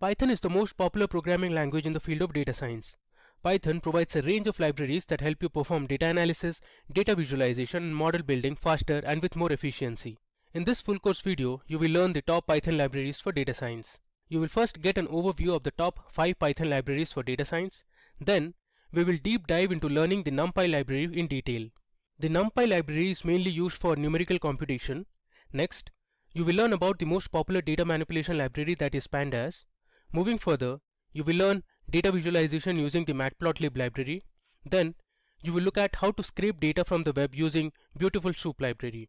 Python is the most popular programming language in the field of data science. Python provides a range of libraries that help you perform data analysis, data visualization, and model building faster and with more efficiency. In this full course video, you will learn the top Python libraries for data science. You will first get an overview of the top 5 Python libraries for data science. Then, we will deep dive into learning the NumPy library in detail. The NumPy library is mainly used for numerical computation. Next, you will learn about the most popular data manipulation library, that is Pandas. Moving further, you will learn data visualization using the Matplotlib library. Then, you will look at how to scrape data from the web using BeautifulSoup library.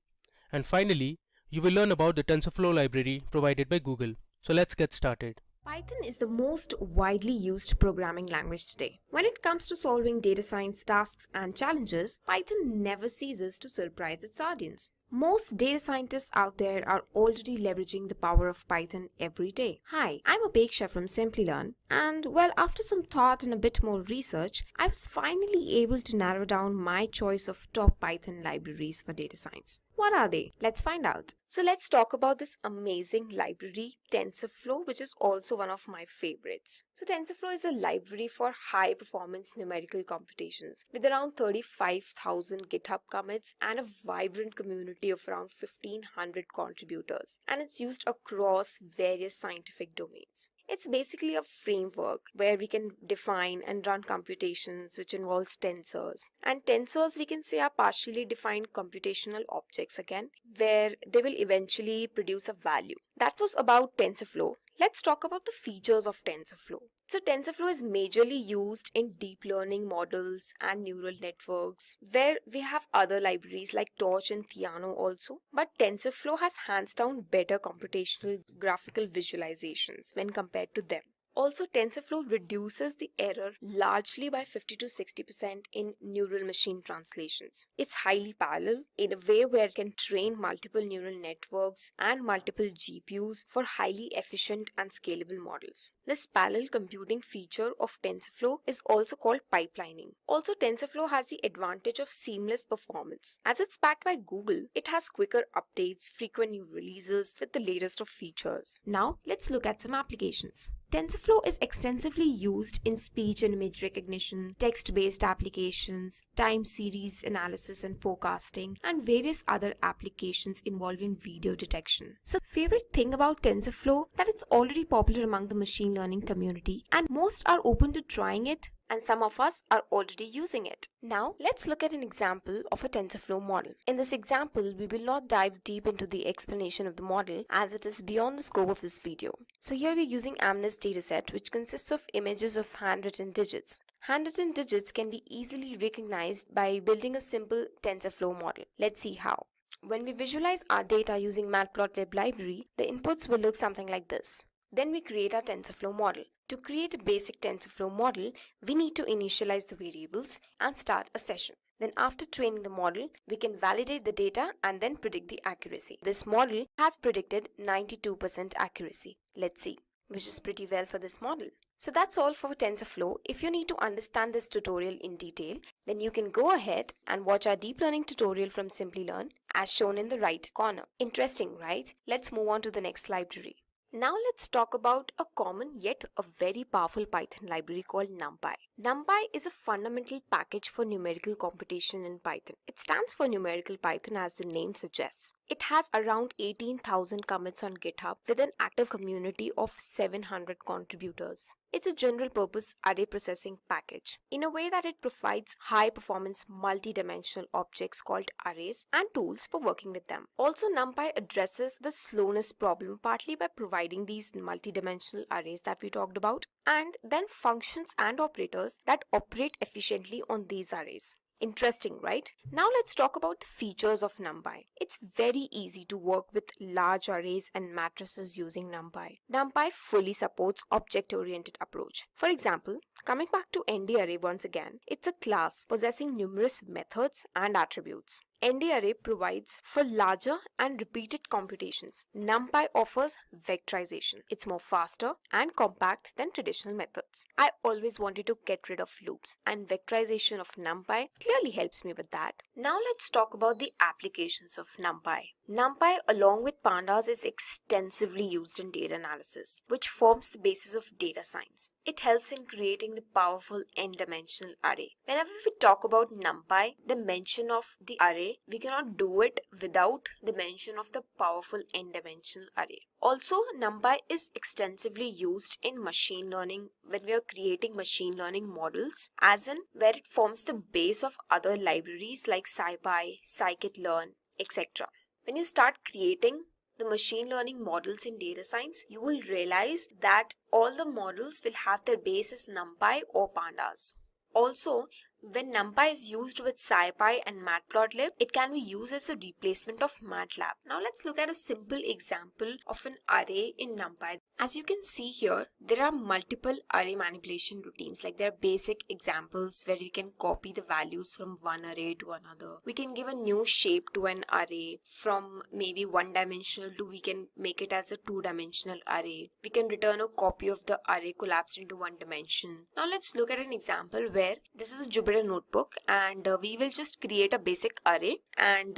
And finally, you will learn about the TensorFlow library provided by Google. So let's get started. Python is the most widely used programming language today. When it comes to solving data science tasks and challenges, Python never ceases to surprise its audience. Most data scientists out there are already leveraging the power of Python every day. Hi, I'm Apeksha from Simplilearn, and well, after some thought and a bit more research, I was finally able to narrow down my choice of top Python libraries for data science. What are they? Let's find out. So let's talk about this amazing library, TensorFlow, which is also one of my favorites. So TensorFlow is a library for high performance numerical computations with around 35,000 GitHub commits and a vibrant community of around 1,500 contributors, and it's used across various scientific domains. It's basically a framework where we can define and run computations which involves tensors. And tensors, we can say, are partially defined computational objects again, where they will eventually produce a value. That was about TensorFlow. Let's talk about the features of TensorFlow. So TensorFlow is majorly used in deep learning models and neural networks, where we have other libraries like Torch and Theano also. But TensorFlow has hands down better computational graphical visualizations when compared to them. Also, TensorFlow reduces the error largely by 50 to 60% in neural machine translations. It's highly parallel in a way where it can train multiple neural networks and multiple GPUs for highly efficient and scalable models. This parallel computing feature of TensorFlow is also called pipelining. Also, TensorFlow has the advantage of seamless performance. As it's backed by Google, it has quicker updates, frequent new releases with the latest of features. Now, let's look at some applications. TensorFlow is extensively used in speech and image recognition, text-based applications, time series analysis and forecasting, and various other applications involving video detection. So, favorite thing about TensorFlow that it's already popular among the machine learning community, and most are open to trying it, and some of us are already using it. Now, let's look at an example of a TensorFlow model. In this example, we will not dive deep into the explanation of the model as it is beyond the scope of this video. So here we're using Amnes dataset, which consists of images of handwritten digits. Handwritten digits can be easily recognized by building a simple TensorFlow model. Let's see how. When we visualize our data using Matplotlib library, the inputs will look something like this. Then we create our TensorFlow model. To create a basic TensorFlow model, we need to initialize the variables and start a session. Then after training the model, we can validate the data and then predict the accuracy. This model has predicted 92% accuracy. Let's see, which is pretty well for this model. So that's all for TensorFlow. If you need to understand this tutorial in detail, then you can go ahead and watch our deep learning tutorial from Simplilearn as shown in the right corner. Interesting, right? Let's move on to the next library. Now let's talk about a common yet a very powerful Python library called NumPy. NumPy is a fundamental package for numerical computation in Python. It stands for Numerical Python as the name suggests. It has around 18,000 commits on GitHub with an active community of 700 contributors. It's a general purpose array processing package in a way that it provides high performance multi-dimensional objects called arrays and tools for working with them. Also, NumPy addresses the slowness problem partly by providing these multi-dimensional arrays that we talked about, and then functions and operators that operate efficiently on these arrays. Interesting, right? Now let's talk about the features of NumPy. It's very easy to work with large arrays and matrices using NumPy. NumPy fully supports object-oriented approach. For example, coming back to NdArray once again, it's a class possessing numerous methods and attributes. NdArray provides for larger and repeated computations. NumPy offers vectorization. It's more faster and compact than traditional methods. I always wanted to get rid of loops, and vectorization of NumPy clearly helps me with that. Now let's talk about the applications of NumPy. NumPy along with Pandas is extensively used in data analysis, which forms the basis of data science. It helps in creating the powerful n-dimensional array. Whenever we talk about NumPy, the mention of the array, we cannot do it without the mention of the powerful n-dimensional array. Also, NumPy is extensively used in machine learning when we are creating machine learning models, as in where it forms the base of other libraries like SciPy, Scikit Learn, etc. When you start creating the machine learning models in data science, you will realize that all the models will have their base as NumPy or Pandas. Also, when NumPy is used with SciPy and Matplotlib, it can be used as a replacement of MATLAB. Now let's look at a simple example of an array in NumPy. As you can see here, there are multiple array manipulation routines. Like there are basic examples where you can copy the values from one array to another. We can give a new shape to an array from maybe one-dimensional to we can make it as a two-dimensional array. We can return a copy of the array collapsed into one dimension. Now let's look at an example where this is a Jupyter notebook and we will just create a basic array, and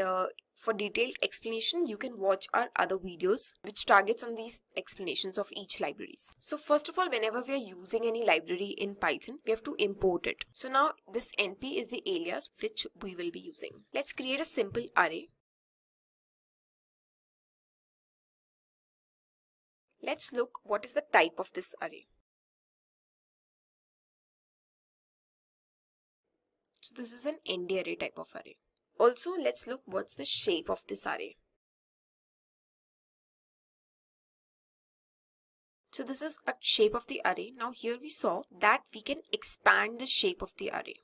for detailed explanation you can watch our other videos which targets on these explanations of each libraries. So first of all, whenever we are using any library in Python, we have to import it. So now this np is the alias which we will be using. Let's create a simple array. Let's look what is the type of this array. So this is an ND array type of array. Also, let's look what's the shape of this array. So this is a shape of the array. Now here we saw that we can expand the shape of the array.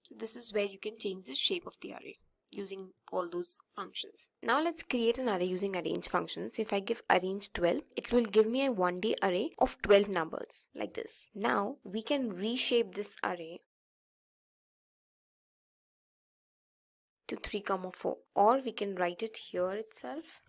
So this is where you can change the shape of the array using all those functions. Now let's create an array using arrange functions. So if I give arrange 12, it will give me a 1D array of 12 numbers like this. Now we can reshape this array to 3, 4, or we can write it here itself.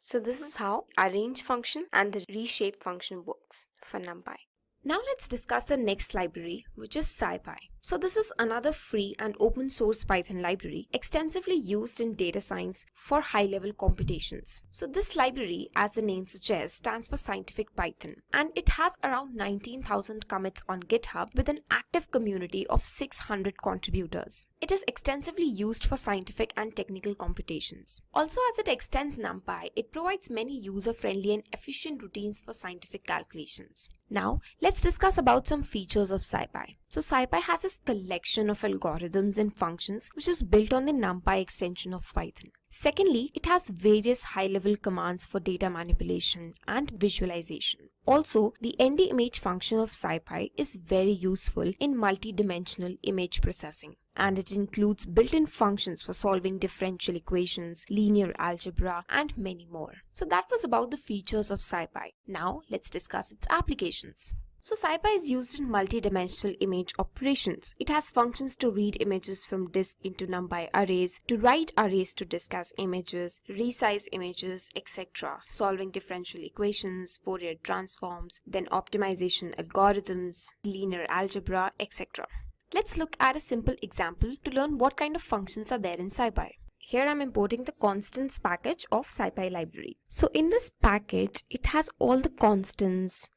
So this is how arrange function and the reshape function works for NumPy. Now let's discuss the next library, which is SciPy. So this is another free and open source Python library extensively used in data science for high-level computations. So this library, as the name suggests, stands for Scientific Python, and it has around 19,000 commits on GitHub with an active community of 600 contributors. It is extensively used for scientific and technical computations. Also, as it extends NumPy, it provides many user-friendly and efficient routines for scientific calculations. Now, let's discuss about some features of SciPy. So SciPy has this collection of algorithms and functions which is built on the NumPy extension of Python. Secondly, it has various high-level commands for data manipulation and visualization. Also, the ND image function of SciPy is very useful in multi-dimensional image processing, and it includes built-in functions for solving differential equations, linear algebra, and many more. So that was about the features of SciPy. Now let's discuss its applications. So SciPy is used in multi-dimensional image operations. It has functions to read images from disk into NumPy arrays, to write arrays to disk as images, resize images, etc., solving differential equations, Fourier transforms, then optimization algorithms, linear algebra, etc. Let's look at a simple example to learn what kind of functions are there in SciPy. Here I'm importing the constants package of SciPy library. So in this package, it has all the constants.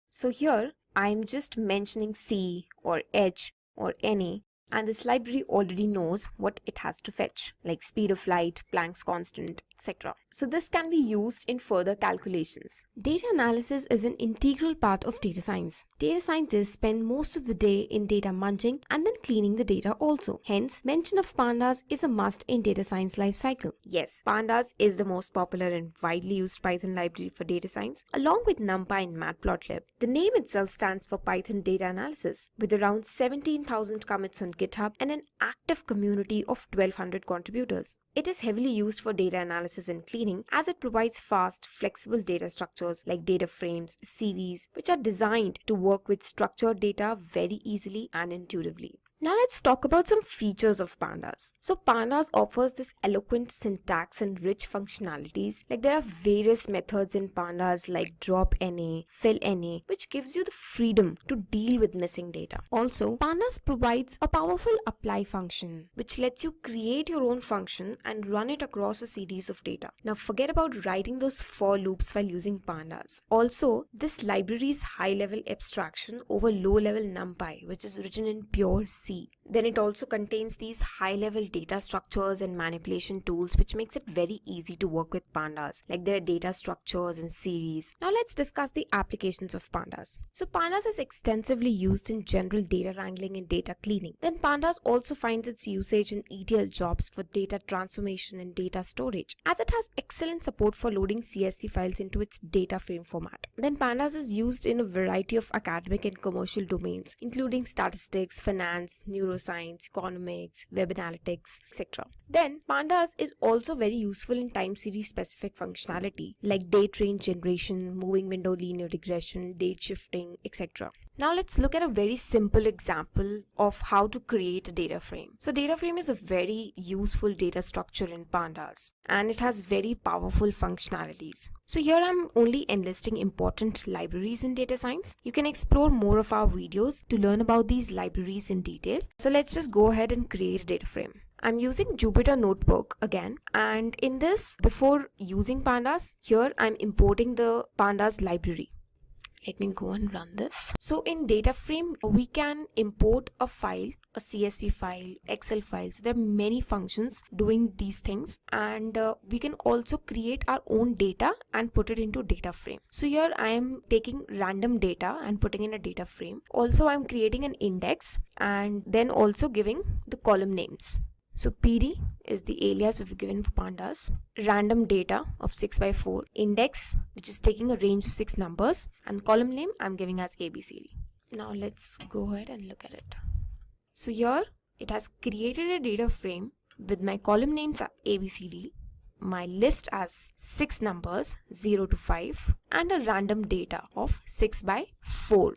So here I'm just mentioning C or H or NA, and this library already knows what it has to fetch, like speed of light, Planck's constant, etc. So this can be used in further calculations. Data analysis is an integral part of data science. Data scientists spend most of the day in data munging and then cleaning the data also. Hence, mention of Pandas is a must in data science lifecycle. Yes, Pandas is the most popular and widely used Python library for data science, along with NumPy and Matplotlib. The name itself stands for Python Data Analysis, with around 17,000 commits on GitHub and an active community of 1,200 contributors. It is heavily used for data analysis and cleaning as it provides fast, flexible data structures like data frames, series, which are designed to work with structured data very easily and intuitively. Now let's talk about some features of Pandas. So Pandas offers this eloquent syntax and rich functionalities. Like there are various methods in Pandas like drop NA, fill NA, which gives you the freedom to deal with missing data. Also, Pandas provides a powerful apply function, which lets you create your own function and run it across a series of data. Now forget about writing those for loops while using Pandas. Also, this library's high-level abstraction over low-level NumPy, which is written in pure C. Then it also contains these high-level data structures and manipulation tools, which makes it very easy to work with Pandas, like their data structures and series. Now let's discuss the applications of Pandas. So Pandas is extensively used in general data wrangling and data cleaning. Then Pandas also finds its usage in ETL jobs for data transformation and data storage, as it has excellent support for loading CSV files into its data frame format. Then Pandas is used in a variety of academic and commercial domains, including statistics, finance, neuroscience, economics, web analytics, etc. Then Pandas is also very useful in time series specific functionality like date range generation, moving window linear regression, date shifting, etc. Now let's look at a very simple example of how to create a data frame. So data frame is a very useful data structure in Pandas and it has very powerful functionalities. So here I'm only enlisting important libraries in data science. You can explore more of our videos to learn about these libraries in detail. So let's just go ahead and create a data frame. I'm using Jupyter Notebook again, and in this, before using Pandas, here I'm importing the Pandas library. Let me go and run this. So in data frame, we can import a file, a CSV file, Excel file. So there are many functions doing these things, and we can also create our own data and put it into data frame. So here I am taking random data and putting in a data frame. Also I'm creating an index and then also giving the column names. So PD is the alias we've given for Pandas, random data of 6 by 4, index which is taking a range of 6 numbers, and column name I'm giving as ABCD. Now let's go ahead and look at it. So here it has created a data frame with my column names at ABCD, my list as 6 numbers 0 to 5, and a random data of 6 by 4.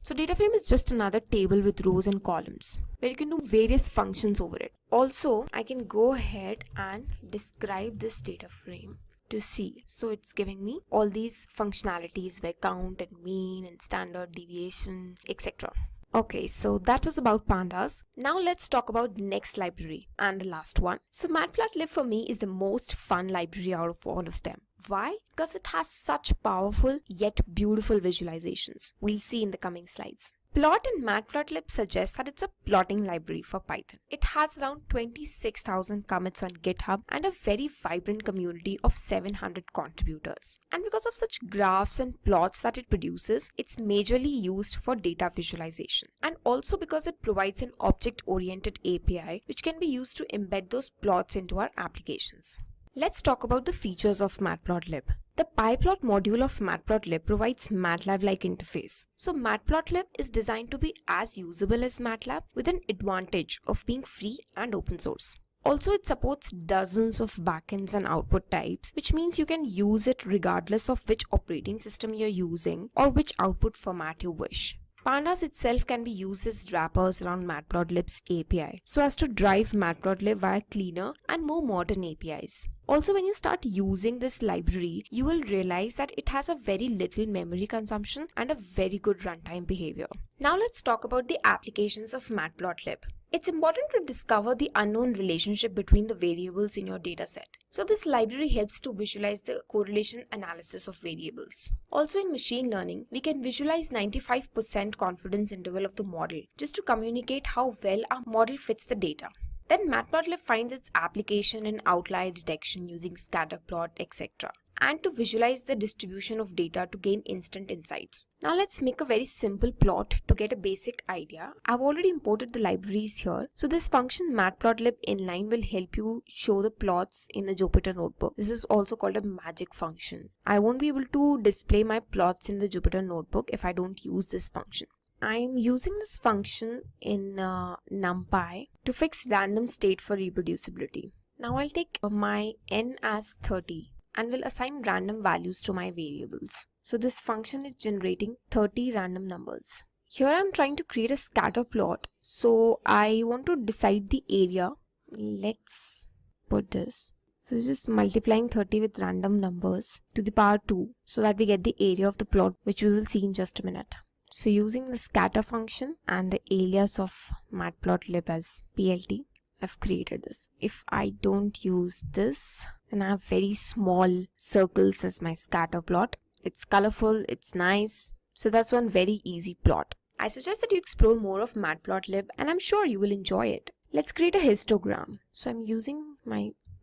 So data frame is just another table with rows and columns where you can do various functions over it. Also, I can go ahead and describe this data frame to see. So it's giving me all these functionalities where count and mean and standard deviation, etc. Okay, so that was about Pandas. Now let's talk about the next library and the last one. So Matplotlib for me is the most fun library out of all of them. Why? Because it has such powerful yet beautiful visualizations. We'll see in the coming slides. Plot in Matplotlib suggests that it's a plotting library for Python. It has around 26,000 commits on GitHub and a very vibrant community of 700 contributors. And because of such graphs and plots that it produces, it's majorly used for data visualization. And also because it provides an object-oriented API which can be used to embed those plots into our applications. Let's talk about the features of Matplotlib. The PyPlot module of Matplotlib provides MATLAB-like interface. So Matplotlib is designed to be as usable as MATLAB with an advantage of being free and open source. Also, it supports dozens of backends and output types, which means you can use it regardless of which operating system you're using or which output format you wish. Pandas itself can be used as wrappers around Matplotlib's API so as to drive Matplotlib via cleaner and more modern APIs. Also, when you start using this library, you will realize that it has a very little memory consumption and a very good runtime behavior. Now let's talk about the applications of Matplotlib. It's important to discover the unknown relationship between the variables in your dataset. So this library helps to visualize the correlation analysis of variables. Also in machine learning, we can visualize 95% confidence interval of the model just to communicate how well our model fits the data. Then Matplotlib finds its application in outlier detection using scatterplot, etc. and to visualize the distribution of data to gain instant insights. Now let's make a very simple plot to get a basic idea. I've already imported the libraries here. So this function Matplotlib inline will help you show the plots in the Jupyter Notebook. This is also called a magic function. I won't be able to display my plots in the Jupyter Notebook if I don't use this function. I'm using this function in NumPy to fix random state for reproducibility. Now I'll take my n as 30 and will assign random values to my variables. So this function is generating 30 random numbers. Here I'm trying to create a scatter plot. So I want to decide the area. Let's put this. So it's just multiplying 30 with random numbers to the power 2 so that we get the area of the plot, which we will see in just a minute. So using the scatter function and the alias of Matplotlib as PLT, I've created this. If I don't use this, then I have very small circles as my scatter plot. It's colorful, it's nice. So that's one very easy plot. I suggest that you explore more of Matplotlib and I'm sure you will enjoy it. Let's create a histogram. So I'm using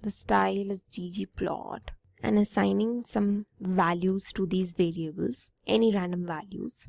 the style as ggplot and assigning some values to these variables, any random values.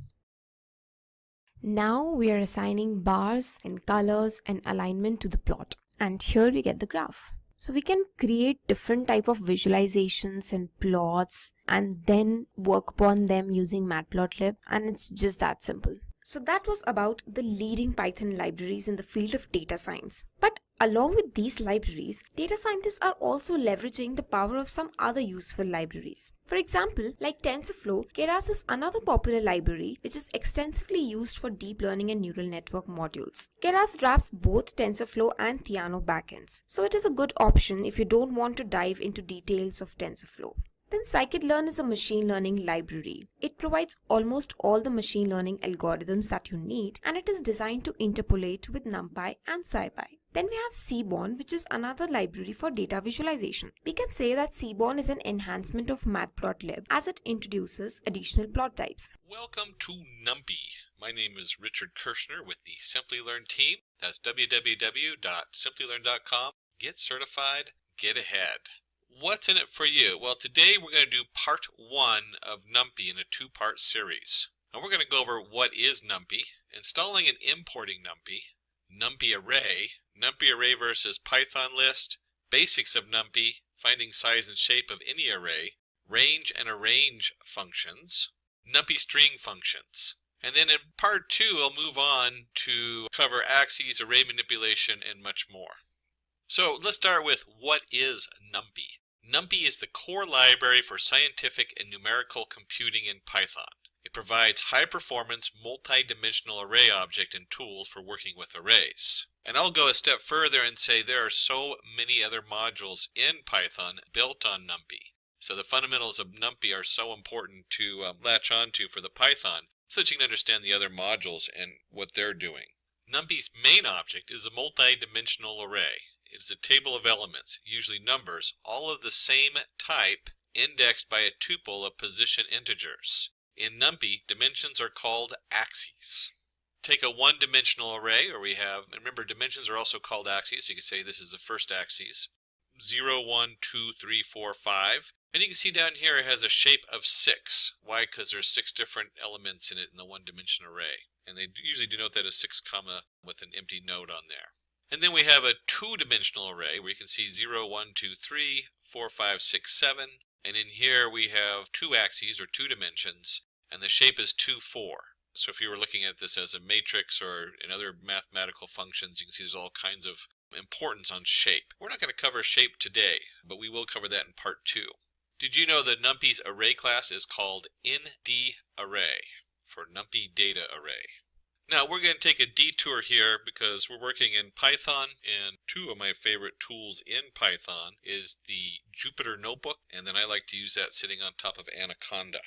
Now we are assigning bars and colors and alignment to the plot. And here we get the graph. So we can create different type of visualizations and plots and then work upon them using Matplotlib, and it's just that simple. So that was about the leading Python libraries in the field of data science. But along with these libraries, data scientists are also leveraging the power of some other useful libraries. For example, like TensorFlow, Keras is another popular library which is extensively used for deep learning and neural network modules. Keras wraps both TensorFlow and Theano backends, so it is a good option if you don't want to dive into details of TensorFlow. Then Scikit Learn is a machine learning library. It provides almost all the machine learning algorithms that you need, and it is designed to interpolate with NumPy and SciPy. Then we have Seaborn, which is another library for data visualization. We can say that Seaborn is an enhancement of Matplotlib as it introduces additional plot types. Welcome to NumPy. My name is Richard Kirshner with the Simplilearn team. That's www.simplilearn.com. Get certified, get ahead. What's in it for you? Well, today we're going to do part 1 of NumPy in a 2-part series. And we're going to go over what is NumPy, installing and importing NumPy array versus Python list, basics of NumPy, finding size and shape of any array, range and arrange functions, NumPy string functions. And then in part 2 we'll move on to cover axes, array manipulation, and much more. So let's start with what is NumPy. NumPy is the core library for scientific and numerical computing in Python. It provides high-performance, multi-dimensional array object and tools for working with arrays. And I'll go a step further and say there are so many other modules in Python built on NumPy. So the fundamentals of NumPy are so important to latch onto for the Python so that you can understand the other modules and what they're doing. NumPy's main object is a multi-dimensional array. It is a table of elements, usually numbers, all of the same type, indexed by a tuple of position integers. In NumPy, dimensions are called axes. Take a one-dimensional array, or we have, and remember dimensions are also called axes, so you can say this is the first axis, 0, 1, 2, 3, 4, 5. And you can see down here it has a shape of 6. Why? Because there's 6 different elements in it in the one-dimension array. And they usually denote that as 6 comma with an empty node on there. And then we have a two-dimensional array where you can see 0, 1, 2, 3, 4, 5, 6, 7. And in here we have 2 axes or 2 dimensions, and the shape is 2, 4. So if you were looking at this as a matrix or in other mathematical functions, you can see there's all kinds of importance on shape. We're not going to cover shape today, but we will cover that in part 2. Did you know that NumPy's array class is called NDArray for NumPy data array? Now we're going to take a detour here because we're working in Python, and 2 of my favorite tools in Python is the Jupyter Notebook, and then I like to use that sitting on top of Anaconda.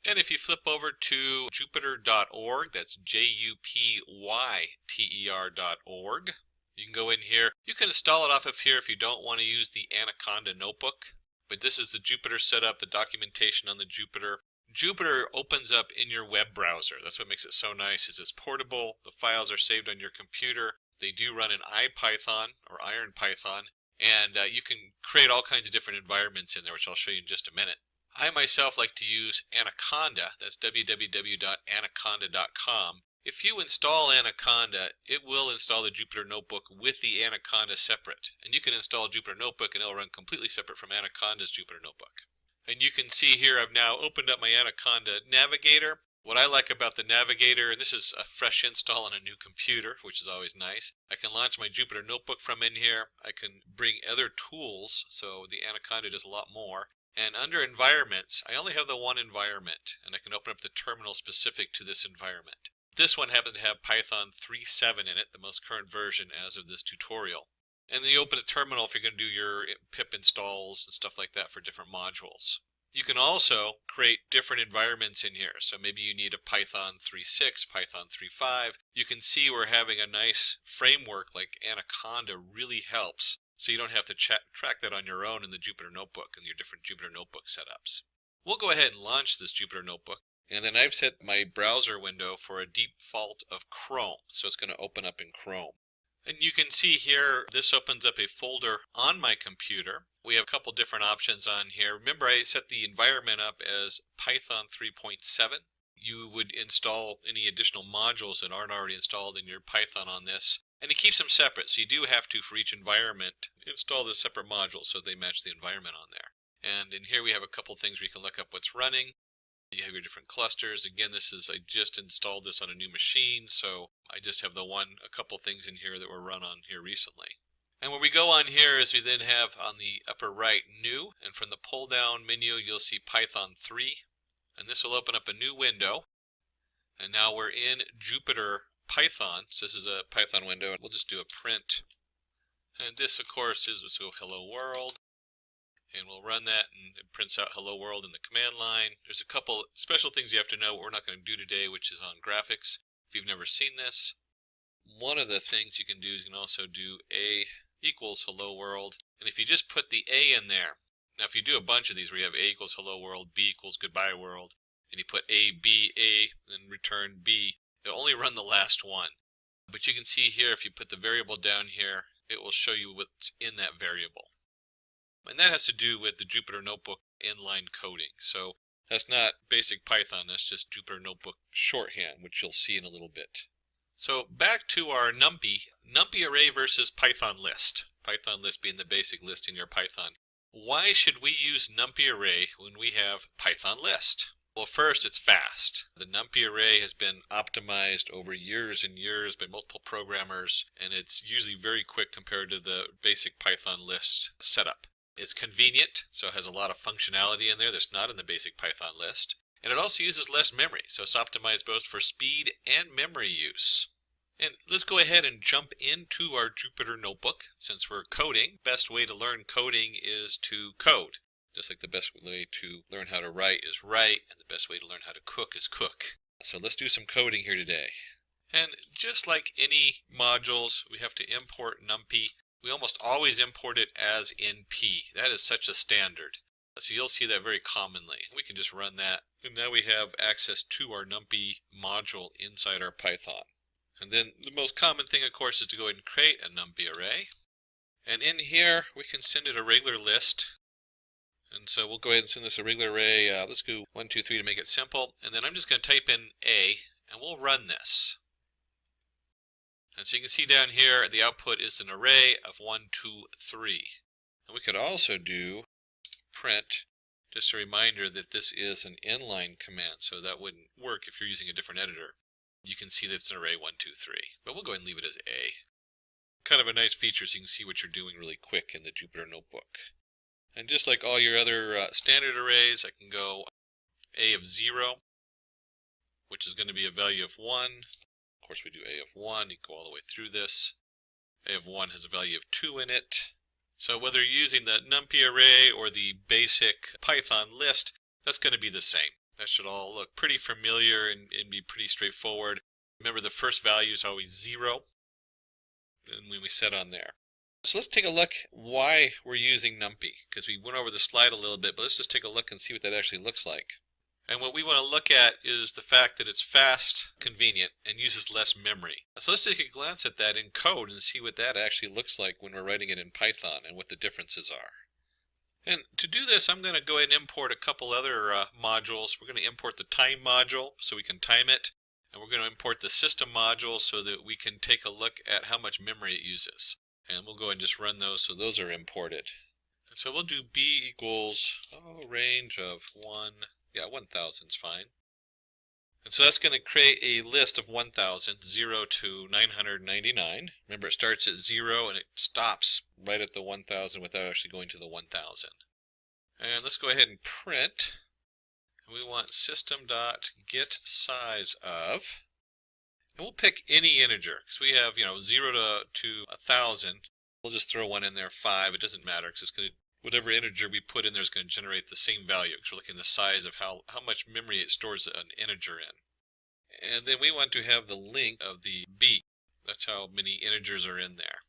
And if you flip over to jupyter.org, that's jupyter.org, you can go in here. You can install it off of here if you don't want to use the Anaconda Notebook, but this is the Jupyter setup, the documentation on the Jupyter. Jupyter opens up in your web browser. That's what makes it so nice, is it's portable. The files are saved on your computer. They do run in IPython or IronPython, and you can create all kinds of different environments in there, which I'll show you in just a minute. I myself like to use Anaconda. That's www.anaconda.com. If you install Anaconda, it will install the Jupyter Notebook with the Anaconda separate. And you can install Jupyter Notebook and it'll run completely separate from Anaconda's Jupyter Notebook. And you can see here I've now opened up my Anaconda Navigator. What I like about the Navigator, and this is a fresh install on a new computer, which is always nice, I can launch my Jupyter Notebook from in here. I can bring other tools, so the Anaconda does a lot more. And under environments, I only have the one environment, and I can open up the terminal specific to this environment. This one happens to have Python 3.7 in it, the most current version as of this tutorial. And then you open a terminal if you're going to do your pip installs and stuff like that for different modules. You can also create different environments in here. So maybe you need a Python 3.6, Python 3.5. You can see we're having a nice framework like Anaconda really helps, so you don't have to track that on your own in the Jupyter Notebook and your different Jupyter Notebook setups. We'll go ahead and launch this Jupyter Notebook. And then I've set my browser window for a default of Chrome, so it's going to open up in Chrome. And you can see here, this opens up a folder on my computer. We have a couple different options on here. Remember, I set the environment up as Python 3.7. You would install any additional modules that aren't already installed in your Python on this. And it keeps them separate, so you do have to, for each environment, install the separate modules so they match the environment on there. And in here we have a couple things where you can look up what's running. You have your different clusters. Again, I just installed this on a new machine, so I just have a couple things in here that were run on here recently. And when we go on here is we then have on the upper right new, and from the pull down menu you'll see Python 3, and this will open up a new window. And now we're in Jupyter Python, so this is a Python window, and we'll just do a print. And this of course is, let's go hello world. And we'll run that and it prints out hello world in the command line. There's a couple special things you have to know what we're not going to do today, which is on graphics. If you've never seen this, one of the things you can do is you can also do A equals hello world. And if you just put the A in there, now if you do a bunch of these where you have A equals hello world, B equals goodbye world, and you put A, B, A, then return B, it'll only run the last one. But you can see here, if you put the variable down here, it will show you what's in that variable. And that has to do with the Jupyter Notebook inline coding. So that's not basic Python, that's just Jupyter Notebook shorthand, which you'll see in a little bit. So back to our NumPy array versus Python list. Python list being the basic list in your Python. Why should we use NumPy array when we have Python list? Well, first, it's fast. The NumPy array has been optimized over years and years by multiple programmers, and it's usually very quick compared to the basic Python list setup. It's convenient, so it has a lot of functionality in there that's not in the basic Python list. And it also uses less memory, so it's optimized both for speed and memory use. And let's go ahead and jump into our Jupyter Notebook. Since we're coding, best way to learn coding is to code. Just like the best way to learn how to write is write, and the best way to learn how to cook is cook. So let's do some coding here today. And just like any modules, we have to import NumPy. We almost always import it as NP. That is such a standard. So you'll see that very commonly. We can just run that. And now we have access to our NumPy module inside our Python. And then the most common thing, of course, is to go ahead and create a NumPy array. And in here, we can send it a regular list. And so we'll go ahead and send this a regular array. Let's go 1, 2, 3 to make it simple. And then I'm just going to type in A, and we'll run this. And so you can see down here, the output is an array of 1, 2, 3. And we could also do print, just a reminder that this is an inline command, so that wouldn't work if you're using a different editor. You can see that it's an array 1, 2, 3. But we'll go ahead and leave it as A. Kind of a nice feature so you can see what you're doing really quick in the Jupyter Notebook. And just like all your other standard arrays, I can go A of 0, which is going to be a value of 1. Of course, we do A of 1. You go all the way through this. A of 1 has a value of 2 in it. So whether you're using the NumPy array or the basic Python list, that's going to be the same. That should all look pretty familiar and be pretty straightforward. Remember, the first value is always 0 and when we set on there. So let's take a look why we're using NumPy, because we went over the slide a little bit, but let's just take a look and see what that actually looks like. And what we want to look at is the fact that it's fast, convenient, and uses less memory. So let's take a glance at that in code and see what that actually looks like when we're writing it in Python and what the differences are. And to do this, I'm going to go ahead and import a couple other modules. We're going to import the time module so we can time it. And we're going to import the system module so that we can take a look at how much memory it uses. And we'll go ahead and just run those so those are imported. And so we'll do B equals range of 1,000 is fine. And so that's going to create a list of 1,000, 0 to 999. Remember, it starts at 0 and it stops right at the 1,000 without actually going to the 1,000. And let's go ahead and print. We want system.getSize of. And we'll pick any integer because we have, 0 to 1,000. We'll just throw one in there, 5. It doesn't matter because it's going to, whatever integer we put in there is going to generate the same value because we're looking at the size of how much memory it stores an integer in. And then we want to have the length of the b. That's how many integers are in there.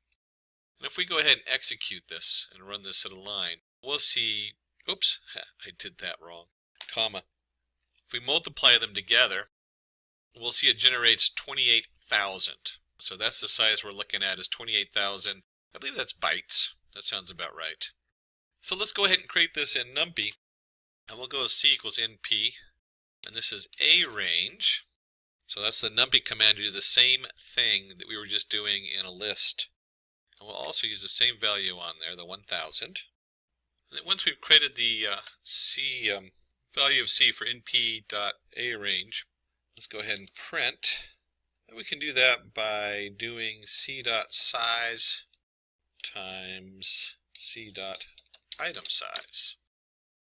And if we go ahead and execute this and run this at a line, we'll see, oops, I did that wrong, comma. If we multiply them together, we'll see it generates 28,000. So that's the size we're looking at, is 28,000. I believe that's bytes. That sounds about right. So let's go ahead and create this in NumPy. And we'll go C equals NP. And this is a range. So that's the NumPy command to do the same thing that we were just doing in a list. And we'll also use the same value on there, the 1,000. And then once we've created the value of C for np.arange, let's go ahead and print. And we can do that by doing c.size times c.item size.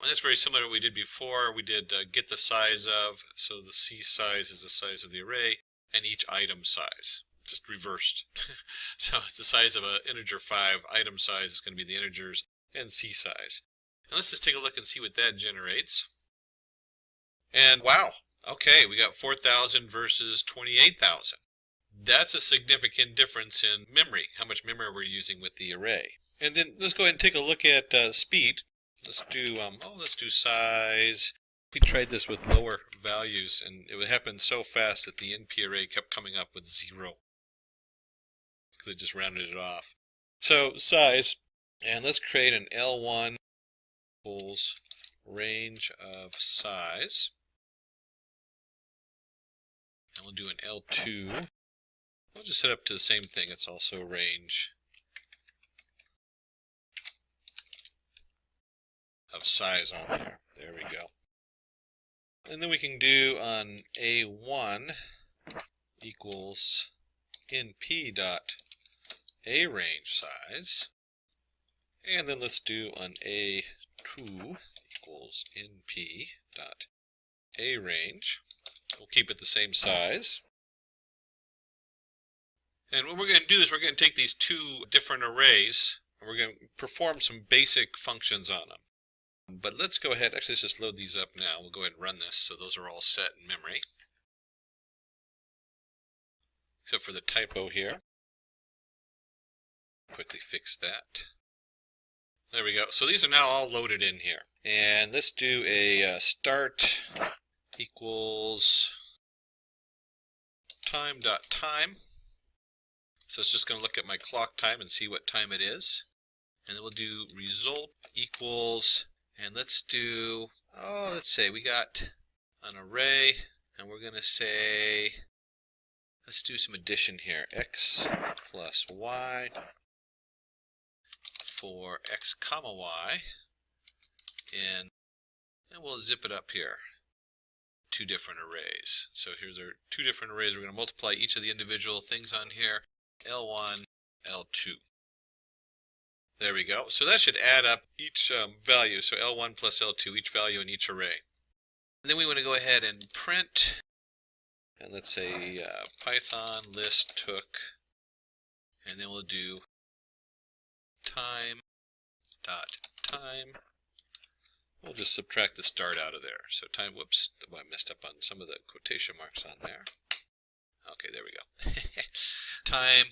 And that's very similar to what we did before. We did get the size of, so the C size is the size of the array, and each item size, just reversed. So it's the size of an integer 5, item size is going to be the integers, and C size. And let's just take a look and see what that generates. And wow, okay, we got 4,000 versus 28,000. That's a significant difference in memory, how much memory we're using with the array. And then let's go ahead and take a look at speed. Let's do size. We tried this with lower values, and it would happen so fast that the NP array kept coming up with 0 because it just rounded it off. So size, and let's create an L1 equals range of size, and we'll do an L2. I'll just set up to the same thing. It's also range of size on there. There we go. And then we can do on A1 equals np dot arange size. And then let's do on A2 equals np dot arange. We'll keep it the same size. And what we're going to do is we're going to take these two different arrays and we're going to perform some basic functions on them. But let's go ahead, actually let's just load these up now. We'll go ahead and run this so those are all set in memory. Except for the typo here. Quickly fix that. There we go. So these are now all loaded in here. And let's do a start equals time.time. So it's just going to look at my clock time and see what time it is. And then we'll do result equals, and let's do, let's say we got an array, and we're going to say, let's do some addition here. X plus Y for X comma Y. And we'll zip it up here. Two different arrays. So here's our two different arrays. We're going to multiply each of the individual things on here. L1, L2. There we go. So that should add up each value. So L1 plus L2, each value in each array. And then we want to go ahead and print. And let's say Python list took. And then we'll do time dot time. We'll just subtract the start out of there. So time, whoops, I messed up on some of the quotation marks on there. Okay, there we go. Time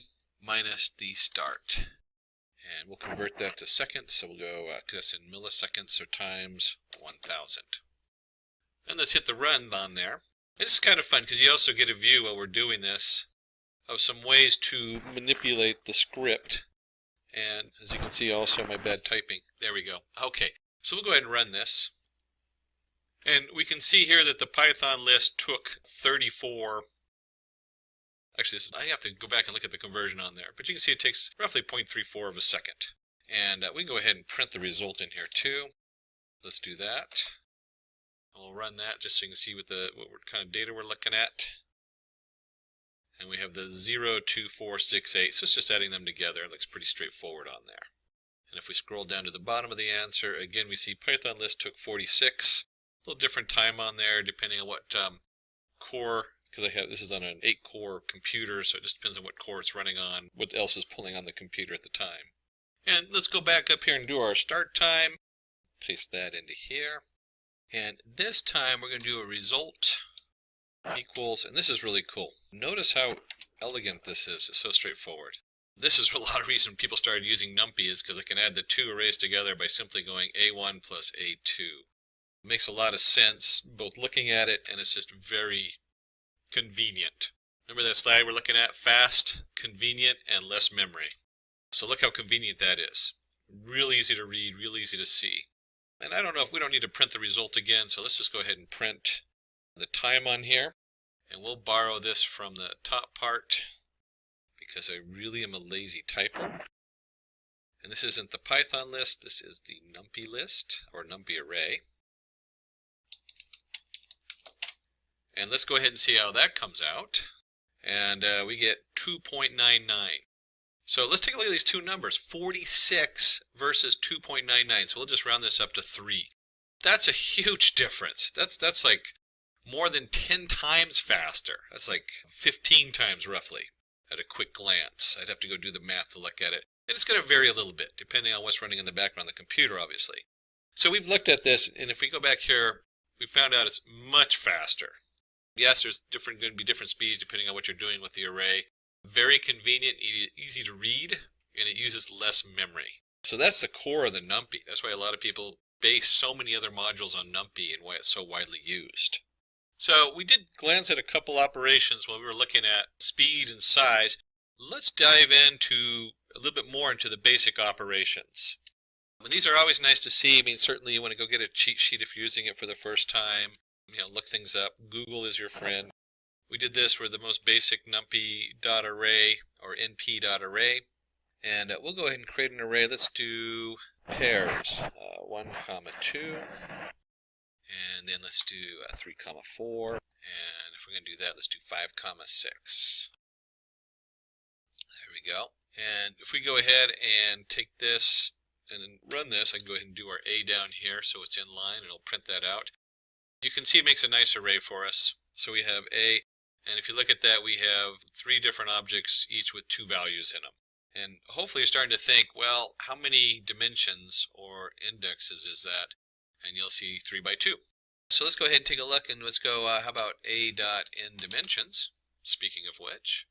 minus the start. And we'll convert that to seconds. So we'll go, because that's in milliseconds, so times 1,000. And let's hit the run on there. This is kind of fun because you also get a view while we're doing this of some ways to manipulate the script. And as you can see also my bad typing. There we go. Okay, so we'll go ahead and run this. And we can see here that the Python list took 34. Actually, I have to go back and look at the conversion on there. But you can see it takes roughly 0.34 of a second. And we can go ahead and print the result in here too. Let's do that. We'll run that just so you can see what kind of data we're looking at. And we have the 0, 2, 4, 6, 8. So it's just adding them together. It looks pretty straightforward on there. And if we scroll down to the bottom of the answer, again we see Python list took 46. A little different time on there depending on what core because this is on an 8-core computer, so it just depends on what core it's running on, what else is pulling on the computer at the time. And let's go back up here and do our start time. Paste that into here. And this time we're going to do a result equals, and this is really cool. Notice how elegant this is. It's so straightforward. This is a lot of reason people started using NumPy is because I can add the two arrays together by simply going A1 plus A2. It makes a lot of sense, both looking at it, and it's just very convenient. Remember that slide we're looking at? Fast, convenient, and less memory. So look how convenient that is. Real easy to read, real easy to see. And I don't know if we don't need to print the result again, so let's just go ahead and print the time on here. And we'll borrow this from the top part because I really am a lazy typer. And this isn't the Python list, this is the NumPy list, or NumPy array. And let's go ahead and see how that comes out. And we get 2.99. So let's take a look at these two numbers, 46 versus 2.99. So we'll just round this up to 3. That's a huge difference. That's like more than 10 times faster. That's like 15 times roughly at a quick glance. I'd have to go do the math to look at it. And it's going to vary a little bit depending on what's running in the background on the computer, obviously. So we've looked at this, and if we go back here, we found out it's much faster. Yes, there's going to be different speeds depending on what you're doing with the array. Very convenient, easy to read, and it uses less memory. So that's the core of the NumPy. That's why a lot of people base so many other modules on NumPy and why it's so widely used. So we did glance at a couple operations while we were looking at speed and size. Let's dive into a little bit more into the basic operations. And these are always nice to see. I mean, certainly you want to go get a cheat sheet if you're using it for the first time. Look things up. Google is your friend. We did this for the most basic numpy.array or np.array. And we'll go ahead and create an array. Let's do pairs, 1, 2. And then let's do 3, 4. And if we're going to do that, let's do 5, 6. There we go. And if we go ahead and take this and run this, I can go ahead and do our A down here so it's in line, and it'll print that out. You can see it makes a nice array for us. So we have A, and if you look at that, we have 3 different objects, each with 2 values in them. And hopefully you're starting to think, well, how many dimensions or indexes is that? And you'll see 3 by 2. So let's go ahead and take a look, and let's go, how about A.nDimensions? Speaking of which,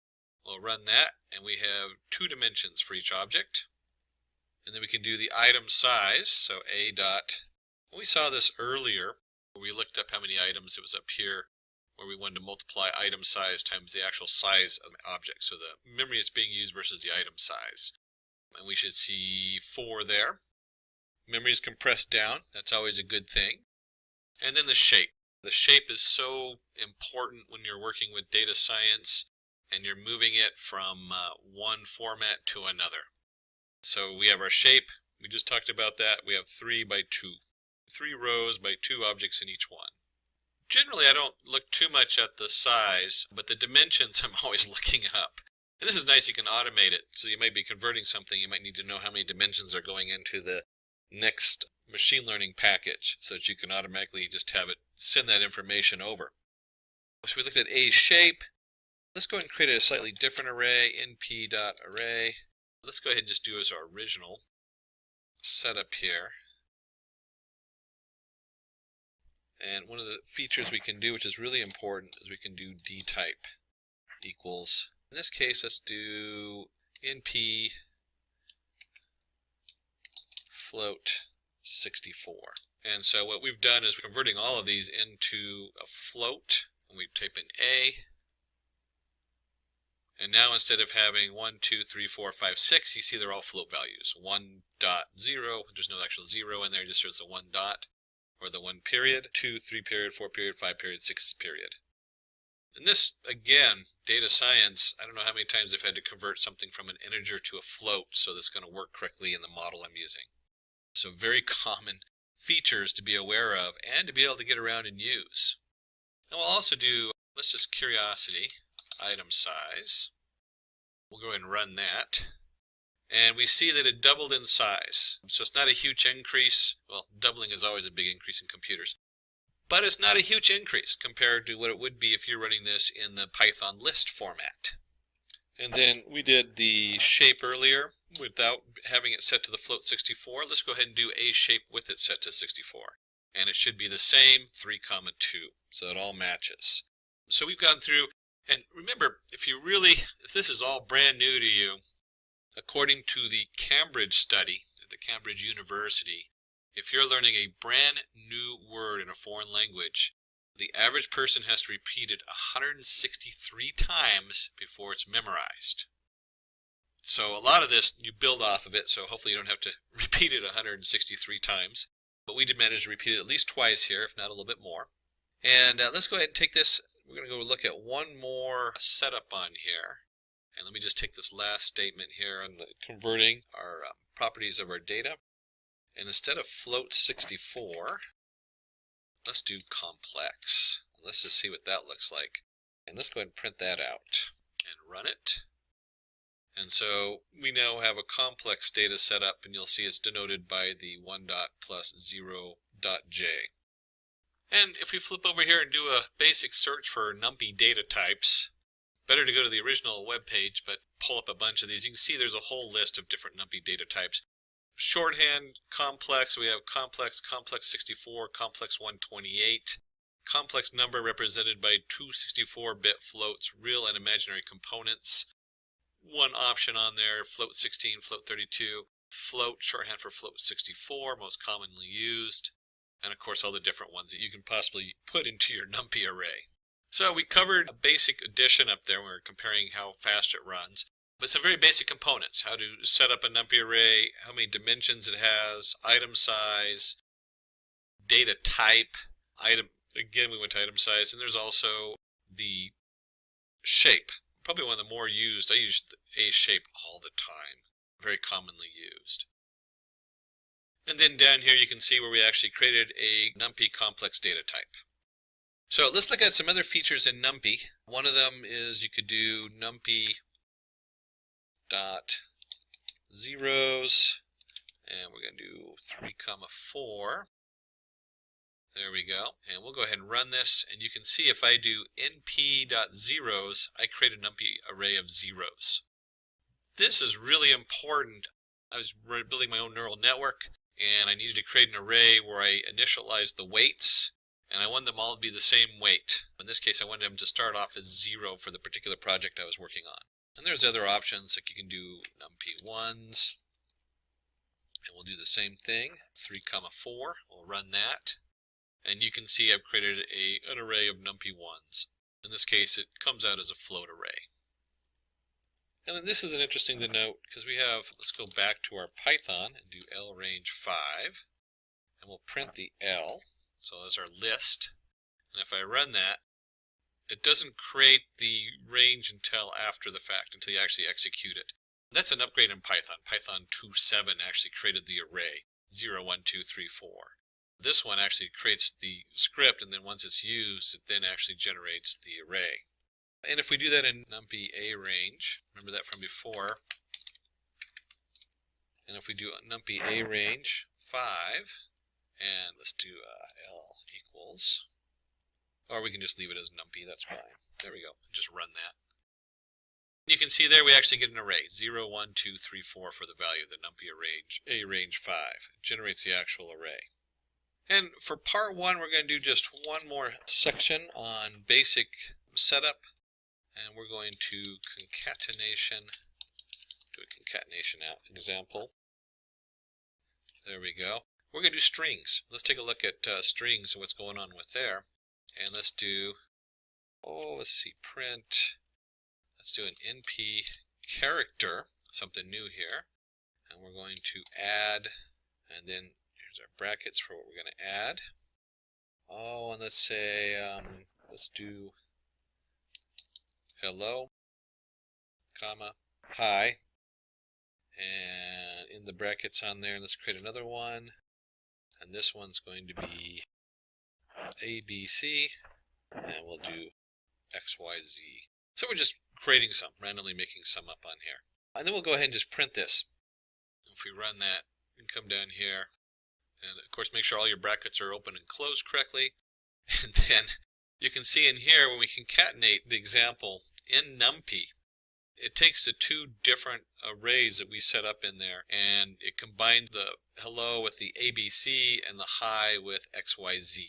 we'll run that, and we have 2 dimensions for each object. And then we can do the item size, so A dot, we saw this earlier, where we looked up how many items. It was up here, where we wanted to multiply item size times the actual size of the object. So the memory is being used versus the item size. And we should see 4 there. Memory is compressed down. That's always a good thing. And then the shape. The shape is so important when you're working with data science and you're moving it from one format to another. So we have our shape. We just talked about that. We have 3 by 2. 3 rows by 2 objects in each one. Generally, I don't look too much at the size, but the dimensions I'm always looking up. And this is nice, you can automate it. So you might be converting something, you might need to know how many dimensions are going into the next machine learning package so that you can automatically just have it send that information over. So we looked at A shape. Let's go ahead and create a slightly different array, np.array. Let's go ahead and just do as our original setup here. And one of the features we can do, which is really important, is we can do dtype equals, in this case, let's do np float 64. And so what we've done is we're converting all of these into a float, and we type in A. And now instead of having 1, 2, 3, 4, 5, 6, you see they're all float values. 1.0, there's no actual 0 in there, just there's a 1 dot. Or the 1 period, 2, 3 period, 4 period, 5 period, 6 period. And this, again, data science, I don't know how many times they've had to convert something from an integer to a float so that's going to work correctly in the model I'm using. So very common features to be aware of and to be able to get around and use. And we'll also do, let's just curiosity, item size. We'll go ahead and run that. And we see that it doubled in size. So it's not a huge increase. Well, doubling is always a big increase in computers. but it's not a huge increase compared to what it would be if you're running this in the Python list format. And then we did the shape earlier without having it set to the float 64. Let's go ahead and do a shape with it set to 64. And it should be the same 3, 2, so it all matches. So we've gone through, and remember, if this is all brand new to you, according to the Cambridge study at the Cambridge University, if you're learning a brand new word in a foreign language, the average person has to repeat it 163 times before it's memorized. So a lot of this, you build off of it, so hopefully you don't have to repeat it 163 times. But we did manage to repeat it at least twice here, if not a little bit more. And let's go ahead and take this. We're going to go look at one more setup on here. And let me just take this last statement here on the converting our properties of our data. And instead of float 64, let's do complex. Let's just see what that looks like. And let's go ahead and print that out and run it. And so we now have a complex data set up, and you'll see it's denoted by the 1 dot plus 0 dot j. And if we flip over here and do a basic search for NumPy data types, better to go to the original web page, but pull up a bunch of these. You can see there's a whole list of different NumPy data types. Shorthand, complex, we have complex, complex 64, complex 128, complex number represented by two 64-bit floats, real and imaginary components. One option on there, float 16, float 32, float, shorthand for float 64, most commonly used, and of course all the different ones that you can possibly put into your NumPy array. So we covered a basic addition up there when we were comparing how fast it runs, but some very basic components, how to set up a NumPy array, how many dimensions it has, item size, data type, again we went to item size, and there's also the shape. Probably one of the more used. I use a shape all the time, very commonly used. And then down here you can see where we actually created a NumPy complex data type. So let's look at some other features in NumPy. One of them is you could do NumPy dot zeros, and we're going to do 3, 4. There we go. And we'll go ahead and run this, and you can see if I do np.zeros, I create a NumPy array of zeros. This is really important. I was building my own neural network, and I needed to create an array where I initialized the weights, and I wanted them all to be the same weight. In this case, I wanted them to start off as 0 for the particular project I was working on. And there's other options, like you can do NumPy1s, and we'll do the same thing, 3, 4. We'll run that. And you can see I've created an array of NumPy1s. In this case, it comes out as a float array. And then this is an interesting to note, because we have, let's go back to our Python and do L range 5. And we'll print the L. So there's our list. And if I run that, it doesn't create the range until after the fact, until you actually execute it. That's an upgrade in Python. Python 2.7 actually created the array, 0, 1, 2, 3, 4. This one actually creates the script, and then once it's used, it then actually generates the array. And if we do that in NumPy A range, remember that from before, and if we do NumPy A range 5, and let's do L equals, or we can just leave it as NumPy, that's fine. There we go, just run that. You can see there we actually get an array, 0, 1, 2, 3, 4 for the value of the NumPy A range 5. It generates the actual array. And for part 1, we're going to do just one more section on basic setup, and we're going to concatenation, do a concatenation example. There we go. We're going to do strings. Let's take a look at strings and what's going on with there. And let's do, let's see, print. Let's do an np character, something new here. And we're going to add, and then here's our brackets for what we're going to add. And let's say, let's do hello, comma, hi. And in the brackets on there, let's create another one. And this one's going to be ABC, and we'll do XYZ. So we're just creating some, randomly making some up on here. And then we'll go ahead and just print this. If we run that, we can come down here. And of course, make sure all your brackets are open and closed correctly. And then you can see in here when we concatenate the example in NumPy, it takes the two different arrays that we set up in there and it combines the hello with the ABC and the hi with XYZ.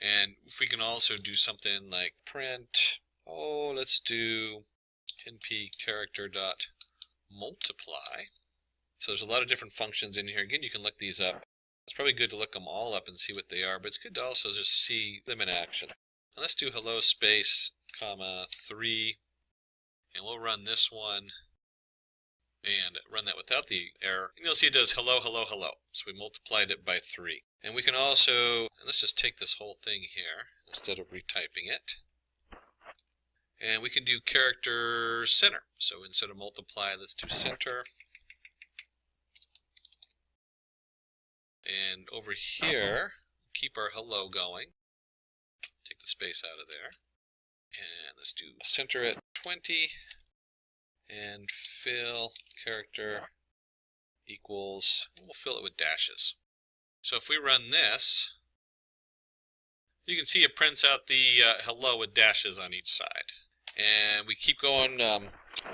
And if we can also do something like print, let's do np character dot multiply. So there's a lot of different functions in here. Again, you can look these up. It's probably good to look them all up and see what they are, but it's good to also just see them in action. And let's do hello space, comma, 3, and we'll run this one and run that without the error. And you'll see it does hello, hello, hello. So we multiplied it by 3. And we can also, and let's just take this whole thing here instead of retyping it. And we can do character center. So instead of multiply, let's do center. And over here, keep our hello going. Take the space out of there. And let's do center at 20. And fill character equals, we'll fill it with dashes. So if we run this, you can see it prints out the hello with dashes on each side. And we keep going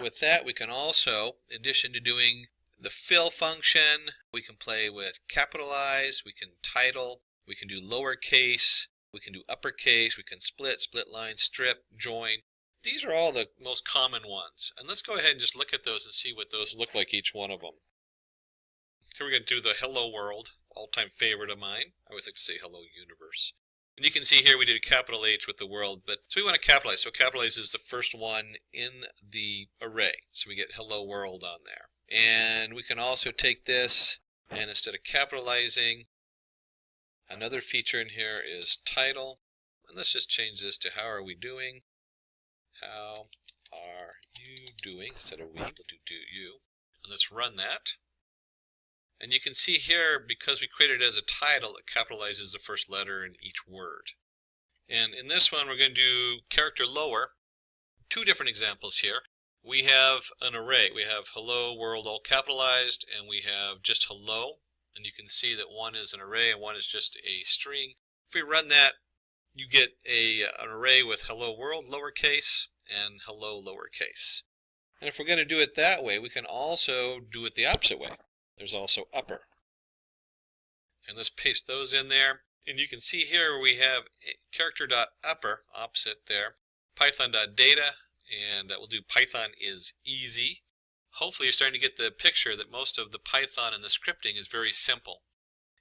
with that. We can also, in addition to doing the fill function, we can play with capitalize, we can title, we can do lowercase, we can do uppercase, we can split, split line, strip, join. These are all the most common ones. And let's go ahead and just look at those and see what those look like, each one of them. Here we're going to do the hello world, all-time favorite of mine. I always like to say hello universe. And you can see here we did a capital H with the world, but so we want to capitalize. So capitalize is the first one in the array. So we get hello world on there. And we can also take this and instead of capitalizing, another feature in here is title. And let's just change this to how are we doing? How are you doing? Instead of we, we'll do you. And let's run that. And you can see here, because we created it as a title, it capitalizes the first letter in each word. And in this one, we're going to do character lower. Two different examples here. We have an array. We have hello world all capitalized, and we have just hello. And you can see that one is an array and one is just a string. If we run that, you get an array with hello world lowercase and hello lowercase. And if we're going to do it that way, we can also do it the opposite way. There's also upper. And let's paste those in there. And you can see here we have character.upper opposite there, python.data, and we'll do Python is easy. Hopefully you're starting to get the picture that most of the Python and the scripting is very simple.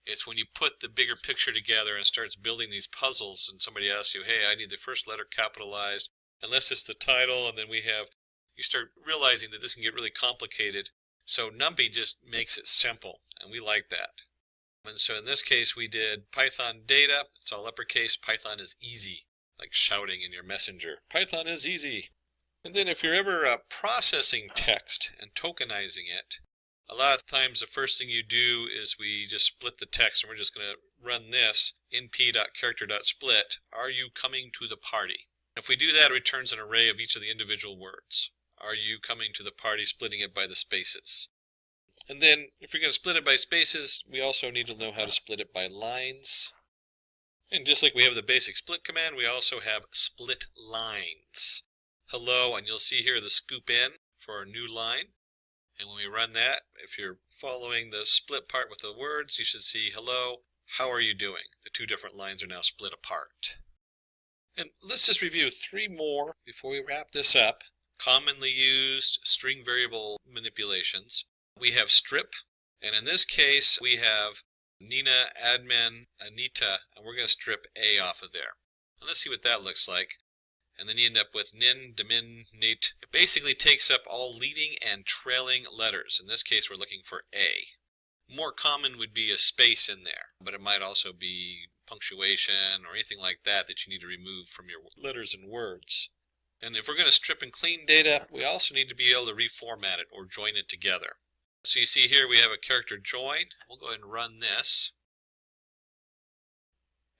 It's when you put the bigger picture together and starts building these puzzles and somebody asks you, hey, I need the first letter capitalized, unless it's the title, and then you start realizing that this can get really complicated. So NumPy just makes it simple, and we like that. And so in this case we did Python data, it's all uppercase, Python is easy, like shouting in your messenger, Python is easy. And then if you're ever processing text and tokenizing it, a lot of times the first thing you do is we just split the text, and we're just going to run this np.character.split, are you coming to the party? If we do that, it returns an array of each of the individual words. Are you coming to the party, splitting it by the spaces? And then if you're going to split it by spaces, we also need to know how to split it by lines. And just like we have the basic split command, we also have split lines. Hello, and you'll see here the scoop in for our new line. And when we run that, if you're following the split part with the words, you should see hello, how are you doing? The two different lines are now split apart. And let's just review 3 more before we wrap this up. Commonly used string variable manipulations. We have strip, and in this case we have Nina, admin, Anita, and we're going to strip A off of there. And let's see what that looks like. And then you end up with nin, demin, nate. It basically takes up all leading and trailing letters. In this case we're looking for A. More common would be a space in there, but it might also be punctuation or anything like that that you need to remove from your letters and words. And if we're going to strip and clean data, we also need to be able to reformat it or join it together. So you see here we have a character join. We'll go ahead and run this.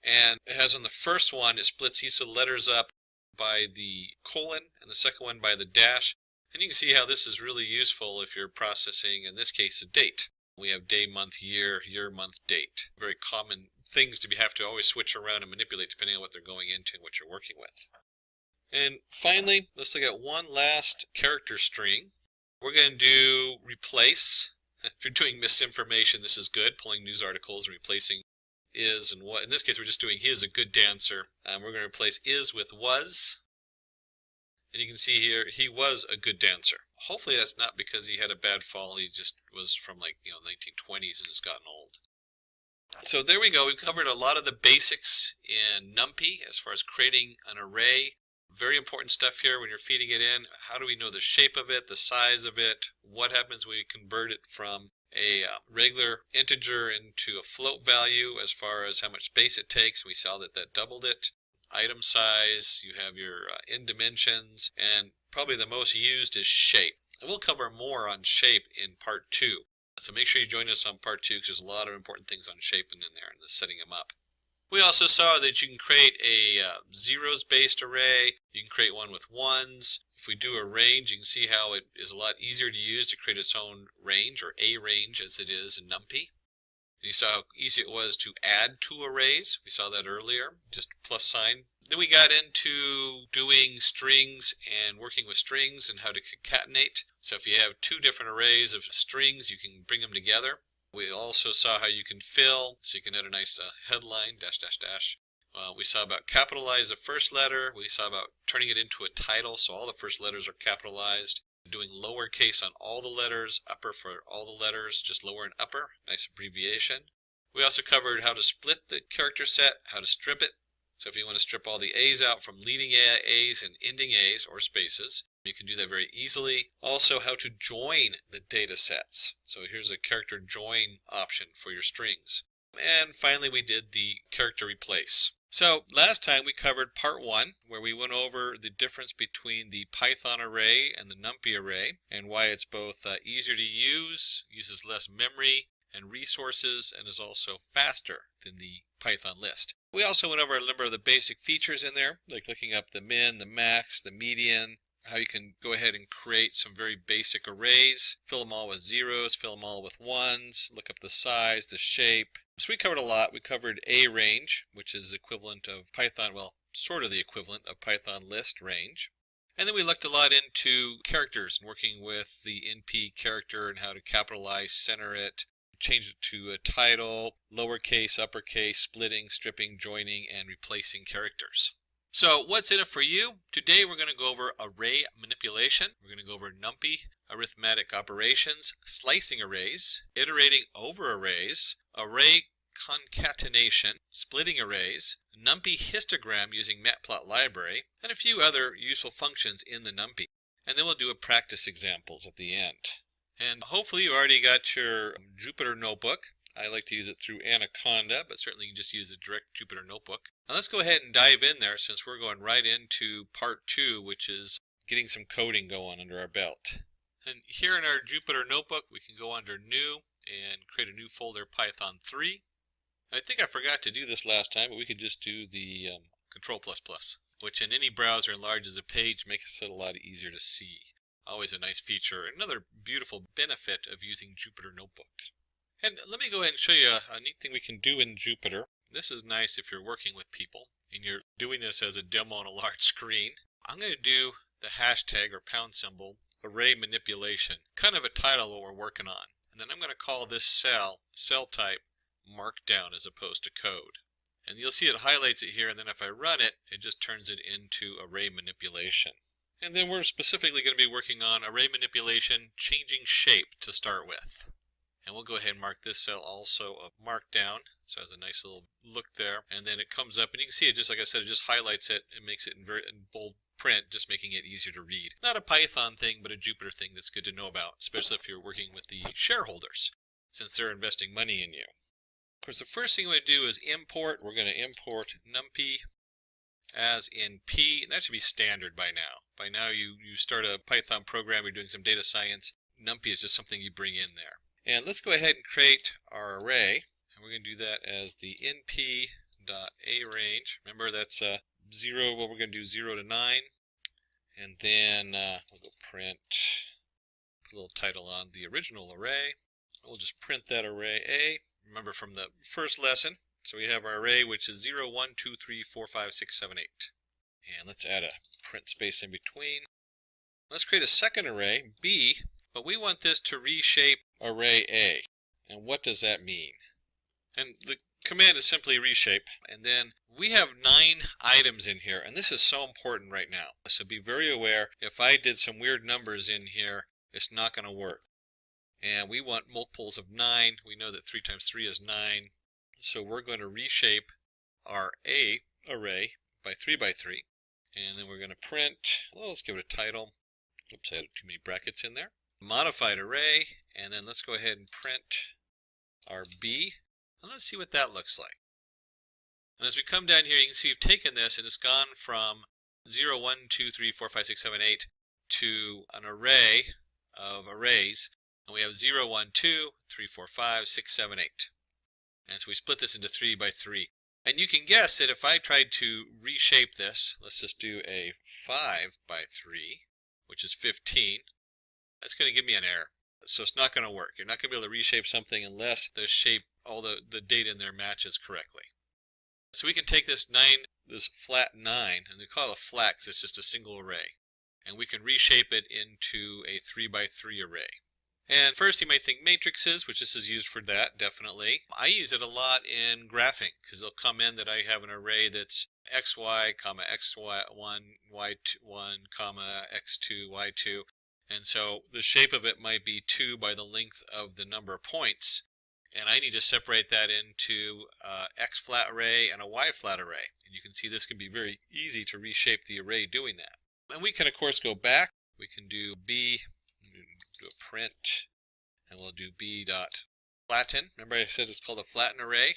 And it has on the first one, it splits each of the letters up by the colon and the second one by the dash. And you can see how this is really useful if you're processing, in this case, a date. We have day, month, year, year, month, date. Very common things to have to always switch around and manipulate depending on what they're going into and what you're working with. And finally, let's look at one last character string. We're going to do replace. If you're doing misinformation, this is good, pulling news articles and replacing is and what. In this case, we're just doing he is a good dancer. We're going to replace is with was. And you can see here, he was a good dancer. Hopefully that's not because he had a bad fall. He just was from like, 1920s and has gotten old. So there we go. We've covered a lot of the basics in NumPy as far as creating an array. Very important stuff here when you're feeding it in. How do we know the shape of it, the size of it? What happens when we convert it from a regular integer into a float value as far as how much space it takes? We saw that doubled it. Item size, you have your in dimensions, and probably the most used is shape. And we'll cover more on shape in part 2. So make sure you join us on part 2 because there's a lot of important things on shape in there and setting them up. We also saw that you can create a zeros based array. You can create one with ones. If we do a range, you can see how it is a lot easier to use to create its own range, or a range as it is in NumPy. And you saw how easy it was to add two arrays. We saw that earlier, just plus sign. Then we got into doing strings and working with strings and how to concatenate. So if you have two different arrays of strings, you can bring them together. We also saw how you can fill, so you can add a nice headline, dash, dash, dash. We saw about capitalize the first letter. We saw about turning it into a title, so all the first letters are capitalized. Doing lowercase on all the letters, upper for all the letters, just lower and upper, nice abbreviation. We also covered how to split the character set, how to strip it. So if you want to strip all the A's out from leading A's and ending A's or spaces, you can do that very easily. Also how to join the data sets. So here's a character join option for your strings. And finally we did the character replace. So last time we covered part 1 where we went over the difference between the Python array and the NumPy array and why it's both easier to use, uses less memory and resources, and is also faster than the Python list. We also went over a number of the basic features in there, like looking up the min, the max, the median, how you can go ahead and create some very basic arrays, fill them all with zeros, fill them all with ones, look up the size, the shape. So we covered a lot. We covered a range, which is equivalent of Python, well, sort of the equivalent of Python list range. And then we looked a lot into characters and working with the NP character and how to capitalize, center it, change it to a title, lowercase, uppercase, splitting, stripping, joining, and replacing characters. So what's in it for you? Today we're going to go over array manipulation. We're going to go over NumPy, arithmetic operations, slicing arrays, iterating over arrays, array concatenation, splitting arrays, NumPy histogram using Matplotlib, and a few other useful functions in the NumPy. And then we'll do a practice examples at the end. And hopefully you've already got your Jupyter notebook. I like to use it through Anaconda, but certainly you can just use a direct Jupyter notebook. Now let's go ahead and dive in there since we're going right into part 2, which is getting some coding going under our belt. And here in our Jupyter notebook, we can go under New and create a new folder, Python 3. I think I forgot to do this last time, but we could just do the Control++, which in any browser enlarges a page, makes it a lot easier to see. Always a nice feature. Another beautiful benefit of using Jupyter Notebook. And let me go ahead and show you a neat thing we can do in Jupyter. This is nice if you're working with people and you're doing this as a demo on a large screen. I'm going to do the hashtag or pound symbol array manipulation, kind of a title of what we're working on. And then I'm going to call this cell type markdown as opposed to code. And you'll see it highlights it here, and then if I run it, it just turns it into array manipulation. And then we're specifically going to be working on array manipulation, changing shape to start with. And we'll go ahead and mark this cell also a markdown. So it has a nice little look there. And then it comes up, and you can see it, just like I said, it just highlights it and makes it in bold print, just making it easier to read. Not a Python thing, but a Jupyter thing that's good to know about, especially if you're working with the shareholders, since they're investing money in you. Of course, the first thing we do is import. We're going to import NumPy as in P, and that should be standard by now. By now you start a Python program, you're doing some data science, NumPy is just something you bring in there. And let's go ahead and create our array, and we're going to do that as the np.arange. Remember that's 0, well we're going to do 0 to 9, and then we'll go print, put a little title on the original array, We'll just print that array A. Remember from the first lesson. So we have our array, which is 0, 1, 2, 3, 4, 5, 6, 7, 8. And let's add a print space in between. Let's create a second array, B, but we want this to reshape array A. And what does that mean? And the command is simply reshape. And then we have 9 items in here, and this is so important right now. So be very aware, if I did some weird numbers in here, it's not going to work. And we want multiples of 9. We know that 3 times 3 is 9. So we're going to reshape our A array by 3 by 3. And then we're going to print, well, let's give it a title. Oops, I added too many brackets in there. Modified array, and then let's go ahead and print our B. And let's see what that looks like. And as we come down here, you can see we've taken this and it's gone from 0, 1, 2, 3, 4, 5, 6, 7, 8 to an array of arrays. And we have 0, 1, 2, 3, 4, 5, 6, 7, 8. And so we split this into 3 by 3. And you can guess that if I tried to reshape this, let's just do a 5 by 3, which is 15, that's going to give me an error. So it's not going to work. You're not going to be able to reshape something unless the shape, all the data in there matches correctly. So we can take this flat 9, and we call it a flat because it's just a single array. And we can reshape it into a 3 by 3 array. And first you might think matrices, which this is used for that, definitely. I use it a lot in graphing because it'll come in that I have an array that's xy, comma xy1, y1, comma x2, y2. And so the shape of it might be 2 by the length of the number of points. And I need to separate that into x flat array and a y flat array. And you can see this can be very easy to reshape the array doing that. And we can of course go back. We can do B, do a print, and we'll do B dot flatten. Remember I said it's called a flatten array?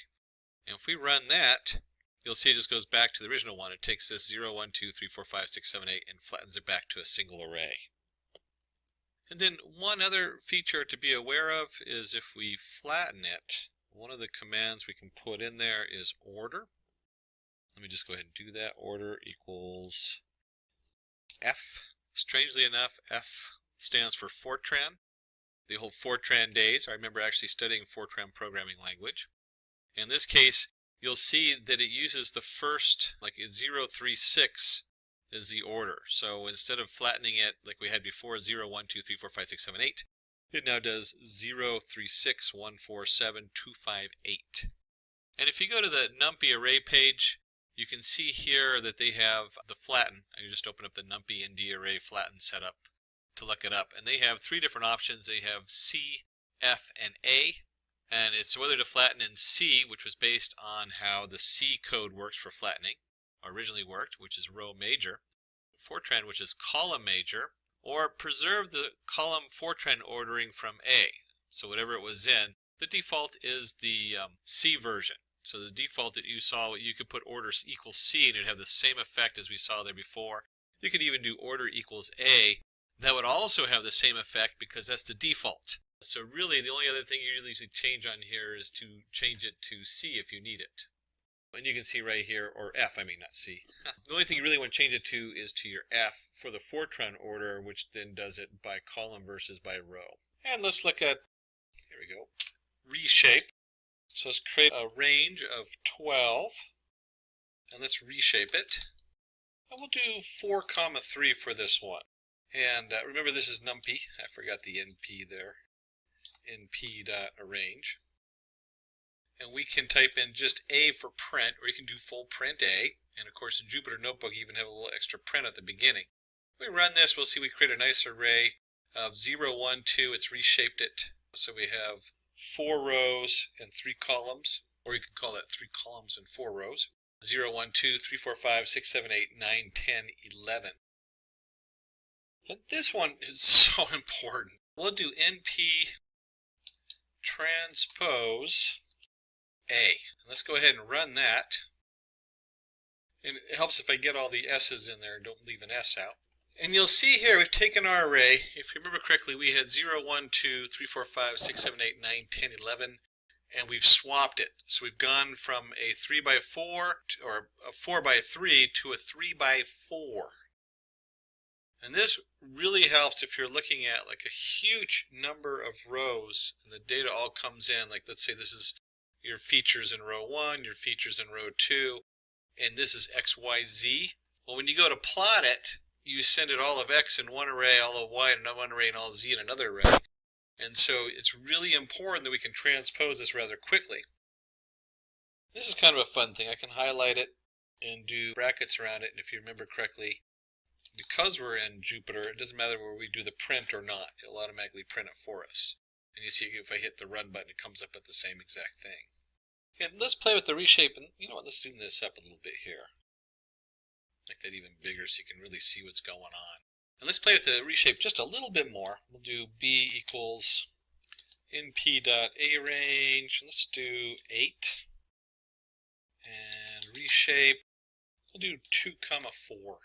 And if we run that, you'll see it just goes back to the original one. It takes this 0, 1, 2, 3, 4, 5, 6, 7, 8 and flattens it back to a single array. And then one other feature to be aware of is if we flatten it, one of the commands we can put in there is order. Let me just go ahead and do that. Order equals F. Strangely enough, F stands for Fortran. The whole Fortran days. I remember actually studying Fortran programming language. In this case, you'll see that it uses the first, like 0, 3, 6 is the order. So instead of flattening it like we had before, 0, 1, 2, 3, 4, 5, 6, 7, 8, it now does 0, 3, 6, 1, 4, 7, 2, 5, 8. And if you go to the NumPy array page, you can see here that they have the flatten. I just open up the NumPy ND array flatten setup to look it up. And they have 3 different options. They have C, F, and A. And it's whether to flatten in C, which was based on how the C code works for flattening, originally worked, which is row major. Fortran, which is column major, or preserve the column Fortran ordering from A. So whatever it was in, the default is the C version. So the default that you saw, you could put order equals C and it'd have the same effect as we saw there before. You could even do order equals A. That would also have the same effect because that's the default. So really the only other thing you really should change on here is to change it to C if you need it. And you can see right here, or F, I mean not C. The only thing you really want to change it to is to your F for the Fortran order, which then does it by column versus by row. And let's look at, here we go, reshape. So let's create a range of 12, and let's reshape it. And we'll do 4, 3 for this one. And remember this is NumPy. I forgot the NP there. np.arrange. And we can type in just A for print, or you can do full print A. And of course in Jupyter Notebook you even have a little extra print at the beginning. When we run this, we'll see we create a nice array of 0, 1, 2. It's reshaped it. So we have 4 rows and 3 columns, or you could call that 3 columns and 4 rows. 0, 1, 2, 3, 4, 5, 6, 7, 8, 9, 10, 11. But this one is so important. We'll do NP transpose A. Let's go ahead and run that. And it helps if I get all the S's in there and don't leave an S out. And you'll see here we've taken our array. If you remember correctly, we had 0, 1, 2, 3, 4, 5, 6, 7, 8, 9, 10, 11. And we've swapped it. So we've gone from a 3 by 4 or a 4 by 3 to a 3 by 4. And this really helps if you're looking at like a huge number of rows and the data all comes in. Like let's say this is your features in row 1, your features in row 2, and this is X, Y, Z. Well, when you go to plot it, you send it all of X in one array, all of Y in one array, and all of Z in another array. And so it's really important that we can transpose this rather quickly. This is kind of a fun thing. I can highlight it and do brackets around it, and if you remember correctly, because we're in Jupyter, it doesn't matter where we do the print or not. It'll automatically print it for us. And you see if I hit the run button, it comes up with the same exact thing. And let's play with the reshape, and you know what, let's zoom this up a little bit here. Make that even bigger so you can really see what's going on. And let's play with the reshape just a little bit more. We'll do b equals np.arange. Let's do 8. And reshape, we'll do 2, 4.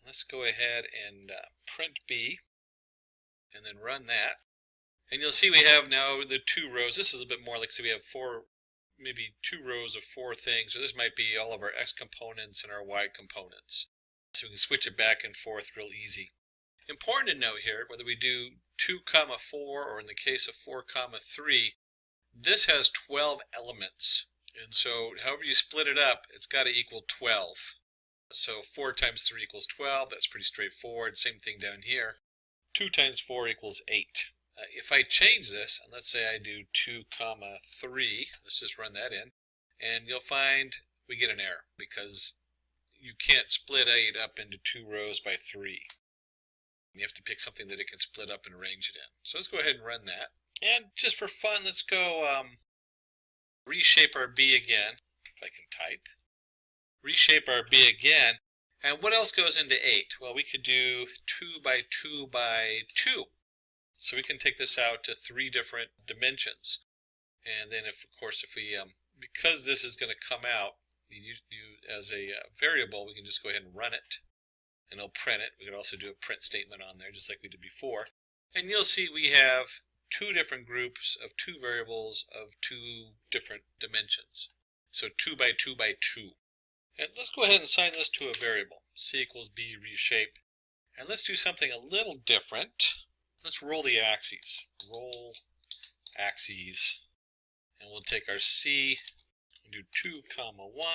Let's go ahead and print b, and then run that. And you'll see we have now the 2 rows. This is a bit more like, so we have 4, maybe 2 rows of 4 things. So this might be all of our x components and our y components. So we can switch it back and forth real easy. Important to note here, whether we do 2, 4, or in the case of 4, 3, this has 12 elements. And so however you split it up, it's got to equal 12. So 4 times 3 equals 12. That's pretty straightforward. Same thing down here. 2 times 4 equals 8. If I change this, and let's say I do 2, 3, let's just run that in, and you'll find we get an error because you can't split 8 up into 2 rows by 3. You have to pick something that it can split up and arrange it in. So let's go ahead and run that. And just for fun, let's go reshape our B again, if I can type. Reshape our B again. And what else goes into 8? Well, we could do 2 by 2 by 2. So we can take this out to 3 different dimensions. And then if we, because this is going to come out as a variable, we can just go ahead and run it. And it'll print it. We could also do a print statement on there just like we did before. And you'll see we have 2 different groups of 2 variables of 2 different dimensions. So 2 by 2 by 2. And let's go ahead and assign this to a variable. C equals B reshape. And let's do something a little different. Let's roll the axes. Roll axes. And we'll take our C and do 2, 1.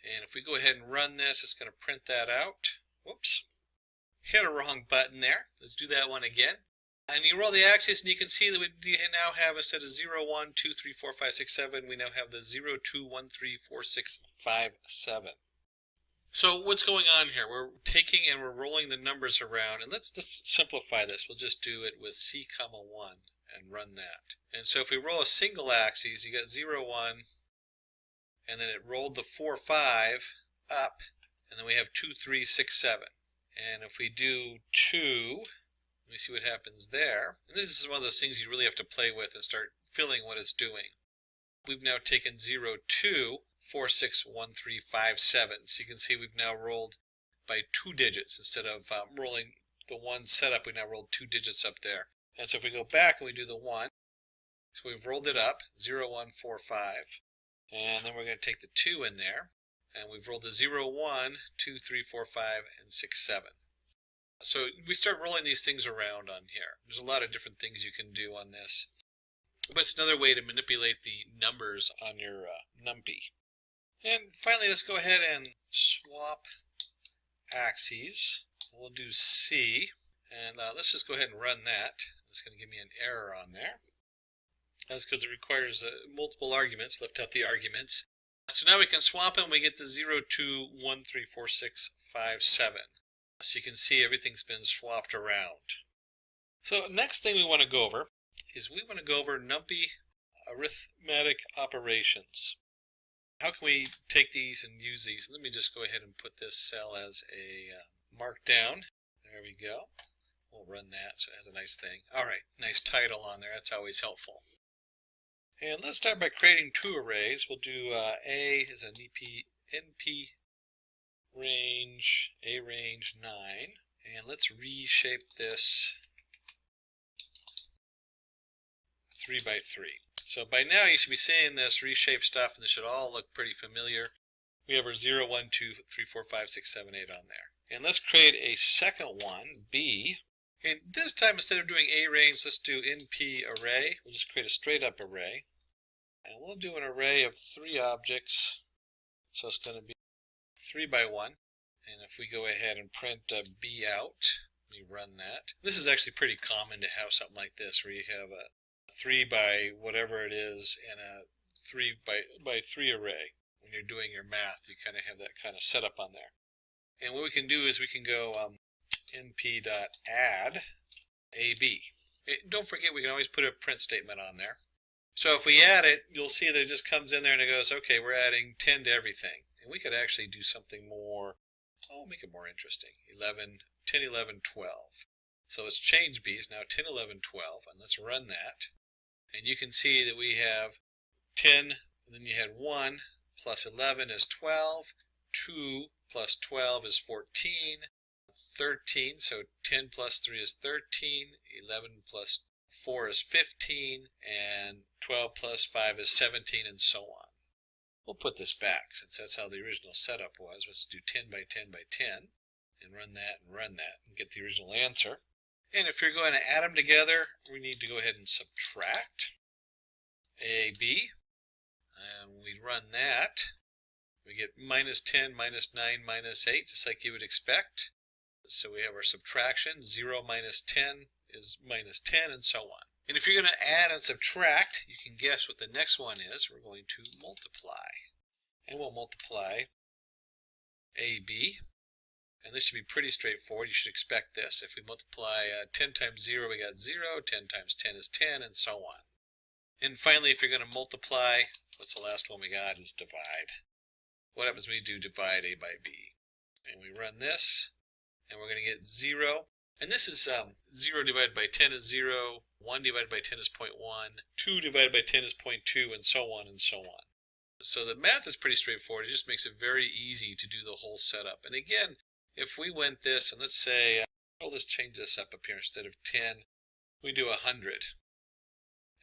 And if we go ahead and run this, it's going to print that out. Whoops. Hit a wrong button there. Let's do that one again. And you roll the axis and you can see that we now have, instead of 0, 1, 2, 3, 4, 5, 6, 7, we now have the 0, 2, 1, 3, 4, 6, 5, 7. So what's going on here? We're taking and we're rolling the numbers around, and let's just simplify this. We'll just do it with C, 1 and run that. And so if we roll a single axis, you got 0, 1, and then it rolled the 4, 5 up, and then we have 2, 3, 6, 7. And if we do 2, let me see what happens there. And this is one of those things you really have to play with and start feeling what it's doing. We've now taken 0, 2, 4, 6, 1, 3, 5, 7. So you can see we've now rolled by 2 digits instead of rolling the 1 setup. We now rolled 2 digits up there. And so if we go back and we do the 1, so we've rolled it up, 0, 1, 4, 5. And then we're going to take the 2 in there. And we've rolled the 0, 1, 2, 3, 4, 5, and 6, 7. So we start rolling these things around on here. There's a lot of different things you can do on this. But it's another way to manipulate the numbers on your NumPy. And finally, let's go ahead and swap axes. We'll do C. And let's just go ahead and run that. It's going to give me an error on there. That's because it requires multiple arguments. Left out the arguments. So now we can swap them. We get the 0, 2, 1, 3, 4, 6, 5, 7. So you can see everything's been swapped around. So next thing we want to go over is we want to go over NumPy arithmetic operations. How can we take these and use these? Let me just go ahead and put this cell as a markdown. There we go. We'll run that so it has a nice thing. All right, nice title on there. That's always helpful. And let's start by creating 2 arrays. We'll do A is an NP range, A range 9. And let's reshape this 3 by 3. So by now you should be seeing this reshape stuff and this should all look pretty familiar. we have our 0, 1, 2, 3, 4, 5, 6, 7, 8 on there. And let's create a second one, B. And this time, instead of doing a range, let's do NP array. We'll just create a straight up array. And we'll do an array of 3 objects. So it's going to be 3 by 1. And if we go ahead and print B out, we run that. This is actually pretty common to have something like this, where you have a 3 by whatever it is and a 3 by 3 array. When you're doing your math, you kind of have that kind of setup on there. And what we can do is we can go np.add AB. Don't forget, we can always put a print statement on there. So if we add it, you'll see that it just comes in there and it goes, okay, we're adding 10 to everything. And we could actually do something more, make it more interesting. 10, 11, 12. So let's change B's now, 10, 11, 12, and let's run that. And you can see that we have 10, and then you had 1 plus 11 is 12, 2 plus 12 is 14, 13, so 10 plus 3 is 13, 11 plus 4 is 15, and 12 plus 5 is 17, and so on. We'll put this back, since that's how the original setup was. Let's do 10 by 10 by 10, and run that, and get the original answer. And if you're going to add them together, we need to go ahead and subtract AB, and we run that. We get minus 10, minus 9, minus 8, just like you would expect. So we have our subtraction. 0 minus 10 is minus 10, and so on. And if you're going to add and subtract, you can guess what the next one is. We're going to multiply. And we'll multiply AB. And this should be pretty straightforward. You should expect this. If we multiply 10 times 0, we got 0. 10 times 10 is 10, and so on. And finally, if you're going to multiply, what's the last one we got is divide. What happens when we do divide A by B? And we run this, and we're going to get 0. And this is 0 divided by 10 is 0, 1 divided by 10 is 0.1, 2 divided by 10 is 0.2, and so on and so on. So the math is pretty straightforward. It just makes it very easy to do the whole setup. And again, if we went this, and let's say, let's change this up here. Instead of 10, we do 100.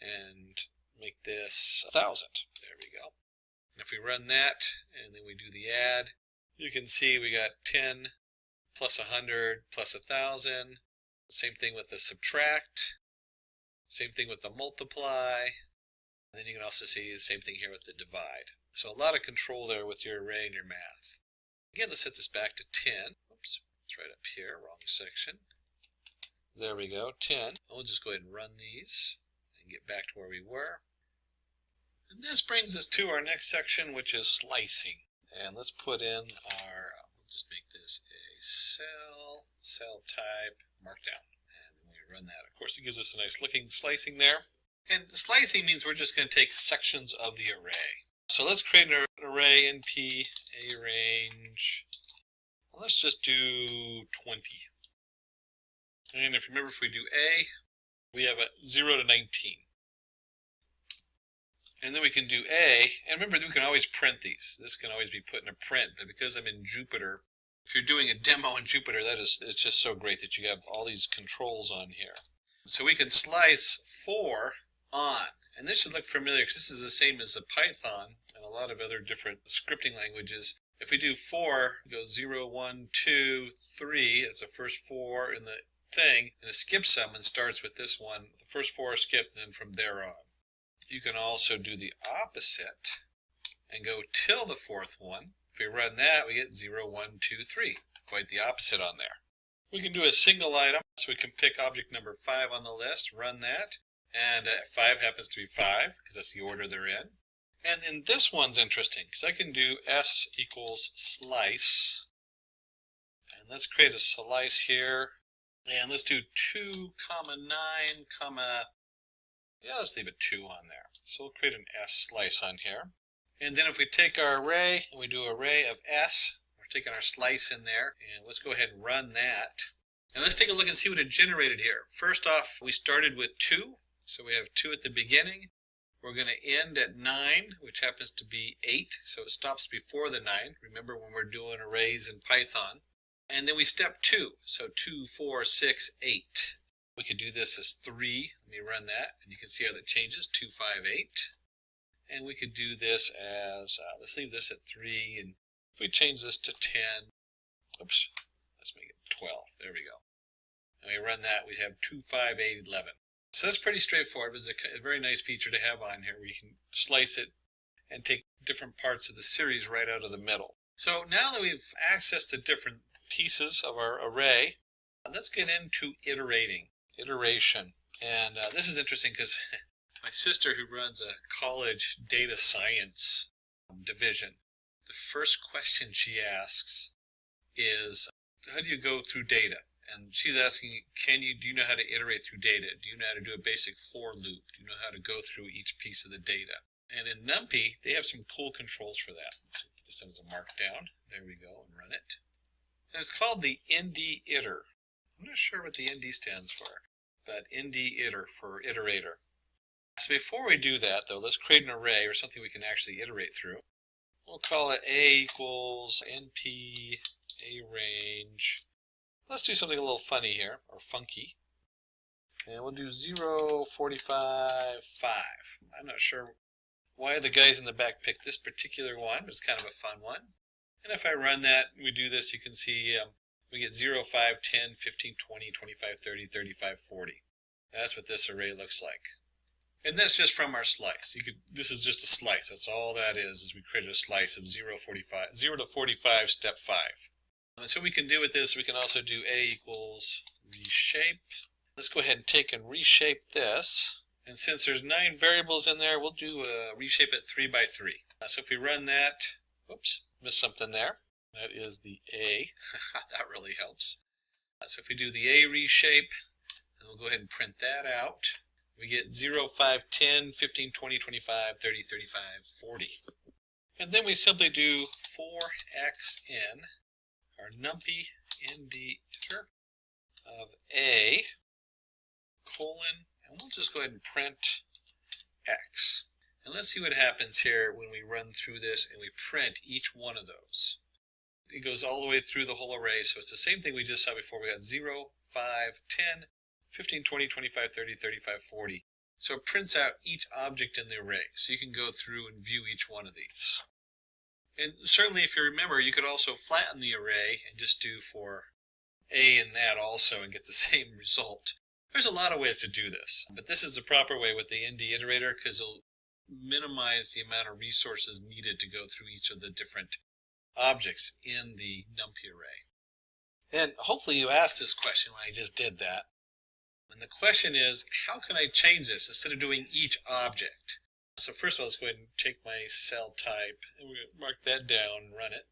And make this 1,000. There we go. And if we run that, and then we do the add, you can see we got 10 plus 100 plus 1,000. Same thing with the subtract. Same thing with the multiply. And then you can also see the same thing here with the divide. So a lot of control there with your array and your math. Again, let's set this back to 10. Oops, it's right up here, wrong section. There we go, 10. And we'll just go ahead and run these and get back to where we were. And this brings us to our next section, which is slicing. And let's put in our, we'll just make this a cell type markdown. And then we run that. Of course, it gives us a nice looking slicing there. And slicing means we're just going to take sections of the array. So let's create an array NP a range. Let's just do 20. And if you remember, if we do A, we have a 0 to 19. And then we can do A, and remember we can always print these. This can always be put in a print, but because I'm in Jupyter, if you're doing a demo in Jupyter, it's just so great that you have all these controls on here. So we can slice 4 on, and this should look familiar because this is the same as a Python and a lot of other different scripting languages. If we do 4, it goes 0, 1, 2, 3, that's the first 4 in the thing, and it skips some and starts with this one. The first 4 are skipped, and then from there on. You can also do the opposite and go till the 4th one. If we run that, we get 0, 1, 2, 3. Quite the opposite on there. We can do a single item, so we can pick object number 5 on the list, run that, and 5 happens to be 5, because that's the order they're in. And then this one's interesting, because I can do s equals slice, and let's create a slice here, and let's do 2, 9, let's leave a 2 on there. So we'll create an S slice on here. And then if we take our array and we do array of S, we're taking our slice in there, and let's go ahead and run that. And let's take a look and see what it generated here. First off, we started with 2, so we have 2 at the beginning. We're going to end at 9, which happens to be 8, so it stops before the 9. Remember when we're doing arrays in Python. And then we step 2, so 2, 4, 6, 8. We could do this as 3. Let me run that, and you can see how that changes, 2, 5, 8. And we could do this as, let's leave this at 3, and If we change this to 10, oops, let's make it 12. There we go. And we run that, we have 2, 5, 8, 11. So that's pretty straightforward. It's a very nice feature to have on here where you can slice it and take different parts of the series right out of the middle. So now that we've accessed the different pieces of our array, let's get into iteration. And this is interesting because my sister, who runs a college data science division, the first question she asks is, how do you go through data? And she's asking, do you know how to iterate through data? Do you know how to do a basic for loop? Do you know how to go through each piece of the data? And in NumPy, they have some cool controls for that. So put this in as a markdown. There we go, and run it. And it's called the ND-iter. I'm not sure what the ND stands for, but ND-iter for iterator. So before we do that, though, let's create an array or something we can actually iterate through. We'll call it A equals NP A range. Let's do something a little funny here, or funky. And we'll do 0, 45, 5. I'm not sure why the guys in the back picked this particular one, but it's kind of a fun one. And if I run that, we do this, you can see we get 0, 5, 10, 15, 20, 25, 30, 35, 40. That's what this array looks like. And that's just from our slice. This is just a slice. That's all that is we created a slice of 0 to 45, step 5. And so we can do with this, we can also do A equals reshape. Let's go ahead and take and reshape this. And since there's 9 variables in there, we'll do reshape it 3 by 3. So if we run that, whoops, missed something there. That is the A. That really helps. So if we do the A reshape, and we'll go ahead and print that out. We get 0, 5, 10, 15, 20, 25, 30, 35, 40. And then we simply do 4xn, our NumPy ND-iter of A, colon, and we'll just go ahead and print x. And let's see what happens here when we run through this and we print each one of those. It goes all the way through the whole array, so it's the same thing we just saw before. We got 0, 5, 10, 15, 20, 25, 30, 35, 40. So it prints out each object in the array, so you can go through and view each one of these. And certainly if you remember, you could also flatten the array and just do for A and that also and get the same result. There's a lot of ways to do this, but this is the proper way with the ND iterator because it'll minimize the amount of resources needed to go through each of the different objects in the NumPy array. And hopefully you asked this question when I just did that. And the question is, how can I change this instead of doing each object? So first of all, let's go ahead and take my cell type, and we're going to mark that down and run it.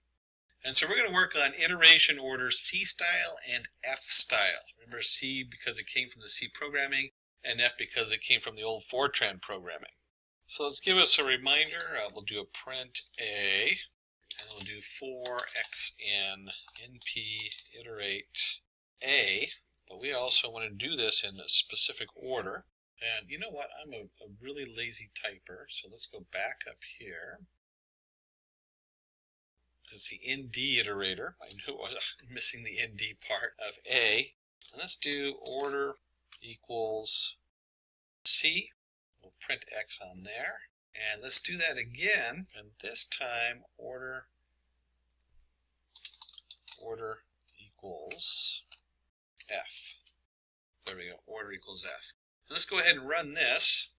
And so we're going to work on iteration order C style and F style. Remember C because it came from the C programming, and F because it came from the old Fortran programming. So let's give us a reminder. We'll do a print A, and we'll do 4xn np iterate A. But we also want to do this in a specific order. And you know what? I'm a really lazy typer, so let's go back up here. This is the ND iterator. I knew I was missing the ND part of A. And let's do order equals C. We'll print X on there. And let's do that again. And this time order equals F. There we go. Order equals F. And let's go ahead and run this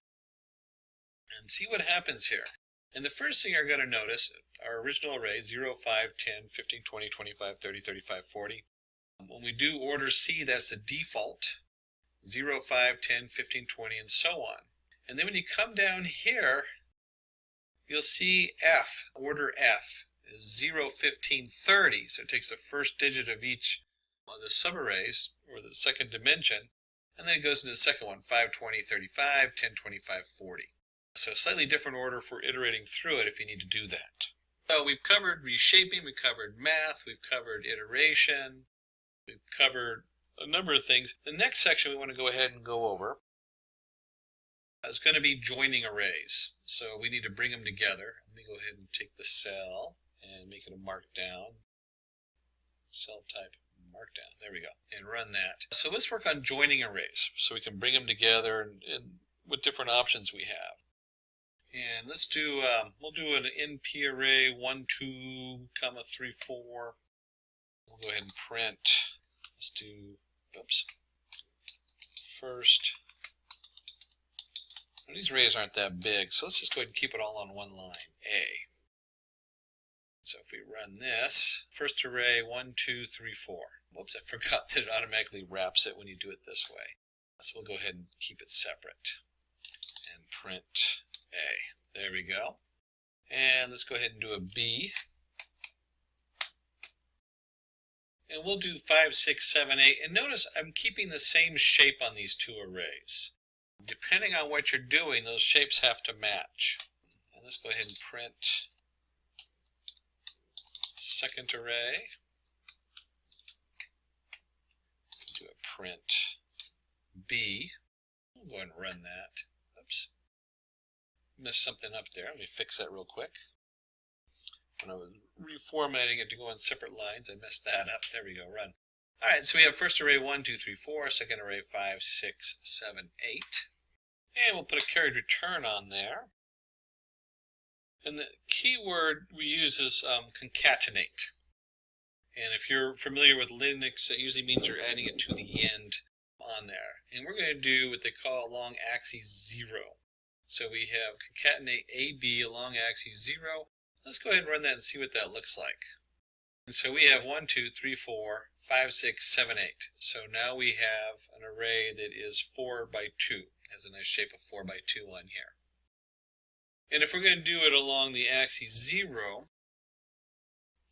and see what happens here. And the first thing you're going to notice, our original array, 0, 5, 10, 15, 20, 25, 30, 35, 40. When we do order C, that's the default, 0, 5, 10, 15, 20, and so on. And then when you come down here, you'll see F, order F, is 0, 15, 30. So it takes the first digit of each of the subarrays, or the second dimension, and then it goes into the second one, 5, 20, 35, 10, 25, 40. So slightly different order for iterating through it if you need to do that. So we've covered reshaping, we've covered math, we've covered iteration, we've covered a number of things. The next section we want to go ahead and go over is going to be joining arrays. So we need to bring them together. Let me go ahead and take the cell and make it a markdown. Cell type markdown. There we go. And run that. So let's work on joining arrays so we can bring them together and what different options we have. And let's do, we'll do an NP array 1, 2, comma 3, 4. We'll go ahead and print. Let's do, oops, first. These arrays aren't that big, so let's just go ahead and keep it all on one line, A. So if we run this, first array 1, 2, 3, 4. Whoops, I forgot that it automatically wraps it when you do it this way. So we'll go ahead and keep it separate and print A. There we go. And let's go ahead and do a B. And we'll do 5, 6, 7, 8. And notice I'm keeping the same shape on these two arrays. Depending on what you're doing, those shapes have to match. And let's go ahead and print second array. Do a print B. We'll go ahead and run that. Oops. Missed something up there. Let me fix that real quick. When I was reformatting it to go on separate lines, I messed that up. There we go, run. All right, so we have first array 1, 2, 3, 4, second array 5, 6, 7, 8. And we'll put a carried return on there. And the key word we use is concatenate. And if you're familiar with Linux, that usually means you're adding it to the end on there. And we're going to do what they call along axis 0. So we have concatenate AB along axis 0. Let's go ahead and run that and see what that looks like. And so we have 1, 2, 3, 4, 5, 6, 7, 8. So now we have an array that is 4 by 2. Has a nice shape of 4 by 2 on here. And if we're going to do it along the axis 0,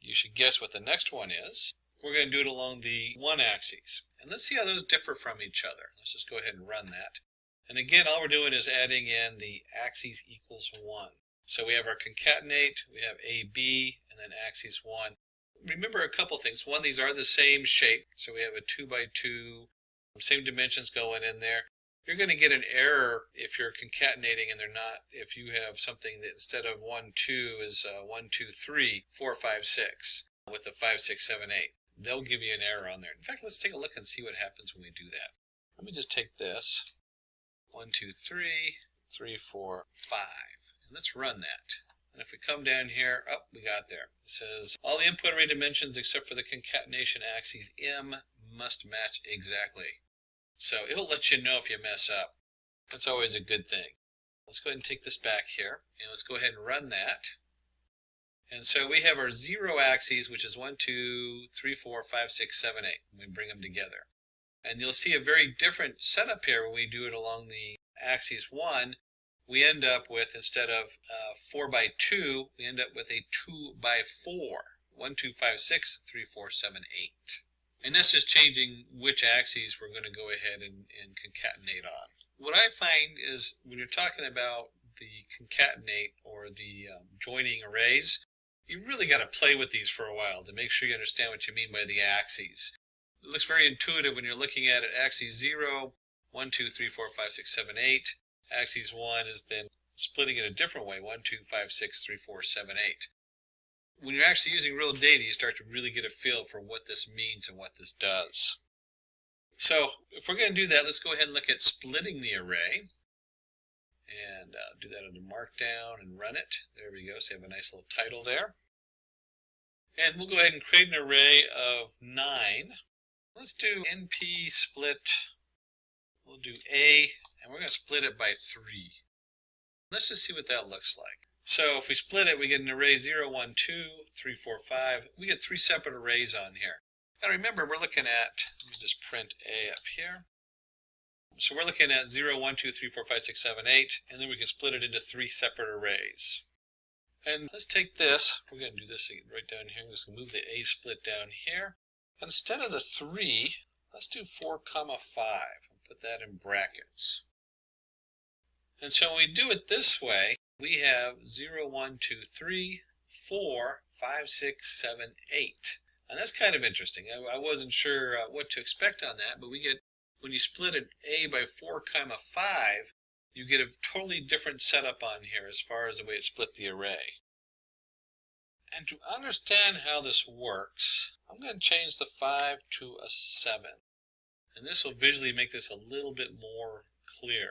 you should guess what the next one is. We're going to do it along the 1 axis. And let's see how those differ from each other. Let's just go ahead and run that. And again, all we're doing is adding in the axis equals 1. So we have our concatenate, we have AB, and then axis 1. Remember a couple things. One, these are the same shape. So we have a 2 by 2, same dimensions going in there. You're going to get an error if you're concatenating and they're not. If you have something that instead of 1, 2 is 1, 2, 3, 4, 5, 6 with a 5, 6, 7, 8. They'll give you an error on there. In fact, let's take a look and see what happens when we do that. Let me just take this. 1, 2, 3, 3, 4, 5. And let's run that. And if we come down here, oh, we got there. It says all the input array dimensions except for the concatenation axes M must match exactly. So it'll let you know if you mess up. That's always a good thing. Let's go ahead and take this back here, and let's go ahead and run that. And so we have our 0 axes, which is 1, 2, 3, 4, 5, 6, 7, 8. And we bring them together. And you'll see a very different setup here when we do it along the axis 1. We end up with, instead of 4 by 2, we end up with a 2 by 4. 1, 2, 5, 6, 3, 4, 7, 8. And that's just changing which axes we're going to go ahead and concatenate on. What I find is when you're talking about the concatenate or the joining arrays, you really got to play with these for a while to make sure you understand what you mean by the axes. It looks very intuitive when you're looking at it. Axis 0, 1, 2, 3, 4, 5, 6, 7, 8. Axis 1 is then splitting it a different way, 1, 2, 5, 6, 3, 4, 7, 8. When you're actually using real data, you start to really get a feel for what this means and what this does. So if we're going to do that, let's go ahead and look at splitting the array. And do that under Markdown and run it. There we go. So you have a nice little title there. And we'll go ahead and create an array of 9. Let's do NP split. We'll do A, and we're going to split it by 3. Let's just see what that looks like. So if we split it, we get an array 0, 1, 2, 3, 4, 5. We get 3 separate arrays on here. Now remember, we're looking at, let me just print A up here. So we're looking at 0, 1, 2, 3, 4, 5, 6, 7, 8, and then we can split it into 3 separate arrays. And let's take this, we're going to do this right down here, just move the A split down here. Instead of the 3, let's do 4, 5, and put that in brackets. And so when we do it this way, we have 0, 1, 2, 3, 4, 5, 6, 7, 8. And that's kind of interesting. I wasn't sure what to expect on that, but we get, when you split it A by 4, 5, you get a totally different setup on here as far as the way it split the array. And to understand how this works, I'm going to change the 5 to a 7. And this will visually make this a little bit more clear.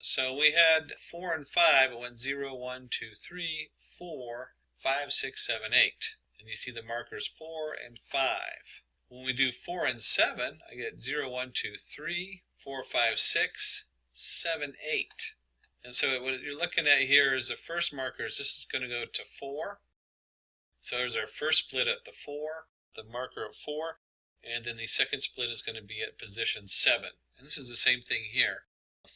So we had 4 and 5. It went 0, 1, 2, 3, 4, 5, 6, 7, 8. And you see the markers 4 and 5. When we do 4 and 7, I get 0, 1, 2, 3, 4, 5, 6, 7, 8. And so what you're looking at here is the first markers. This is going to go to 4. So there's our first split at the 4, the marker at 4, and then the second split is going to be at position 7. And this is the same thing here.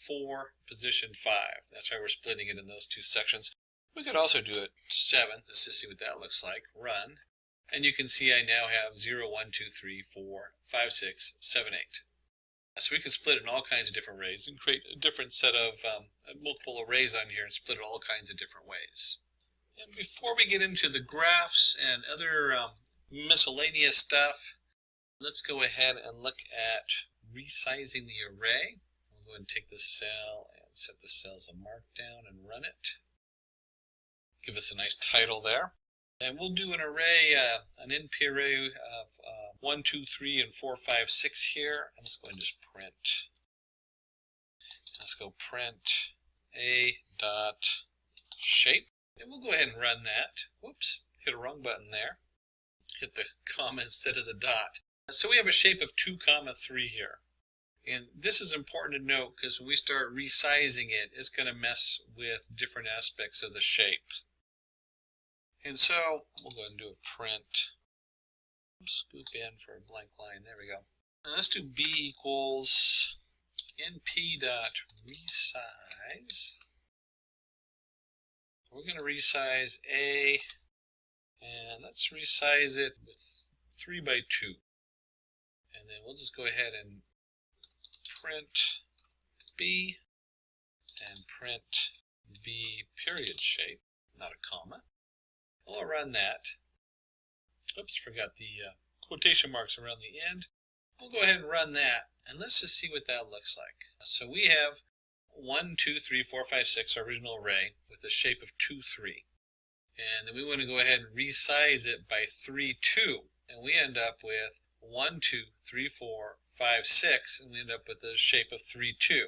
4, position 5. That's why we're splitting it in those two sections. We could also do it 7, just to see what that looks like. Run. And you can see I now have 0, 1, 2, 3, 4, 5, 6, 7, 8. So we can split it in all kinds of different ways and create a different set of multiple arrays on here and split it all kinds of different ways. And before we get into the graphs and other miscellaneous stuff, let's go ahead and look at resizing the array. We'll go ahead and take this cell and set the cell as a markdown and run it. Give us a nice title there. And we'll do an array, an NP array of 1, 2, 3, and 4, 5, 6 here. And let's go ahead and just print. Let's go print a dot shape. And we'll go ahead and run that. Whoops, hit a wrong button there. Hit the comma instead of the dot. So we have a shape of 2, 3 here. And this is important to note because when we start resizing it, it's going to mess with different aspects of the shape. And so we'll go ahead and do a print. Scoop in for a blank line. There we go. And let's do b equals np dot resize. We're going to resize a, and let's resize it with 3 by 2. And then we'll just go ahead and print b and print b period shape, not a comma. We'll run that. Oops, forgot the quotation marks around the end. We'll go ahead and run that, and let's just see what that looks like. So we have 1, 2, 3, 4, 5, 6, our original array, with a shape of 2, 3. And then we want to go ahead and resize it by 3, 2. And we end up with 1, 2, 3, 4, 5, 6, and we end up with a shape of 3, 2.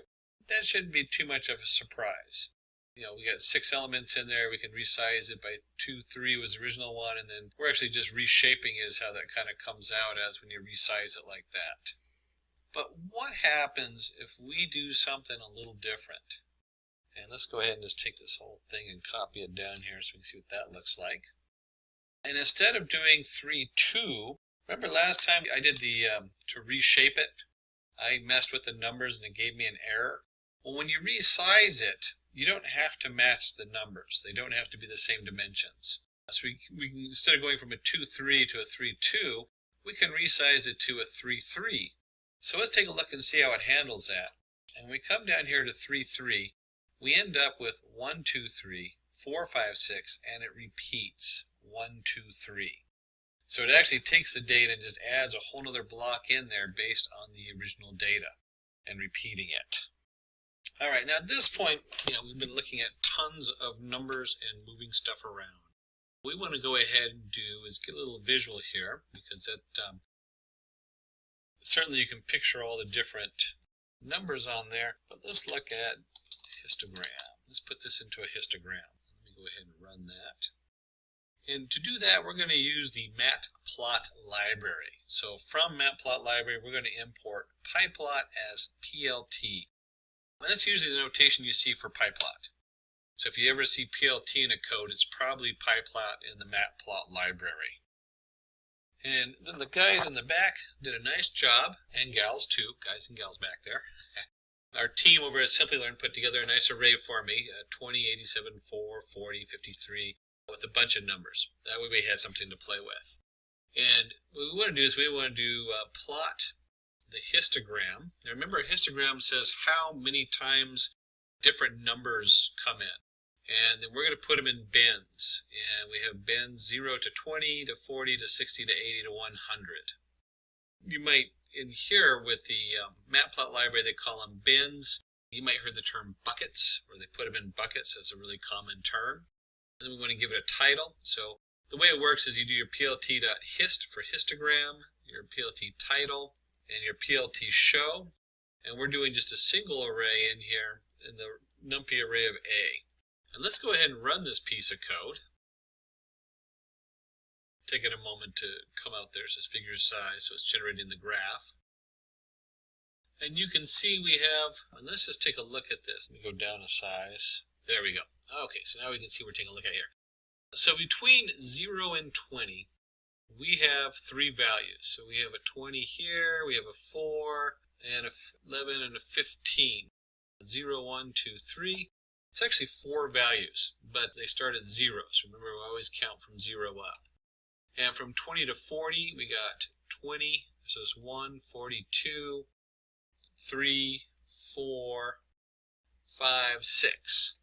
That shouldn't be too much of a surprise. You know, we got 6 elements in there. We can resize it by 2, 3 was the original one, and then we're actually just reshaping it is how that kind of comes out as when you resize it like that. But what happens if we do something a little different? And let's go ahead and just take this whole thing and copy it down here so we can see what that looks like. And instead of doing 3, 2, remember last time I did the, to reshape it, I messed with the numbers and it gave me an error. Well, when you resize it, you don't have to match the numbers. They don't have to be the same dimensions. So we can, instead of going from a 2, 3 to a 3, 2, we can resize it to a 3, 3. So let's take a look and see how it handles that. And we come down here to 3, 3. We end up with 1, 2, 3, 4, 5, 6, and it repeats 1, 2, 3. So it actually takes the data and just adds a whole other block in there based on the original data and repeating it. All right, now at this point, we've been looking at tons of numbers and moving stuff around. What we want to go ahead and do is get a little visual here, because that certainly you can picture all the different numbers on there. But let's look at histogram. Let's put this into a histogram. Let me go ahead and run that. And to do that, we're going to use the Matplotlib library. So from Matplotlib library, we're going to import pyplot as PLT. And that's usually the notation you see for pyplot. So if you ever see PLT in a code, it's probably pyplot in the Matplotlib library. And then the guys in the back did a nice job, and gals too, guys and gals back there. Our team over at Simplilearn put together a nice array for me, 20, 87, 4, 40, 53, with a bunch of numbers. That way we had something to play with. And what we want to do is we want to do plot the histogram. Now remember, a histogram says how many times different numbers come in. And then we're going to put them in bins. And we have bins 0 to 20 to 40 to 60 to 80 to 100. You might, in here with the Matplotlib library, they call them bins. You might hear the term buckets, where they put them in buckets. That's a really common term. And then we want to give it a title. So the way it works is you do your plt.hist for histogram, your plt title, and your plt show. And we're doing just a single array in here. And the NumPy array of A. And let's go ahead and run this piece of code. Take it a moment to come out there. It says figure size, so it's generating the graph. And you can see we have, and let's just take a look at this and go down a size. There we go. Okay, so now we can see we're taking a look at here. So between 0 and 20, we have 3 values. So we have a 20 here, we have a 4, and a 11, and a 15. 0, 1, 2, 3. It's actually 4 values, but they start at 0. So remember, we always count from 0 up. And from 20 to 40, we got 20. So it's 1, 42, 3, 4, 5, 6.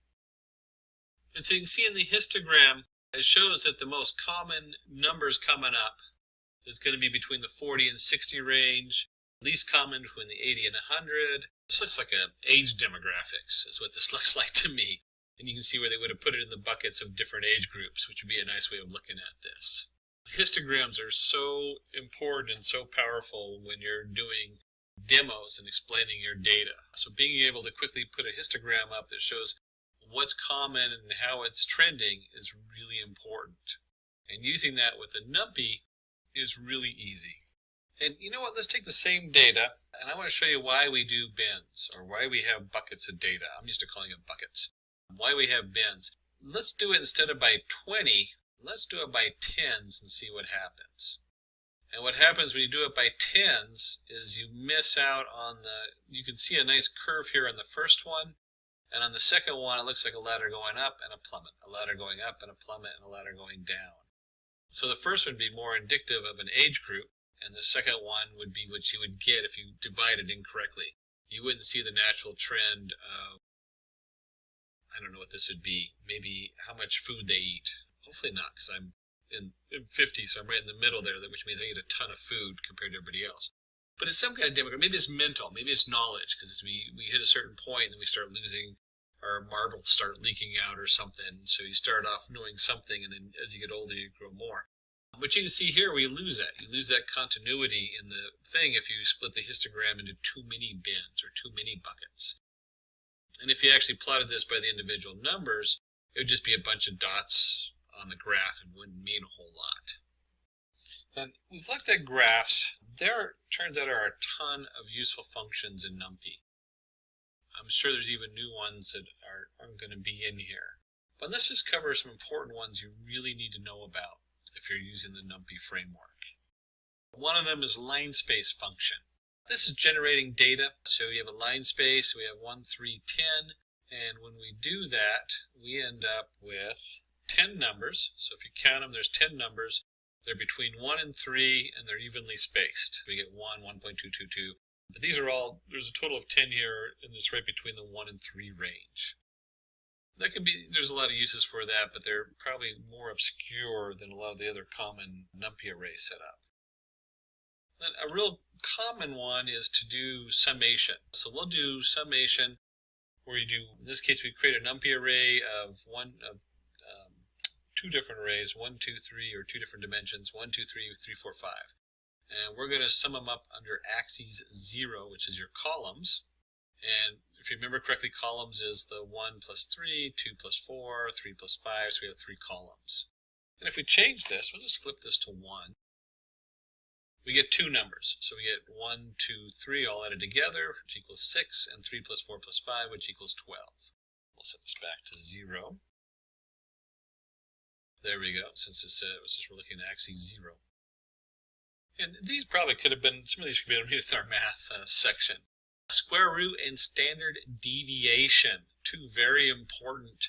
And so you can see in the histogram, it shows that the most common numbers coming up is going to be between the 40 and 60 range, least common between the 80 and 100. This looks like an age demographics, is what this looks like to me. And you can see where they would have put it in the buckets of different age groups, which would be a nice way of looking at this. Histograms are so important and so powerful when you're doing demos and explaining your data. So being able to quickly put a histogram up that shows what's common and how it's trending is really important. And using that with a NumPy is really easy. And you know what, let's take the same data, and I want to show you why we do bins, or why we have buckets of data. I'm used to calling it buckets. Why we have bins. Let's do it instead of by 20, let's do it by tens and see what happens. And what happens when you do it by tens is you miss out on you can see a nice curve here on the first one, and on the second one it looks like a ladder going up and a plummet, a ladder going up and a plummet, and a ladder going down. So the first would be more indicative of an age group, and the second one would be what you would get if you divided incorrectly. You wouldn't see the natural trend of, I don't know what this would be, maybe how much food they eat. Hopefully not, because I'm in 50, so I'm right in the middle there, which means I eat a ton of food compared to everybody else. But it's some kind of demographic. Maybe it's mental, maybe it's knowledge, because we hit a certain point and then we start losing, our marbles start leaking out or something. So you start off knowing something, and then as you get older you grow more. But you can see here we lose that. You lose that continuity in the thing if you split the histogram into too many bins or too many buckets. And if you actually plotted this by the individual numbers, it would just be a bunch of dots on the graph and wouldn't mean a whole lot. And we've looked at graphs. There turns out are a ton of useful functions in NumPy. I'm sure there's even new ones that aren't going to be in here. But let's just cover some important ones you really need to know about if you're using the NumPy framework. One of them is line space function. This is generating data. So you have a line space, we have 1, 3, 10, and when we do that, we end up with 10 numbers. So if you count them, there's 10 numbers. They're between 1 and 3, and they're evenly spaced. We get 1, 1.222. But these are all, there's a total of 10 here, and it's right between the 1 and 3 range. That can be, there's a lot of uses for that, but they're probably more obscure than a lot of the other common NumPy arrays set up. Then a real common one is to do summation. So we'll do summation where you do, in this case we create a NumPy array of two different arrays, 1, 2, 3, or two different dimensions, 1, 2, 3, 3, 4, 5. And we're going to sum them up under axes 0, which is your columns. And if you remember correctly, columns is the 1 plus 3, 2 plus 4, 3 plus 5, so we have 3 columns. And if we change this, we'll just flip this to 1. We get 2 numbers. So we get 1, 2, 3 all added together, which equals 6, and 3 plus 4 plus 5, which equals 12. We'll set this back to 0. There we go, since we're looking at axis 0. And these probably could have been, some of these could have been with our math section. Square root and standard deviation, 2 very important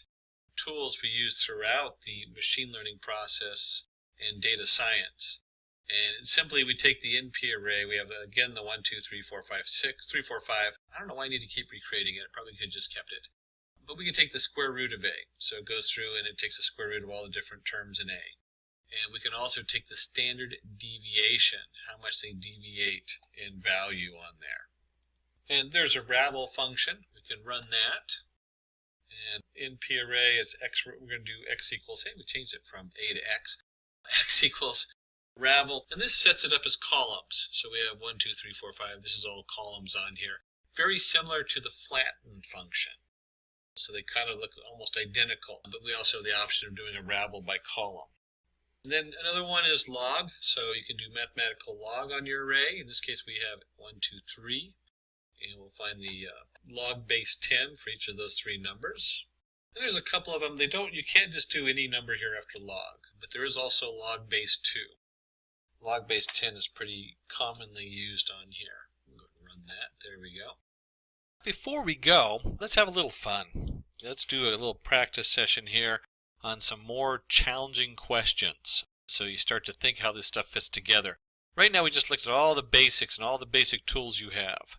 tools we use throughout the machine learning process and data science. And simply we take the NP array, we have again the 1, 2, 3, 4, 5, 6, 3, 4, 5. I don't know why I need to keep recreating it, probably could have just kept it. But we can take the square root of A. So it goes through and it takes the square root of all the different terms in A. And we can also take the standard deviation, how much they deviate in value on there. And there's a rabble function. We can run that. And NP array is x, we're going to do x equals, hey, we changed it from A to x. X equals rabble. And this sets it up as columns. So we have 1, 2, 3, 4, 5. This is all columns on here. Very similar to the flatten function. So they kind of look almost identical, but we also have the option of doing a ravel by column. And then another one is log, so you can do mathematical log on your array. In this case we have 1, 2, 3, and we'll find the log base 10 for each of those 3 numbers. And there's a couple of them. You can't just do any number here after log, but there is also log base 2. Log base 10 is pretty commonly used on here. We'll go and run that. There we go. Before we go, let's have a little fun. Let's do a little practice session here on some more challenging questions, so you start to think how this stuff fits together. Right now we just looked at all the basics and all the basic tools you have.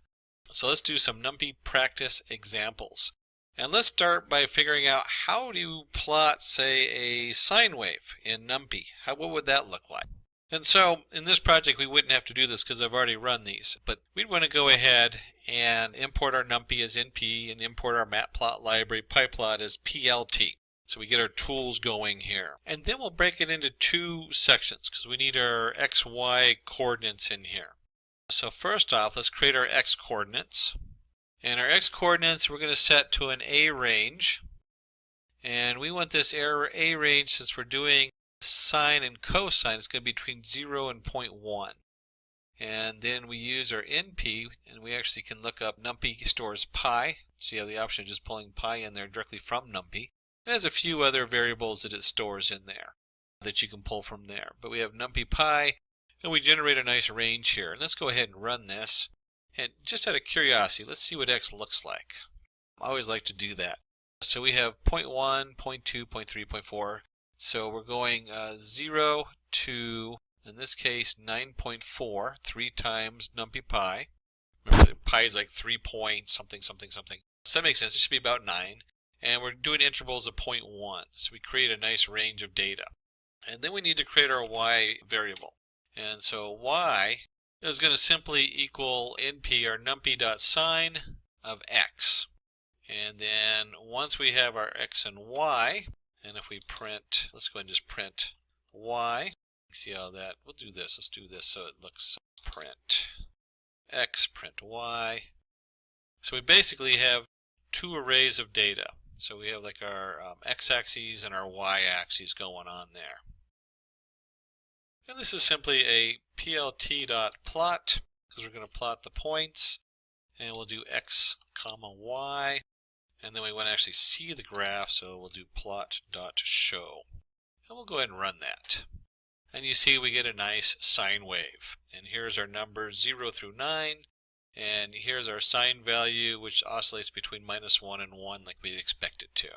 So let's do some NumPy practice examples. And let's start by figuring out how do you plot, say, a sine wave in NumPy. What would that look like? And so in this project we wouldn't have to do this because I've already run these, but we'd want to go ahead and import our NumPy as NP and import our Matplotlib library pyplot as PLT. So we get our tools going here. And then we'll break it into 2 sections because we need our x, y coordinates in here. So first off, let's create our x coordinates. And our x coordinates we're going to set to an A range. And we want this A range, since we're doing sine and cosine, it's going to be between 0 and 0.1. And then we use our NP, and we actually can look up NumPy stores pi. So you have the option of just pulling pi in there directly from NumPy. It has a few other variables that it stores in there that you can pull from there. But we have NumPy pi, and we generate a nice range here. And let's go ahead and run this. And just out of curiosity, let's see what x looks like. I always like to do that. So we have 0.1, 0.2, 0.3, 0.4. So we're going 0 to, in this case, 9.4, 3 times NumPy pi. Remember, pi is like 3 point something, something, something. So that makes sense. It should be about 9. And we're doing intervals of 0.1. So we create a nice range of data. And then we need to create our y variable. And so y is going to simply equal NP, or numpy.sine of x. And then once we have our x and y, and if we print, let's go ahead and just print y. See how that, we'll do this. Let's do this so it looks print x, print y. So we basically have 2 arrays of data. So we have like our x-axis and our y-axis going on there. And this is simply a plt.plot, because we're going to plot the points. And we'll do x, comma, y. And then we want to actually see the graph, so we'll do plot.show. And we'll go ahead and run that. And you see we get a nice sine wave. And here's our numbers 0 through 9. And here's our sine value, which oscillates between -1 and 1 like we'd expect it to.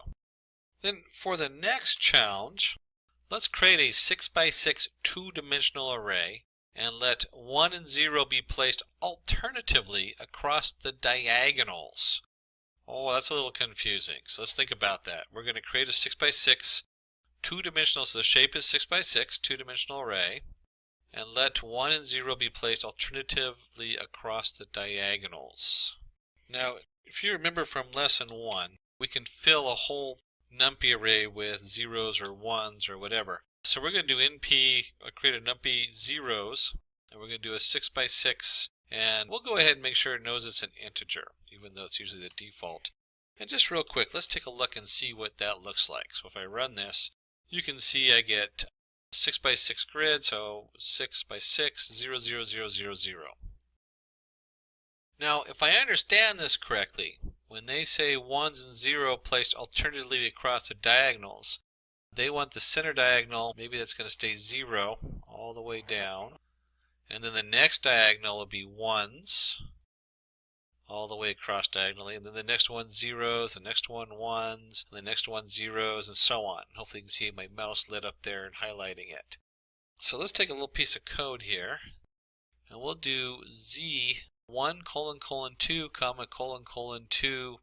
Then for the next challenge, let's create a 6x6 2-dimensional array and let 1 and 0 be placed alternatively across the diagonals. Oh, that's a little confusing. So let's think about that. We're going to create a 6x6 2-dimensional, so the shape is 6x6 2-dimensional array, and let 1 and 0 be placed alternatively across the diagonals. Now, if you remember from lesson 1, we can fill a whole NumPy array with zeros or 1s or whatever. So we're going to do NP, create a NumPy zeros, and we're going to do a 6x6, and we'll go ahead and make sure it knows it's an integer, even though it's usually the default. And just real quick, let's take a look and see what that looks like. So if I run this, you can see I get 6x6 grid, so 6x6, 0, 0, 0, 0, 0. Now, if I understand this correctly, when they say 1s and 0 placed alternatively across the diagonals, they want the center diagonal, maybe that's going to stay 0 all the way down. And then the next diagonal will be 1s all the way across diagonally. And then the next one 0s, the next one 1s, and the next one 0s, and so on. Hopefully you can see my mouse lit up there and highlighting it. So let's take a little piece of code here. And we'll do z1 : 2, comma, : 2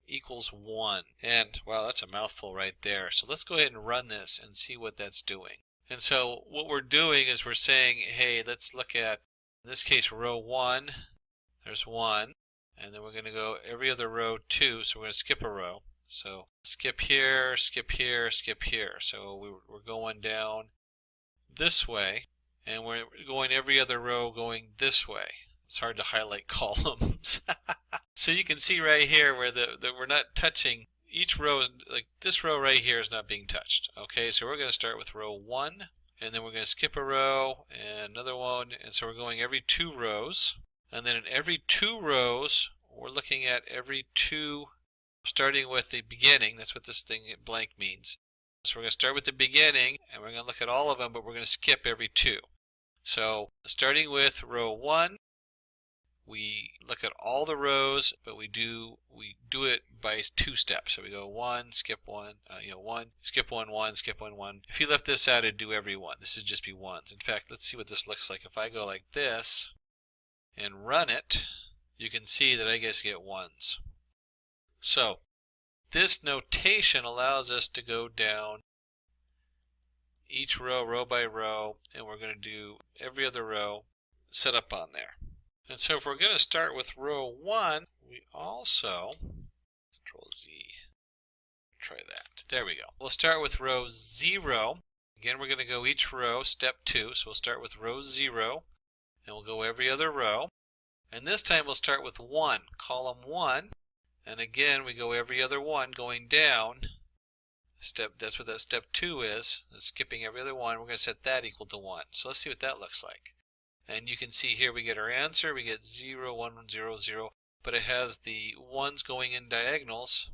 equals 1. And wow, that's a mouthful right there. So let's go ahead and run this and see what that's doing. And so what we're doing is we're saying, hey, let's look at, in this case, row 1. There's 1. And then we're going to go every other row 2. So we're going to skip a row. So skip here, skip here, skip here. So we're going down this way. And we're going every other row going this way. It's hard to highlight columns. So you can see right here where we're not touching each row, like this row right here, is not being touched. Okay, so we're going to start with row 1, and then we're going to skip a row and another one, and so we're going every 2 rows. And then in every 2 rows, we're looking at every 2, starting with the beginning. That's what this thing blank means. So we're going to start with the beginning, and we're going to look at all of them, but we're going to skip every 2. So starting with row 1, we look at all the rows, but we do it by 2 steps. So we go 1, skip 1, 1, skip 1, 1, skip 1, 1. If you left this out, it'd do every one. This would just be ones. In fact, let's see what this looks like. If I go like this and run it, you can see that I just get ones. So this notation allows us to go down each row, row by row, and we're going to do every other row set up on there. And so if we're going to start with row 1, we also, Control Z, try that. There we go. We'll start with row 0. Again, we're going to go each row, step 2. So we'll start with row 0, and we'll go every other row. And this time we'll start with 1, column 1. And again, we go every other one going down. That's what that step 2 is. That's skipping every other one. We're going to set that equal to 1. So let's see what that looks like. And you can see here we get our answer. We get 0, 1, 0, 0. But it has the 1s going in diagonals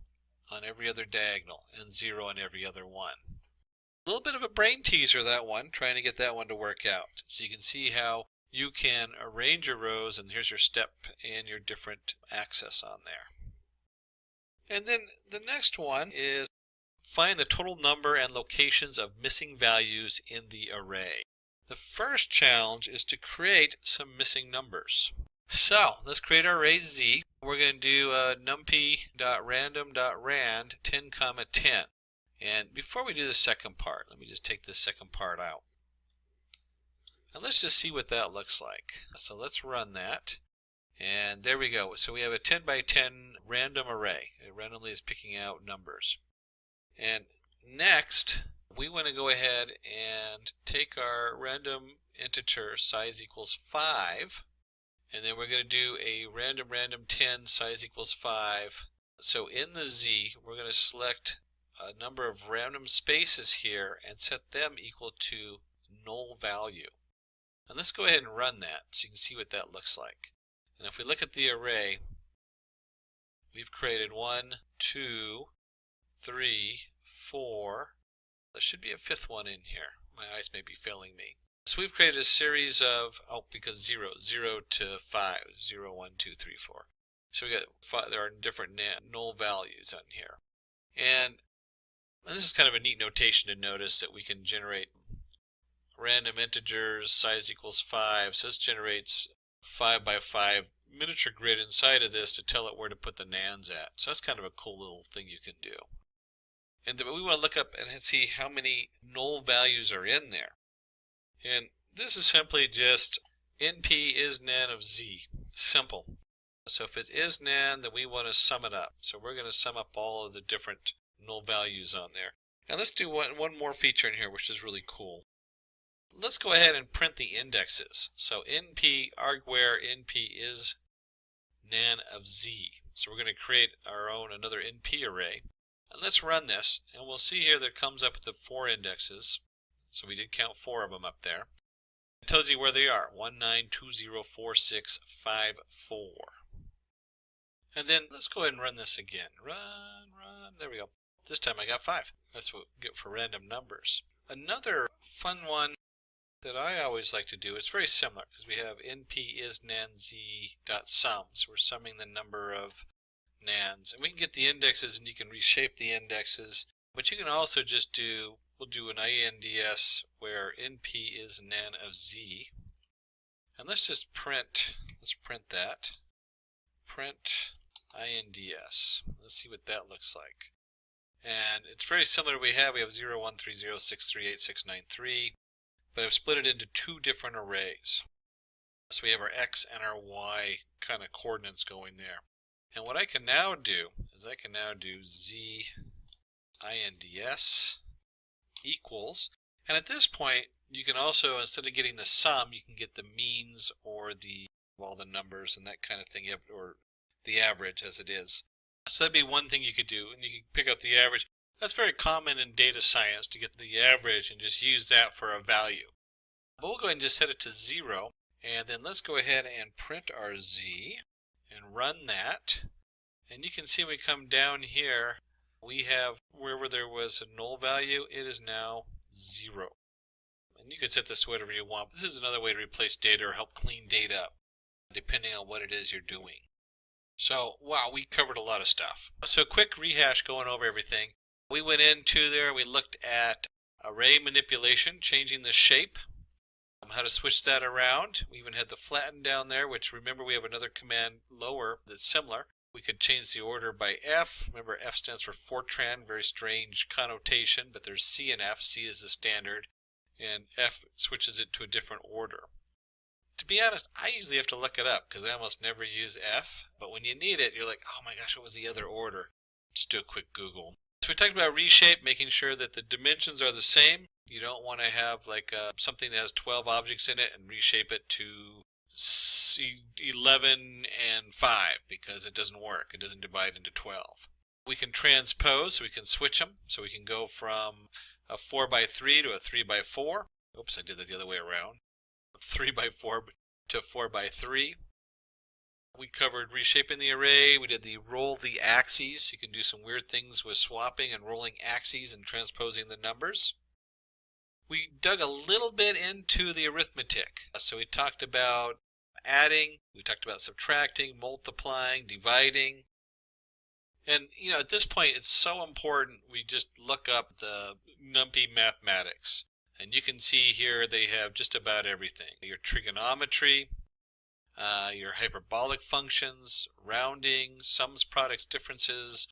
on every other diagonal and 0 on every other one. A little bit of a brain teaser, that one, trying to get that one to work out. So you can see how you can arrange your rows, and here's your step and your different axis on there. And then the next one is find the total number and locations of missing values in the array. The first challenge is to create some missing numbers. So let's create our array Z. We're going to do numpy.random.rand 10, 10. And before we do the second part, let me just take this second part out. And let's just see what that looks like. So let's run that. And there we go. So we have a 10 by 10 random array. It randomly is picking out numbers. And next, we want to go ahead and take our random integer size equals 5. And then we're going to do a random 10 size equals 5. So in the Z, we're going to select a number of random spaces here and set them equal to null value. And let's go ahead and run that so you can see what that looks like. And if we look at the array, we've created 1, 2, 3, 4. There should be a 5th one in here. My eyes may be failing me. So we've created a series of, because 0 to 5, 0, 1, 2, 3, 4. So we got 5, there are different null values on here. And this is kind of a neat notation to notice that we can generate random integers, size equals 5. So this generates 5 by 5 miniature grid inside of this to tell it where to put the nans at. So that's kind of a cool little thing you can do. And then we want to look up and see how many null values are in there. And this is simply just np is nan of z. Simple. So if it is nan, then we want to sum it up. So we're going to sum up all of the different null values on there. And let's do one more feature in here, which is really cool. Let's go ahead and print the indexes. So np argware np is nan of z. So we're going to create our own another np array. And let's run this, and we'll see here that it comes up with the 4 indexes. So we did count 4 of them up there. It tells you where they are, 1, 9, 2, 0, 4, 6, 5, 4. And then let's go ahead and run this again. Run, there we go. This time I got 5. That's what we get for random numbers. Another fun one that I always like to do is very similar, because we have np is nan z dot sum. So we're summing the number of nans. And we can get the indexes, and you can reshape the indexes. But you can also just do, we'll do an INDS where np is nan of z. And let's just print, let's print that. Print INDS. Let's see what that looks like. And it's very similar to what we have. We have 0, 1, 3, 0, 6, 3, 8, 6, 9, 3. But I've split it into 2 different arrays. So we have our x and our y kind of coordinates going there. And what I can now do is I can now do z INDS equals, and at this point you can also, instead of getting the sum, you can get the means or the all the numbers and that kind of thing, or the average as it is. So that'd be one thing you could do, and you can pick out the average. That's very common in data science, to get the average and just use that for a value. But we'll go ahead and just set it to 0, and then let's go ahead and print our z and run that. And you can see when we come down here, we have wherever there was a null value, it is now 0. And you can set this to whatever you want. This is another way to replace data or help clean data up, depending on what it is you're doing. So, wow, we covered a lot of stuff. So quick rehash going over everything. We went into there, we looked at array manipulation, changing the shape, how to switch that around. We even had the flatten down there, which remember we have another command lower that's similar. We could change the order by F. Remember, F stands for Fortran, very strange connotation, but there's C and F. C is the standard, and F switches it to a different order. To be honest, I usually have to look it up because I almost never use F, but when you need it, you're like, oh my gosh, what was the other order? Just do a quick Google. So we talked about reshape, making sure that the dimensions are the same. You don't want to have like something that has 12 objects in it and reshape it to 11 and 5 because it doesn't work. It doesn't divide into 12. We can transpose, so we can switch them. So we can go from a 4x3 to a 3x4. Oops, I did that the other way around. 3x4 to 4x3. We covered reshaping the array. We did the roll the axes. You can do some weird things with swapping and rolling axes and transposing the numbers. We dug a little bit into the arithmetic. So we talked about adding, we talked about subtracting, multiplying, dividing. And you know, at this point it's so important we just look up the NumPy mathematics. And you can see here they have just about everything. Your trigonometry, your hyperbolic functions, rounding, sums, products, differences.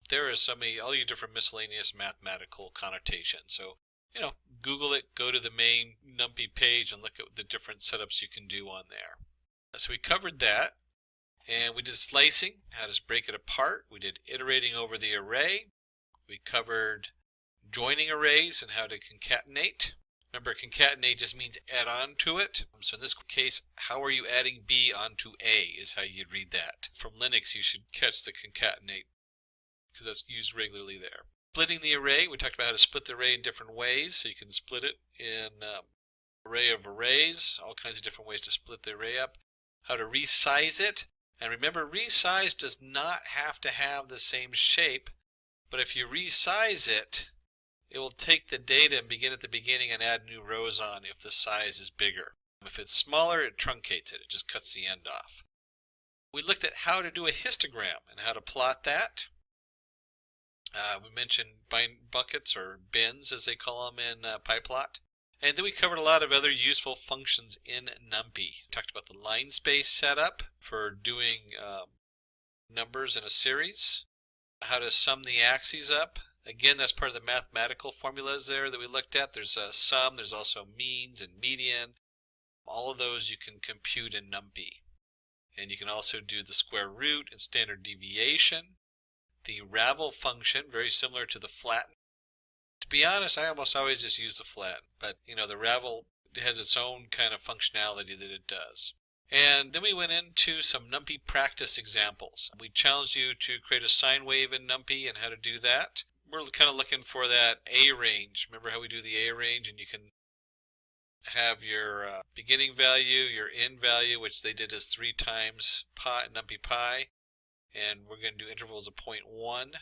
There are so many, all your different miscellaneous mathematical connotations. So, you know, Google it, go to the main NumPy page and look at the different setups you can do on there. So we covered that, and we did slicing, how to break it apart. We did iterating over the array. We covered joining arrays and how to concatenate. Remember, concatenate just means add on to it. So in this case, how are you adding B onto A is how you'd read that. From Linux, you should catch the concatenate because that's used regularly there. Splitting the array, we talked about how to split the array in different ways. So you can split it in array of arrays, all kinds of different ways to split the array up. How to resize it. And remember, resize does not have to have the same shape, but if you resize it, it will take the data and begin at the beginning and add new rows on if the size is bigger. If it's smaller, it truncates it. It just cuts the end off. We looked at how to do a histogram and how to plot that. We mentioned buckets or bins, as they call them in PyPlot. And then we covered a lot of other useful functions in NumPy. We talked about the line space setup for doing numbers in a series. How to sum the axes up. Again, that's part of the mathematical formulas there that we looked at. There's a sum, there's also means and median. All of those you can compute in NumPy. And you can also do the square root and standard deviation. The ravel function, very similar to the flatten. To be honest, I almost always just use the flatten, but you know, the ravel has its own kind of functionality that it does. And then we went into some NumPy practice examples. We challenged you to create a sine wave in NumPy and how to do that. We're kind of looking for that A range. Remember how we do the A range, and you can have your beginning value, your end value, which they did as 3 times pi, NumPy pi, and we're going to do intervals of 0.1,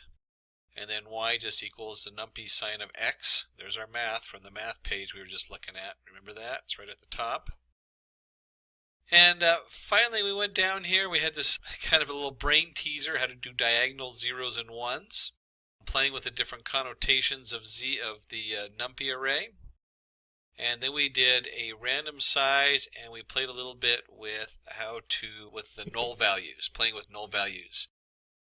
and then y just equals the NumPy sine of x. There's our math from the math page we were just looking at. Remember that? It's right at the top. And finally we went down here. We had this kind of a little brain teaser, how to do diagonal zeros and ones, playing with the different connotations of the NumPy array. And then we did a random size, and we played a little bit with with the null values, playing with null values.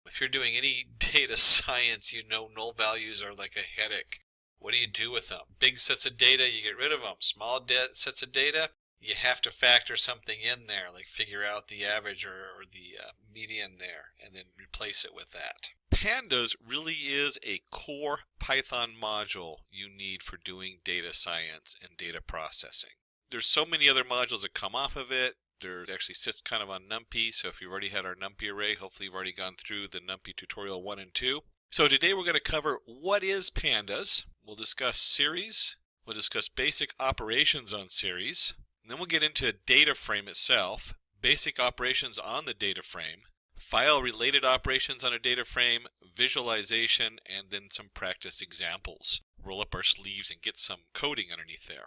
If you're doing any data science, you know null values are like a headache. What do you do with them? Big sets of data, you get rid of them. Small sets of data, you have to factor something in there, like figure out the average or the median there, and then replace it with that. Pandas really is a core Python module you need for doing data science and data processing. There's so many other modules that come off of it. There actually sits kind of on NumPy, so if you've already had our NumPy array, hopefully you've already gone through the NumPy tutorial 1 and 2. So today we're going to cover what is Pandas. We'll discuss series. We'll discuss basic operations on series. And then we'll get into a data frame itself, basic operations on the data frame, file-related operations on a data frame, visualization, and then some practice examples. Roll up our sleeves and get some coding underneath there.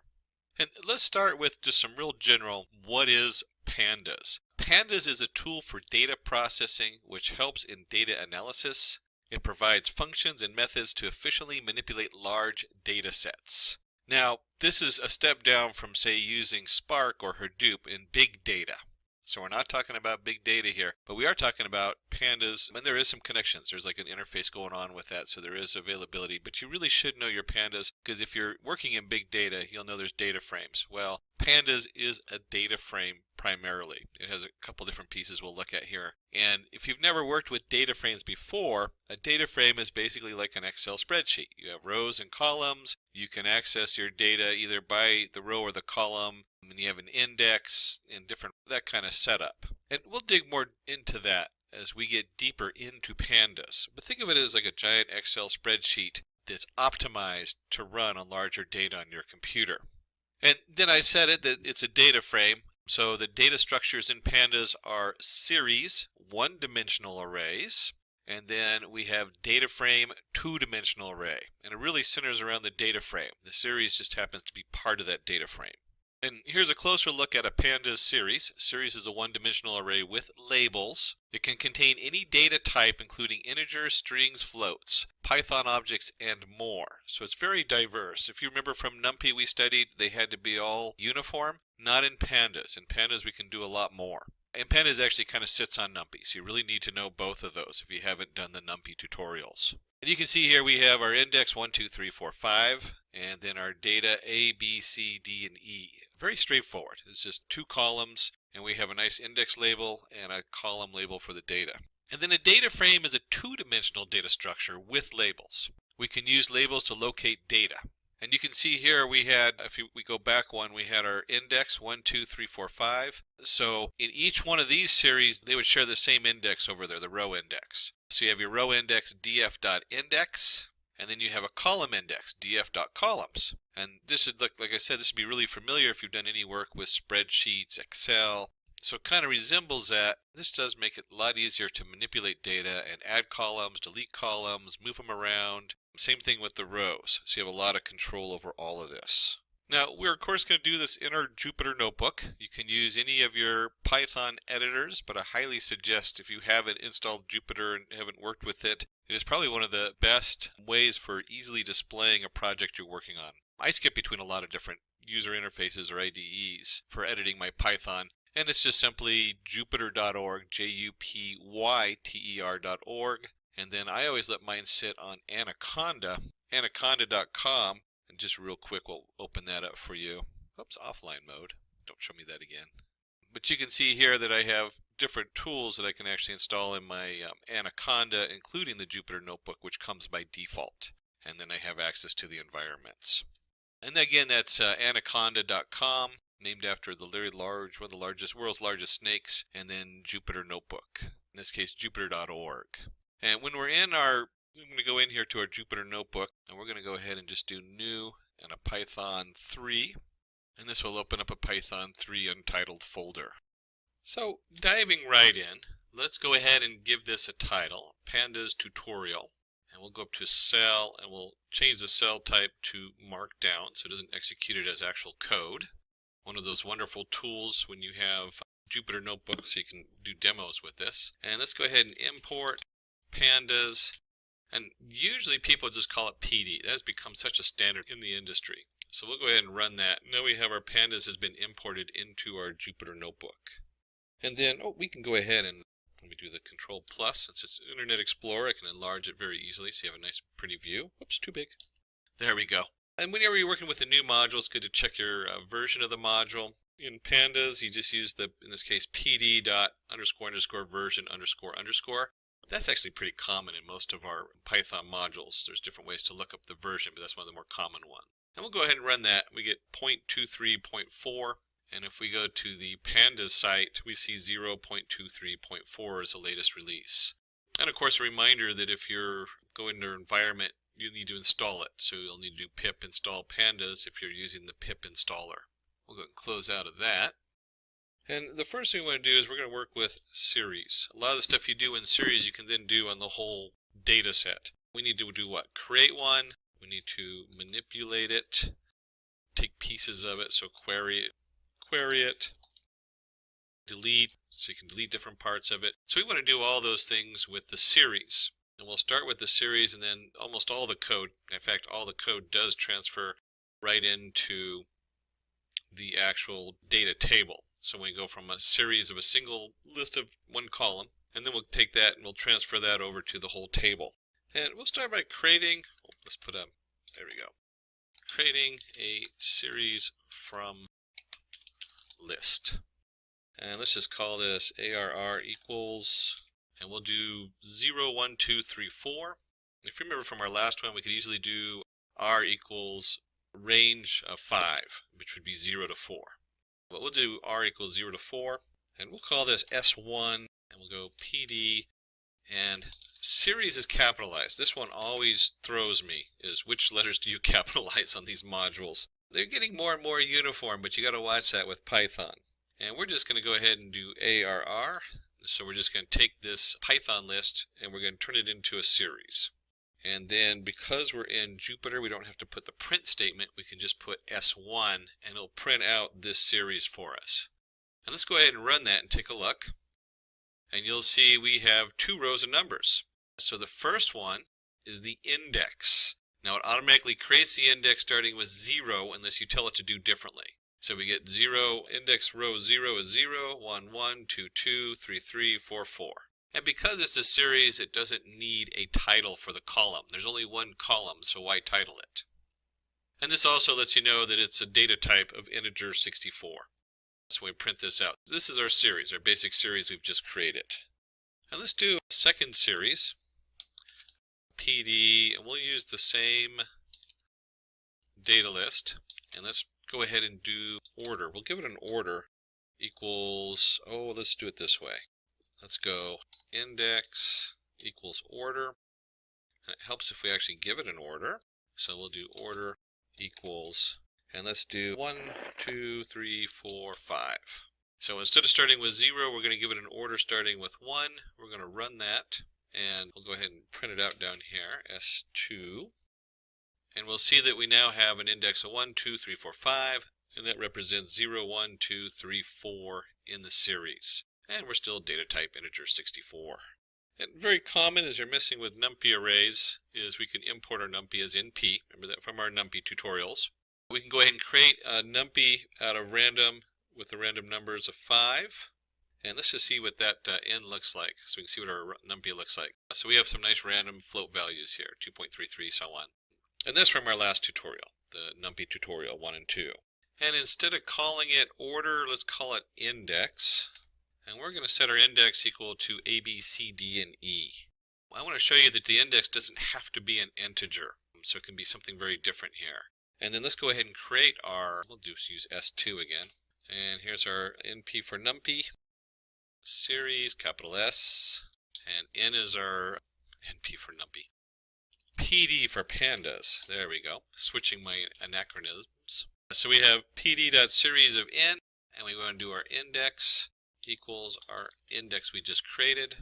And let's start with just some real general, what is Pandas? Pandas is a tool for data processing which helps in data analysis. It provides functions and methods to efficiently manipulate large data sets. Now, this is a step down from, say, using Spark or Hadoop in big data. So we're not talking about big data here, but we are talking about Pandas, and there is some connections. There's like an interface going on with that, so there is availability, but you really should know your Pandas, because if you're working in big data, you'll know there's data frames. Well, Pandas is a data frame primarily. It has a couple different pieces we'll look at here. And if you've never worked with data frames before, a data frame is basically like an Excel spreadsheet. You have rows and columns. You can access your data either by the row or the column, and you have an index and that kind of setup. And we'll dig more into that as we get deeper into Pandas. But think of it as like a giant Excel spreadsheet that's optimized to run on larger data on your computer. And then I said it that it's a data frame. So the data structures in Pandas are series, one-dimensional arrays, and then we have data frame, two-dimensional array. And it really centers around the data frame. The series just happens to be part of that data frame. And here's a closer look at a Pandas series. Series is a one-dimensional array with labels. It can contain any data type, including integers, strings, floats, Python objects, and more. So it's very diverse. If you remember from NumPy we studied, they had to be all uniform. Not in Pandas. In Pandas we can do a lot more. And Pandas actually kind of sits on NumPy, so you really need to know both of those if you haven't done the NumPy tutorials. And you can see here we have our index 1, 2, 3, 4, 5, and then our data A, B, C, D, and E. Very straightforward. It's just two columns, and we have a nice index label and a column label for the data. And then a data frame is a two-dimensional data structure with labels. We can use labels to locate data. And you can see here we had, if we go back one, we had our index 1, 2, 3, 4, 5. So in each one of these series, they would share the same index over there, the row index. So you have your row index df.index, and then you have a column index df.columns. And this would look, like I said, this would be really familiar if you've done any work with spreadsheets, Excel. So it kind of resembles that. This does make it a lot easier to manipulate data and add columns, delete columns, move them around. Same thing with the rows, so you have a lot of control over all of this. Now, we're of course going to do this in our Jupyter notebook. You can use any of your Python editors, but I highly suggest if you haven't installed Jupyter and haven't worked with it, it is probably one of the best ways for easily displaying a project you're working on. I skip between a lot of different user interfaces or IDEs for editing my Python, and it's just simply jupyter.org, jupyter.org. And then I always let mine sit on Anaconda, anaconda.com, and just real quick we'll open that up for you. Oops, offline mode. Don't show me that again. But you can see here that I have different tools that I can actually install in my Anaconda, including the Jupyter Notebook, which comes by default. And then I have access to the environments. And again, that's anaconda.com, named after the very large, one of the world's largest snakes, and then Jupyter Notebook. In this case, jupyter.org. And when we're in I'm going to go in here to our Jupyter Notebook, and we're going to go ahead and just do new and a Python 3. And this will open up a Python 3 untitled folder. So diving right in, let's go ahead and give this a title, Pandas Tutorial. And we'll go up to cell, and we'll change the cell type to Markdown so it doesn't execute it as actual code. One of those wonderful tools when you have Jupyter Notebook so you can do demos with this. And let's go ahead and import Pandas, and usually people just call it PD. That has become such a standard in the industry. So we'll go ahead and run that. Now we have our Pandas has been imported into our Jupyter Notebook. And then, we can go ahead and let me do the Control Plus. Since it's Internet Explorer, I can enlarge it very easily so you have a nice pretty view. Oops, too big. There we go. And whenever you're working with a new module, it's good to check your version of the module. In Pandas, you just use in this case, pd.__version__. That's actually pretty common in most of our Python modules. There's different ways to look up the version, but that's one of the more common ones. And we'll go ahead and run that. We get 0.23.4, And if we go to the Pandas site, we see 0.23.4 is the latest release. And of course, a reminder that if you're going to your environment, you need to install it. So you'll need to do pip install pandas if you're using the pip installer. We'll go and close out of that. And the first thing we want to do is we're going to work with series. A lot of the stuff you do in series you can then do on the whole data set. We need to do what? Create one. We need to manipulate it, take pieces of it, so query it, delete, so you can delete different parts of it. So we want to do all those things with the series. And we'll start with the series, and then almost all the code, in fact all the code does transfer right into the actual data table. So we go from a series of a single list of one column, and then we'll take that and we'll transfer that over to the whole table. And we'll start by creating, there we go, creating a series from list. And let's just call this ARR equals, and we'll do 0, 1, 2, 3, 4. If you remember from our last one, we could easily do R equals range of 5, which would be 0 to 4. But we'll do R equals 0 to 4, and we'll call this S1, and we'll go PD, and series is capitalized. This one always throws me, is which letters do you capitalize on these modules? They're getting more and more uniform, but you got to watch that with Python. And we're just going to go ahead and do ARR. So we're just going to take this Python list and we're going to turn it into a series. And then because we're in Jupyter, we don't have to put the print statement. We can just put S1 and it'll print out this series for us. And let's go ahead and run that and take a look. And you'll see we have 2 rows of numbers. So the first one is the index. Now it automatically creates the index starting with 0 unless you tell it to do differently. So we get 0, index row 0 is 0, 1, 1, 2, 2, 3, 3, 4, 4. And because it's a series, it doesn't need a title for the column. There's only one column, so why title it? And this also lets you know that it's a data type of integer 64. So we print this out. This is our series, our basic series we've just created. And let's do a second series, PD, and we'll use the same data list. And let's go ahead and do order. We'll give it an order equals, let's do it this way. Let's go index equals order. And it helps if we actually give it an order. So we'll do order equals, and let's do 1, 2, 3, 4, 5. So instead of starting with 0, we're going to give it an order starting with 1. We're going to run that, and we'll go ahead and print it out down here, S2. And we'll see that we now have an index of 1, 2, 3, 4, 5, and that represents 0, 1, 2, 3, 4 in the series. And we're still data type integer 64. And very common as you're messing with NumPy arrays is we can import our NumPy as NP. Remember that from our NumPy tutorials. We can go ahead and create a NumPy out of random with the random numbers of 5. And let's just see what that n looks like, so we can see what our NumPy looks like. So we have some nice random float values here, 2.33, so on. And that's from our last tutorial, the NumPy tutorial 1 and 2. And instead of calling it order, let's call it index. And we're going to set our index equal to A, B, C, D, and E. I want to show you that the index doesn't have to be an integer, so it can be something very different here. And then let's go ahead and create our, we'll just use S2 again. And here's our NP for NumPy, series, capital S, and N is our NP for NumPy. PD for Pandas, there we go, switching my anachronisms. So we have PD.series of N, and we want to do our index equals our index we just created.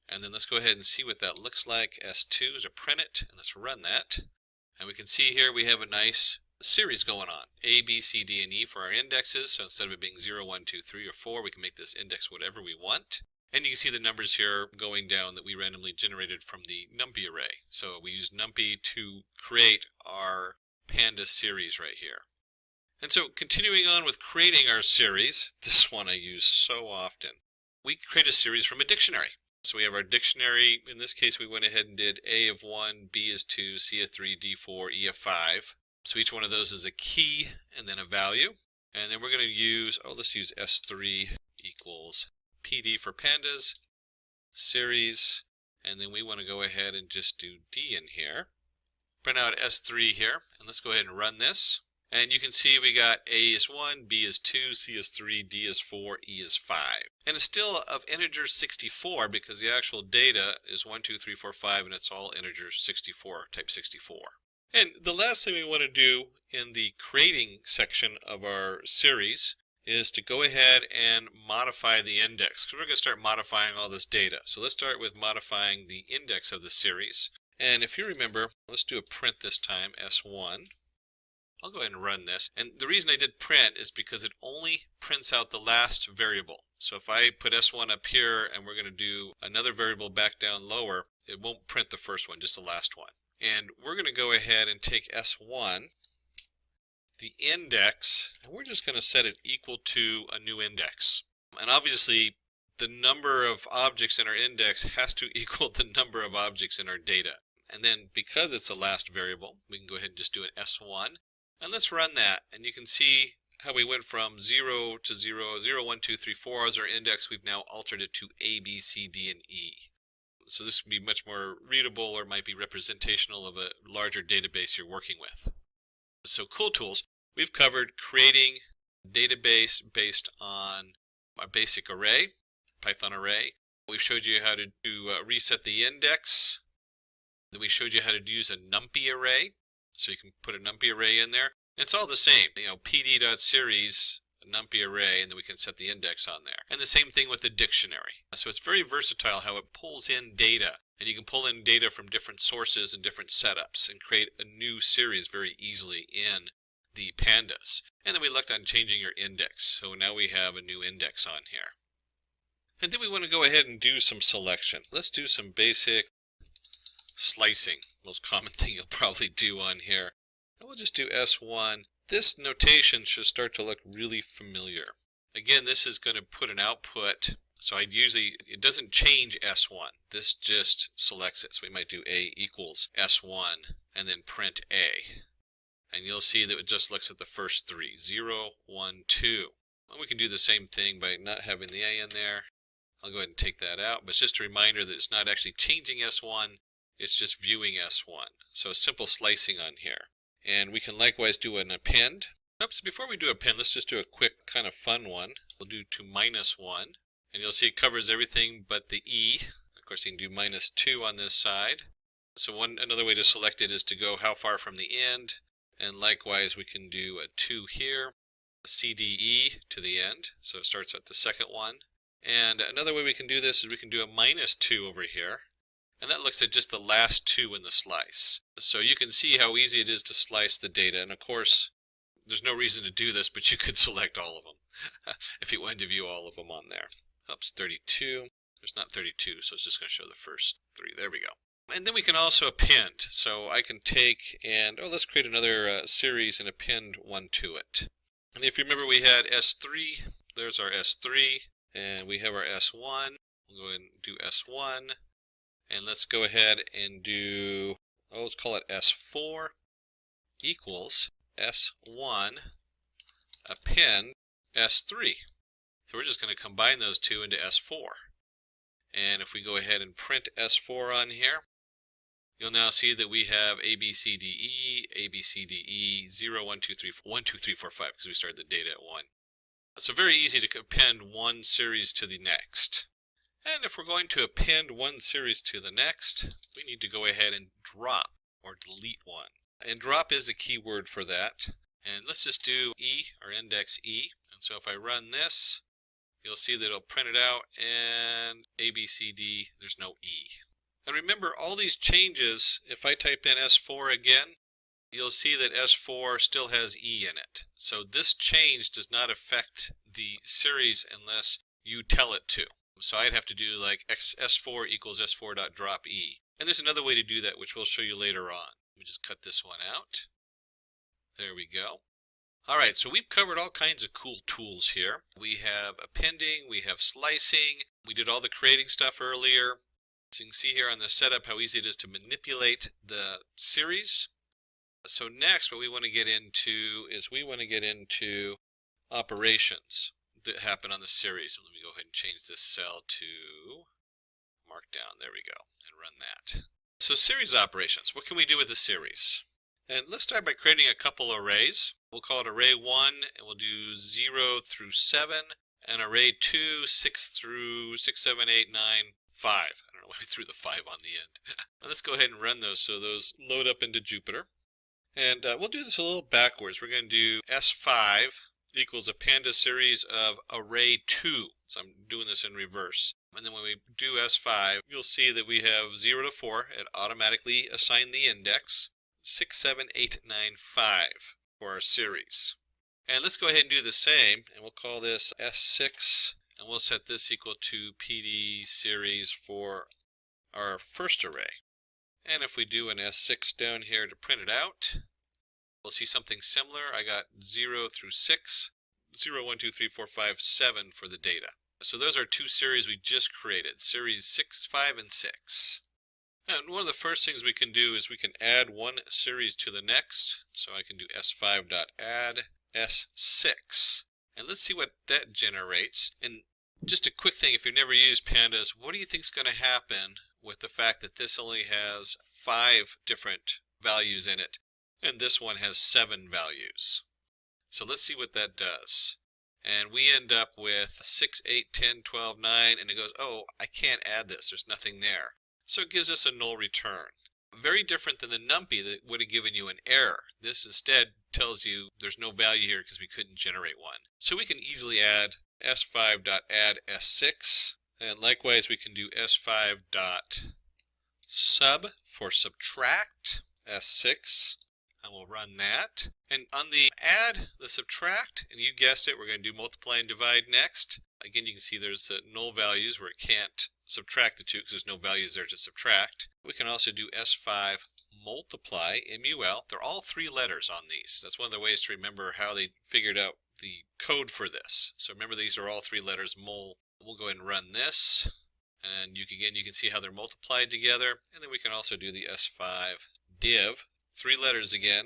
And then let's go ahead and see what that looks like. S2 is to print it, and let's run that. And we can see here we have a nice series going on. A, B, C, D, and E for our indexes. So instead of it being 0, 1, 2, 3, or 4, we can make this index whatever we want. And you can see the numbers here going down that we randomly generated from the NumPy array. So we used NumPy to create our Pandas series right here. And so continuing on with creating our series, this one I use so often, we create a series from a dictionary. So we have our dictionary. In this case, we went ahead and did A of 1, B is 2, C of 3, D 4, E of 5. So each one of those is a key and then a value. And then we're going to use, let's use S3 equals PD for Pandas, series, and then we want to go ahead and just do D in here. Print out S3 here, and let's go ahead and run this. And you can see we got A is 1, B is 2, C is 3, D is 4, E is 5. And it's still of integer 64 because the actual data is 1, 2, 3, 4, 5, and it's all integer 64, type 64. And the last thing we want to do in the creating section of our series is to go ahead and modify the index, because we're going to start modifying all this data. So let's start with modifying the index of the series. And if you remember, let's do a print this time, S1. I'll go ahead and run this. And the reason I did print is because it only prints out the last variable. So if I put S1 up here and we're going to do another variable back down lower, it won't print the first one, just the last one. And we're going to go ahead and take S1, the index, and we're just going to set it equal to a new index. And obviously, the number of objects in our index has to equal the number of objects in our data. And then because it's the last variable, we can go ahead and just do an S1. And let's run that, and you can see how we went from 0 to 0, 0, 1, 2, 3, 4 as our index. We've now altered it to A, B, C, D, and E. So this would be much more readable, or might be representational of a larger database you're working with. So cool tools. We've covered creating a database based on a basic array, Python array. We've showed you how to reset the index. Then we showed you how to use a NumPy array. So you can put a NumPy array in there. It's all the same, pd.series, a NumPy array, and then we can set the index on there. And the same thing with the dictionary. So it's very versatile how it pulls in data. And you can pull in data from different sources and different setups and create a new series very easily in the Pandas. And then we looked on changing your index. So now we have a new index on here. And then we want to go ahead and do some selection. Let's do some basic slicing, most common thing you'll probably do on here. And we'll just do S1. This notation should start to look really familiar. Again, this is going to put an output. So it doesn't change S1. This just selects it. So we might do A equals S1 and then print A. And you'll see that it just looks at the first three, 0, 1, 2. And we can do the same thing by not having the A in there. I'll go ahead and take that out, but it's just a reminder that it's not actually changing S1, it's just viewing S1. So simple slicing on here. And we can likewise do an append. Oops, before we do append, let's just do a quick kind of fun one. We'll do to -1, and you'll see it covers everything but the E. Of course, you can do -2 on this side. So another way to select it is to go how far from the end. And likewise, we can do a 2 here, CDE to the end. So it starts at the second one. And another way we can do this is we can do a -2 over here. And that looks at just the last 2 in the slice. So you can see how easy it is to slice the data. And of course, there's no reason to do this, but you could select all of them if you wanted to view all of them on there. Oops, 32. There's not 32, so it's just going to show the first 3. There we go. And then we can also append. So I can take and, let's create another series and append one to it. And if you remember, we had S3. There's our S3. And we have our S1. We'll go ahead and do S1. And let's go ahead and do, let's call it S4 equals S1 append S3. So we're just going to combine those two into S4. And if we go ahead and print S4 on here, you'll now see that we have A, B, C, D, E, A, B, C, D, E, 0, 1, 2, 3, 1, 2, 3, 4, 5, because we started the data at 1. So very easy to append one series to the next. And if we're going to append one series to the next, we need to go ahead and drop or delete one. And drop is the key word for that. And let's just do E, or index E. And so if I run this, you'll see that it'll print it out, and A, B, C, D, there's no E. And remember, all these changes, if I type in S4 again, you'll see that S4 still has E in it. So this change does not affect the series unless you tell it to. So I'd have to do like S4 equals S4.drop E. And there's another way to do that, which we'll show you later on. Let me just cut this one out. There we go. All right, so we've covered all kinds of cool tools here. We have appending, we have slicing, we did all the creating stuff earlier. So you can see here on the setup how easy it is to manipulate the series. So next, what we want to get into is we want to get into operations that happen on the series. Let me go ahead and change this cell to Markdown. There we go, and run that. So series operations, what can we do with the series? And let's start by creating a couple arrays. We'll call it array 1, and we'll do 0 through 7, and array 2, 6 through 6, 7, 8, 9, 5. I don't know why we threw the 5 on the end. Let's go ahead and run those so those load up into Jupyter. And we'll do this a little backwards. We're going to do S5 equals a Pandas series of array 2. So I'm doing this in reverse. And then when we do S5, you'll see that we have 0 to 4. It automatically assigned the index 6, 7, 8, 9, 5 for our series. And let's go ahead and do the same. And we'll call this S6. And we'll set this equal to PD series for our first array. And if we do an S6 down here to print it out, we'll see something similar. I got 0 through 6, 0, 1, 2, 3, 4, 5, 7 for the data. So those are two series we just created, series 6, 5, and 6. And one of the first things we can do is we can add one series to the next. So I can do S5.add S6. And let's see what that generates. And just a quick thing, if you've never used Pandas, what do you think is going to happen with the fact that this only has 5 different values in it, and this one has 7 values? So let's see what that does. And we end up with 6, 8, 10, 12, 9, and it goes, oh, I can't add this, there's nothing there. So it gives us a null return. Very different than the NumPy that would have given you an error. This instead tells you there's no value here because we couldn't generate one. So we can easily add S5.add S6. And likewise, we can do S5.sub for subtract S6, and we'll run that. And on the add, the subtract, and you guessed it, we're going to do multiply and divide next. Again, you can see there's null values where it can't subtract the two because there's no values there to subtract. We can also do S5 multiply, MUL. They're all 3 letters on these. That's one of the ways to remember how they figured out the code for this. So remember, these are all 3 letters, mul. We'll go ahead and run this, and you can see how they're multiplied together. And then we can also do the S5 div, 3 letters again,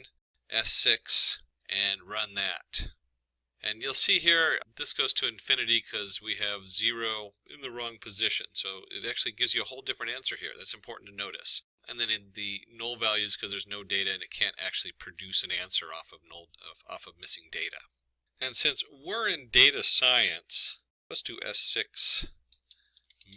S6, and run that. And you'll see here, this goes to infinity because we have 0 in the wrong position. So it actually gives you a whole different answer here. That's important to notice. And then in the null values, because there's no data and it can't actually produce an answer off of missing data. And since we're in data science, let's do S6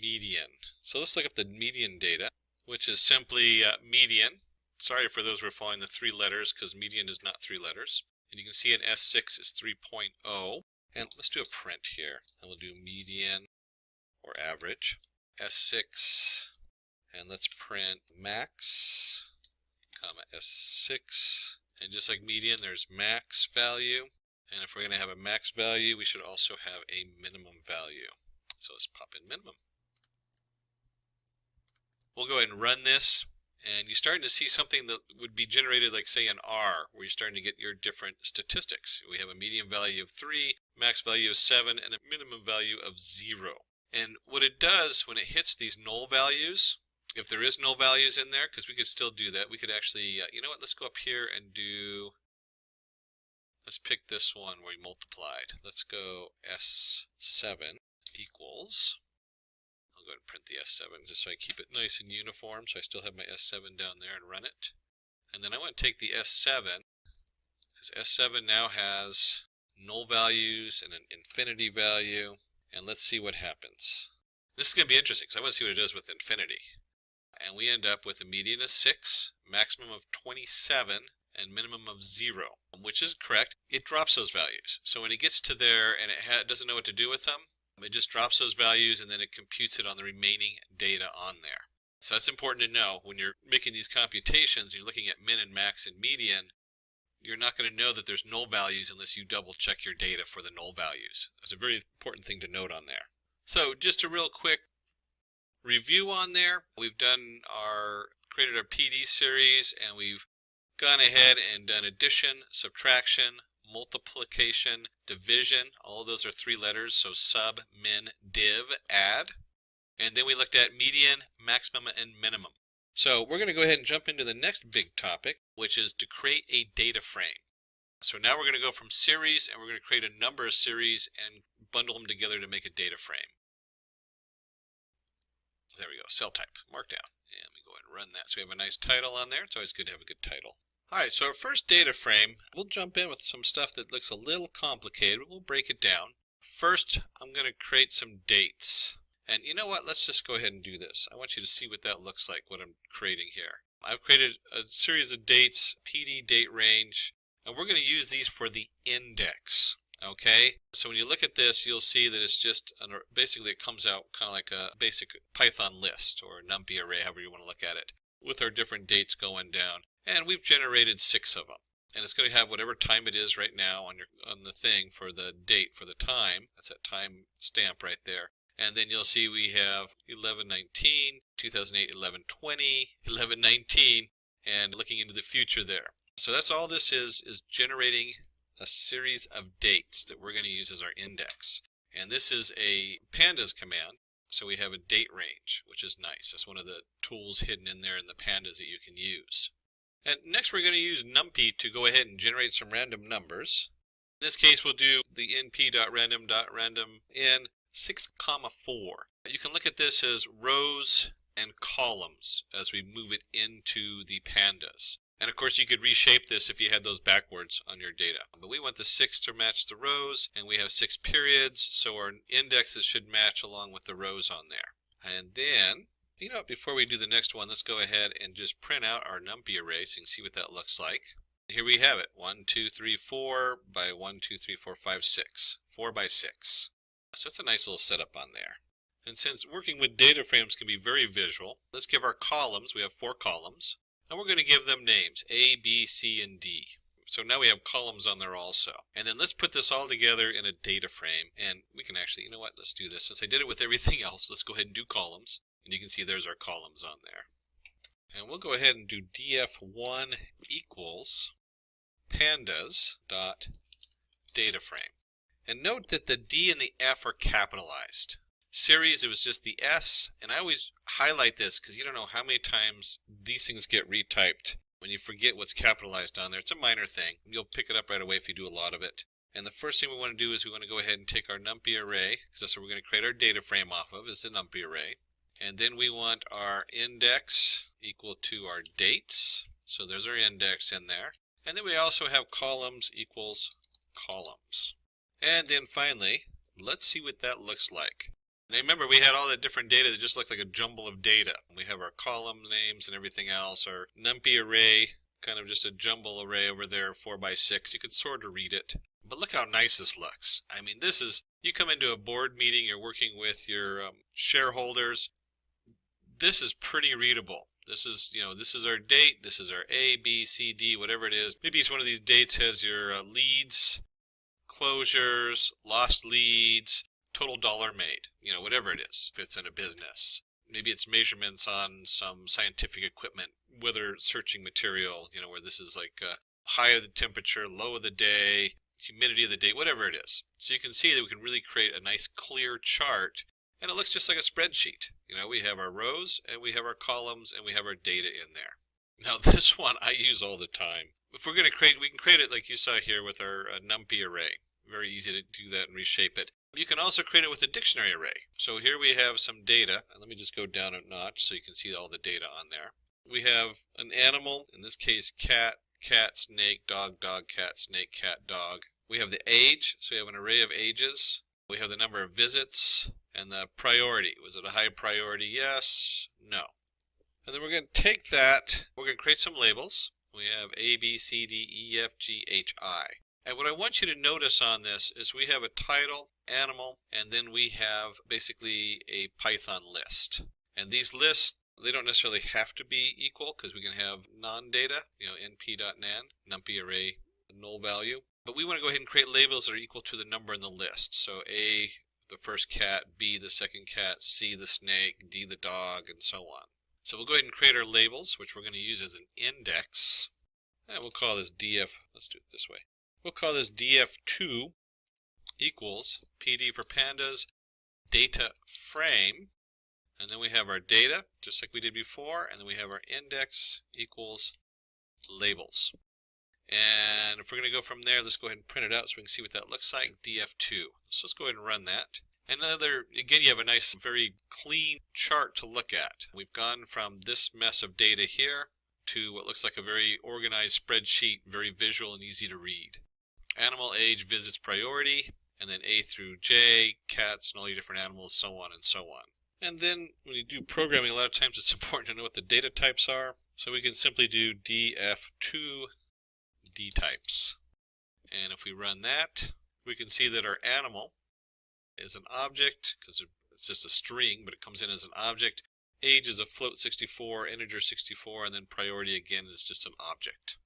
median. So let's look up the median data, which is simply median. Sorry for those who are following the 3 letters because median is not 3 letters. And you can see in S6 is 3.0. And let's do a print here. And we'll do median or average. S6. And let's print max, comma S6. And just like median, there's max value. And if we're going to have a max value, we should also have a minimum value. So let's pop in minimum. We'll go ahead and run this, and you're starting to see something that would be generated like, say, in R, where you're starting to get your different statistics. We have a median value of 3, max value of 7, and a minimum value of 0. And what it does when it hits these null values, if there is null values in there, because we could still do that, we could actually, you know what, let's go up here and do... Let's pick this one where we multiplied. Let's go S7 equals, I'll go ahead and print the S7 just so I keep it nice and uniform, so I still have my S7 down there and run it. And then I want to take the S7, because S7 now has null values and an infinity value, and let's see what happens. This is going to be interesting because I want to see what it does with infinity. And we end up with a median of 6, maximum of 27, and minimum of 0, which is correct. It drops those values. So when it gets to there and it doesn't know what to do with them, it just drops those values and then it computes it on the remaining data on there. So that's important to know when you're making these computations, you're looking at min and max and median, you're not going to know that there's null values unless you double check your data for the null values. That's a very important thing to note on there. So just a real quick review on there. We've created our PD series, and we've gone ahead and done addition, subtraction, multiplication, division. All of those are 3 letters, so sub, min, div, add. And then we looked at median, maximum, and minimum. So we're going to go ahead and jump into the next big topic, which is to create a data frame. So now we're going to go from series, and we're going to create a number of series and bundle them together to make a data frame. There we go, cell type, markdown. And we go ahead and run that. So we have a nice title on there. It's always good to have a good title. Alright, so our first data frame, we'll jump in with some stuff that looks a little complicated, but we'll break it down. First, I'm going to create some dates. And you know what, let's just go ahead and do this. I want you to see what that looks like, what I'm creating here. I've created a series of dates, PD date range, and we're going to use these for the index. Okay, so when you look at this, you'll see that it's just, basically it comes out kind of like a basic Python list or NumPy array, however you want to look at it, with our different dates going down. And we've generated 6 of them. And it's going to have whatever time it is right now on the thing for the date for the time. That's that time stamp right there. And then you'll see we have 11/19, 2008, 11/20, 11/19, and looking into the future there. So that's all this is generating a series of dates that we're going to use as our index. And this is a Pandas command. So we have a date range, which is nice. That's one of the tools hidden in there in the Pandas that you can use. And next we're going to use NumPy to go ahead and generate some random numbers. In this case we'll do the np.random.random in 6, 4. You can look at this as rows and columns as we move it into the Pandas. And of course you could reshape this if you had those backwards on your data. But we want the 6 to match the rows, and we have 6 periods, so our indexes should match along with the rows on there. And then, you know, before we do the next one, let's go ahead and just print out our NumPy array so you can see what that looks like. Here we have it, 1, 2, 3, 4 by 1, 2, 3, 4, 5, 6. 4 by 6. So it's a nice little setup on there. And since working with data frames can be very visual, let's give our columns, we have 4 columns, and we're going to give them names, A, B, C, and D. So now we have columns on there also. And then let's put this all together in a data frame, and we can actually, you know what, let's do this. Since I did it with everything else, let's go ahead and do columns. And you can see there's our columns on there. And we'll go ahead and do df1 equals pandas dot data frame. And note that the D and the F are capitalized. Series, it was just the S, and I always highlight this because you don't know how many times these things get retyped when you forget what's capitalized on there. It's a minor thing. You'll pick it up right away if you do a lot of it. And the first thing we want to do is we want to go ahead and take our NumPy array, because that's what we're going to create our data frame off of, is the NumPy array. And then we want our index equal to our dates. So there's our index in there. And then we also have columns equals columns. And then finally, let's see what that looks like. Now remember, we had all that different data that just looks like a jumble of data. We have our column names and everything else. Our NumPy array, kind of just a jumble array over there, 4 by 6. You could sort of read it. But look how nice this looks. I mean, this is, you come into a board meeting, you're working with your shareholders. This is pretty readable. This is, you know, this is our date. This is our A, B, C, D, whatever it is. Maybe each one of these dates has your leads, closures, lost leads, total dollar made, you know, whatever it is, if it's in a business. Maybe it's measurements on some scientific equipment, weather searching material, you know, where this is like high of the temperature, low of the day, humidity of the day, whatever it is. So you can see that we can really create a nice clear chart, and it looks just like a spreadsheet. You know, we have our rows, and we have our columns, and we have our data in there. Now this one I use all the time. If we're going to create, we can create it like you saw here with our NumPy array. Very easy to do that and reshape it. You can also create it with a dictionary array. So here we have some data, and let me just go down a notch so you can see all the data on there. We have an animal, in this case cat, cat, snake, dog, dog, cat, snake, cat, dog. We have the age, so we have an array of ages. We have the number of visits and the priority. Was it a high priority? Yes, no. And then we're going to take that, we're going to create some labels. We have A, B, C, D, E, F, G, H, I. And what I want you to notice on this is we have a title, animal, and then we have basically a Python list. And these lists, they don't necessarily have to be equal because we can have non-data, you know, np.nan, NumPy array, null value. But we want to go ahead and create labels that are equal to the number in the list. So A, the first cat, B, the second cat, C, the snake, D, the dog, and so on. So we'll go ahead and create our labels, which we're going to use as an index. And we'll call this df, let's do it this way. We'll call this df2 equals PD for pandas data frame. And then we have our data, just like we did before. And then we have our index equals labels. And if we're going to go from there, let's go ahead and print it out so we can see what that looks like, df2. So let's go ahead and run that. And again, you have a nice, very clean chart to look at. We've gone from this mess of data here to what looks like a very organized spreadsheet, very visual and easy to read. Animal, age, visits, priority, and then A through J, cats and all your different animals, so on and so on. And then when you do programming, a lot of times it's important to know what the data types are. So we can simply do df2 dtypes. And if we run that, we can see that our animal is an object, because it's just a string, but it comes in as an object. Age is a float 64, integer 64, and then priority again is just an object.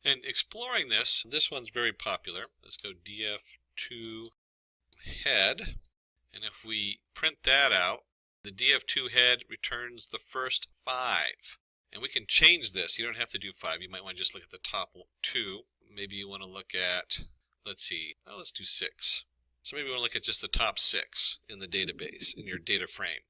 And exploring this one's very popular. Let's go df2 head, and if we print that out, the df2 head returns the first 5. And we can change this. You don't have to do 5. You might want to just look at the top 2. Maybe you want to look at, let's see, let's do 6. So maybe we want to look at just the top 6 in the database, in your data frame.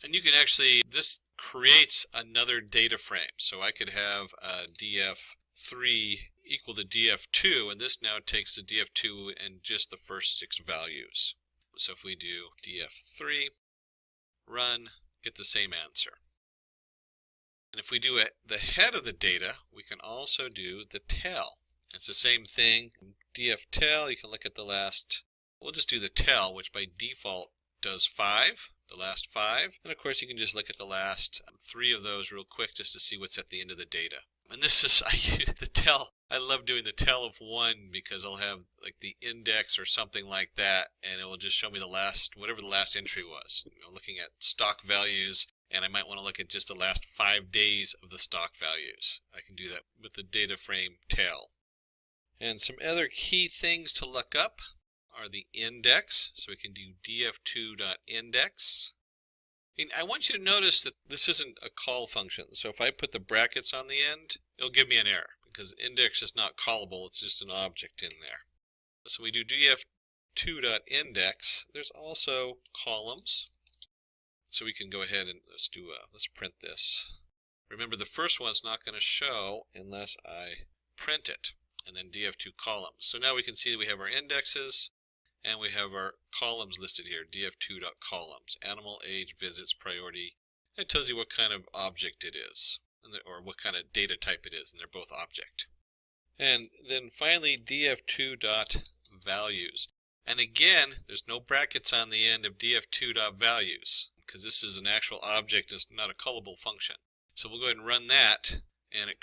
And you can actually, this creates another data frame. So I could have a df3 equal to df2, and this now takes the df2 and just the first 6 values. So if we do df3, run, get the same answer. And if we do the head of the data, we can also do the tail. It's the same thing. df_tail, you can look at the last, we'll just do the tail, which by default does 5, the last 5. And of course you can just look at the last 3 of those real quick just to see what's at the end of the data. And this is, the tail, I love doing the tail of 1 because I'll have like the index or something like that, and it will just show me the last, whatever the last entry was. You know, looking at stock values, and I might want to look at just the last 5 days of the stock values. I can do that with the data frame tail. And some other key things to look up are the index. So we can do df2.index. And I want you to notice that this isn't a call function. So if I put the brackets on the end, it'll give me an error because index is not callable. It's just an object in there. So we do df2.index. There's also columns. So we can go ahead and let's print this. Remember, the first one's not going to show unless I print it, and then df2 columns. So now we can see that we have our indexes and we have our columns listed here, df2.columns, animal, age, visits, priority. It tells you what kind of object it is, or what kind of data type it is, and they're both object. And then finally df2.values. And again, there's no brackets on the end of df2.values because this is an actual object, it's not a callable function. So we'll go ahead and run that, and it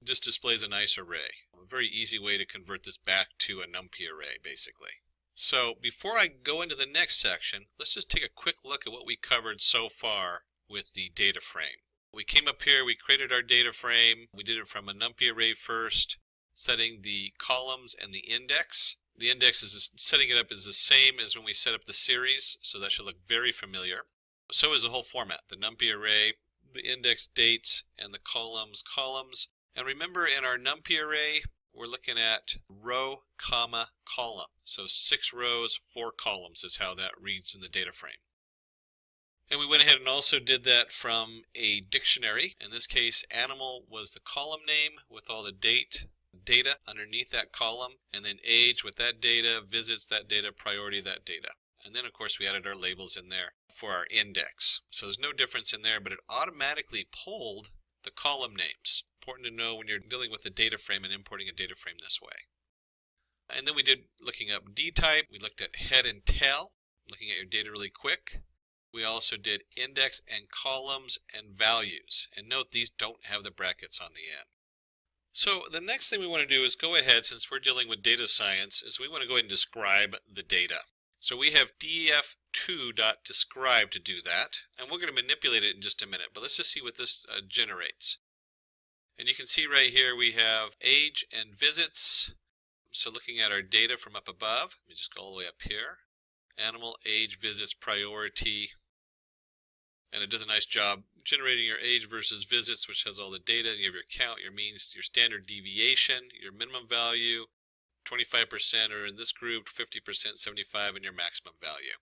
just displays a nice array. A very easy way to convert this back to a NumPy array, basically. So before I go into the next section, let's just take a quick look at what we covered so far with the data frame. We came up here, we created our data frame. We did it from a NumPy array first, setting the columns and the index. The index setting it up is the same as when we set up the series, so that should look very familiar. So is the whole format, the NumPy array, the index dates, and the columns. And remember, in our NumPy array, we're looking at row, comma, column. So 6 rows, 4 columns is how that reads in the data frame. And we went ahead and also did that from a dictionary. In this case, animal was the column name with all the data underneath that column, and then age with that data, visits that data, priority that data. And then of course we added our labels in there for our index. So there's no difference in there, but it automatically pulled the column names. Important to know when you're dealing with a data frame and importing a data frame this way. And then we did looking up dtype. We looked at head and tail, looking at your data really quick. We also did index and columns and values. And note these don't have the brackets on the end. So the next thing we want to do is go ahead, since we're dealing with data science, is we want to go ahead and describe the data. So we have df2.describe to do that, and we're going to manipulate it in just a minute, but let's just see what this generates. And you can see right here we have age and visits. So looking at our data from up above, let me just go all the way up here. Animal, age, visits, priority. And it does a nice job generating your age versus visits, which has all the data. You have your count, your means, your standard deviation, your minimum value, 25% are in this group, 50%, 75, and your maximum value.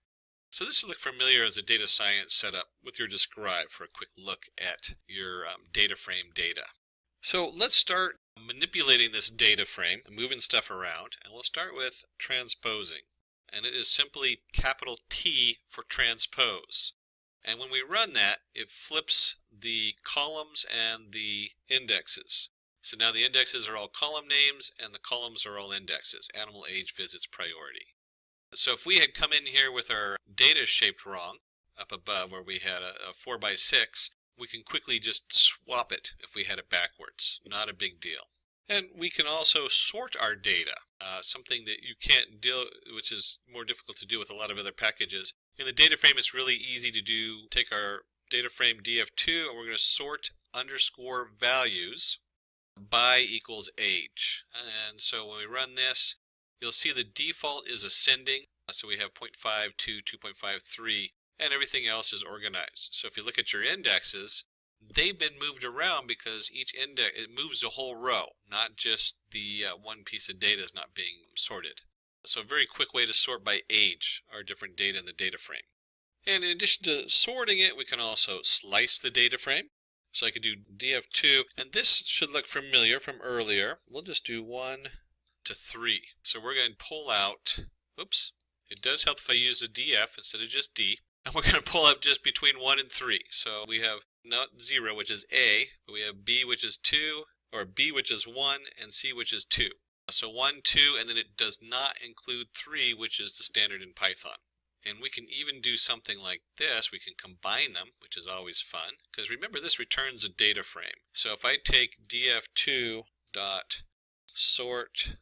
So this will look familiar as a data science setup with your describe for a quick look at your data frame data. So let's start manipulating this data frame and moving stuff around, and we'll start with transposing. And it is simply capital T for transpose. And when we run that, it flips the columns and the indexes. So now the indexes are all column names and the columns are all indexes, animal, age, visits, priority. So if we had come in here with our data shaped wrong, up above where we had a 4 by 6, we can quickly just swap it if we had it backwards. Not a big deal. And we can also sort our data, something that you can't deal, which is more difficult to do with a lot of other packages. In the data frame, it's really easy to do. Take our data frame df2 and we're going to sort underscore values by equals age. And so when we run this, you'll see the default is ascending. So we have 0.52, 2.53, and everything else is organized. So if you look at your indexes, they've been moved around because each index, it moves the whole row, not just the one piece of data is not being sorted. So a very quick way to sort by age our different data in the data frame. And in addition to sorting it, we can also slice the data frame. So I could do df2, and this should look familiar from earlier. We'll just do 1 to 3. So we're going to pull out, oops, it does help if I use a df instead of just d. And we're going to pull up just between 1 and 3. So we have not 0, which is A, but we have B, which is 2, or B, which is 1, and C, which is 2. So 1, 2, and then it does not include 3, which is the standard in Python. And we can even do something like this. We can combine them, which is always fun, because remember this returns a data frame. So if I take df2 dot sort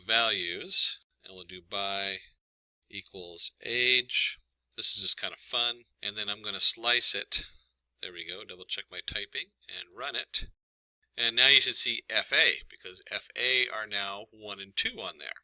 values, and we'll do by equals age. This is just kind of fun. And then I'm going to slice it. There we go. Double check my typing and run it. And now you should see FA, because FA are now 1 and 2 on there.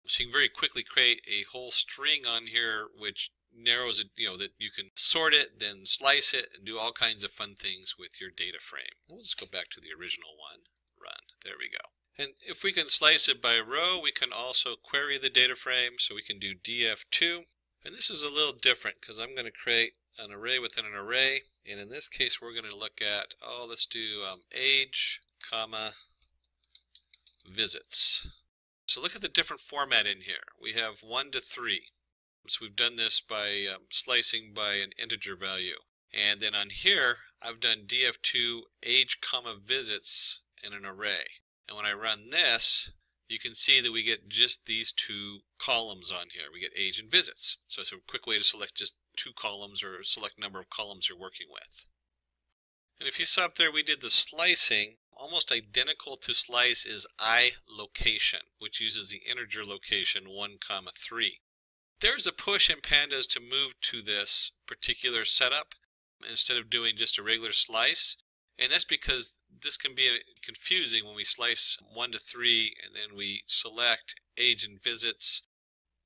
So you can very quickly create a whole string on here which narrows it, that you can sort it, then slice it, and do all kinds of fun things with your data frame. We'll just go back to the original one. Run. There we go. And if we can slice it by row, we can also query the data frame. So we can do df2. And this is a little different because I'm going to create an array within an array. And in this case, we're going to look at, let's do age, comma, visits. So look at the different format in here. We have 1 to 3. So we've done this by slicing by an integer value. And then on here, I've done df2 age, comma, visits in an array. And when I run this, you can see that we get just these 2 columns on here. We get age and visits. So it's a quick way to select just 2 columns or select number of columns you're working with. And if you saw up there, we did the slicing. Almost identical to slice is iLocation, which uses the integer location 1, 3. There's a push in Pandas to move to this particular setup instead of doing just a regular slice. And that's because this can be confusing when we slice 1 to 3 and then we select age and visits.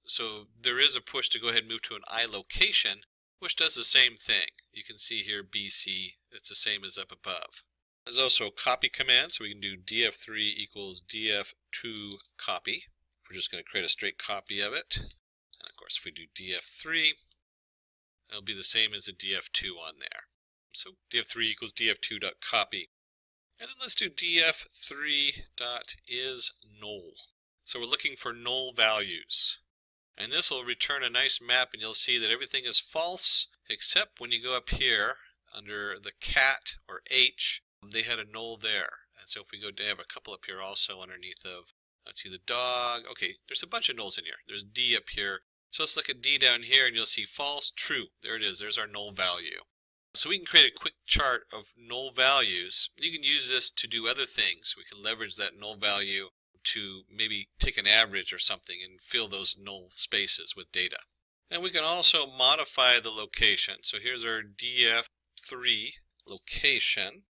So there is a push to go ahead and move to an iLocation, which does the same thing. You can see here BC, it's the same as up above. There's also a copy command, so we can do df3 equals df2 copy. We're just going to create a straight copy of it. And of course, if we do df3, it'll be the same as a df2 on there. So df3 equals df2.copy. And then let's do df3.isNull. So we're looking for null values. And this will return a nice map, and you'll see that everything is false, except when you go up here under the cat or H, they had a null there. And so if we go to have a couple up here also underneath of, let's see, the dog. Okay, there's a bunch of nulls in here. There's D up here. So let's look at D down here, and you'll see false, true. There it is. There's our null value. So we can create a quick chart of null values. You can use this to do other things. We can leverage that null value to maybe take an average or something and fill those null spaces with data. And we can also modify the location. So here's our df3 location.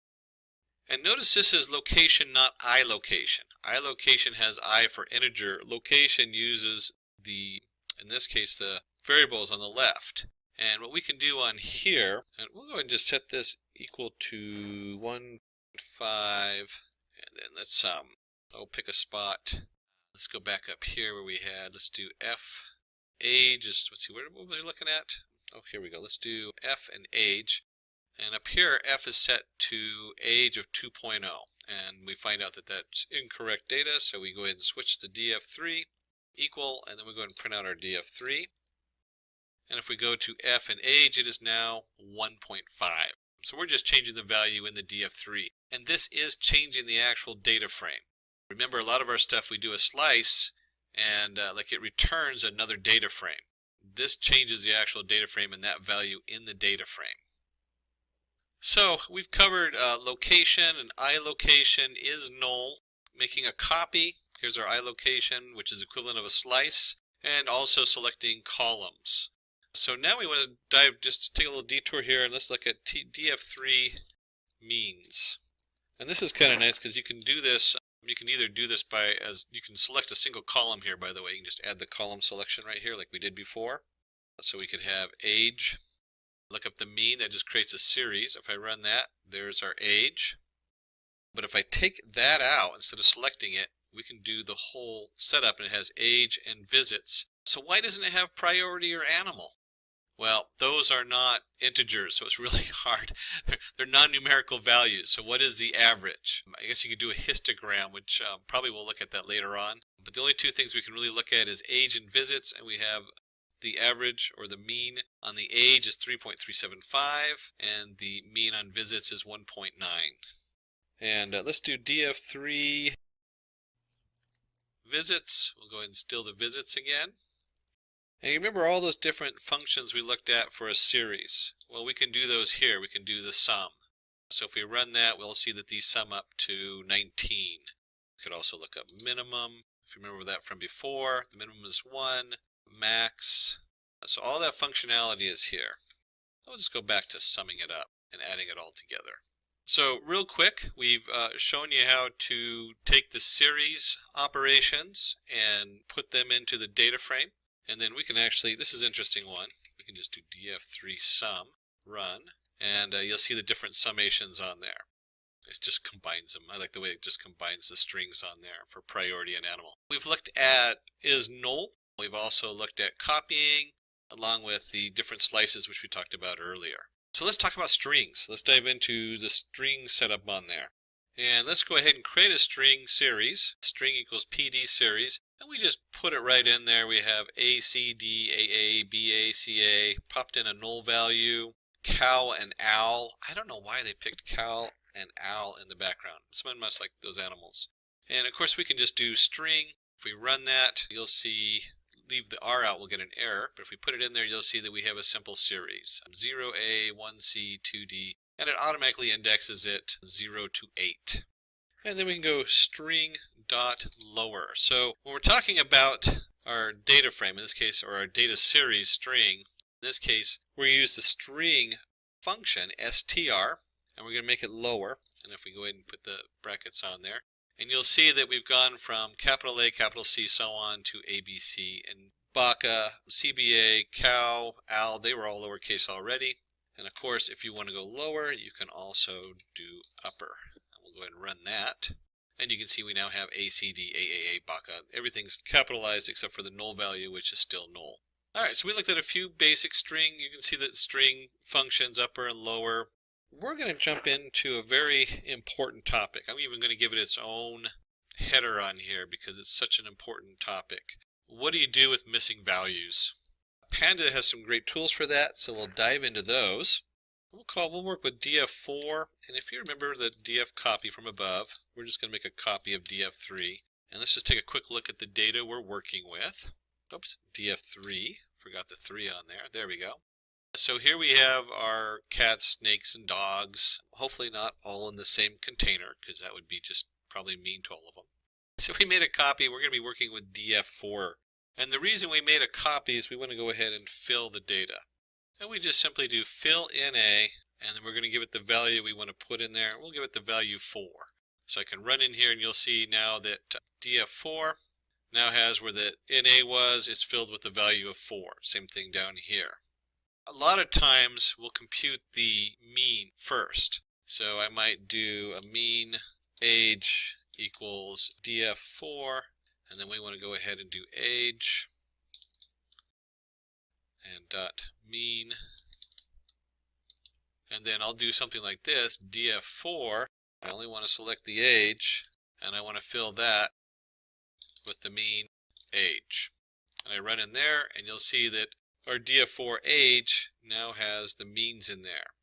And notice this is location, not iLocation. iLocation has I for integer. Location uses the, in this case, the variables on the left. And what we can do on here, and we'll go ahead and just set this equal to 1.5, and then let's pick a spot. Let's go back up here where we had, let's do F age. Let's see, what was we looking at? Oh, here we go. Let's do F and age. And up here, F is set to age of 2.0. And we find out that that's incorrect data, so we go ahead and switch to df3 equal, and then we go ahead and print out our df3. And if we go to F and age, it is now 1.5. So we're just changing the value in the df3. And this is changing the actual data frame. Remember, a lot of our stuff we do a slice and like it returns another data frame. This changes the actual data frame and that value in the data frame. So we've covered location, and iLocation is null. Making a copy, here's our iLocation, which is equivalent of a slice, and also selecting columns. So now we want to just take a little detour here, and let's look at df3 means. And this is kind of nice because you can do this. You can either do this you can select a single column here, by the way. You can just add the column selection right here like we did before. So we could have age, look up the mean, that just creates a series. If I run that, there's our age. But if I take that out, instead of selecting it, we can do the whole setup, and it has age and visits. So why doesn't it have priority or animal? Well, those are not integers, so it's really hard. They're non-numerical values. So what is the average? I guess you could do a histogram, which probably we'll look at that later on. But the only two things we can really look at is age and visits, and we have the average or the mean on the age is 3.375, and the mean on visits is 1.9. And let's do df3 visits. We'll go ahead and steal the visits again. And you remember all those different functions we looked at for a series? Well, we can do those here. We can do the sum. So if we run that, we'll see that these sum up to 19. We could also look up minimum. If you remember that from before, the minimum is 1, max. So all that functionality is here. I'll just go back to summing it up and adding it all together. So real quick, we've shown you how to take the series operations and put them into the data frame. And then we can actually, this is an interesting one, we can just do df3 sum, run, and you'll see the different summations on there. It just combines them. I like the way it just combines the strings on there for priority and animal. We've looked at is null. We've also looked at copying, along with the different slices which we talked about earlier. So let's talk about strings. Let's dive into the string setup on there. And let's go ahead and create a string series. String equals PD series. And we just put it right in there. We have A, C, D, A, B, A, C, A. Popped in a null value. Cow and owl. I don't know why they picked cow and owl in the background. Someone must like those animals. And of course we can just do string. If we run that, you'll see, leave the R out, we'll get an error. But if we put it in there, you'll see that we have a simple series. 0A, 1C, 2D. And it automatically indexes it 0 to 8. And then we can go string dot lower. So when we're talking about our data frame, in this case, or our data series string, in this case, we use the string function str, and we're going to make it lower. And if we go ahead and put the brackets on there, and you'll see that we've gone from capital A, capital C, so on to ABC, and baka, CBA, cow, owl, they were all lowercase already. And of course, if you want to go lower, you can also do upper. And we'll go ahead and run that. And you can see we now have A, C, D, A, baka. Everything's capitalized except for the null value, which is still null. Alright, so we looked at a few basic string. You can see that string functions upper and lower. We're going to jump into a very important topic. I'm even going to give it its own header on here because it's such an important topic. What do you do with missing values? Panda has some great tools for that, so we'll dive into those. We'll work with df4, and if you remember the df copy from above, we're just going to make a copy of df3. And let's just take a quick look at the data we're working with. Oops, df3, forgot the 3 on there. There we go. So here we have our cats, snakes, and dogs. Hopefully not all in the same container, because that would be just probably mean to all of them. So we made a copy. We're going to be working with df4. And the reason we made a copy is we want to go ahead and fill the data. And we just simply do fill NA, and then we're going to give it the value we want to put in there. We'll give it the value 4. So I can run in here, and you'll see now that df4 now has where the NA was, it's filled with the value of 4. Same thing down here. A lot of times we'll compute the mean first. So I might do a mean age equals df4, and then we want to go ahead and do age and dot mean, and then I'll do something like this, df4, I only want to select the age, and I want to fill that with the mean age. And I run in there, and you'll see that our df4 age now has the means in there.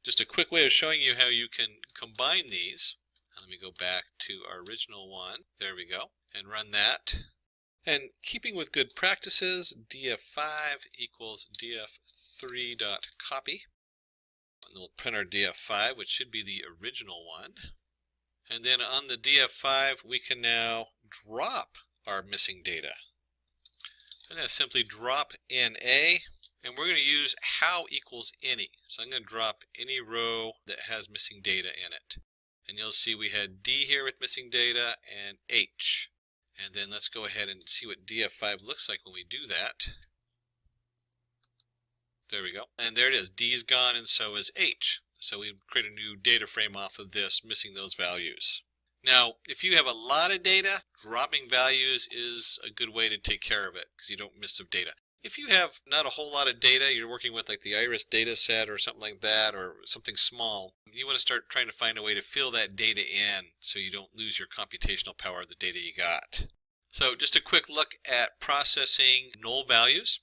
Just a quick way of showing you how you can combine these. Let me go back to our original one. There we go. And run that. And keeping with good practices, df5 equals df3.copy. And we'll print our df5, which should be the original one. And then on the df5, we can now drop our missing data. I'm going to simply drop NA, and we're going to use how equals any. So I'm going to drop any row that has missing data in it. And you'll see we had D here with missing data and H. And then let's go ahead and see what df5 looks like when we do that. There we go. And there it is. D is gone and so is H. So we create a new data frame off of this, missing those values. Now, if you have a lot of data, dropping values is a good way to take care of it because you don't miss some data. If you have not a whole lot of data, you're working with like the iris data set or something like that, or something small, you want to start trying to find a way to fill that data in so you don't lose your computational power of the data you got. So just a quick look at processing null values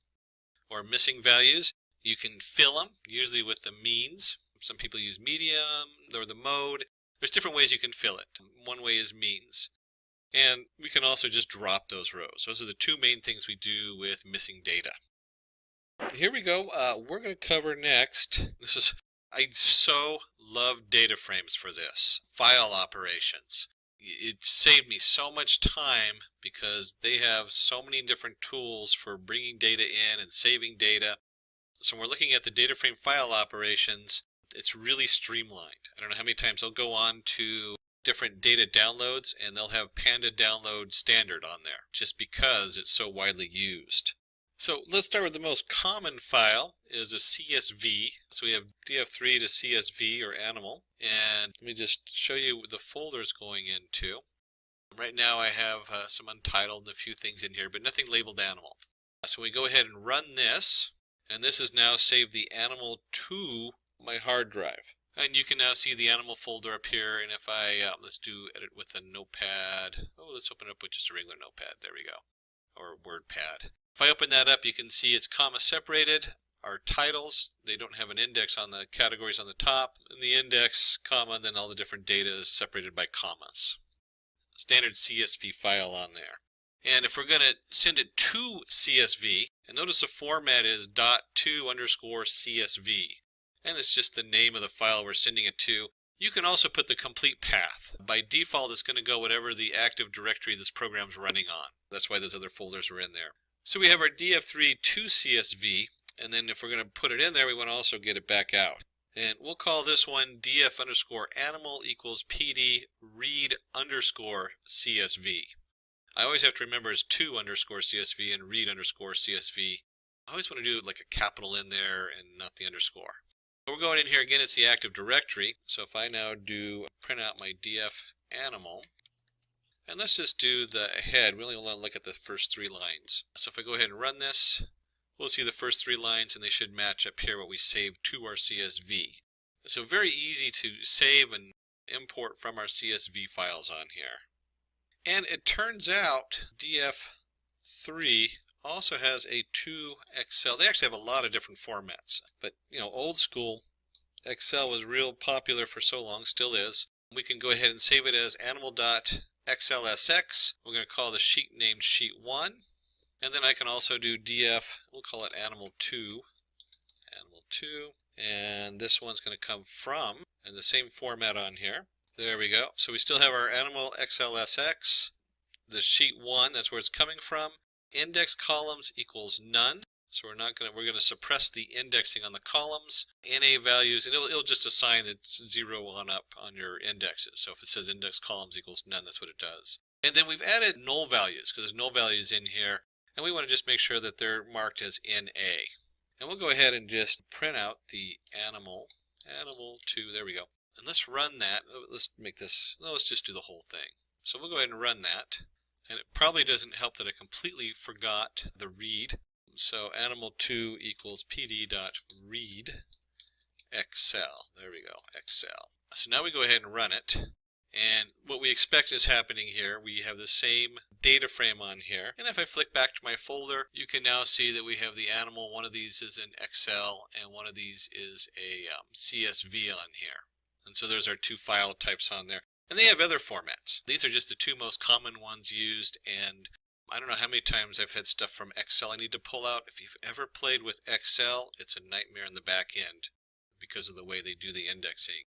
or missing values. You can fill them, usually with the means. Some people use medium or the mode. There's different ways you can fill it. One way is means. And we can also just drop those rows. Those are the two main things we do with missing data. Here we go. We're going to cover next. I so love data frames for this. File operations. It saved me so much time because they have so many different tools for bringing data in and saving data. So when we're looking at the data frame file operations, it's really streamlined. I don't know how many times I'll go on to different data downloads and they'll have Panda download standard on there just because it's so widely used. So let's start with the most common file is a CSV. So we have df3 to CSV or animal, and let me just show you the folders going into. Right now I have some untitled and a few things in here, but nothing labeled animal. So we go ahead and run this, and this has now saved the animal to my hard drive. And you can now see the animal folder up here, and if I, let's do edit with a notepad. Oh, let's open it up with just a regular notepad. There we go. Or WordPad. If I open that up, you can see it's comma separated. Our titles, they don't have an index on the categories on the top. And the index, comma, and then all the different data is separated by commas. Standard CSV file on there. And if we're going to send it to CSV, and notice the format is .to_CSV. And it's just the name of the file we're sending it to. You can also put the complete path. By default, it's going to go whatever the active directory this program's running on. That's why those other folders are in there. So we have our df3 to CSV, and then if we're going to put it in there, we want to also get it back out. And we'll call this one df_animal equals pd read_CSV. I always have to remember it's to_CSV and read_CSV. I always want to do like a capital in there and not the underscore. We're going in here again, it's the active directory. So if I now do print out my df animal, and let's just do the head. We only want to look at the first three lines. So if I go ahead and run this, we'll see the first three lines and they should match up here what we saved to our CSV. So very easy to save and import from our CSV files on here. And it turns out df3 also has a to Excel. They actually have a lot of different formats, but you know, old school Excel was real popular for so long, still is. We can go ahead and save it as animal.xlsx. We're going to call the sheet named sheet 1, and then I can also do df, we'll call it animal2, and this one's going to come from, and the same format on here. There we go. So we still have our animal xlsx, the sheet 1, that's where it's coming from. Index columns equals none. So we're going to suppress the indexing on the columns. NA values, and it'll just assign it's 0 on up on your indexes. So if it says index columns equals none, that's what it does. And then we've added null values because there's null values in here, and we want to just make sure that they're marked as NA. And we'll go ahead and just print out the animal2. There we go. And let's run that. Let's make this, let's just do the whole thing. So we'll go ahead and run that. And it probably doesn't help that I completely forgot the read. So animal2 equals pd.read Excel. There we go, Excel. So now we go ahead and run it. And what we expect is happening here. We have the same data frame on here. And if I flick back to my folder, you can now see that we have the animal. One of these is in Excel and one of these is a CSV on here. And so there's our two file types on there. And they have other formats. These are just the two most common ones used. And I don't know how many times I've had stuff from Excel I need to pull out. If you've ever played with Excel, it's a nightmare in the back end because of the way they do the indexing.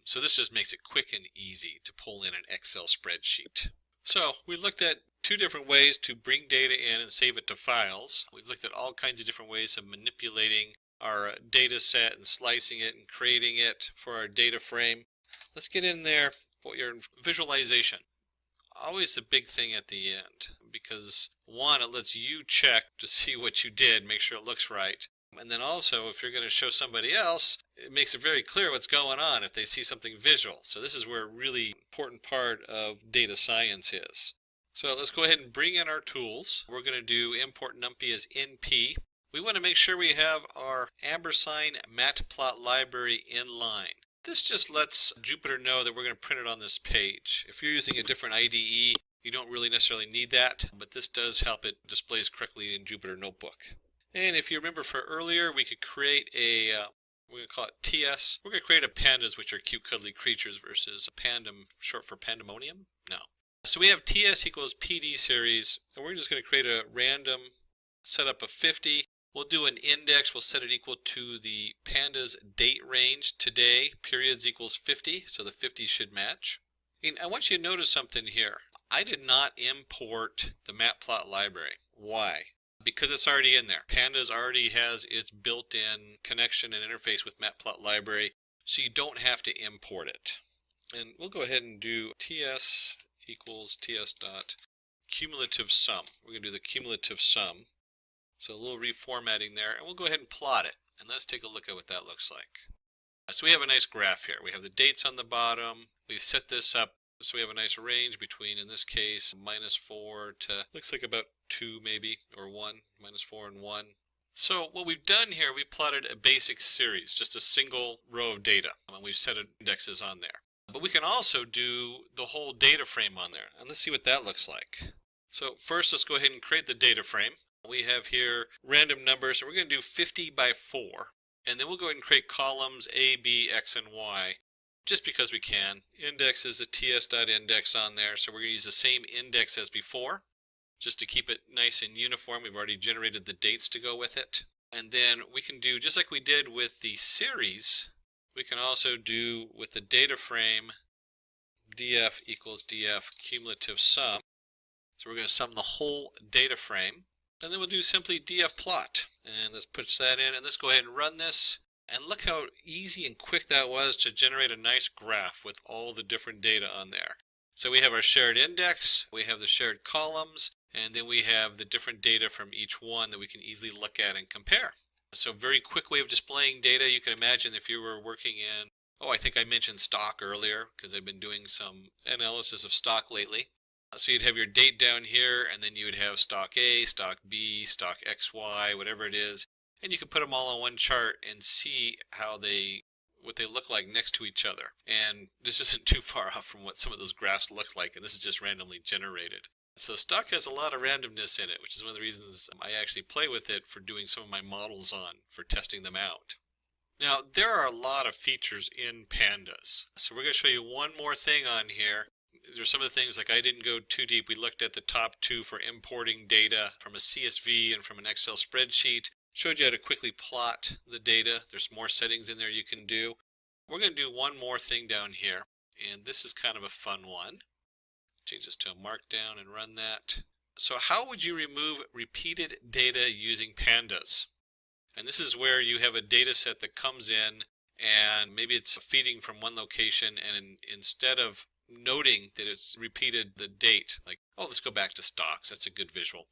So this just makes it quick and easy to pull in an Excel spreadsheet. So we looked at two different ways to bring data in and save it to files. We've looked at all kinds of different ways of manipulating our data set and slicing it and creating it for our data frame. Let's get in there for your visualization. Always the big thing at the end, because one, it lets you check to see what you did, make sure it looks right. And then also, if you're going to show somebody else, it makes it very clear what's going on if they see something visual. So this is where a really important part of data science is. So let's go ahead and bring in our tools. We're going to do import NumPy as NP. We want to make sure we have our ampersand matplotlib library in line. This just lets Jupyter know that we're going to print it on this page. If you're using a different IDE, you don't really necessarily need that, but this does help it displays correctly in Jupyter Notebook. And if you remember for earlier, we could create a, we're going to call it TS. We're going to create a pandas, which are cute, cuddly creatures, versus a pandem, short for pandemonium? No. So we have TS equals PD series, and we're just going to create a random setup of 50. We'll do an index. We'll set it equal to the pandas date range today. Periods equals 50, so the 50 should match. And I want you to notice something here. I did not import the matplotlib library. Why? Because it's already in there. Pandas already has its built-in connection and interface with Matplotlib library, so you don't have to import it. And we'll go ahead and do TS equals TS dot cumulative sum. We're going to do the cumulative sum. So a little reformatting there, and we'll go ahead and plot it. And let's take a look at what that looks like. So we have a nice graph here. We have the dates on the bottom. We've set this up so we have a nice range between, in this case, -4 to, looks like about 2 maybe, or 1, -4 and 1. So what we've done here, we plotted a basic series, just a single row of data, and we've set indexes on there. But we can also do the whole data frame on there, and let's see what that looks like. So first, let's go ahead and create the data frame. We have here random numbers, so we're going to do 50 by 4, and then we'll go ahead and create columns A, B, X, and Y. Just because we can. Index is a ts.index on there, so we're going to use the same index as before, just to keep it nice and uniform. We've already generated the dates to go with it. And then we can do, just like we did with the series, we can also do with the data frame, df equals df cumulative sum. So we're going to sum the whole data frame. And then we'll do simply df plot. And let's put that in, and let's go ahead and run this. And look how easy and quick that was to generate a nice graph with all the different data on there. So we have our shared index, we have the shared columns, and then we have the different data from each one that we can easily look at and compare. So very quick way of displaying data. You can imagine if you were working in, I think I mentioned stock earlier because I've been doing some analysis of stock lately. So you'd have your date down here, and then you would have stock A, stock B, stock XY, whatever it is. And you can put them all on one chart and see how what they look like next to each other. And this isn't too far off from what some of those graphs look like, and this is just randomly generated. So stock has a lot of randomness in it, which is one of the reasons I actually play with it for doing some of my models on, for testing them out. Now, there are a lot of features in Pandas. So we're going to show you one more thing on here. There's some of the things, like I didn't go too deep. We looked at the top two for importing data from a CSV and from an Excel spreadsheet. Showed you how to quickly plot the data. There's more settings in there you can do. We're going to do one more thing down here, and this is kind of a fun one. Change this to a markdown and run that. So how would you remove repeated data using Pandas? And this is where you have a data set that comes in, and maybe it's feeding from one location, and instead of noting that it's repeated the date, like, let's go back to stocks. That's a good visual.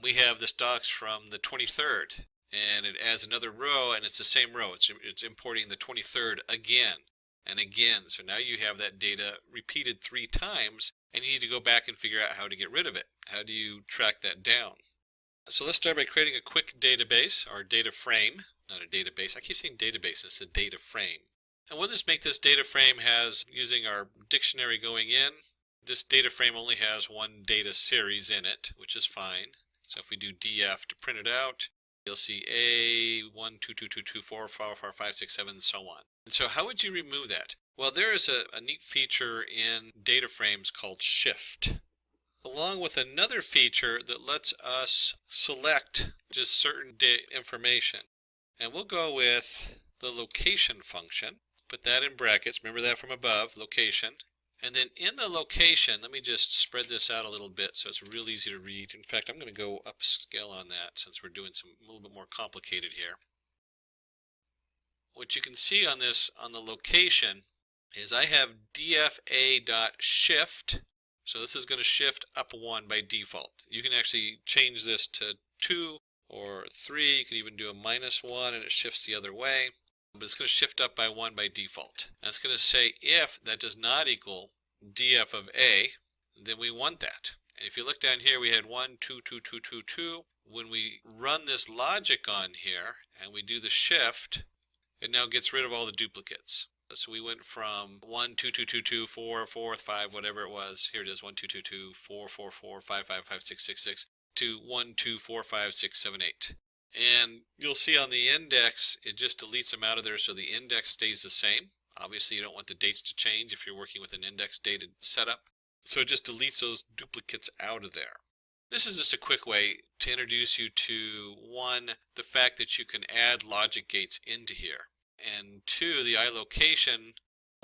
We have the stocks from the 23rd. And it adds another row, and it's the same row. It's importing the 23rd again and again. So now you have that data repeated 3 times, and you need to go back and figure out how to get rid of it. How do you track that down? So let's start by creating a quick database, or data frame. Not a database. I keep saying database. It's a data frame. And we'll just make this data frame has, using our dictionary going in, this data frame only has one data series in it, which is fine. So if we do df to print it out, you'll see A, 1, 2, 2, 2, 2, 4, 4, 4, 5, 6, 7, and so on. And so how would you remove that? Well, there is a neat feature in data frames called shift, along with another feature that lets us select just certain information. And we'll go with the location function. Put that in brackets, remember that from above, location. And then in the location, let me just spread this out a little bit so it's real easy to read. In fact, I'm going to go upscale on that since we're doing a little bit more complicated here. What you can see on this, on the location, is I have dfa.shift. So this is going to shift up 1 by default. You can actually change this to 2 or 3. You can even do a -1 and it shifts the other way. But it's going to shift up by 1 by default. And it's going to say if that does not equal df of a, then we want that. And if you look down here, we had 1, 2, 2, 2, 2, 2. When we run this logic on here and we do the shift, it now gets rid of all the duplicates. So we went from 1, 2, 2, 2, 2, 4, 4, 5, whatever it was. Here it is, 1, 2, 2, 2, 4, 4, 4, 5, 5, 5, 6, 6, 6, to 1, 2, 4, 5, 6, 7, 8. And you'll see on the index, it just deletes them out of there so the index stays the same. Obviously, you don't want the dates to change if you're working with an index data setup. So it just deletes those duplicates out of there. This is just a quick way to introduce you to, 1, the fact that you can add logic gates into here. And 2, the iLocation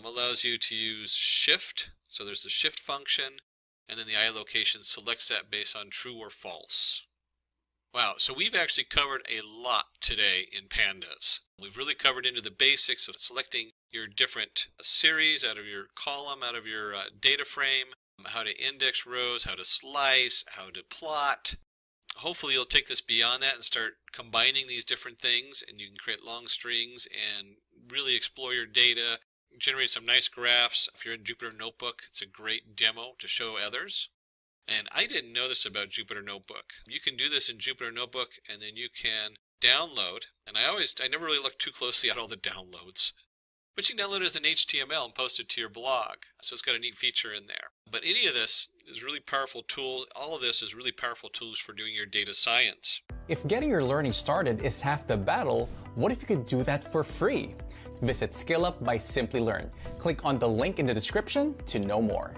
allows you to use shift. So there's the shift function, and then the iLocation selects that based on true or false. Wow, so we've actually covered a lot today in Pandas. We've really covered into the basics of selecting your different series out of your column, out of your data frame, how to index rows, how to slice, how to plot. Hopefully you'll take this beyond that and start combining these different things, and you can create long strings and really explore your data, generate some nice graphs. If you're in Jupyter Notebook, it's a great demo to show others. And I didn't know this about Jupyter Notebook. You can do this in Jupyter Notebook, and then you can download. And I never really look too closely at all the downloads. But you can download it as an HTML and post it to your blog. So it's got a neat feature in there. But any of this is a really powerful tool. All of this is really powerful tools for doing your data science. If getting your learning started is half the battle, what if you could do that for free? Visit Skill Up by Simplilearn. Click on the link in the description to know more.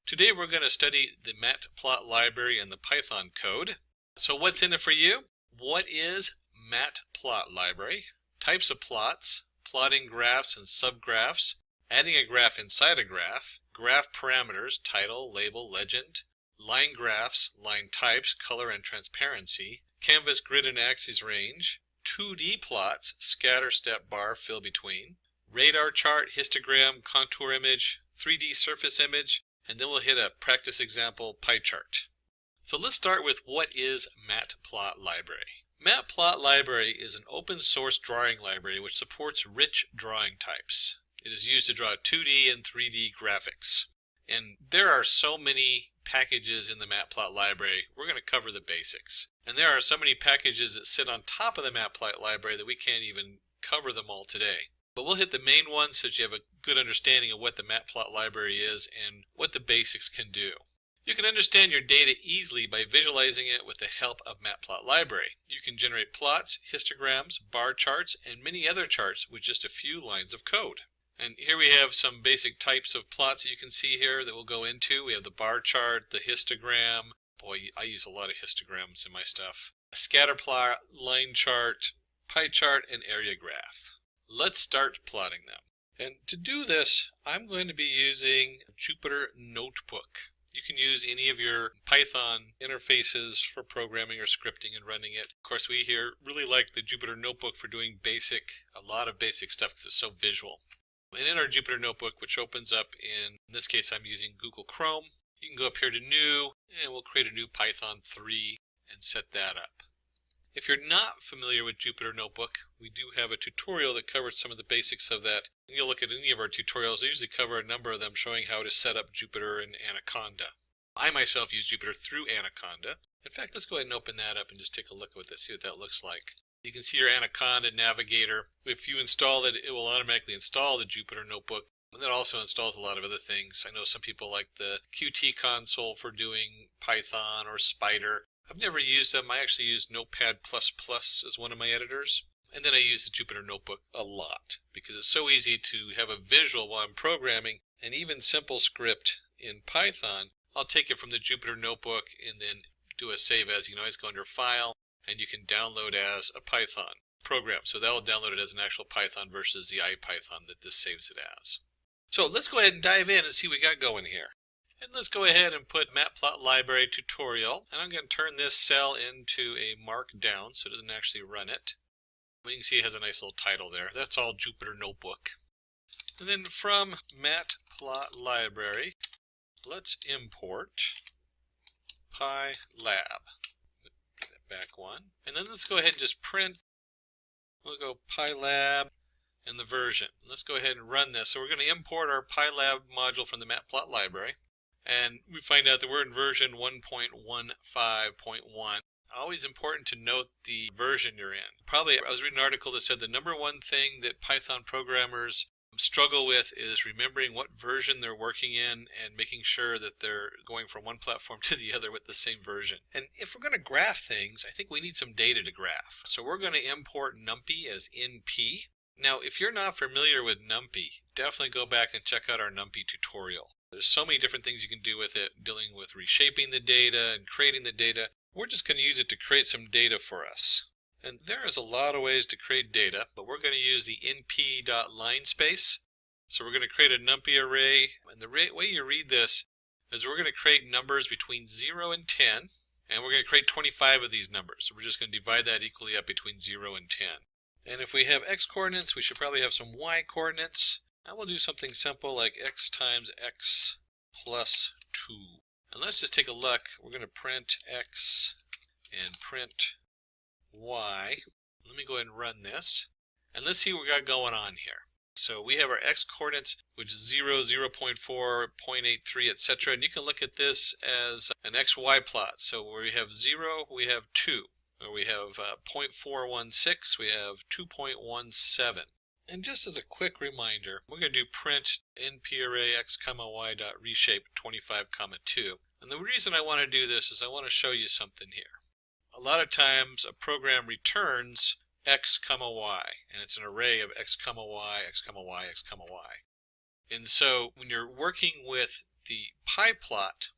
Today we're going to study the Matplotlib library and the Python code. So what's in it for you? What is Matplotlib library? Types of plots, plotting graphs and subgraphs, adding a graph inside a graph, graph parameters, title, label, legend, line graphs, line types, color and transparency, canvas, grid and axis range, 2D plots, scatter, step, bar, fill between, radar chart, histogram, contour image, 3D surface image, and then we'll hit a practice example pie chart. So let's start with what is Matplotlib library. Matplotlib library is an open source drawing library which supports rich drawing types. It is used to draw 2D and 3D graphics. And there are so many packages in the Matplotlib library, we're going to cover the basics. And there are so many packages that sit on top of the Matplotlib library that we can't even cover them all today. But we'll hit the main ones so that you have a good understanding of what the Matplotlib library is and what the basics can do. You can understand your data easily by visualizing it with the help of Matplotlib library. You can generate plots, histograms, bar charts, and many other charts with just a few lines of code. And here we have some basic types of plots that you can see here that we'll go into. We have the bar chart, the histogram. Boy, I use a lot of histograms in my stuff. A scatter plot, line chart, pie chart, and area graph. Let's start plotting them. And to do this, I'm going to be using Jupyter Notebook. You can use any of your Python interfaces for programming or scripting and running it. Of course, we here really like the Jupyter Notebook for doing a lot of basic stuff because it's so visual. And in our Jupyter Notebook, which opens up in this case, I'm using Google Chrome, you can go up here to New, and we'll create a new Python 3 and set that up. If you're not familiar with Jupyter Notebook, we do have a tutorial that covers some of the basics of that. And you'll look at any of our tutorials. I usually cover a number of them showing how to set up Jupyter and Anaconda. I myself use Jupyter through Anaconda. In fact, let's go ahead and open that up and just take a look at this, see what that looks like. You can see your Anaconda Navigator. If you install it, it will automatically install the Jupyter Notebook. And that also installs a lot of other things. I know some people like the Qt console for doing Python or Spider. I've never used them. I actually use Notepad++ as one of my editors. And then I use the Jupyter Notebook a lot because it's so easy to have a visual while I'm programming. And even simple script in Python, I'll take it from the Jupyter Notebook and then do a save as. You can always go under File, and you can download as a Python program. So that will download it as an actual Python versus the IPython that this saves it as. So let's go ahead and dive in and see what we got going here. And let's go ahead and put Matplotlib tutorial. And I'm going to turn this cell into a markdown so it doesn't actually run it. You can see it has a nice little title there. That's all Jupyter Notebook. And then from Matplotlib, let's import PyLab. Back one. And then let's go ahead and just print. We'll go PyLab and the version. Let's go ahead and run this. So we're going to import our PyLab module from the Matplotlib. And we find out that we're in version 1.15.1. Always important to note the version you're in. Probably I was reading an article that said the number one thing that Python programmers struggle with is remembering what version they're working in and making sure that they're going from one platform to the other with the same version. And if we're going to graph things, I think we need some data to graph. So we're going to import NumPy as NP. Now, if you're not familiar with NumPy, definitely go back and check out our NumPy tutorial. There's so many different things you can do with it, dealing with reshaping the data and creating the data. We're just going to use it to create some data for us. And there is a lot of ways to create data, but we're going to use the np.linespace. So we're going to create a NumPy array, and the way you read this is we're going to create numbers between 0 and 10, and we're going to create 25 of these numbers. So we're just going to divide that equally up between 0 and 10. And if we have x coordinates, we should probably have some y coordinates. And we'll do something simple like x times x plus 2. And let's just take a look. We're going to print x and print y. Let me go ahead and run this. And let's see what we got going on here. So we have our x coordinates, which is 0, 0.4, 0.83, etc. And you can look at this as an xy plot. So where we have 0, we have 2. Where we have 0.416, we have 2.17. And just as a quick reminder, we're going to do print np array x comma y dot reshape 25 comma 2. And the reason I want to do this is I want to show you something here. A lot of times a program returns x comma y, and it's an array of x comma y, x comma y, x comma y. And so when you're working with the pyplot,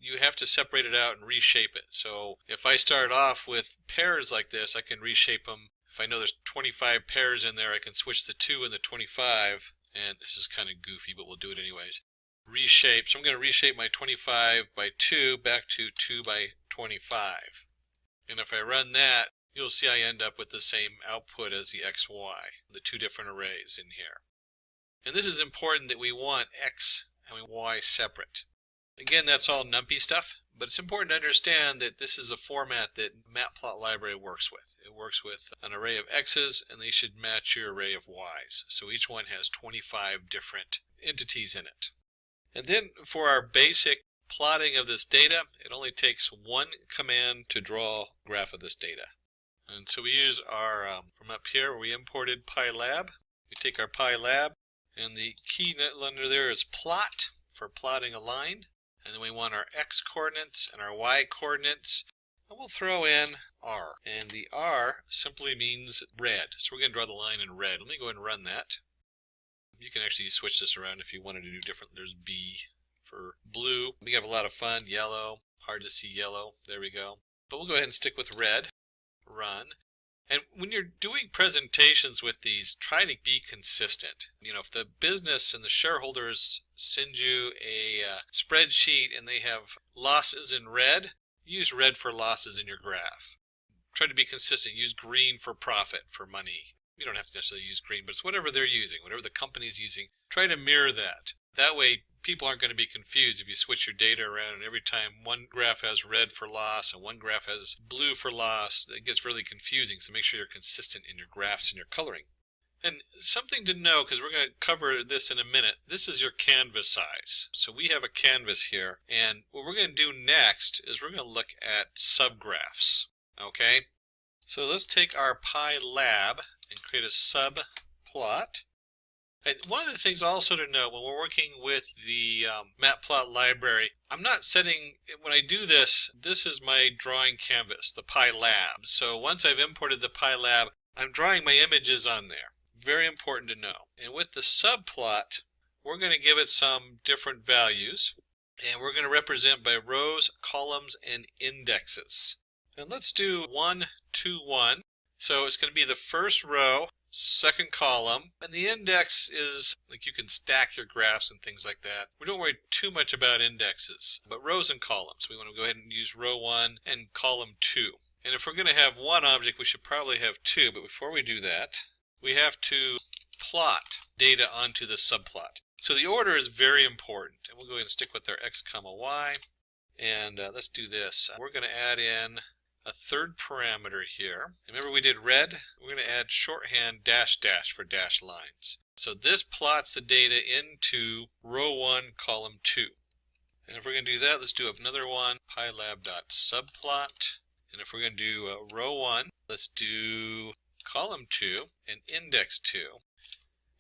you have to separate it out and reshape it. So if I start off with pairs like this, I can reshape them. If I know there's 25 pairs in there, I can switch the 2 and the 25. And this is kind of goofy, but we'll do it anyways. Reshape. So I'm going to reshape my 25 by 2 back to 2 by 25. And if I run that, you'll see I end up with the same output as the XY, the two different arrays in here. And this is important that we want X and Y separate. Again, that's all NumPy stuff, but it's important to understand that this is a format that Matplotlib works with. It works with an array of X's, and they should match your array of Y's. So each one has 25 different entities in it. And then for our basic plotting of this data, it only takes one command to draw a graph of this data. And so we use our, from up here where we imported PyLab, we take our PyLab, and the key under there is plot for plotting a line. And then we want our x coordinates and our y coordinates. And we'll throw in R. And the R simply means red. So we're going to draw the line in red. Let me go ahead and run that. You can actually switch this around if you wanted to do different. There's B for blue. We have a lot of fun. Yellow. Hard to see yellow. There we go. But we'll go ahead and stick with red. Run. And when you're doing presentations with these, try to be consistent. You know, if the business and the shareholders send you a spreadsheet and they have losses in red, use red for losses in your graph. Try to be consistent. Use green for profit, for money. You don't have to necessarily use green, but it's whatever they're using, whatever the company's using. Try to mirror that. That way, people aren't going to be confused if you switch your data around and every time one graph has red for loss and one graph has blue for loss. It gets really confusing, so make sure you're consistent in your graphs and your coloring. And something to know, because we're going to cover this in a minute, this is your canvas size. So we have a canvas here, and what we're going to do next is we're going to look at subgraphs. Okay? So let's take our PyLab and create a subplot. And one of the things also to know when we're working with the Matplotlib library, I'm not setting, when I do this, this is my drawing canvas, the PyLab. So once I've imported the PyLab, I'm drawing my images on there. Very important to know. And with the subplot, we're going to give it some different values. And we're going to represent by rows, columns, and indexes. And let's do 1, 2, 1. So it's going to be the first row, second column, and the index is like you can stack your graphs and things like that. We don't worry too much about indexes, but rows and columns. We want to go ahead and use row 1 and column 2. And if we're going to have one object, we should probably have two, but before we do that, we have to plot data onto the subplot. So the order is very important, and we'll go ahead and stick with our x comma y, and let's do this. We're going to add in a third parameter here. Remember we did red? We're going to add shorthand dash dash for dash lines. So this plots the data into row 1, column 2. And if we're going to do that, let's do another one, pylab.subplot. And if we're going to do row 1, let's do column 2 and index 2.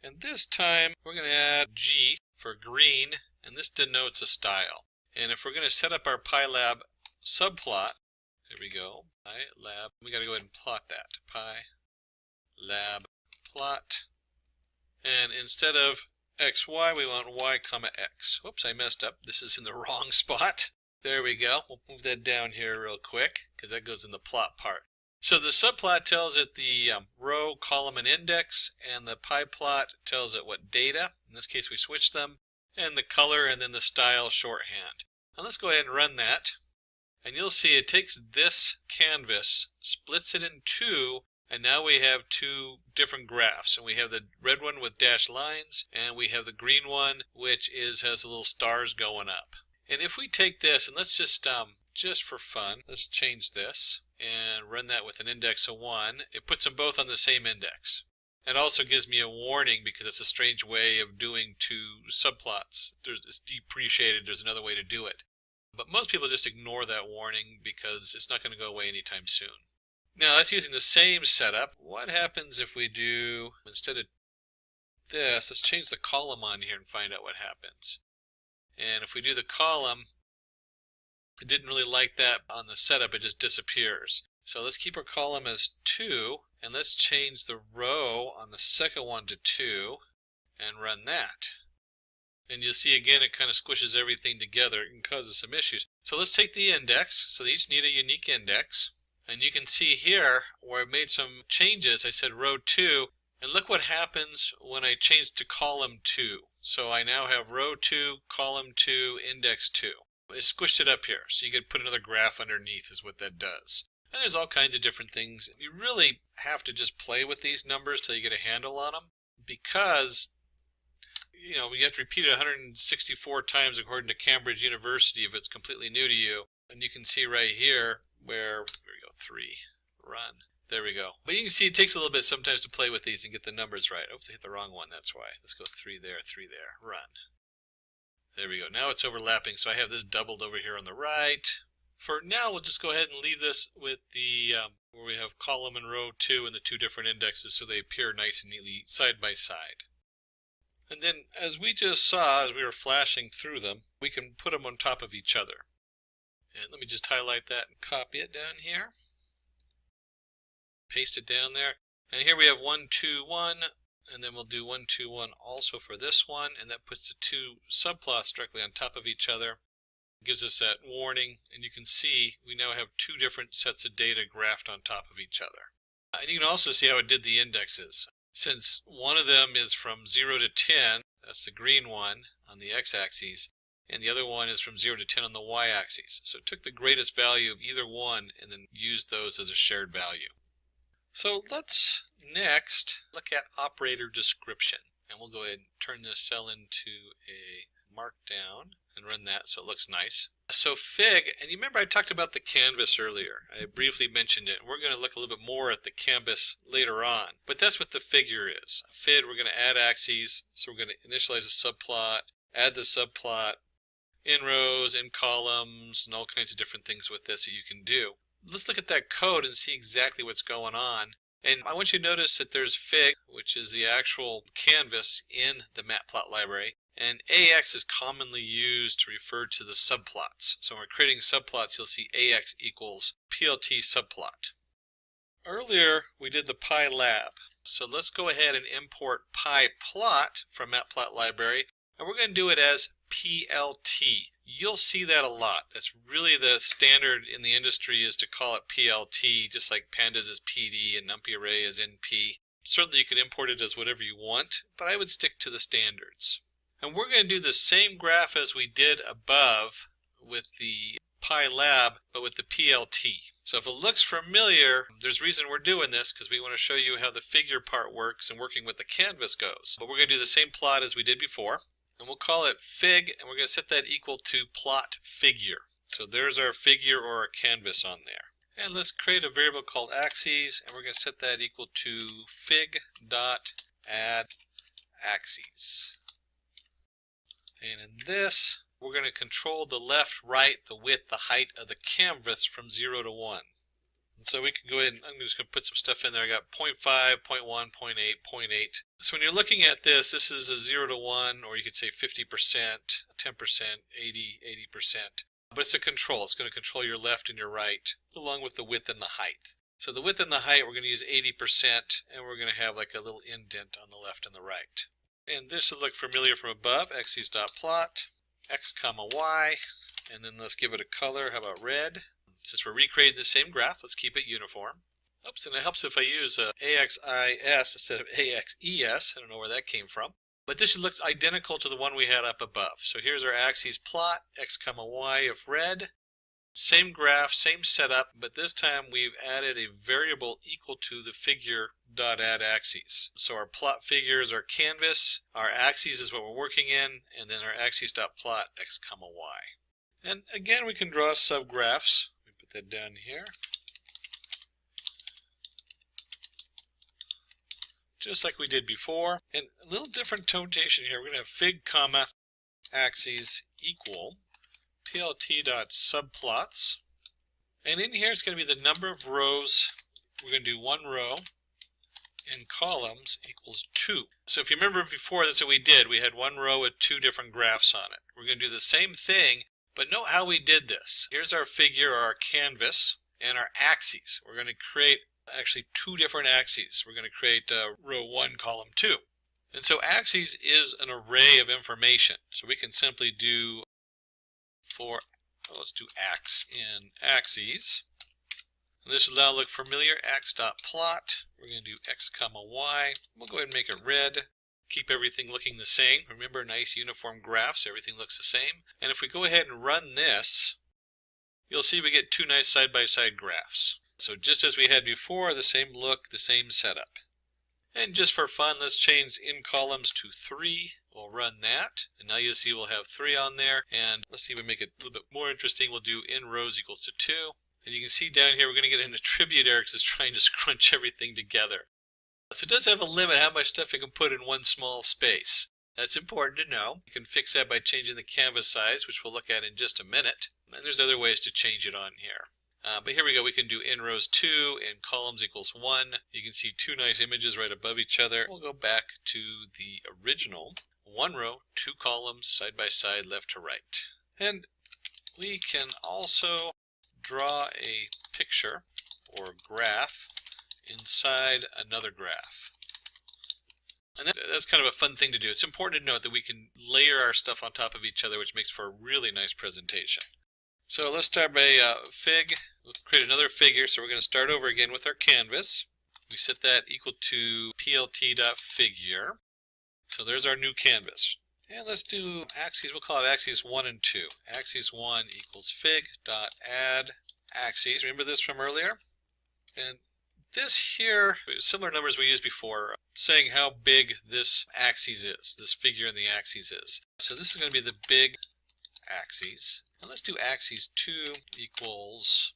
And this time we're going to add G for green, and this denotes a style. And if we're going to set up our PyLab subplot, there we go, PyLab, we got to go ahead and plot that. PyLab plot. And instead of XY, we want Y comma X. Whoops, I messed up. This is in the wrong spot. There we go. We'll move that down here real quick because that goes in the plot part. So the subplot tells it the row, column, and index, and the pyplot tells it what data. In this case, we switch them, and the color, and then the style shorthand. Now let's go ahead and run that. And you'll see it takes this canvas, splits it in two, and now we have two different graphs. And we have the red one with dashed lines, and we have the green one, which has little stars going up. And if we take this, and let's just for fun, let's change this and run that with an index of 1. It puts them both on the same index. It also gives me a warning because it's a strange way of doing two subplots. It's depreciated. There's another way to do it. But most people just ignore that warning because it's not going to go away anytime soon. Now that's using the same setup. What happens if we do, instead of this, let's change the column on here and find out what happens. And if we do the column, it didn't really like that on the setup, it just disappears. So let's keep our column as 2, and let's change the row on the second one to 2, and run that. And you'll see again it kind of squishes everything together and causes some issues. So let's take the index, so they each need a unique index. And you can see here where I made some changes. I said row 2, and look what happens when I change to column 2. So I now have row 2, column 2, index 2. It squished it up here, so you could put another graph underneath is what that does. And there's all kinds of different things. You really have to just play with these numbers till you get a handle on them, because you have to repeat it 164 times according to Cambridge University if it's completely new to you. And you can see right here where, there we go, 3, run. There we go. But you can see it takes a little bit sometimes to play with these and get the numbers right. Oops, I hit the wrong one, that's why. Let's go 3 there, run. There we go. Now it's overlapping, so I have this doubled over here on the right. For now, we'll just go ahead and leave this with the where we have column and row 2 and the two different indexes so they appear nice and neatly side by side. And then, as we just saw, as we were flashing through them, we can put them on top of each other. And let me just highlight that and copy it down here. Paste it down there. And here we have 1, 2, 1. And then we'll do 1, 2, 1 also for this one, and that puts the two subplots directly on top of each other. It gives us that warning, and you can see we now have two different sets of data graphed on top of each other. And you can also see how it did the indexes. Since one of them is from 0 to 10, that's the green one on the x-axis, and the other one is from 0 to 10 on the y-axis. So it took the greatest value of either one and then used those as a shared value. So let's next look at operator description, and we'll go ahead and turn this cell into a markdown and run that so it looks nice. So Fig, and you remember I talked about the canvas earlier. I briefly mentioned it. We're going to look a little bit more at the canvas later on, but that's what the figure is. Fig, we're going to add axes, so we're going to initialize a subplot, add the subplot, in rows, in columns, and all kinds of different things with this that you can do. let's look at that code and see exactly what's going on. And I want you to notice that there's fig, which is the actual canvas in the Matplotlib library, and AX is commonly used to refer to the subplots. So when we're creating subplots, you'll see AX equals PLT subplot. Earlier, we did the PyLab. So let's go ahead and import PyPlot from Matplotlib library, and we're going to do it as PLT. You'll see that a lot. That's really the standard in the industry, is to call it PLT, just like Pandas is PD and NumPy array is NP. Certainly you can import it as whatever you want, but I would stick to the standards. And we're going to do the same graph as we did above with the PyLab, but with the PLT. So if it looks familiar, there's a reason we're doing this, because we want to show you how the figure part works and working with the canvas goes. But we're going to do the same plot as we did before, and we'll call it fig, and we're going to set that equal to plot figure. So there's our figure or our canvas on there. And let's create a variable called axes, and we're going to set that equal to fig.add axes. And in this, we're going to control the left, right, the width, the height of the canvas from 0 to 1. And so we can go ahead and I'm just going to put some stuff in there. I got 0.5, 0.1, 0.8, 0.8. So when you're looking at this, this is a 0 to 1, or you could say 50%, 10%, 80, 80%. But it's a control. It's going to control your left and your right, along with the width and the height. So the width and the height, we're going to use 80%, and we're going to have like a little indent on the left and the right. And this will look familiar from above, axes.plot, x comma y, and then let's give it a color. How about red? Since we're recreating the same graph, let's keep it uniform. Oops, and it helps if I use AXIS instead of AXES. I don't know where that came from. But this looks identical to the one we had up above. So here's our axes plot, x comma y of red. Same graph, same setup, but this time we've added a variable equal to the figure.addAxes. So our plot figure is our canvas, our axes is what we're working in, and then our axes.plot x comma y. And again, we can draw subgraphs. We put that down here. Just like we did before. And a little different notation here. We're going to have fig comma axes equal plt.subplots, and in here it's going to be the number of rows. We're going to do one row, and columns equals 2. So if you remember before, that's what we did. We had one row with 2 different graphs on it. We're going to do the same thing, but note how we did this. Here's our figure, or our canvas, and our axes. We're going to create actually 2 different axes. We're going to create row 1, column 2. And so axes is an array of information. So we can simply do let's do ax in axes. And this will now look familiar, ax.plot. We're going to do x comma y. We'll go ahead and make it red. Keep everything looking the same. Remember, nice uniform graphs, everything looks the same. And if we go ahead and run this, you'll see we get 2 nice side-by-side graphs. So just as we had before, the same look, the same setup. And just for fun, let's change in columns to 3. We'll run that, and now you'll see we'll have 3 on there. And let's even make it a little bit more interesting. We'll do in rows equals to 2. And you can see down here we're going to get an attribute error because it's trying to scrunch everything together. So it does have a limit how much stuff you can put in one small space. That's important to know. You can fix that by changing the canvas size, which we'll look at in just a minute. And there's other ways to change it on here. But here we go. We can do in rows 2 and columns equals 1. You can see 2 nice images right above each other. We'll go back to the original. 1 row, 2 columns, side by side, left to right. And we can also draw a picture or graph inside another graph. And that's kind of a fun thing to do. It's important to note that we can layer our stuff on top of each other, which makes for a really nice presentation. So let's start by fig. We'll create another figure. So we're going to start over again with our canvas. We set that equal to plt.figure. So there's our new canvas. And let's do axes. We'll call it axes 1 and 2. Axes 1 equals fig.add axes. Remember this from earlier? And this here, similar numbers we used before, saying how big this axis is, this figure in the axes is. So this is going to be the big axes. And let's do axes 2 equals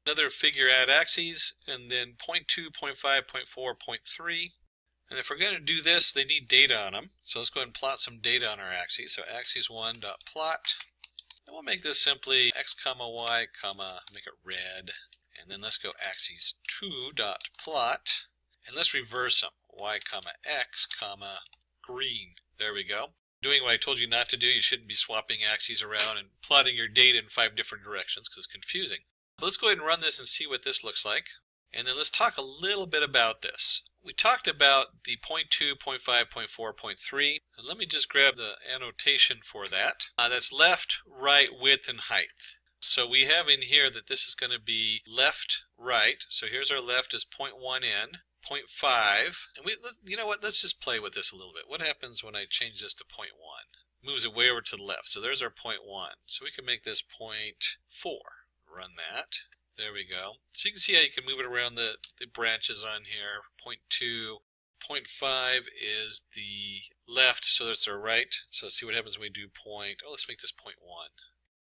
another figure add axes, and then 0.2, 0.5, 0.4, 0.3. And if we're going to do this, they need data on them. So let's go ahead and plot some data on our axes. So axes1.plot. And we'll make this simply x comma y comma, make it red. And then let's go axes2.plot, and let's reverse them. Y comma x comma green. There we go. Doing what I told you not to do. You shouldn't be swapping axes around and plotting your data in 5 different directions because it's confusing. But let's go ahead and run this and see what this looks like. And then let's talk a little bit about this. We talked about the 0.2, 0.5, 0.4, 0.3. And let me just grab the annotation for that. That's left, right, width, and height. So we have in here that this is going to be left, right. So here's our left is 0.1n, 0.5. And you know what? Let's just play with this a little bit. What happens when I change this to 0.1? Moves it way over to the left. So there's our 0.1. So we can make this 0.4. Run that. There we go. So you can see how you can move it around the branches on here. 0.2, 0.5 is the left, so that's our right. So let's see what happens when we do let's make this 0.1.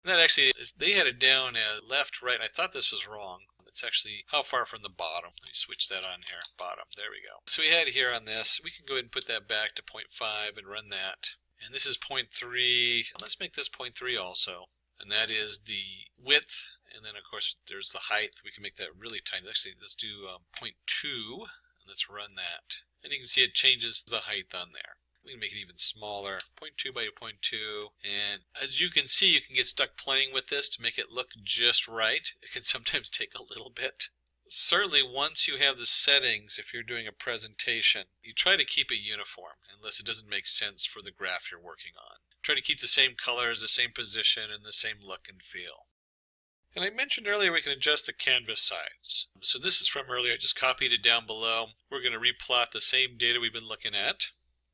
And that actually is, they had it down as left, right. I thought this was wrong. It's actually how far from the bottom. Let me switch that on here. Bottom. There we go. So we had here on this. We can go ahead and put that back to 0.5 and run that. And this is 0.3. Let's make this 0.3 also. And that is the width. And then, of course, there's the height. We can make that really tiny. Actually, let's do 0.2. And let's run that. And you can see it changes the height on there. We can make it even smaller, 0.2 by 0.2, and as you can see, you can get stuck playing with this to make it look just right. It can sometimes take a little bit. Certainly, once you have the settings, if you're doing a presentation, you try to keep it uniform, unless it doesn't make sense for the graph you're working on. Try to keep the same colors, the same position, and the same look and feel. And I mentioned earlier we can adjust the canvas size. So this is from earlier, I just copied it down below. We're going to replot the same data we've been looking at.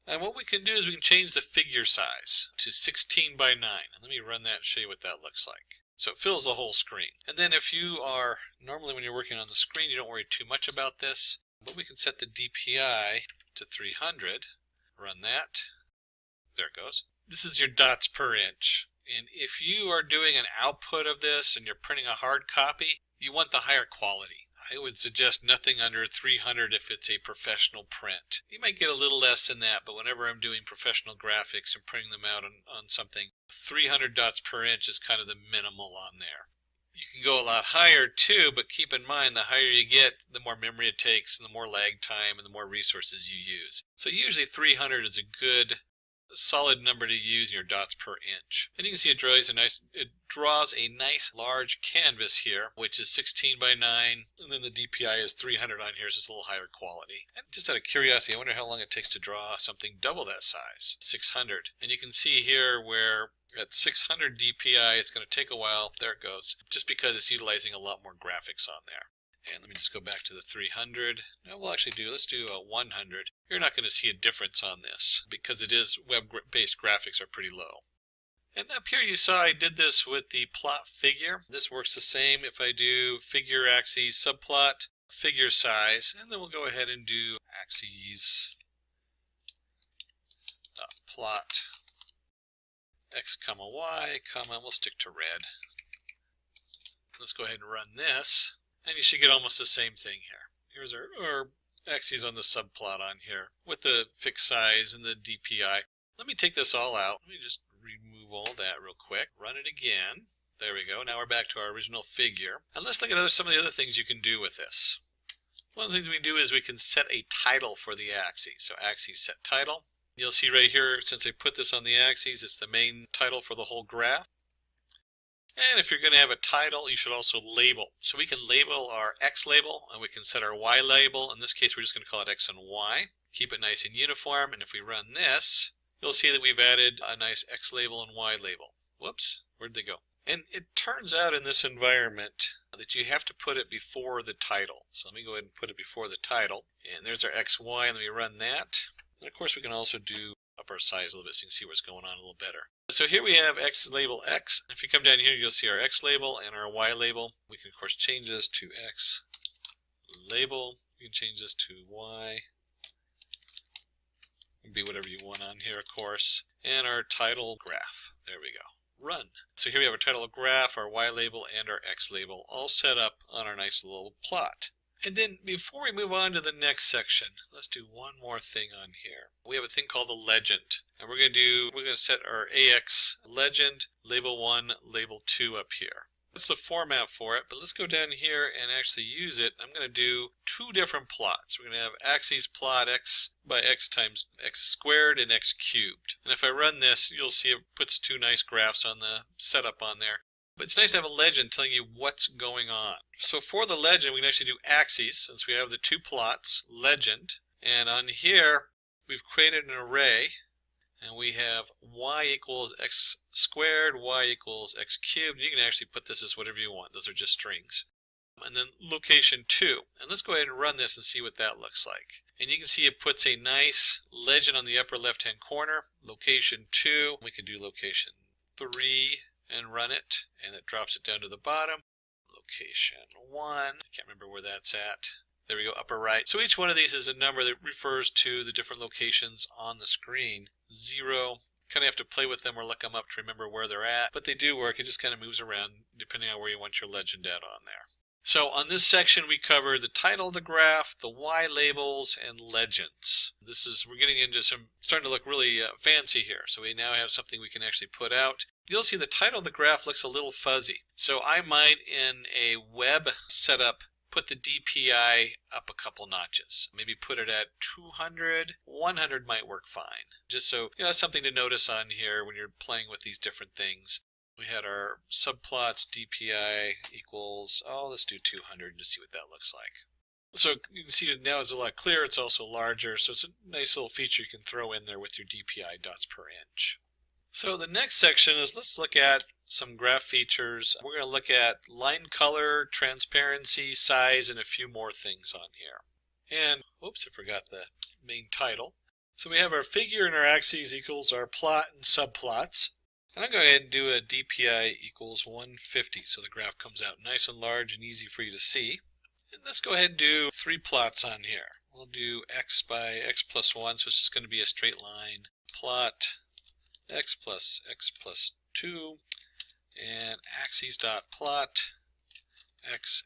And what we can do is we can change the figure size to 16 by 9. And let me run that and show you what that looks like. So it fills the whole screen. And then if you are, normally when you're working on the screen, you don't worry too much about this. But we can set the DPI to 300. Run that. There it goes. This is your dots per inch. And if you are doing an output of this and you're printing a hard copy, you want the higher quality. I would suggest nothing under 300 if it's a professional print. You might get a little less than that, but whenever I'm doing professional graphics and printing them out on something, 300 dots per inch is kind of the minimal on there. You can go a lot higher too, but keep in mind the higher you get, the more memory it takes and the more lag time and the more resources you use. So usually 300 is a good solid number to use in your dots per inch. And you can see it draws a nice large canvas here, which is 16 by 9, and then the DPI is 300 on here, so it's a little higher quality. And just out of curiosity, I wonder how long it takes to draw something double that size, 600. And you can see here where at 600 DPI, it's going to take a while. There it goes, just because it's utilizing a lot more graphics on there. And let me just go back to the 300. Now let's do a 100. You're not going to see a difference on this because it is web-based graphics are pretty low. And up here you saw I did this with the plot figure. This works the same if I do figure axes subplot, figure size, and then we'll go ahead and do axes plot x comma y comma, we'll stick to red. Let's go ahead and run this. And you should get almost the same thing here. Here's our axes on the subplot on here with the fixed size and the DPI. Let me take this all out. Let me just remove all that real quick. Run it again. There we go. Now we're back to our original figure. And let's look at some of the other things you can do with this. One of the things we can do is we can set a title for the axes. So axes set title. You'll see right here, since I put this on the axes, it's the main title for the whole graph. And if you're going to have a title, you should also label. So we can label our X label, and we can set our Y label. In this case, we're just going to call it X and Y. Keep it nice and uniform, and if we run this, you'll see that we've added a nice X label and Y label. Whoops, where'd they go? And it turns out in this environment that you have to put it before the title. So let me go ahead and put it before the title. And there's our X, Y, and let me run that. And of course, we can also do up our size a little bit so you can see what's going on a little better. So here we have X label X. If you come down here, you'll see our X label and our Y label. We can, of course, change this to X label. You can change this to Y. It can be whatever you want on here, of course. And our title graph. There we go. Run. So here we have our title graph, our Y label, and our X label all set up on our nice little plot. And then before we move on to the next section, let's do one more thing on here. We have a thing called the legend. And we're going to set our AX legend, label 1, label 2 up here. That's the format for it, but let's go down here and actually use it. I'm going to do two different plots. We're going to have axes plot x by x times x squared and x cubed. And if I run this, you'll see it puts two nice graphs on the setup on there. But it's nice to have a legend telling you what's going on. So for the legend, we can actually do axes, since we have the two plots, legend. And on here, we've created an array. And we have y equals x squared, y equals x cubed. You can actually put this as whatever you want. Those are just strings. And then location 2. And let's go ahead and run this and see what that looks like. And you can see it puts a nice legend on the upper left-hand corner. Location 2. We can do location 3 and run it. And it drops it down to the bottom. Location 1. I can't remember where that's at. There we go, upper right. So each one of these is a number that refers to the different locations on the screen. 0, kind of have to play with them or look them up to remember where they're at, but they do work. It just kind of moves around depending on where you want your legend at on there. So on this section we covered the title of the graph, the Y labels, and legends. We're getting into starting to look really fancy here. So we now have something we can actually put out. You'll see the title of the graph looks a little fuzzy. So I might, in a web setup, put the DPI up a couple notches. Maybe put it at 200. 100 might work fine. Just so you know, something to notice on here when you're playing with these different things. We had our subplots DPI equals, let's do 200 to see what that looks like. So you can see it now is a lot clearer. It's also larger, so it's a nice little feature you can throw in there with your DPI dots per inch. So the next section is, let's look at some graph features. We're going to look at line color, transparency, size, and a few more things on here. And, oops, I forgot the main title. So we have our figure and our axes equals our plot and subplots. And I'm going to go ahead and do a DPI equals 150 so the graph comes out nice and large and easy for you to see. And let's go ahead and do 3 plots on here. We'll do x by x plus 1, so it's just going to be a straight line. Plot x plus 2, and axes dot plot x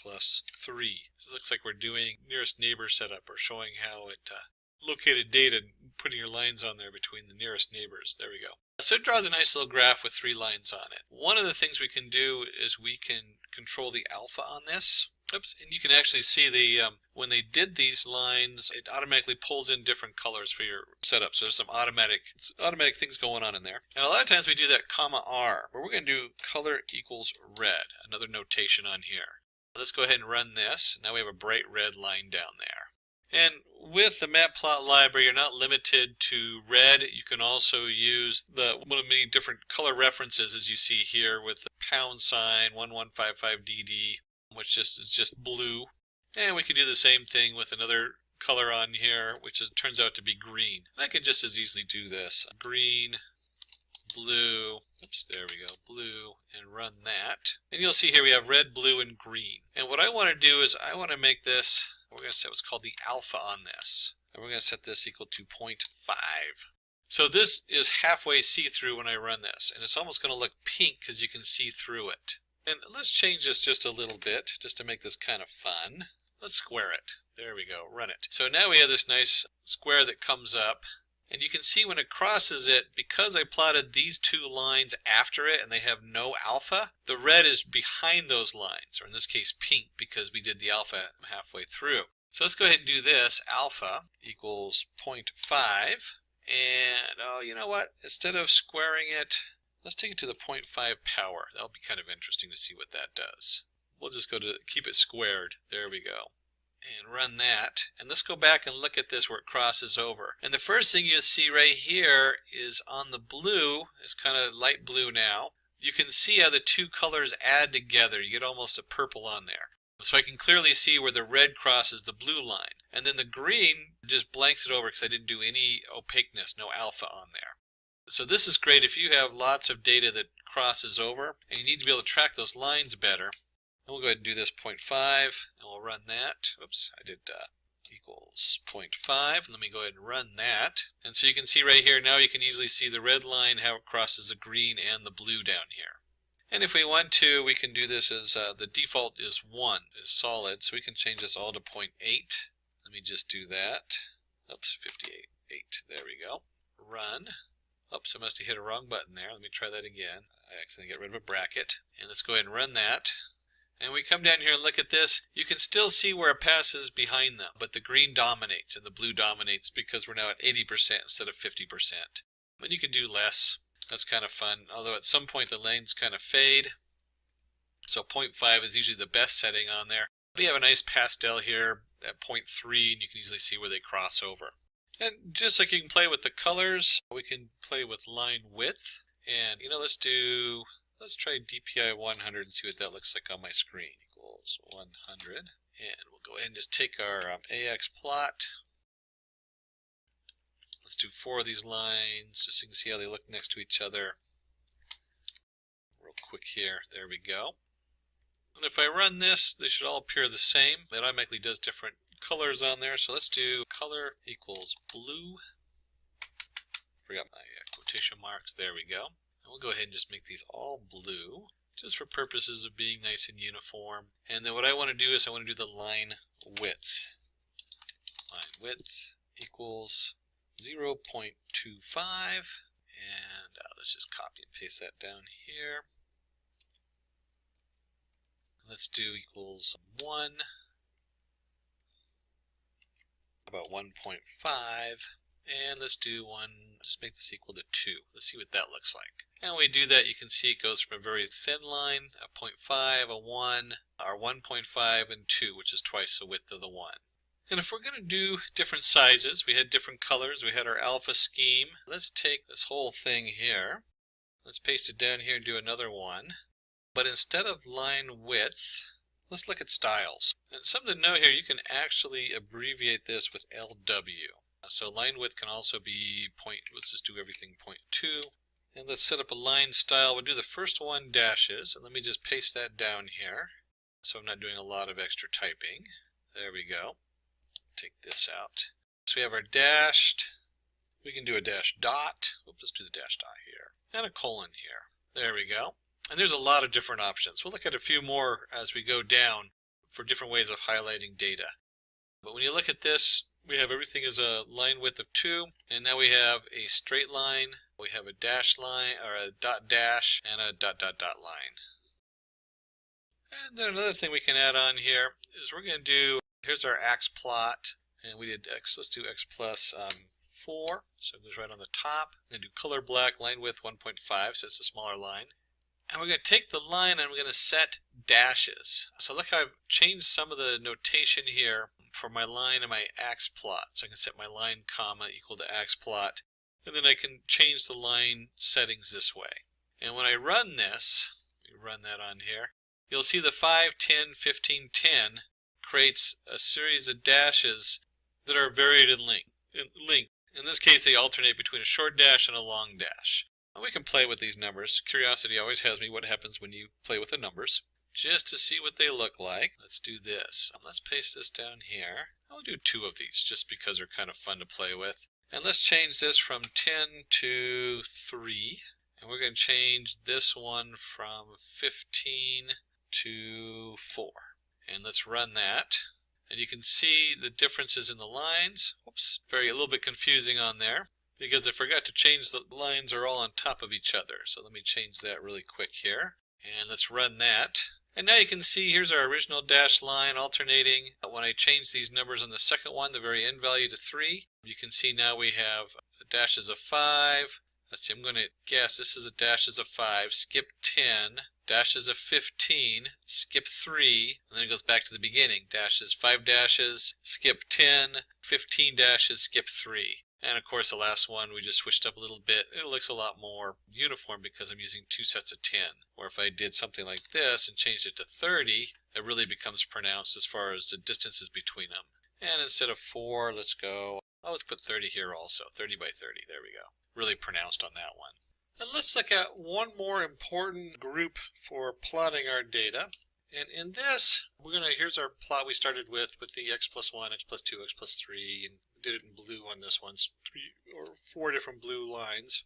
plus 3. So it looks like we're doing nearest neighbor setup, or showing how it located data and putting your lines on there between the nearest neighbors. There we go. So it draws a nice little graph with 3 lines on it. One of the things we can do is we can control the alpha on this. Oops, and you can actually see when they did these lines, it automatically pulls in different colors for your setup. So there's some automatic things going on in there. And a lot of times we do that $R, but we're going to do color equals red, another notation on here. Let's go ahead and run this. Now we have a bright red line down there. And with the Matplotlib library, you're not limited to red. You can also use one of many different color references, as you see here, with the $1155DD. Which is just blue. And we can do the same thing with another color on here, which turns out to be green. And I can just as easily do this. Green, blue, oops, there we go, blue, and run that. And you'll see here we have red, blue, and green. And what I want to do is I want to make this, we're going to set what's called the alpha on this. And we're going to set this equal to 0.5. So this is halfway see-through when I run this. And it's almost going to look pink because you can see through it. And let's change this just a little bit, just to make this kind of fun. Let's square it. There we go, run it. So now we have this nice square that comes up, and you can see when it crosses it, because I plotted these 2 lines after it and they have no alpha, the red is behind those lines, or in this case pink, because we did the alpha halfway through. So let's go ahead and do this. Alpha equals 0.5, and you know what? Instead of squaring it, let's take it to the 0.5 power. That'll be kind of interesting to see what that does. We'll just go to keep it squared. There we go. And run that. And let's go back and look at this where it crosses over. And the first thing you'll see right here is on the blue, it's kind of light blue now. You can see how the 2 colors add together. You get almost a purple on there. So I can clearly see where the red crosses the blue line. And then the green just blanks it over because I didn't do any opaqueness, no alpha on there. So this is great if you have lots of data that crosses over and you need to be able to track those lines better. And we'll go ahead and do this 0.5 and we'll run that. Oops, I did equals 0.5. Let me go ahead and run that. And so you can see right here, now you can easily see the red line, how it crosses the green and the blue down here. And if we want to, we can do this as the default is 1, is solid. So we can change this all to 0.8. Let me just do that. Oops, 58.8. There we go. Run. Oops, I must have hit a wrong button there. Let me try that again. I accidentally get rid of a bracket. And let's go ahead and run that. And we come down here and look at this, you can still see where it passes behind them, but the green dominates and the blue dominates because we're now at 80% instead of 50%. And you can do less. That's kind of fun, although at some point the lanes kind of fade. So 0.5 is usually the best setting on there. We have a nice pastel here at 0.3, and you can easily see where they cross over. And just like you can play with the colors, we can play with line width. And let's try DPI 100 and see what that looks like on my screen. Equals 100. And we'll go ahead and just take our AX plot. Let's do 4 of these lines just so you can see how they look next to each other. Real quick here. There we go. And if I run this, they should all appear the same. It automatically does different colors on there. So let's do color equals blue. Forgot my quotation marks. There we go. And we'll go ahead and just make these all blue, just for purposes of being nice and uniform. And then what I want to do is I want to do the line width. Line width equals 0.25. And let's just copy and paste that down here. Let's do equals 1. About 1.5. And let's do just make this equal to 2. Let's see what that looks like. And when we do that, you can see it goes from a very thin line, a 0.5, a 1, our 1.5, and 2, which is twice the width of the 1. And if we're going to do different sizes, we had different colors, we had our alpha scheme. Let's take this whole thing here. Let's paste it down here and do another one. But instead of line width, let's look at styles. And something to note here, you can actually abbreviate this with LW. So line width can also be let's just do everything 0.2. And let's set up a line style. We'll do the first one dashes. And let me just paste that down here, so I'm not doing a lot of extra typing. There we go. Take this out. So we have our dashed. We can do a dash dot. Oops, let's do the dash dot here. And a colon here. There we go. And there's a lot of different options. We'll look at a few more as we go down for different ways of highlighting data. But when you look at this, we have everything as a line width of 2, and now we have a straight line, we have a dash line, or a dot dash, and a dot dot dot line. And then another thing we can add on here is we're going to do, here's our X plot, and we did X, let's do X plus 4, so it goes right on the top. We're going to do color black, line width 1.5, so it's a smaller line. And we're going to take the line and we're going to set dashes. So look how I've changed some of the notation here for my line and my ax plot. So I can set my line comma equal to ax plot, and then I can change the line settings this way. And when I run this, run that on here, you'll see the 5, 10, 15, 10 creates a series of dashes that are varied in length. In this case, they alternate between a short dash and a long dash. We can play with these numbers. Curiosity always has me what happens when you play with the numbers. Just to see what they look like, let's do this. Let's paste this down here. I'll do 2 of these just because they're kind of fun to play with. And let's change this from 10 to 3. And we're going to change this one from 15 to 4. And let's run that. And you can see the differences in the lines. Oops, a little bit confusing on there, because I forgot to change the lines are all on top of each other. So let me change that really quick here. And let's run that. And now you can see here's our original dash line alternating. When I change these numbers on the second one, the very end value to 3, you can see now we have dashes of 5. Let's see, I'm going to guess this is a dashes of 5, skip 10, dashes of 15, skip 3, and then it goes back to the beginning. Dashes, 5 dashes, skip 10, 15 dashes, skip 3. And of course the last one we just switched up a little bit. It looks a lot more uniform because I'm using 2 sets of 10. Or if I did something like this and changed it to 30, it really becomes pronounced as far as the distances between them. And instead of 4, let's go, let's put 30 here also. 30 by 30, there we go. Really pronounced on that one. And let's look at one more important group for plotting our data. And in this, here's our plot we started with the x plus 1, x plus 2, x plus 3, and did it in blue on this one, 3 or 4 different blue lines.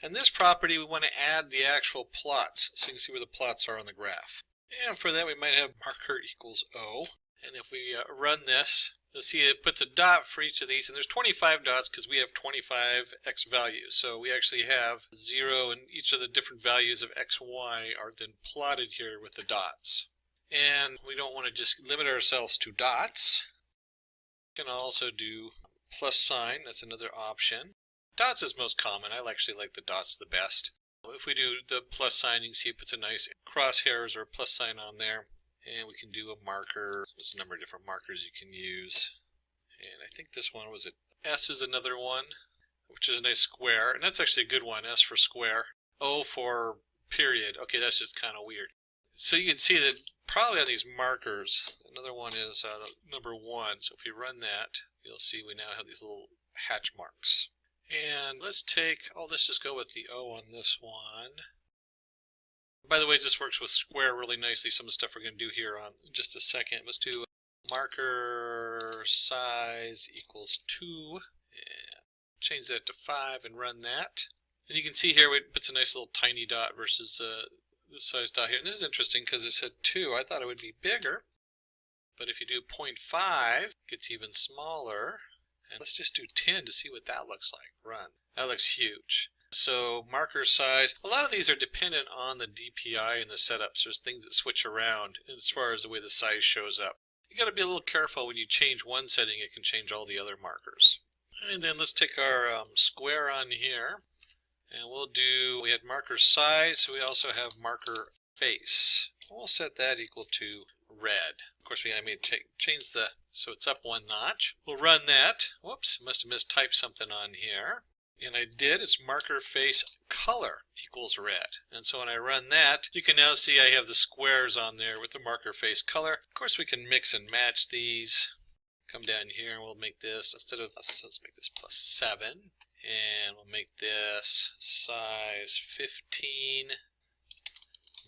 And this property, we want to add the actual plots, so you can see where the plots are on the graph. And for that, we might have marker equals O. And if we run this, You'll see it puts a dot for each of these, and there's 25 dots because we have 25 x values. So we actually have 0, and each of the different values of x, y are then plotted here with the dots. And we don't want to just limit ourselves to dots. We can also do plus sign, that's another option. Dots is most common. I actually like the dots the best. If we do the plus sign, you can see it puts a nice crosshairs or plus sign on there. And we can do a marker. There's a number of different markers you can use. And I think this one was it. S is another one, which is a nice square. And that's actually a good one, S for square. O for period. Okay, that's just kind of weird. So you can see that probably on these markers, another one is number 1. So if we run that, you'll see we now have these little hatch marks. And let's just go with the O on this one. By the way, this works with square really nicely. Some of the stuff we're going to do here on just a second. Let's do marker size equals 2. And change that to 5 and run that. And you can see here it puts a nice little tiny dot versus this size dot here. And this is interesting because it said 2. I thought it would be bigger. But if you do 0.5, it gets even smaller. And let's just do 10 to see what that looks like. Run. That looks huge. So marker size, a lot of these are dependent on the DPI and the setups. There's things that switch around as far as the way the size shows up. You got to be a little careful when you change one setting, it can change all the other markers. And then let's take our square on here, and we had marker size, so we also have marker face. We'll set that equal to red. Of course, I may change so it's up 1 notch. We'll run that. Whoops, must have mistyped something on here. And I did. It's marker face color equals red. And so when I run that, you can now see I have the squares on there with the marker face color. Of course, we can mix and match these. Come down here and we'll make this, instead of, let's make this plus 7. And we'll make this size 15.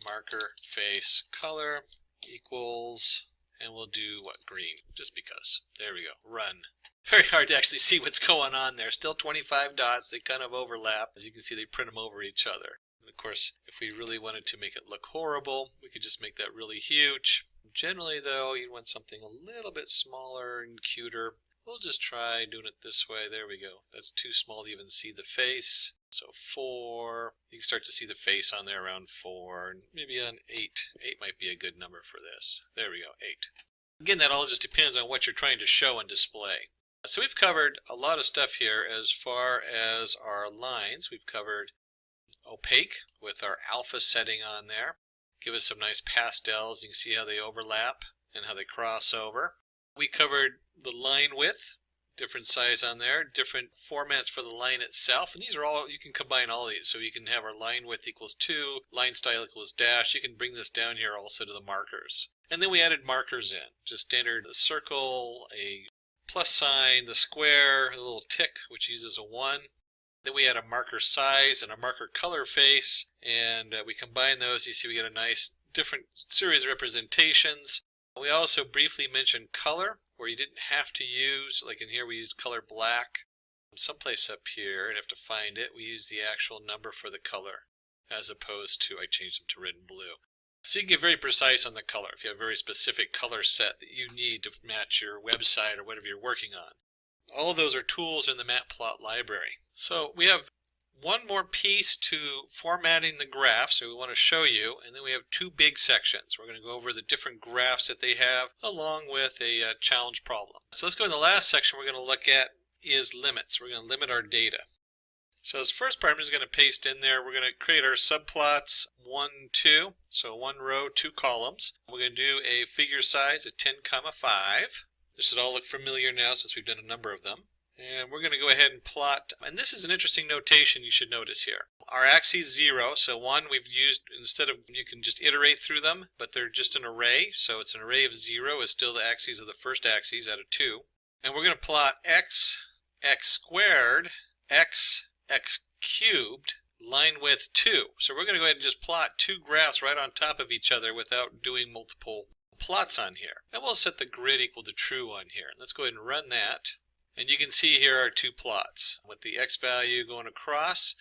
Marker face color equals, and we'll do what, green, just because. There we go. Run. Very hard to actually see what's going on there. Still 25 dots. They kind of overlap. As you can see, they print them over each other. And of course, if we really wanted to make it look horrible, we could just make that really huge. Generally, though, you'd want something a little bit smaller and cuter. We'll just try doing it this way. There we go. That's too small to even see the face. So 4. You can start to see the face on there around 4. And maybe on 8. 8 might be a good number for this. There we go, 8. Again, that all just depends on what you're trying to show and display. So we've covered a lot of stuff here as far as our lines. We've covered opaque with our alpha setting on there. Give us some nice pastels. You can see how they overlap and how they cross over. We covered the line width, different size on there, different formats for the line itself. And these are all, you can combine all these. So you can have our line width equals 2, line style equals dash. You can bring this down here also to the markers. And then we added markers in, just standard circle, a plus sign, the square, a little tick, which uses a 1. Then we add a marker size and a marker color face, and we combine those. You see we get a nice different series of representations. We also briefly mentioned color, where you didn't have to use, like in here we used color black. Someplace up here, I'd have to find it, we use the actual number for the color, as opposed to, I changed them to red and blue. So you can get very precise on the color if you have a very specific color set that you need to match your website or whatever you're working on. All of those are tools in the Matplotlib library. So we have one more piece to formatting the graph, so we want to show you, and then we have 2 big sections. We're going to go over the different graphs that they have along with a challenge problem. So let's go in the last section we're going to look at is limits. We're going to limit our data. So this first part I'm just going to paste in there. We're going to create our subplots 1, 2. So 1 row, 2 columns. We're going to do a figure size of 10, 5. This should all look familiar now since we've done a number of them. And we're going to go ahead and plot, and this is an interesting notation you should notice here. Our axes 0, so 1 we've used, instead of, you can just iterate through them, but they're just an array, so it's an array of 0 is still the axes of the first axes out of 2. And we're going to plot x, x squared, x cubed, line width 2. So we're going to go ahead and just plot 2 graphs right on top of each other without doing multiple plots on here. And we'll set the grid equal to true on here. Let's go ahead and run that. And you can see here are 2 plots with the x value going across.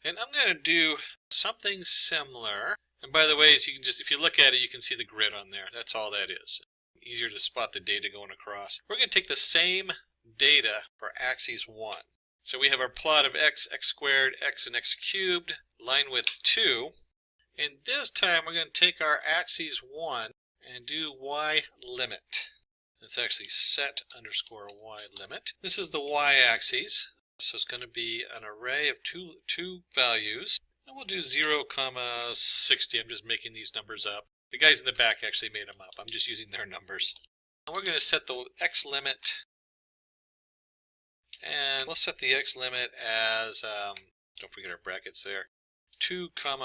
And I'm going to do something similar. And by the way, so you can just, if you look at it, you can see the grid on there. That's all that is. easier to spot the data going across. We're going to take the same data for axis 1. So we have our plot of x, x squared, x, and x cubed, line width 2. And this time we're going to take our axis 1 and do y limit. It's actually set underscore y limit. This is the y-axis, so it's going to be an array of two values. And we'll do 0, 60. I'm just making these numbers up. The guys in the back actually made them up. I'm just using their numbers. And we're going to set the x limit. And we'll set the x limit as, don't forget our brackets there, 2, 5.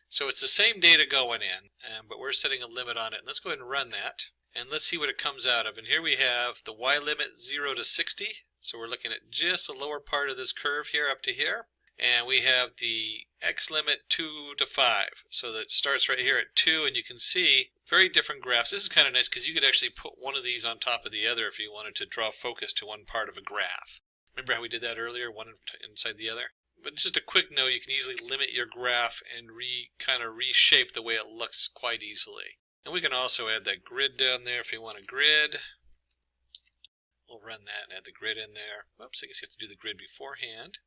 So it's the same data going in, but we're setting a limit on it. And let's go ahead and run that. And let's see what it comes out of. And here we have the y limit 0 to 60. So we're looking at just the lower part of this curve here up to here. And we have the x limit 2 to 5. So that starts right here at 2, and you can see very different graphs. This is kind of nice because you could actually put one of these on top of the other if you wanted to draw focus to one part of a graph. Remember how we did that earlier, one inside the other? But just a quick note, you can easily limit your graph and kind of reshape the way it looks quite easily. And we can also add that grid down there if you want a grid. We'll run that and add the grid in there. Oops, I guess you have to do the grid beforehand.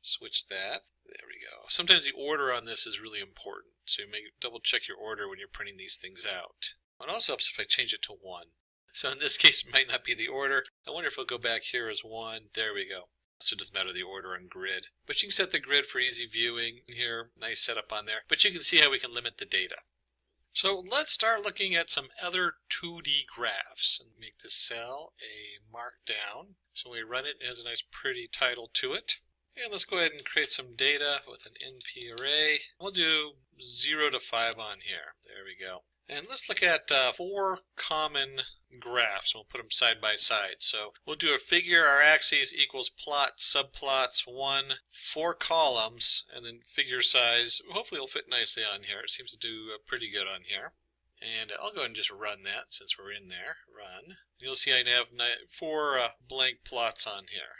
Switch that. There we go. Sometimes the order on this is really important, so you may double check your order when you're printing these things out. It also helps if I change it to 1. So in this case it might not be the order. I wonder if it'll go back here as 1. There we go. So it doesn't matter the order on grid. But you can set the grid for easy viewing here. Nice setup on there. But you can see how we can limit the data. So let's start looking at some other 2D graphs and make this cell a markdown. So when we run it, it has a nice pretty title to it. And let's go ahead and create some data with an NP array. We'll do 0 to 5 on here. There we go. And let's look at 4 common graphs. We'll put them side by side. So we'll do a figure. Our axes equals plot, subplots, 1, 4 columns, and then figure size. Hopefully it'll fit nicely on here. It seems to do pretty good on here. And I'll go ahead and just run that since we're in there. Run. You'll see I have 4 blank plots on here.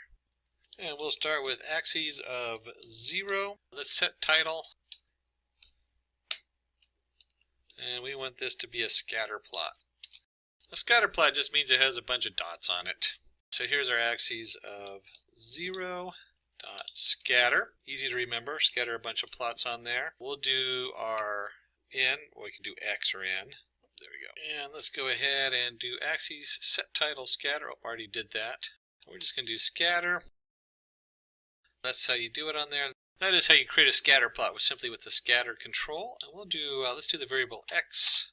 And we'll start with axes of 0. Let's set title. And we want this to be a scatter plot. A scatter plot just means it has a bunch of dots on it. So here's our axes of 0 dot scatter. Easy to remember. Scatter a bunch of plots on there. We'll do our n, or we can do x or n. There we go. And let's go ahead and do axes set title scatter. Oh, I already did that. We're just going to do scatter. That's how you do it on there. That is how you create a scatter plot, simply with the scatter control. And we'll do, let's do the variable x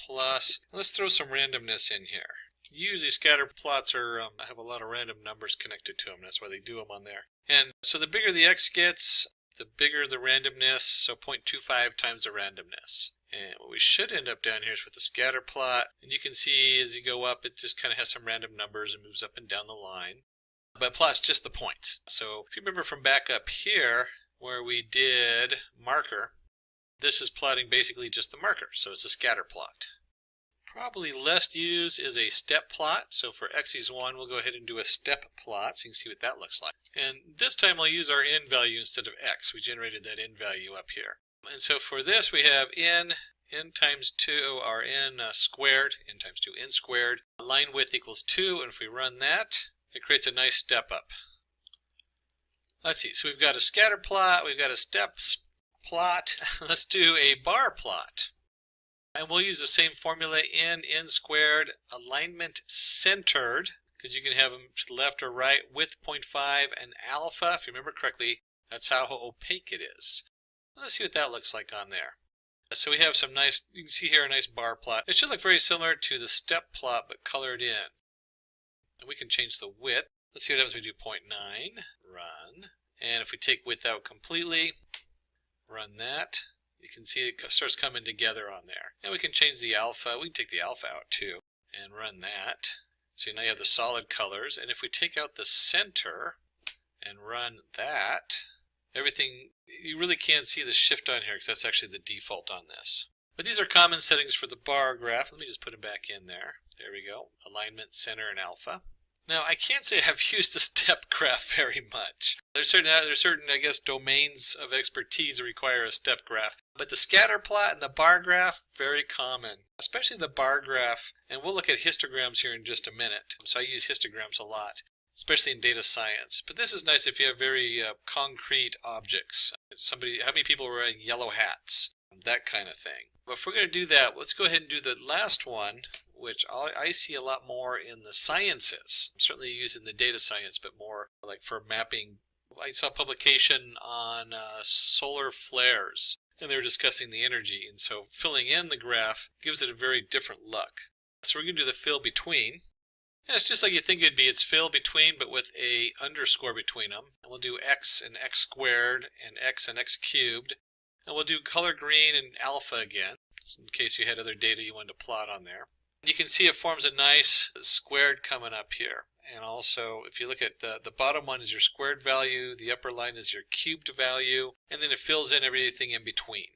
plus, and let's throw some randomness in here. Usually scatter plots have a lot of random numbers connected to them. That's why they do them on there. And so the bigger the x gets, the bigger the randomness, so 0.25 times the randomness. And what we should end up down here is with the scatter plot. And you can see as you go up, it just kind of has some random numbers and moves up and down the line. But plots just the points. So if you remember from back up here where we did marker, this is plotting basically just the marker. So it's a scatter plot. Probably less used is a step plot. So for axis 1, we'll go ahead and do a step plot so you can see what that looks like. And this time I'll use our n value instead of x. We generated that n value up here. And so for this we have n times 2, our n squared, n times 2, n squared. Line width equals 2, and if we run that, it creates a nice step up. Let's see, so we've got a scatter plot, we've got a step plot. Let's do a bar plot. And we'll use the same formula, n squared, alignment centered, because you can have them to the left or right, width 0.5, and alpha, if you remember correctly, that's how opaque it is. Let's see what that looks like on there. So we have some nice, you can see here a nice bar plot. It should look very similar to the step plot, but colored in. And we can change the width. Let's see what happens when we do 0.9. Run. And if we take width out completely, run that, you can see it starts coming together on there. And we can change the alpha. We can take the alpha out too and run that. So now you have the solid colors. And if we take out the center and run that, everything, you really can't see the shift on here because that's actually the default on this. But these are common settings for the bar graph. Let me just put them back in there. There we go. Alignment, center, and alpha. Now, I can't say I've used a step graph very much. There's certain, I guess, domains of expertise that require a step graph. But the scatter plot and the bar graph, very common, especially the bar graph. And we'll look at histograms here in just a minute. So I use histograms a lot, especially in data science. But this is nice if you have very concrete objects. How many people are wearing yellow hats? That kind of thing. But if we're going to do that, let's go ahead and do the last one, which I see a lot more in the sciences. I'm certainly using the data science, but more like for mapping. I saw a publication on solar flares, and they were discussing the energy, and so filling in the graph gives it a very different look. So we're going to do the fill between. And it's just like you think it'd be. It's fill between, but with a underscore between them. And we'll do x and x squared and x cubed. And we'll do color green and alpha again, in case you had other data you wanted to plot on there. You can see it forms a nice squared coming up here. And also, if you look at the bottom one is your squared value, the upper line is your cubed value, and then it fills in everything in between.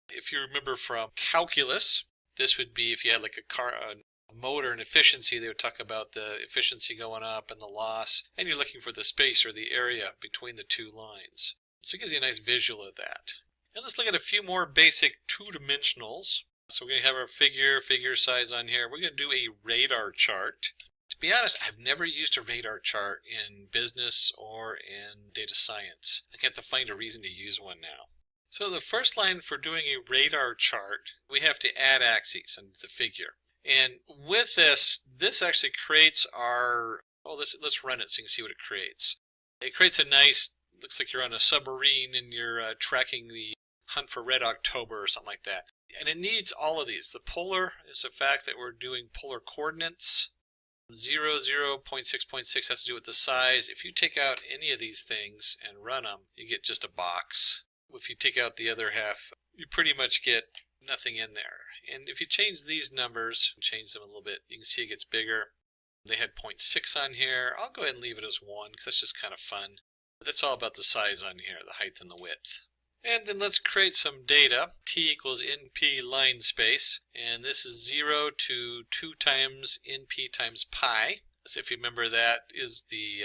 If you remember from calculus, this would be if you had like a motor and efficiency, they would talk about the efficiency going up and the loss, and you're looking for the space or the area between the two lines. So it gives you a nice visual of that. And let's look at a few more basic two-dimensionals. So we're going to have our figure size on here. We're going to do a radar chart. To be honest, I've never used a radar chart in business or in data science. I have to find a reason to use one now. So the first line for doing a radar chart, we have to add axes into the figure. And with this actually creates our, let's run it so you can see what it creates. It creates a nice, looks like you're on a submarine and you're tracking the hunt for red October or something like that. And it needs all of these. The polar is the fact that we're doing polar coordinates. 0, 0.6.6 has to do with the size. If you take out any of these things and run them, you get just a box. If you take out the other half, you pretty much get nothing in there. And if you change these numbers, change them a little bit, you can see it gets bigger. They had 0.6 on here. I'll go ahead and leave it as 1 because that's just kind of fun. But that's all about the size on here, the height and the width. And then let's create some data. T equals NP line space. And this is 0 to 2 times NP times pi. So if you remember, that is the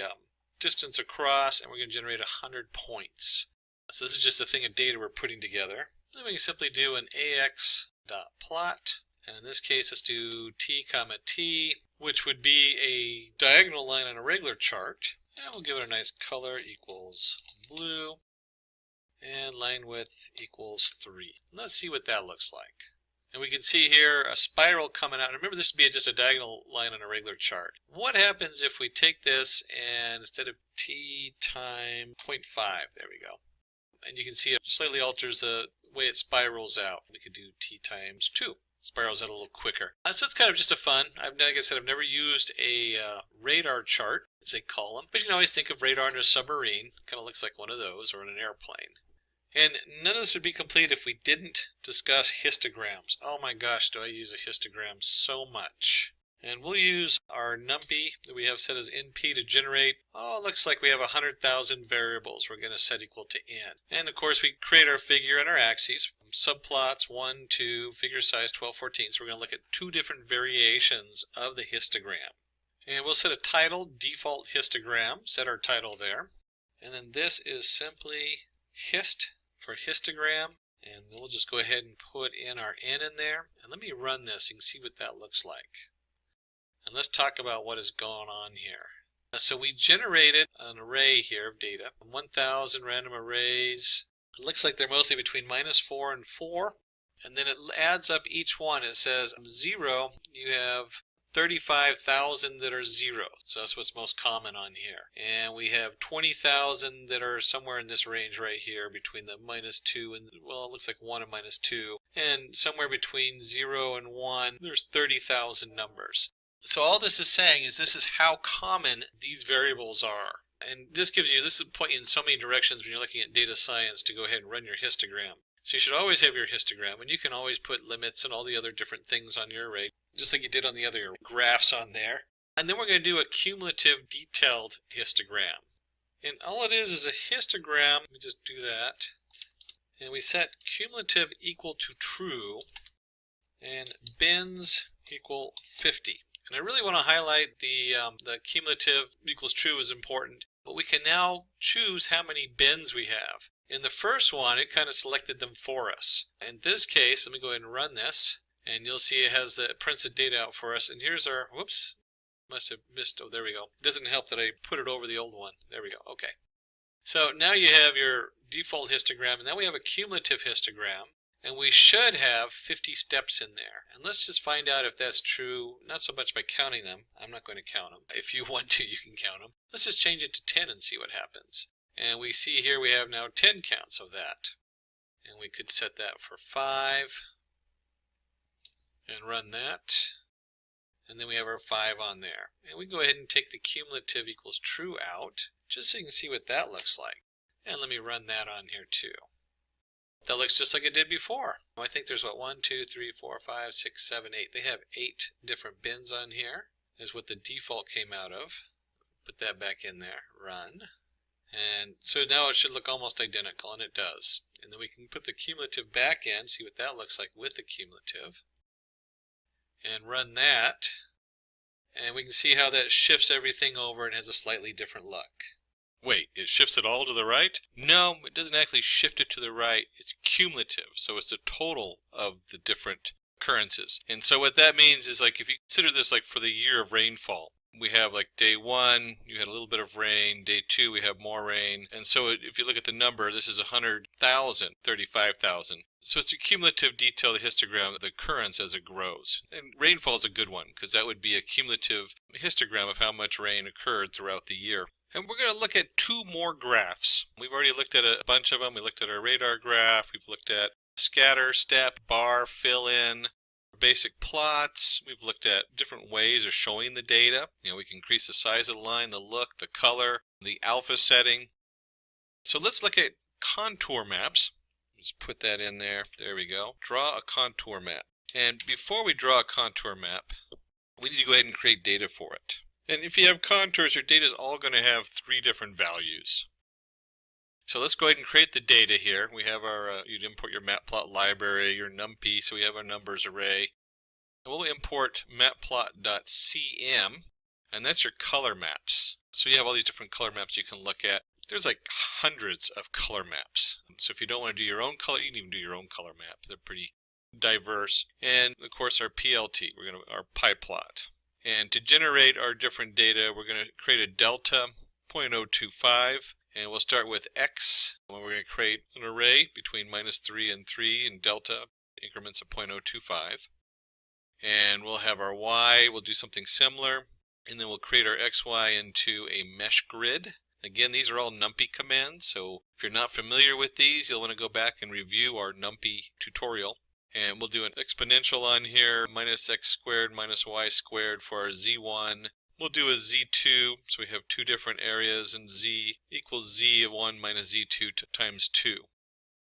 distance across, and we're going to generate 100 points. So this is just a thing of data we're putting together. Then we can simply do an ax.plot. And in this case, let's do t comma t, which would be a diagonal line on a regular chart. And we'll give it a nice color equals blue. And line width equals 3. Let's see what that looks like. And we can see here a spiral coming out. Remember, this would be just a diagonal line on a regular chart. What happens if we take this and instead of t times 0.5, there we go. And you can see it slightly alters the way it spirals out. We could do t times 2. Spirals out a little quicker. So it's kind of just a fun. Like I said, I've never used a radar chart. It's a column. But you can always think of radar in a submarine. Kind of looks like one of those, or in an airplane. And none of this would be complete if we didn't discuss histograms. Oh my gosh, do I use a histogram so much. And we'll use our NumPy that we have set as NP to generate, it looks like we have 100,000 variables we're going to set equal to n. And of course we create our figure and our axes, subplots 1, 2, figure size 12, 14. So we're going to look at 2 different variations of the histogram. And we'll set a title, default histogram, set our title there. And then this is simply hist for histogram, and we'll just go ahead and put in our n in there. And let me run this so you can see what that looks like. And let's talk about what is going on here. So we generated an array here of data, 1,000 random arrays. It looks like they're mostly between -4 and 4. And then it adds up each one. It says 0, you have 35,000 that are 0. So that's what's most common on here. And we have 20,000 that are somewhere in this range right here between the -2 and, well, it looks like 1 and -2. And somewhere between 0 and 1, there's 30,000 numbers. So all this is saying is this is how common these variables are. And this will point you in so many directions when you're looking at data science to go ahead and run your histogram. So you should always have your histogram, and you can always put limits and all the other different things on your array, just like you did on the other graphs on there. And then we're going to do a cumulative detailed histogram. And all it is a histogram. Let me just do that. And we set cumulative equal to true and bins equal 50. And I really want to highlight the cumulative equals true is important, but we can now choose how many bins we have. In the first one, it kind of selected them for us. In this case, let me go ahead and run this, and you'll see it prints the data out for us. And here's our, whoops, must have missed, oh, there we go. It doesn't help that I put it over the old one. There we go, okay. So now you have your default histogram, and then we have a cumulative histogram. And we should have 50 steps in there. And let's just find out if that's true, not so much by counting them. I'm not going to count them. If you want to, you can count them. Let's just change it to 10 and see what happens. And we see here we have now 10 counts of that. And we could set that for 5 and run that. And then we have our 5 on there. And we go ahead and take the cumulative equals true out, just so you can see what that looks like. And let me run that on here too. That looks just like it did before. I think there's what, 1, 2, 3, 4, 5, 6, 7, 8. They have 8 different bins on here. Is what the default came out of. Put that back in there. Run. And so now it should look almost identical, and it does. And then we can put the cumulative back in, see what that looks like with the cumulative. And run that. And we can see how that shifts everything over and has a slightly different look. Wait, it shifts it all to the right? No, it doesn't actually shift it to the right. It's cumulative, so it's the total of the different occurrences. And so what that means is, like, if you consider this like for the year of rainfall, we have like day 1, you had a little bit of rain. Day 2, we have more rain. And so if you look at the number, this is 100,000, 35,000. So it's a cumulative detail, the histogram of the occurrence as it grows. And rainfall is a good one, because that would be a cumulative histogram of how much rain occurred throughout the year. And we're going to look at 2 more graphs. We've already looked at a bunch of them. We looked at our radar graph. We've looked at scatter, step, bar, fill in, basic plots. We've looked at different ways of showing the data. You know, we can increase the size of the line, the look, the color, the alpha setting. So let's look at contour maps. Just put that in there. There we go. Draw a contour map. And before we draw a contour map, we need to go ahead and create data for it. And if you have contours, your data is all going to have 3 different values. So let's go ahead and create the data here. We have our, you'd import your Matplotlib library, your NumPy, so we have our numbers array. And we'll import matplot.cm, and that's your color maps. So you have all these different color maps you can look at. There's like hundreds of color maps. So if you don't want to do your own color, you can even do your own color map. They're pretty diverse. And of course our PLT, our pie plot. And to generate our different data, we're going to create a delta 0.025, and we'll start with x, and we're going to create an array between -3 and 3 in delta increments of 0.025. And we'll have our y, we'll do something similar, and then we'll create our xy into a mesh grid. Again, these are all NumPy commands, so if you're not familiar with these, you'll want to go back and review our NumPy tutorial. And we'll do an exponential on here, -x² -y² for our z1. We'll do a z2, so we have 2 different areas, and z equals z of 1 minus z2 times 2.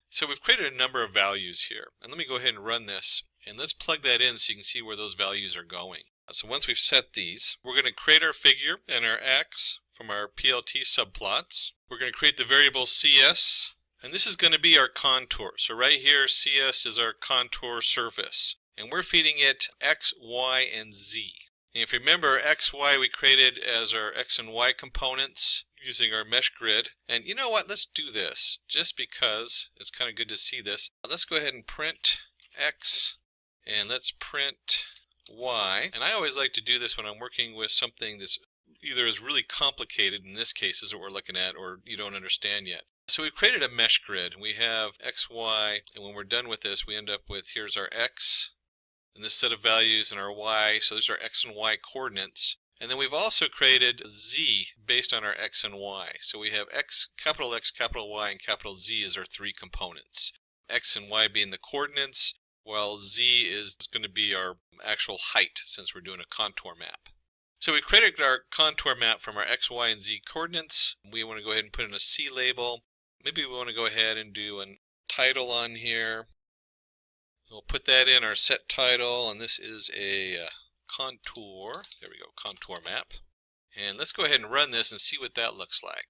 So we've created a number of values here. And let me go ahead and run this, and let's plug that in so you can see where those values are going. So once we've set these, we're going to create our figure and our x from our PLT subplots. We're going to create the variable cs. And this is going to be our contour. So right here, CS is our contour surface. And we're feeding it X, Y, and Z. And if you remember, X, Y we created as our X and Y components using our mesh grid. And you know what? Let's do this. Just because it's kind of good to see this. Let's go ahead and print X. And let's print Y. And I always like to do this when I'm working with something that's either is really complicated, in this case is what we're looking at, or you don't understand yet. So we've created a mesh grid. We have x, y, and when we're done with this, we end up with, here's our x, and this set of values, and our y. So these are x and y coordinates. And then we've also created z based on our x and y. So we have x, capital Y, and capital Z as our 3 components. X and y being the coordinates, while z is going to be our actual height, since we're doing a contour map. So we created our contour map from our x, y, and z coordinates. We want to go ahead and put in a C label. Maybe we want to go ahead and do a title on here. We'll put that in our set title, and this is a contour. There we go, contour map. And let's go ahead and run this and see what that looks like.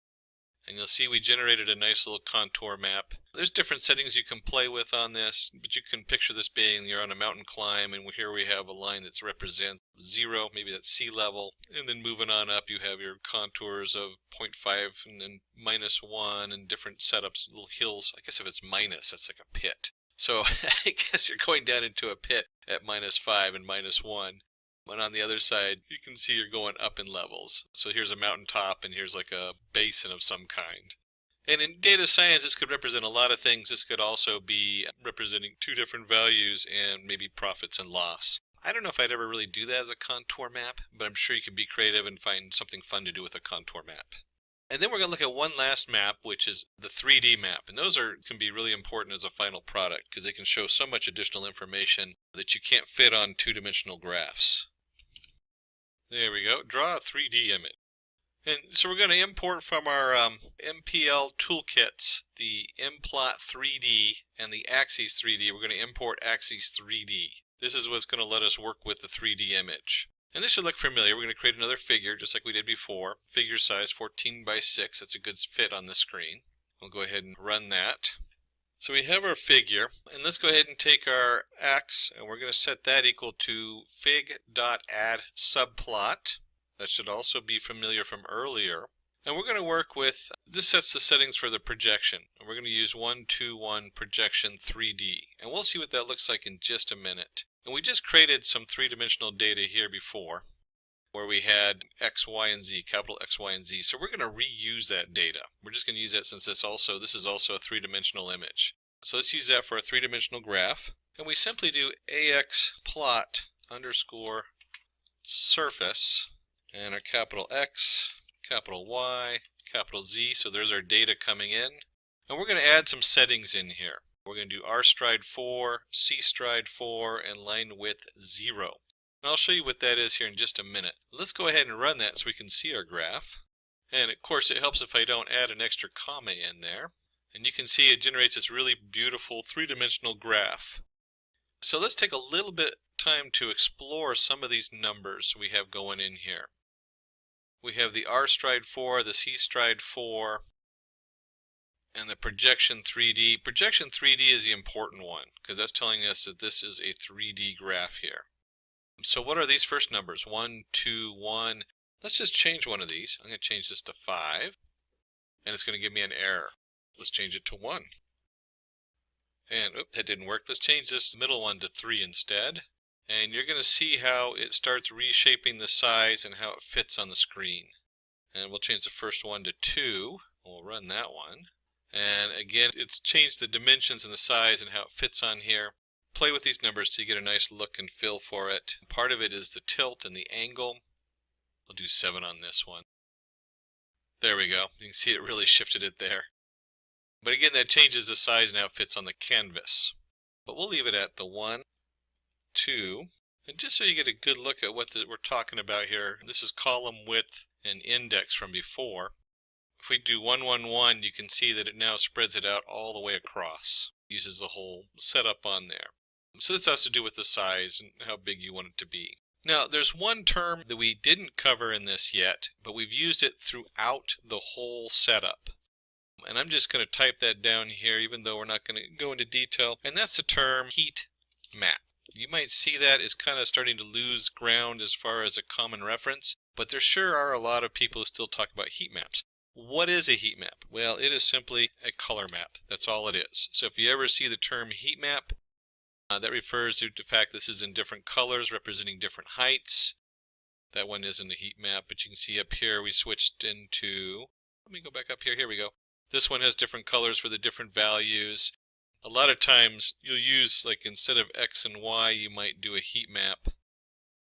And you'll see we generated a nice little contour map. There's different settings you can play with on this, but you can picture this being you're on a mountain climb, and here we have a line that represents 0, maybe that's sea level. And then moving on up, you have your contours of 0.5 and then -1 and different setups, little hills. I guess if it's minus, that's like a pit. So I guess you're going down into a pit at -5 and -1. And on the other side, you can see you're going up in levels. So here's a mountaintop, and here's like a basin of some kind. And in data science, this could represent a lot of things. This could also be representing two different values and maybe profits and loss. I don't know if I'd ever really do that as a contour map, but I'm sure you can be creative and find something fun to do with a contour map. And then we're going to look at one last map, which is the 3D map. And those can be really important as a final product because they can show so much additional information that you can't fit on two-dimensional graphs. There we go. Draw a 3D image. And so we're going to import from our MPL toolkits the mplot 3D and the axes 3D. We're going to import axes 3D. This is what's going to let us work with the 3D image. And this should look familiar. We're going to create another figure just like we did before. Figure size 14 by 6. That's a good fit on the screen. We'll go ahead and run that. So we have our figure, and let's go ahead and take our x, and we're going to set that equal to fig.add subplot. That should also be familiar from earlier. And we're going to work with, this sets the settings for the projection. And we're going to use 1, 2, 1 projection 3D. And we'll see what that looks like in just a minute. And we just created some three-dimensional data here before, where we had X, Y, and Z, capital X, Y, and Z. So we're going to reuse that data. We're just going to use that since this is also a three-dimensional image. So let's use that for a three-dimensional graph. And we simply do AX plot underscore surface and our capital X, capital Y, capital Z. So there's our data coming in. And we're going to add some settings in here. We're going to do R stride 4, C stride 4, and line width 0. And I'll show you what that is here in just a minute. Let's go ahead and run that so we can see our graph. And of course it helps if I don't add an extra comma in there. And you can see it generates this really beautiful three-dimensional graph. So let's take a little bit time to explore some of these numbers we have going in here. We have the R stride 4, the C stride 4, and the projection 3D. Projection 3D is the important one because that's telling us that this is a 3D graph here. So what are these first numbers? 1, 2, 1. Let's just change one of these. I'm going to change this to 5, and it's going to give me an error. Let's change it to 1. And oops, that didn't work. Let's change this middle one to 3 instead. And you're going to see how it starts reshaping the size and how it fits on the screen. And we'll change the first one to 2. We'll run that one. And again, it's changed the dimensions and the size and how it fits on here. Play with these numbers to get a nice look and feel for it. Part of it is the tilt and the angle. We'll do 7 on this one. There we go. You can see it really shifted it there. But again, that changes the size and how it fits on the canvas. But we'll leave it at the 1, 2, and just so you get a good look at what we're talking about here, this is column width and index from before. If we do 1, 1, 1, you can see that it now spreads it out all the way across. It uses the whole setup on there. So this has to do with the size and how big you want it to be. Now, there's one term that we didn't cover in this yet, but we've used it throughout the whole setup. And I'm just going to type that down here, even though we're not going to go into detail. And that's the term heat map. You might see that as kind of starting to lose ground as far as a common reference, but there sure are a lot of people who still talk about heat maps. What is a heat map? Well, it is simply a color map. That's all it is. So if you ever see the term heat map, that refers to the fact this is in different colors representing different heights. That one isn't a heat map, but you can see up here we switched into, let me go back up here, here we go. This one has different colors for the different values. A lot of times you'll use, like instead of X and Y, you might do a heat map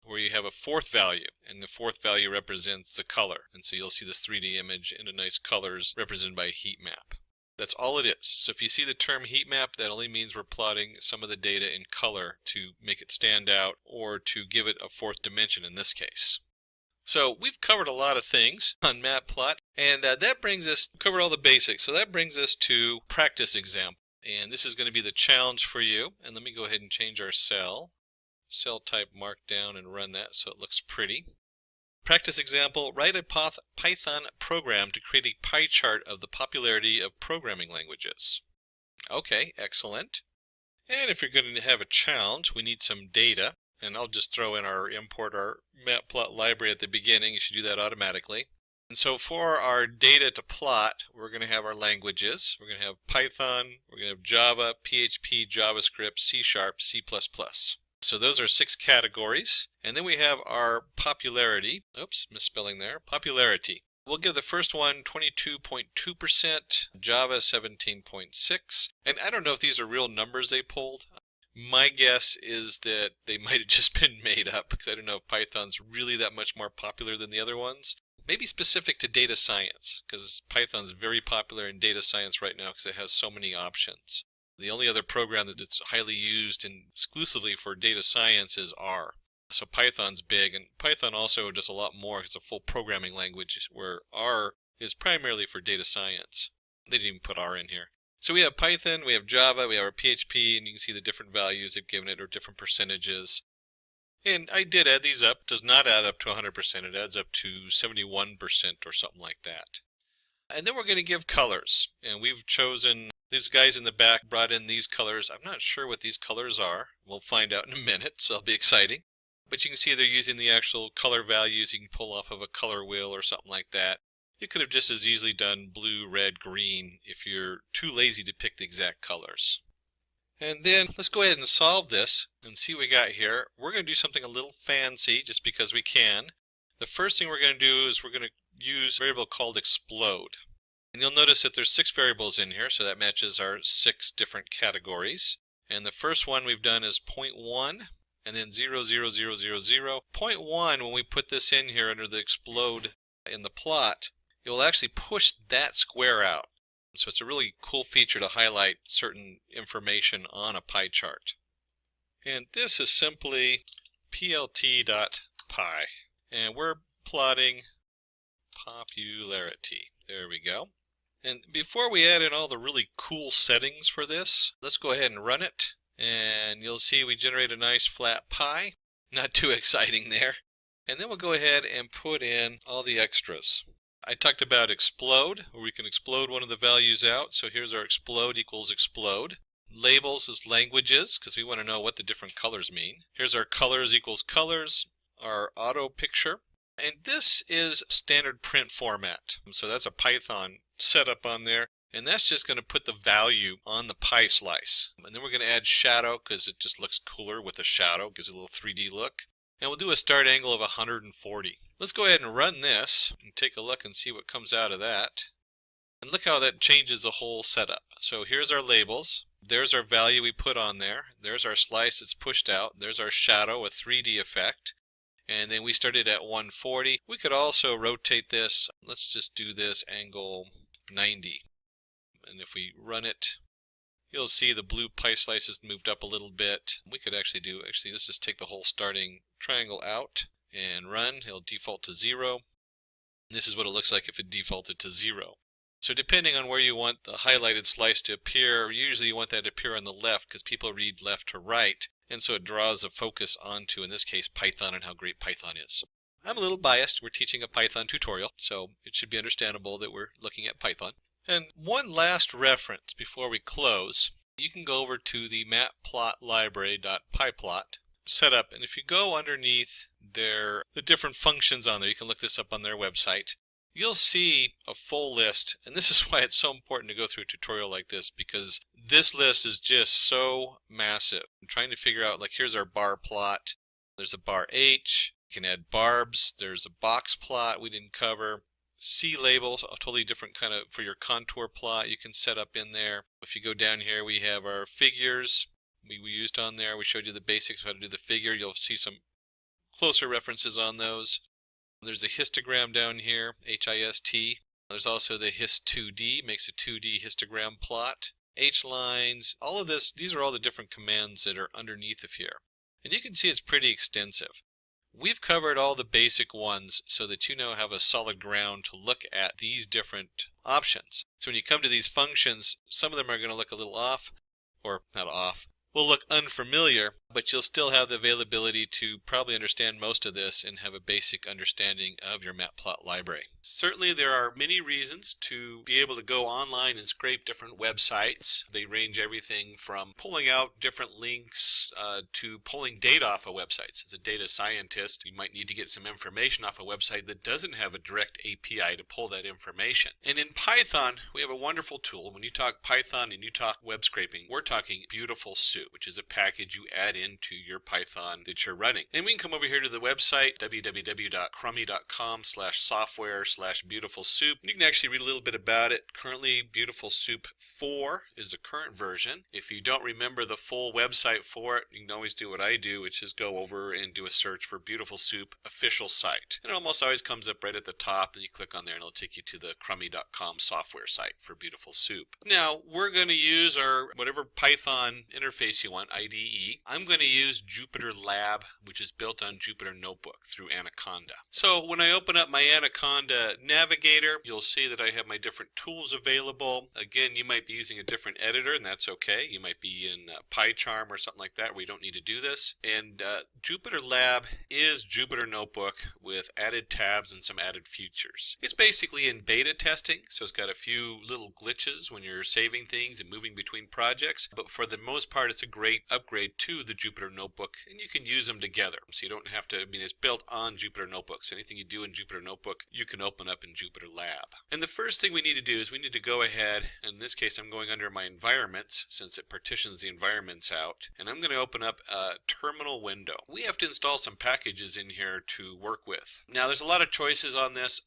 where you have a fourth value, and the fourth value represents the color. And so you'll see this 3D image in a nice colors represented by a heat map. That's all it is. So if you see the term heat map, that only means we're plotting some of the data in color to make it stand out or to give it a fourth dimension in this case. So we've covered a lot of things on Matplot, and that brings us, covered all the basics, so that brings us to practice example. And this is going to be the challenge for you. And let me go ahead and change our cell type markdown and run that so it looks pretty. Practice example, write a Python program to create a pie chart of the popularity of programming languages. Okay, excellent. And if you're going to have a challenge, we need some data. And I'll just throw in import our Matplotlib library at the beginning. You should do that automatically. And so for our data to plot, we're going to have our languages. We're going to have Python, we're going to have Java, PHP, JavaScript, C#, C++. So those are 6 categories. And then we have our popularity. Oops, misspelling there. Popularity. We'll give the first one 22.2%, Java 17.6%. And I don't know if these are real numbers they pulled. My guess is that they might have just been made up because I don't know if Python's really that much more popular than the other ones. Maybe specific to data science, because Python's very popular in data science right now because it has so many options. The only other program that's highly used and exclusively for data science is R. So Python's big, and Python also does a lot more. It's a full programming language, where R is primarily for data science. They didn't even put R in here. So we have Python, we have Java, we have our PHP, and you can see the different values they've given it, or different percentages. And I did add these up. It does not add up to 100%. It adds up to 71% or something like that. And then we're going to give colors. And we've chosen, these guys in the back brought in these colors. I'm not sure what these colors are. We'll find out in a minute, so it'll be exciting. But you can see they're using the actual color values you can pull off of a color wheel or something like that. You could have just as easily done blue, red, green if you're too lazy to pick the exact colors. And then let's go ahead and solve this and see what we got here. We're going to do something a little fancy just because we can. The first thing we're going to do is we're going to use a variable called explode. And you'll notice that there's 6 variables in here, so that matches our 6 different categories. And the first one we've done is 0.1 and then 0, 0, 0, 0, 0. 0.1, when we put this in here under the explode in the plot, it will actually push that square out. So it's a really cool feature to highlight certain information on a pie chart. And this is simply plt.py. And we're plotting popularity. There we go. And before we add in all the really cool settings for this, let's go ahead and run it. And you'll see we generate a nice flat pie. Not too exciting there. And then we'll go ahead and put in all the extras. I talked about explode, where we can explode one of the values out. So here's our explode equals explode. Labels is languages, because we want to know what the different colors mean. Here's our colors equals colors, our auto picture. And this is standard print format. So that's a Python setup on there. And that's just going to put the value on the pie slice. And then we're going to add shadow, because it just looks cooler with a shadow, gives it a little 3D look. And we'll do a start angle of 140. Let's go ahead and run this and take a look and see what comes out of that. And look how that changes the whole setup. So here's our labels. There's our value we put on there. There's our slice that's pushed out. There's our shadow, a 3D effect. And then we started at 140. We could also rotate this. Let's just do this angle 90. And if we run it, you'll see the blue pie slice has moved up a little bit. We could actually let's just take the whole starting triangle out and run. It'll default to 0. And this is what it looks like if it defaulted to 0. So depending on where you want the highlighted slice to appear, usually you want that to appear on the left because people read left to right. And so it draws a focus onto, in this case, Python and how great Python is. I'm a little biased. We're teaching a Python tutorial, so it should be understandable that we're looking at Python. And one last reference before we close. You can go over to the matplotlib.pyplot setup, and if you go underneath the different functions on there, you can look this up on their website. You'll see a full list, and this is why it's so important to go through a tutorial like this, because this list is just so massive. I'm trying to figure out, like, here's our bar plot. There's a bar H. You can add barbs. There's a box plot we didn't cover. C labels, a totally different kind of, for your contour plot you can set up in there. If you go down here, we have our figures we used on there. We showed you the basics of how to do the figure. You'll see some closer references on those. There's a histogram down here, HIST. There's also the hist2d, makes a 2D histogram plot. H-lines, all of this, these are all the different commands that are underneath of here. And you can see it's pretty extensive. We've covered all the basic ones so that you now have a solid ground to look at these different options. So when you come to these functions, some of them are going to look a little off, or not off, will look unfamiliar, but you'll still have the availability to probably understand most of this and have a basic understanding of your Matplotlib library. Certainly there are many reasons to be able to go online and scrape different websites. They range everything from pulling out different links to pulling data off of websites. As a data scientist, you might need to get some information off a website that doesn't have a direct API to pull that information. And in Python, we have a wonderful tool. When you talk Python and you talk web scraping, we're talking BeautifulSoup, which is a package you add into your Python that you're running. And we can come over here to the website, www.crummy.com/software/BeautifulSoup. You can actually read a little bit about it. Currently, BeautifulSoup 4 is the current version. If you don't remember the full website for it, you can always do what I do, which is go over and do a search for BeautifulSoup official site. And it almost always comes up right at the top, and you click on there and it'll take you to the crummy.com software site for BeautifulSoup. Now, we're going to use our whatever Python interface you want, IDE. I'm going to use JupyterLab, which is built on Jupyter Notebook through Anaconda. So when I open up my Anaconda navigator, you'll see that I have my different tools available. Again, you might be using a different editor, and that's okay. You might be in PyCharm or something like that where you don't need to do this. And JupyterLab is Jupyter Notebook with added tabs and some added features. It's basically in beta testing, so it's got a few little glitches when you're saving things and moving between projects, but for the most part it's a great upgrade to the Jupyter Notebook, and you can use them together. So you don't have to, it's built on Jupyter Notebook, so anything you do in Jupyter Notebook you can open up in JupyterLab. And the first thing we need to do is we need to go ahead, in this case I'm going under my environments since it partitions the environments out, and I'm going to open up a terminal window. We have to install some packages in here to work with. Now there's a lot of choices on this.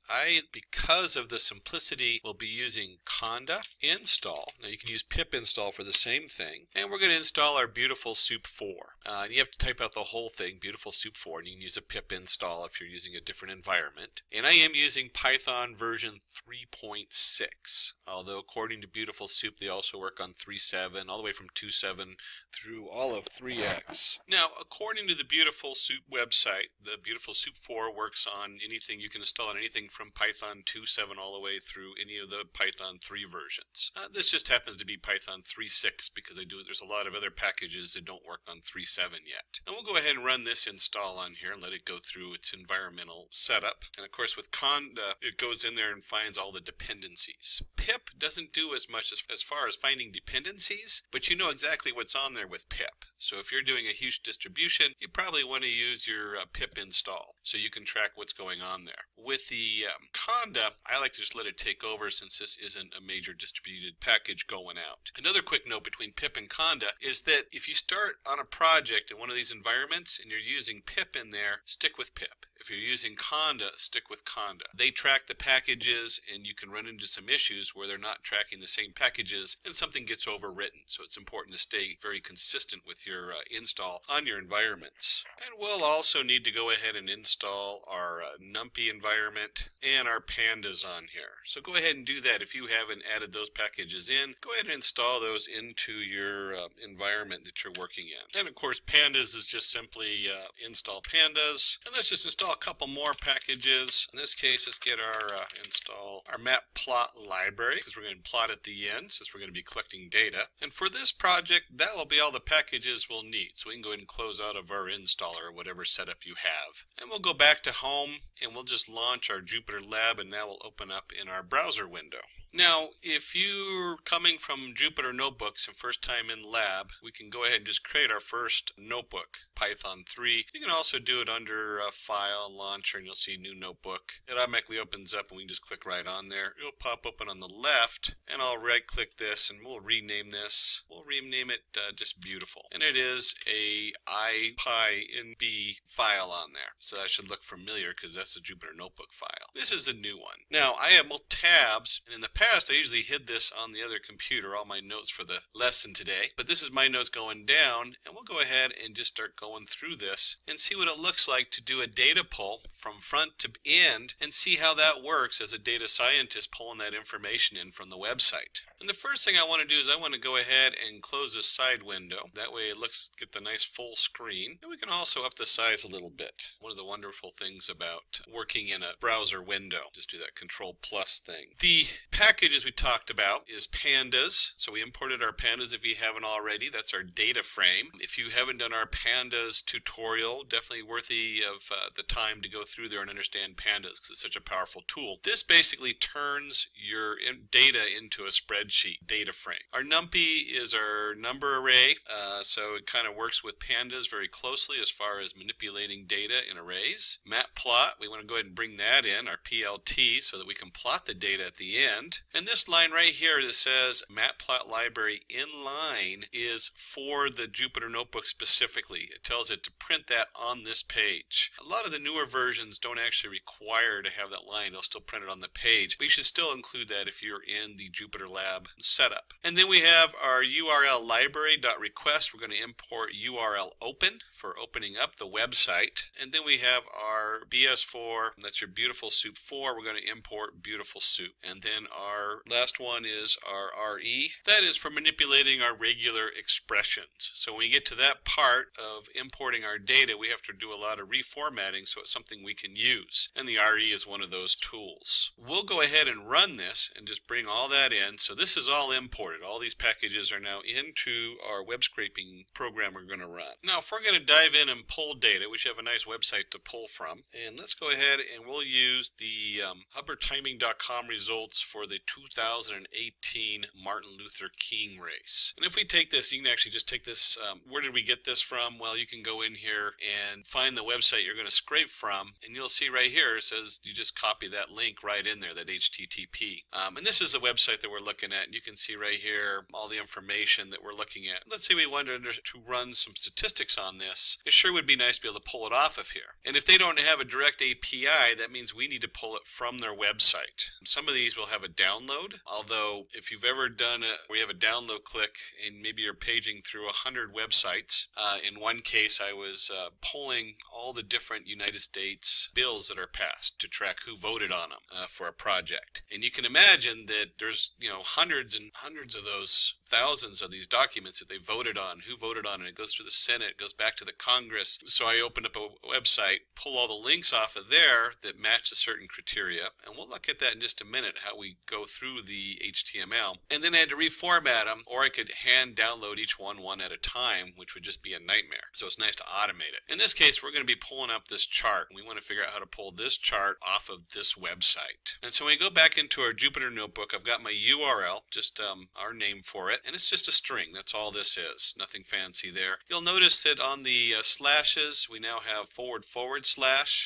Because of the simplicity, will be using conda install. Now you can use pip install for the same thing, and we're going to install our BeautifulSoup 4. And you have to type out the whole thing, BeautifulSoup 4, and you can use a pip install if you're using a different environment. And I am using Python version 3.6, although according to BeautifulSoup they also work on 3.7 all the way from 2.7 through all of 3x. Now according to the BeautifulSoup website, the BeautifulSoup 4 works on anything, you can install on anything from Python 2.7 all the way through any of the Python 3 versions. This just happens to be Python 3.6 because there's a lot of other packages that don't work on 3.7 yet. And we'll go ahead and run this install on here and let it go through its environmental setup. And of course with conda, it goes in there and finds all the dependencies. Pip doesn't do as much as far as finding dependencies, but you know exactly what's on there with pip. So if you're doing a huge distribution, you probably want to use your pip install so you can track what's going on there. With the conda, I like to just let it take over since this isn't a major distributed package going out. Another quick note between pip and conda is that if you start on a project in one of these environments and you're using pip in there, stick with pip. If you're using conda, stick with conda. They track the packages, and you can run into some issues where they're not tracking the same packages and something gets overwritten. So it's important to stay very consistent with your install on your environments. And we'll also need to go ahead and install our NumPy environment and our Pandas on here. So go ahead and do that. If you haven't added those packages in, go ahead and install those into your environment that you're working in. And of course Pandas is just simply install Pandas. And let's just install a couple more packages. In this case, let's get our install our Matplotlib library, because we're going to plot at the end since we're going to be collecting data. And for this project, that will be all the packages we'll need. So we can go ahead and close out of our installer or whatever setup you have. And we'll go back to home and we'll just launch our JupyterLab, and that will open up in our browser window. Now, if you're coming from Jupyter Notebooks and first time in lab, we can go ahead and just create our first notebook, Python 3. You can also do it under File, Launcher, and you'll see New Notebook. It automatically opens up and we can just click right on there. It'll pop open on the left, and I'll right click this and we'll rename this. We'll rename it just Beautiful. And it is a IPyNB file on there. So that should look familiar because that's the Jupyter Notebook file. This is a new one. Now, I have multiple tabs, and in the past I usually hid this on the other computer, all my notes for the lesson today. But this is my notes going down, and we'll go ahead and just start going through this and see what it looks like to do a data pull from front to end and see how that works as a data scientist pulling that information in from the website. And the first thing I want to do is I want to go ahead and close this side window. That way it get the nice full screen. And we can also up the size a little bit. One of the wonderful things about working in a browser window. Just do that Control plus thing. The packages we talked about is Pandas. So we imported our Pandas if you haven't already. That's our data frame. If you haven't done our Pandas tutorial, definitely worthy of the time to go through there and understand Pandas because it's such a powerful tool. This basically turns your data into a spreadsheet data frame. Our NumPy is our number array, so it kind of works with Pandas very closely as far as manipulating data in arrays. Matplot, we want to go ahead and bring that in, our PLT, so that we can plot the data at the end. And this line right here that says Matplotlib inline is for the Jupyter Notebook specifically. It tells it to print that on this page. A lot of the newer versions don't actually require to have that line. It'll still print it on the page, but you should still include that if you're in the Jupyter Lab setup. And then we have our URL library.request. We're going to import URL open for opening up the website. And then we have our BS4, that's your BeautifulSoup 4. We're going to import BeautifulSoup. And then our last one is our RE. That is for manipulating our regular expressions. So when we get to that part of importing our data, we have to do a lot of reformatting so it's something we can use. And the RE is one of those tools. We'll go ahead and run this and just bring all that in. So this is all imported. All these packages are now into our web scraping program we're going to run. Now, if we're going to dive in and pull data, we should have a nice website to pull from. And let's go ahead and we'll use the HubberTiming.com results for the 2018 Martin Luther King race. And if we take this, you can actually just take this, where did we get this from? Well, you can go in here and find the website you're going to scrape from, and you'll see right here it says you just copy that link right in there, that HTTP. And this is the website that we're looking at, and you can see right here all the information that we're looking at. Let's say we wanted to run some statistics on this. It sure would be nice to be able to pull it off of here. And if they don't have a direct API, that means we need to pull it from their website. Some of these will have a download, although if you've ever done it where you have a download click and maybe you're paging through 100 websites. In one case, I was pulling all the different United States bills that are passed to track who voted on them for a project. And you can imagine that there's hundreds and hundreds of those, thousands of these documents that they voted on, who voted on it. It goes through the Senate, it goes back to the Congress. So I opened up a website, pull all the links off of there that match a certain criteria, and we'll look at that in just a minute, how we go through the HTML. And then I had to reformat them, or I could hand download each one at a time, which would just be a nightmare. So it's nice to automate it. In this case, we're going to be pulling up this chart. We want to figure out how to pull this chart off of this website. And so when we go back into our Jupyter Notebook, I've got my URL, just our name for it, and it's just a string. That's all this is. Nothing fancy there. You'll notice that on the slashes, we now have //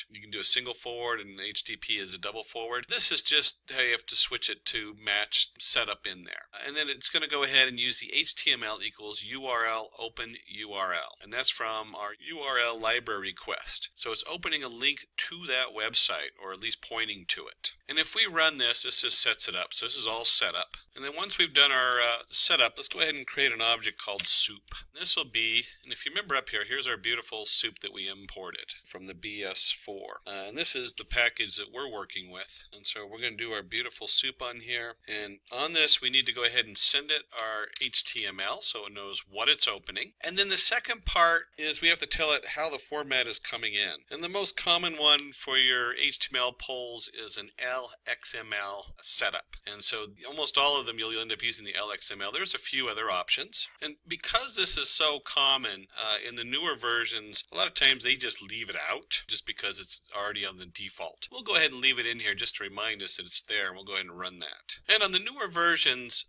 You can do a single forward, and HTTP is a double forward. This is just how you have to switch it to match setup in there. And then it's going to go ahead and use the HTML equals URL open URL. And that's from our URL library request. So it's opening a link to that website, or at least pointing to it. And if we run this, this just sets it up. So this is all set up. And then once we've done our setup, let's go ahead and create an object called soup. This will be, and if you remember up here, here's our beautiful soup that we imported from the BS4. And this is the package that we're working with. And so we're going to do our beautiful soup on here. And on this, we need to go ahead and send it our HTML so it knows what it's opening. And then the second part is we have to tell it how the format is coming in. And the most common one for your HTML polls is an LXML setup. And so almost all of them you'll end up using the LXML. There's a few other options. And because this is so common in the newer versions, a lot of times they just leave it out just because it's already on the default. We'll go ahead and leave it in here just to remind us that it's there, and we'll go ahead and run that. And on the newer versions,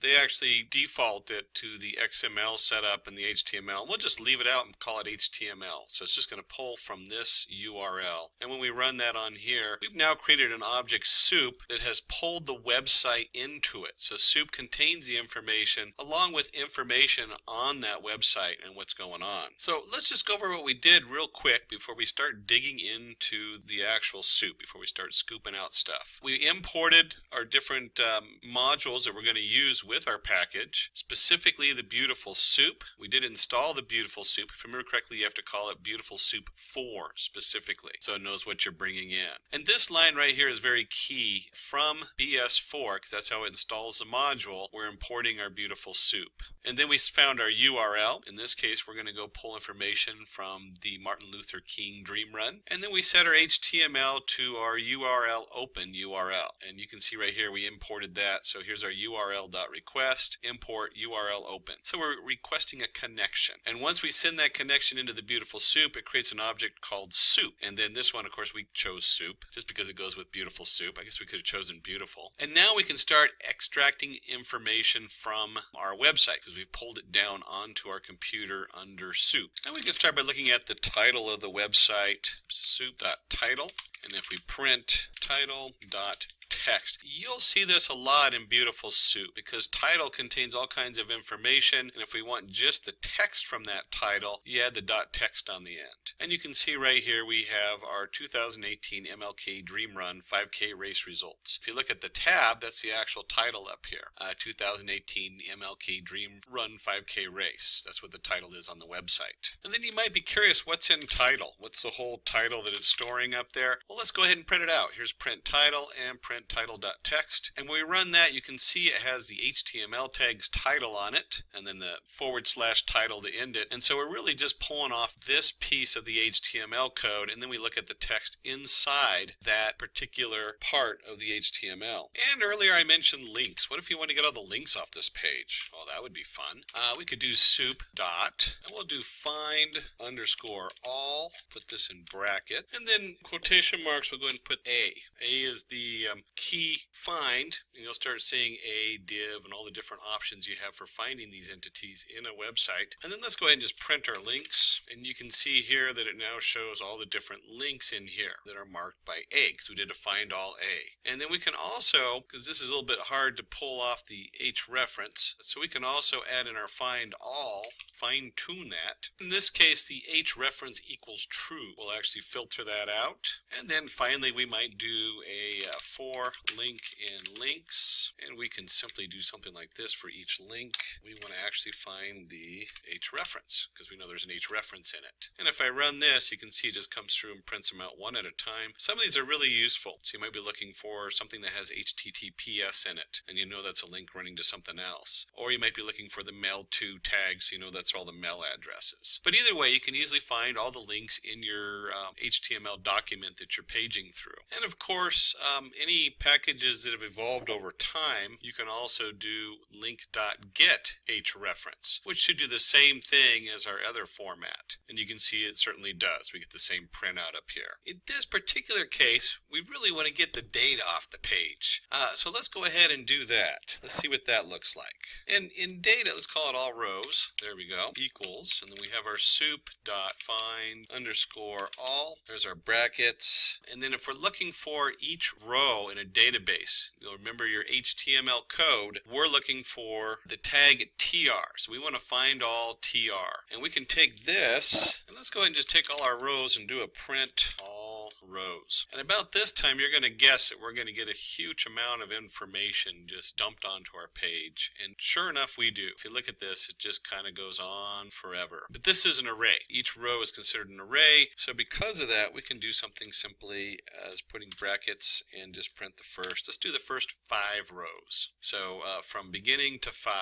they actually default it to the XML setup and the HTML. We'll just leave it out and call it HTML. So it's just going to pull from this URL. And when we run that on here, we've now created an object soup that has pulled the website into it. So soup contains the information along with information on that website and what's going on. So let's just go over what we did real quick before we start digging into the actual soup, before we start scooping out stuff. We imported our different modules that we're going to use with our package, specifically the BeautifulSoup. We did install the BeautifulSoup. If I remember correctly, you have to call it BeautifulSoup 4 specifically, so it knows what you're bringing in. And this line right here is very key. From BS4, because that's how it installs the module, we're importing our BeautifulSoup. And then we found our URL. In this case, we're going to go pull information from the Martin Luther King Dream Run. And then we set our HTML to our URL open URL. And you can see right here we imported that. So here's our URL.request, import URL open. So we're requesting a connection. And once we send that connection into the BeautifulSoup, it creates an object called soup. And then this one, of course, we chose soup just because it goes with BeautifulSoup. I guess we could have chosen beautiful. And now we can start extracting information from our website because we've pulled it down onto our computer under soup. And we can start by looking at the title of the website, soup.title. And if we print title.text, you'll see this a lot in BeautifulSoup because title contains all kinds of information, and if we want just the text from that title, you add the .text on the end. And you can see right here we have our 2018 MLK Dream Run 5K race results. If you look at the tab, that's the actual title up here, 2018 MLK Dream Run 5K race. That's what the title is on the website. And then you might be curious, what's in title? What's the whole title that it's storing up there? Well, let's go ahead and print it out. Here's print title and print title.text. And when we run that, you can see it has the HTML tags title on it, and then the / title to end it. And so we're really just pulling off this piece of the HTML code, and then we look at the text inside that particular part of the HTML. And earlier I mentioned links. What if you want to get all the links off this page? Well, that would be fun. We could do soup dot, and we'll do find _ all, put this in bracket, and then quotation marks, we'll go ahead and put A. A is the key find, and you'll start seeing a div and all the different options you have for finding these entities in a website. And then let's go ahead and just print our links, and you can see here that it now shows all the different links in here that are marked by A, because we did a find all A. And then we can also, because this is a little bit hard to pull off the H reference, so we can also add in our find all, fine tune that. In this case, the H reference equals true. We'll actually filter that out. And then finally we might do a for link in links, and we can simply do something like this for each link. We want to actually find the H reference because we know there's an H reference in it. And if I run this, you can see it just comes through and prints them out one at a time. Some of these are really useful. So you might be looking for something that has HTTPS in it, and you know that's a link running to something else. Or you might be looking for the mail to tag, so you know that's all the mail addresses. But either way, you can easily find all the links in your HTML document that you're paging through. And of course, any packages that have evolved over time, you can also do link.get hrefs, which should do the same thing as our other format. And you can see it certainly does. We get the same printout up here. In this particular case, we really want to get the data off the page. So let's go ahead and do that. Let's see what that looks like. And in data, let's call it all rows. There we go. Equals. And then we have our soup.find _ all. There's our brackets. And then if we're looking for each row in a database, you'll remember your HTML code, we're looking for the tag tr. So we want to find all tr. And we can take this, and let's go ahead and just take all our rows and do a print all rows. And about this time, you're going to guess that we're going to get a huge amount of information just dumped onto our page. And sure enough, we do. If you look at this, it just kind of goes on forever. But this is an array. Each row is considered an array. So because of that, we can do something simply as putting brackets and just print the first. Let's do the first 5 rows. So from beginning to 5.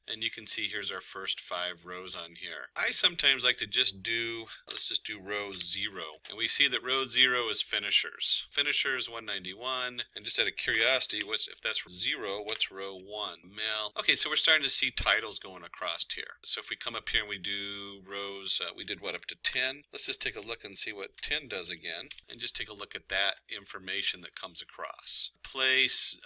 And you can see here's our first 5 rows on here. I sometimes like to just do, let's just do row 0. And we see that row 0 is finishers. Finishers 191. And just out of curiosity, if that's 0, what's row 1? Mail. Okay, so we're starting to see titles going across here. So if we come up here and we do rows, we did what, up to 10? Let's just take a look and see what 10 does again. And just take a look at that information that comes across. Place,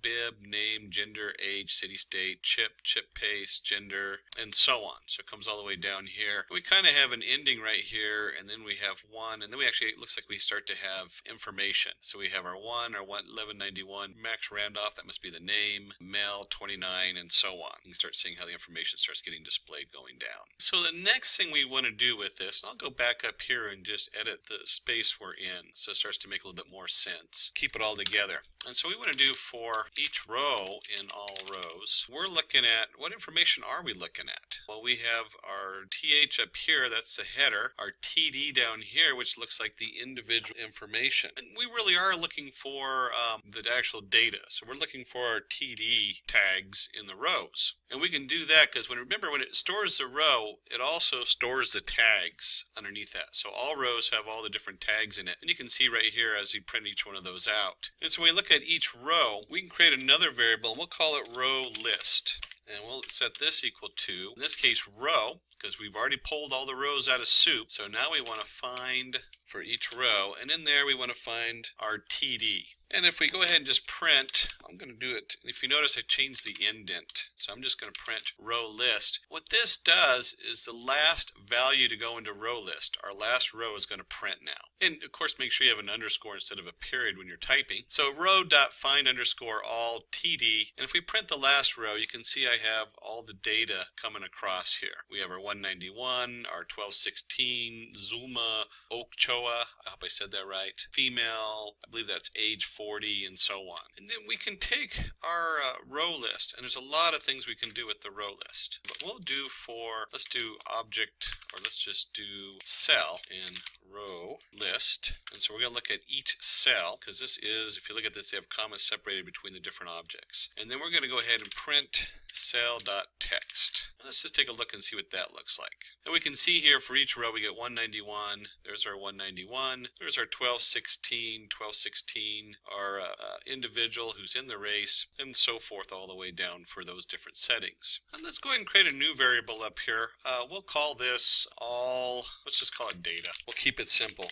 bib, name, gender, age, city, state, chip paste, gender, and so on. So it comes all the way down here. We kind of have an ending right here, and then we have 1, and then we actually, it looks like we start to have information. So we have our 1, our 1191, Max Randolph, that must be the name, Mel 29, and so on. You can start seeing how the information starts getting displayed going down. So the next thing we want to do with this, and I'll go back up here and just edit the space we're in so it starts to make a little bit more sense. Keep it all together. And so we want to do for each row in all rows, we're looking at what information are we looking at? Well, we have our TH up here, that's the header, our TD down here, which looks like the individual information. And we really are looking for the actual data. So we're looking for our TD tags in the rows. And we can do that because remember when it stores the row, it also stores the tags underneath that. So all rows have all the different tags in it. And you can see right here as you print each one of those out. And so when we look at each row, we can create another variable and we'll call it row list. And we'll set this equal to, in this case, row, because we've already pulled all the rows out of soup. So now we want to find for each row, and in there we want to find our TD. And if we go ahead and just print, I'm going to do it, if you notice I changed the indent, so I'm just going to print row list. What this does is the last value to go into row list, our last row is going to print now. And of course make sure you have an underscore instead of a period when you're typing. So row.find underscore all TD, and if we print the last row, you can see I have all the data coming across here. We have our 191, our 1216, Zuma, Okchoa, I hope I said that right, female, I believe that's age 40, and so on. And then we can take our row list, and there's a lot of things we can do with the row list. But we'll do let's do object, or let's just do cell in row list. And so we're going to look at each cell, because this is, if you look at this, they have commas separated between the different objects. And then we're going to go ahead and print cell.text. Let's just take a look and see what that looks like. And we can see here for each row we get 191, there's our 191, there's our 1216, 1216, our individual who's in the race, and so forth all the way down for those different settings. And let's go ahead and create a new variable up here. We'll call this all, let's just call it data. We'll keep it simple.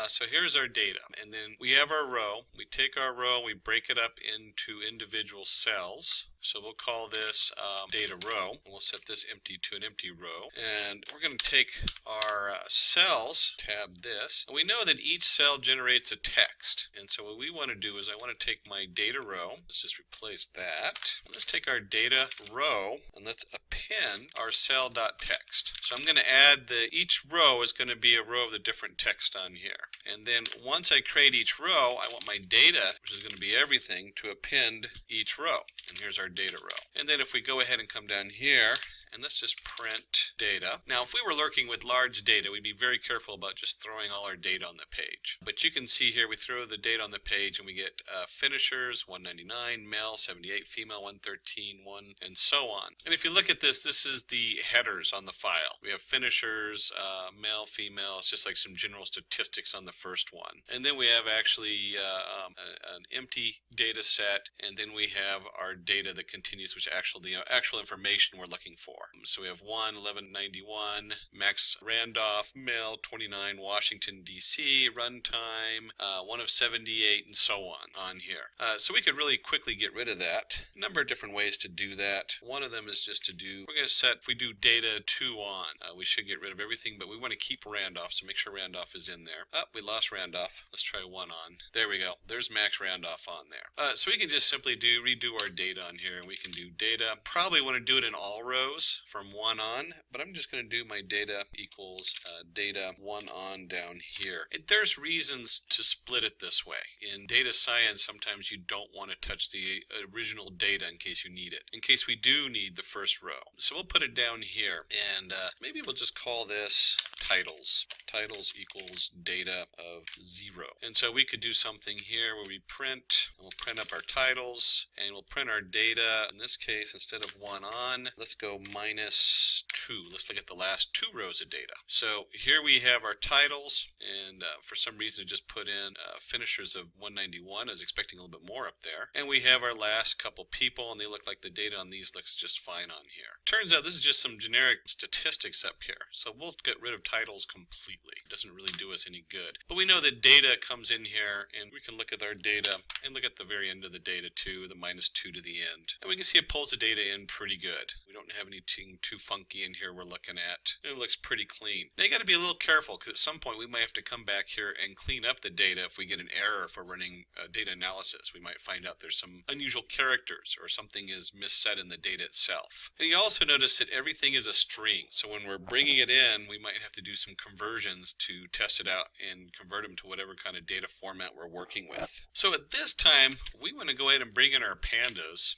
So here's our data, and then we have our row. We take our row, we break it up into individual cells. So we'll call this data row, and we'll set this empty to an empty row. And we're going to take our cells, tab this, and we know that each cell generates a text. And so what we want to do is I want to take my data row, let's just replace that. Let's take our data row, and let's append our cell.text. So I'm going to add each row is going to be a row of the different text on here. And then once I create each row, I want my data, which is going to be everything, to append each row. And here's our data row. And then if we go ahead and come down here, and let's just print data. Now, if we were working with large data, we'd be very careful about just throwing all our data on the page. But you can see here, we throw the data on the page and we get finishers, 199, male, 78, female, 113, 1, and so on. And if you look at this, this is the headers on the file. We have finishers, male, female, it's just like some general statistics on the first one. And then we have actually an empty data set, and then we have our data that continues, which the actual information we're looking for. So we have 1, 1191, Max Randolph, male, 29, Washington, D.C., runtime, 1 of 78, and so on here. So we could really quickly get rid of that. A number of different ways to do that. One of them is just to we're going to set, if we do data 2 on, we should get rid of everything, but we want to keep Randolph, so make sure Randolph is in there. Oh, we lost Randolph. Let's try 1 on. There we go. There's Max Randolph on there. So we can just simply redo our data on here, and we can do data. Probably want to do it in all rows from 1 on, but I'm just going to do my data equals data 1 on down here. There's reasons to split it this way. In data science, sometimes you don't want to touch the original data in case you need it, in case we do need the first row. So we'll put it down here, and maybe we'll just call this titles. Titles equals data of 0. And so we could do something here where we print, and we'll print up our titles, and we'll print our data. In this case, instead of 1 on, let's go -2. Let's look at the last 2 rows of data. So here we have our titles, and for some reason it just put in finishers of 191. I was expecting a little bit more up there. And we have our last couple people, and they look like the data on these looks just fine on here. Turns out this is just some generic statistics up here. So we'll get rid of titles completely. It doesn't really do us any good. But we know that data comes in here, and we can look at our data and look at the very end of the data too, the -2 to the end. And we can see it pulls the data in pretty good. We don't have anything too funky in here we're looking at. It looks pretty clean. Now you got to be a little careful, because at some point we might have to come back here and clean up the data if we get an error if we're running data analysis. We might find out there's some unusual characters or something is misset in the data itself. And you also notice that everything is a string. So when we're bringing it in, we might have to do some conversions to test it out and convert them to whatever kind of data format we're working with. So at this time, we want to go ahead and bring in our pandas.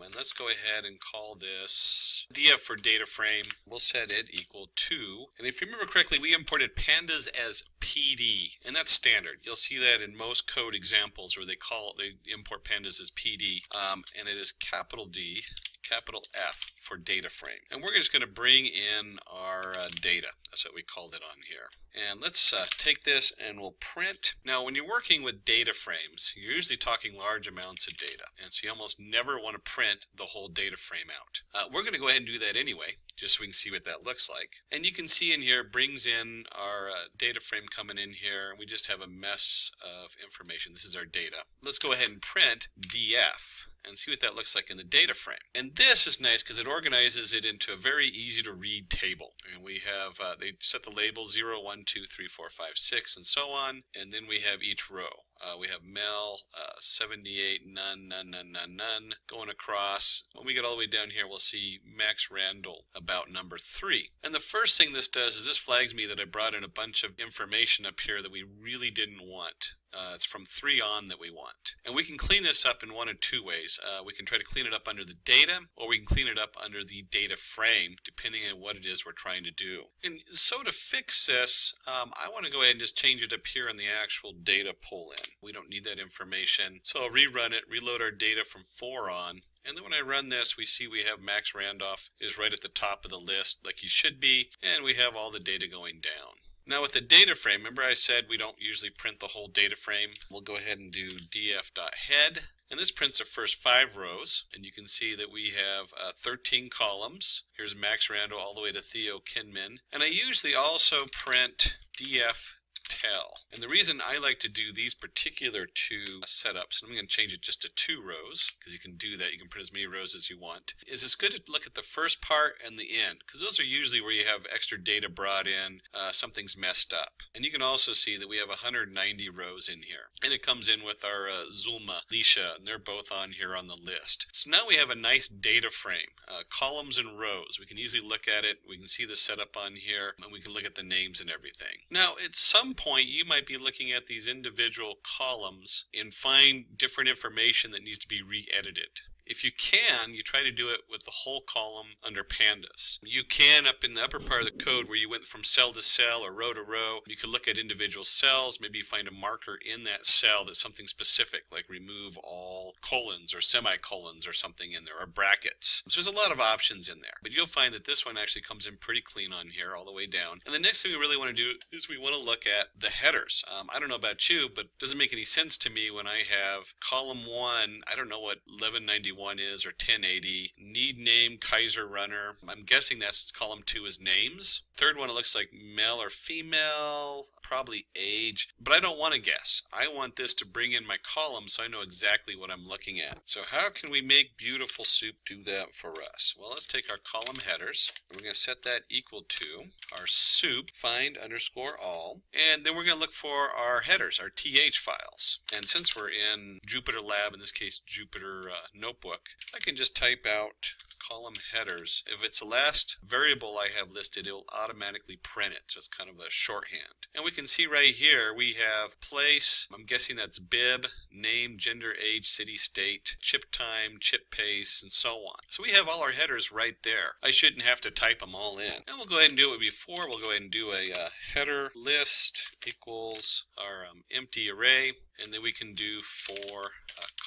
And let's go ahead and call this df for data frame. We'll set it equal to, and if you remember correctly, we imported pandas as PD, and that's standard. You'll see that in most code examples where they import pandas as PD, and it is capital D, capital F for data frame. And we're just going to bring in our data. That's what we called it on here. And let's take this and we'll print. Now, when you're working with data frames, you're usually talking large amounts of data. And so you almost never want to print the whole data frame out. We're going to go ahead and do that anyway, just so we can see what that looks like. And you can see in here, it brings in our data frame coming in here. We just have a mess of information. This is our data. Let's go ahead and print df and see what that looks like in the data frame. And this is nice because it organizes it into a very easy to read table. And we have, they set the label 0, 1, 2, 3, 4, 5, 6, and so on. And then we have each row. We have Mel, 78, none, none, none, none, none, going across. When we get all the way down here, we'll see Max Randall about number 3. And the first thing this does is this flags me that I brought in a bunch of information up here that we really didn't want. It's from 3 on that we want. And we can clean this up in one of 2 ways. We can try to clean it up under the data, or we can clean it up under the data frame, depending on what it is we're trying to do. And so to fix this, I want to go ahead and just change it up here in the actual data pull-in. We don't need that information. So I'll rerun it, reload our data from 4 on. And then when I run this, we see we have Max Randolph is right at the top of the list like he should be, and we have all the data going down. Now with the data frame, remember I said we don't usually print the whole data frame. We'll go ahead and do df.head. And this prints the first 5 rows. And you can see that we have 13 columns. Here's Max Randall all the way to Theo Kinman. And I usually also print df tell. And the reason I like to do these particular 2 setups, and I'm going to change it just to 2 rows, because you can do that, you can print as many rows as you want, is it's good to look at the first part and the end, because those are usually where you have extra data brought in, something's messed up. And you can also see that we have 190 rows in here. And it comes in with our Zulma, Lisha, and they're both on here on the list. So now we have a nice data frame, columns and rows. We can easily look at it, we can see the setup on here, and we can look at the names and everything. Now, at some point, you might be looking at these individual columns and find different information that needs to be re-edited. If you can, you try to do it with the whole column under pandas. You can, up in the upper part of the code where you went from cell to cell or row to row, you could look at individual cells, maybe find a marker in that cell that's something specific, like remove all colons or semicolons or something in there, or brackets. So there's a lot of options in there. But you'll find that this one actually comes in pretty clean on here all the way down. And the next thing we really want to do is we want to look at the headers. I don't know about you, but it doesn't make any sense to me when I have column 1, I don't know what 1191 is or 1080, need name Kaiser runner. I'm guessing that's column 2 is names. Third one, it looks like male or female, probably age, but I don't want to guess. I want this to bring in my column so I know exactly what I'm looking at. So how can we make BeautifulSoup do that for us? Well, let's take our column headers. We're going to set that equal to our soup find underscore all, and then we're going to look for our headers, our th files. And since we're in Jupyter Lab, in this case Jupyter Notebook, I can just type out column headers. If it's the last variable I have listed, it will automatically print it. So it's kind of a shorthand. And we can see right here we have place, I'm guessing that's bib, name, gender, age, city, state, chip time, chip pace, and so on. So we have all our headers right there. I shouldn't have to type them all in. And we'll go ahead and do it before. We'll go ahead and do a header list equals our empty array. And then we can do for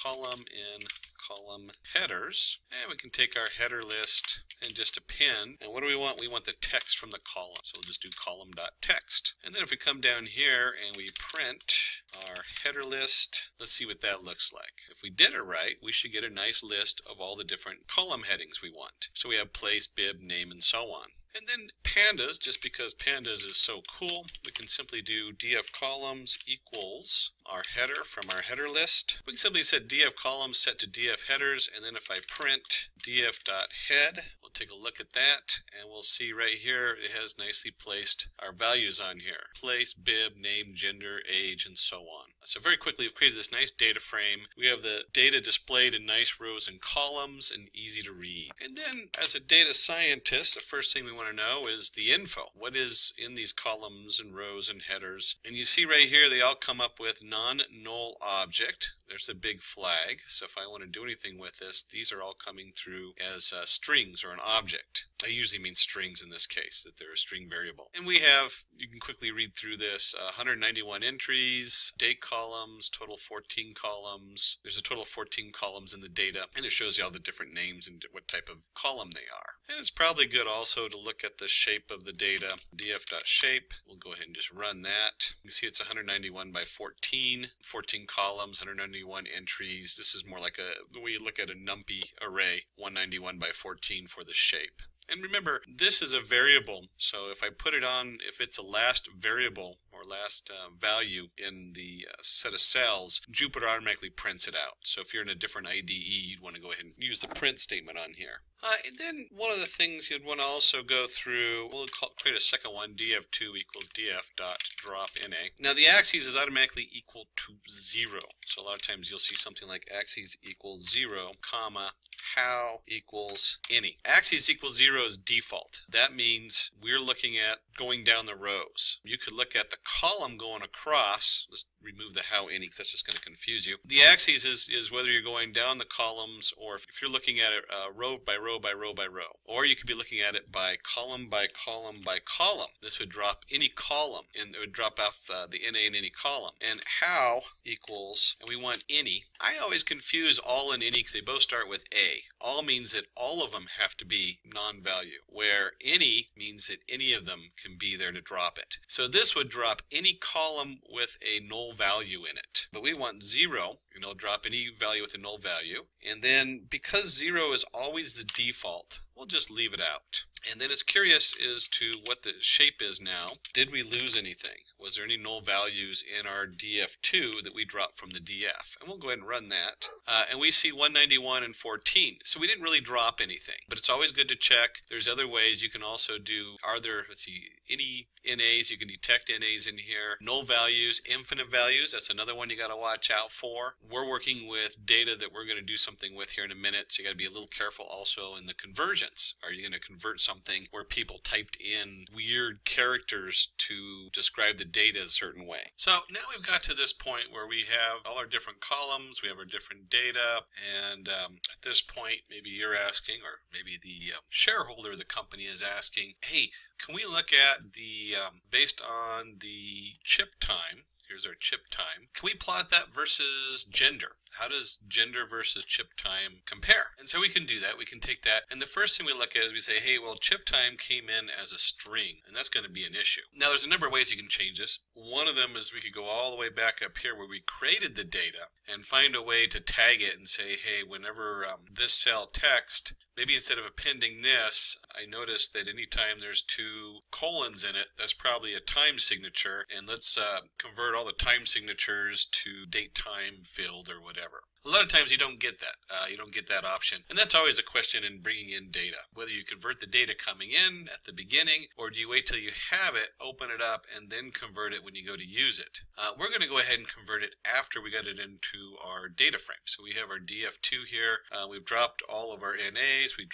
column in column headers, and we can take our header list and just append. And what do we want? We want the text from the column, so we'll just do column.text. And then if we come down here and we print our header list, let's see what that looks like. If we did it right, we should get a nice list of all the different column headings we want. So we have place, bib, name, and so on. And then pandas, just because pandas is so cool, we can simply do df columns equals our header from our header list. We can simply set df columns set to df headers, and then if I print df.head, we'll take a look at that, and we'll see right here it has nicely placed our values on here. Place, bib, name, gender, age, and so on. So very quickly we've created this nice data frame. We have the data displayed in nice rows and columns and easy to read. And then as a data scientist, the first thing we want want to know is the info. What is in these columns and rows and headers? And you see right here they all come up with non-null object. There's a big flag. So if I want to do anything with this, these are all coming through as strings or an object. I usually mean strings in this case, that they're a string variable. And we have, you can quickly read through this, 191 entries, date columns, total 14 columns. There's a total of 14 columns in the data, and it shows you all the different names and what type of column they are. And it's probably good also to look at the shape of the data. df.shape, we'll go ahead and just run that. You can see it's 191 by 14, 14 columns, 191 entries. This is more like the way you look at a NumPy array, 191 by 14 for the shape. And remember, this is a variable, so if I put it on, if it's a last variable or last value in the set of cells, Jupyter automatically prints it out. So if you're in a different IDE, you'd want to go ahead and use the print statement on here. And then one of the things you'd want to also go through, we'll create a second one, df2 equals df.dropNA. Now the axes is automatically equal to 0. So a lot of times you'll see something like axes equals 0, comma, how equals any. Axes equals 0 is default. That means we're looking at going down the rows. You could look at the column going across. Let's remove the how any because that's just going to confuse you. The axes is whether you're going down the columns or if you're looking at it row by row by row by row. Or you could be looking at it by column by column by column. This would drop any column and it would drop off the NA in any column. And how equals, and we want any. I always confuse all and any because they both start with A. All means that all of them have to be non-value, where any means that any of them can be there to drop it. So this would drop any column with a null value in it. But we want 0, and it'll drop any value with a null value. And then because 0 is always the default, we'll just leave it out. And then it's curious as to what the shape is now. Did we lose anything? Was there any null values in our df2 that we dropped from the df? And we'll go ahead and run that. And we see 191 and 14. So we didn't really drop anything. But it's always good to check. There's other ways you can also do, are there, let's see, any NAs? You can detect NAs in here. Null values, infinite values, that's another one you got to watch out for. We're working with data that we're going to do something with here in a minute. So you got to be a little careful also in the conversions. Are you going to convert something where people typed in weird characters to describe the data a certain way? So now we've got to this point where we have all our different columns, we have our different data, and at this point maybe you're asking, or maybe the shareholder of the company is asking, hey, can we look at the, based on the chip time, here's our chip time, can we plot that versus gender? How does gender versus chip time compare? And so we can do that. We can take that. And the first thing we look at is we say, hey, well, chip time came in as a string, and that's going to be an issue. Now, there's a number of ways you can change this. One of them is we could go all the way back up here where we created the data and find a way to tag it and say, hey, whenever this cell text, maybe instead of appending this, I noticed that anytime there's 2 colons in it, that's probably a time signature. And let's convert all the time signatures to date time field or whatever. A lot of times you don't get that. You don't get that option. And that's always a question in bringing in data. Whether you convert the data coming in at the beginning, or do you wait till you have it, open it up, and then convert it when you go to use it. We're going to go ahead and convert it after we got it into our data frame. So we have our df2 here. We've dropped all of our NAs. We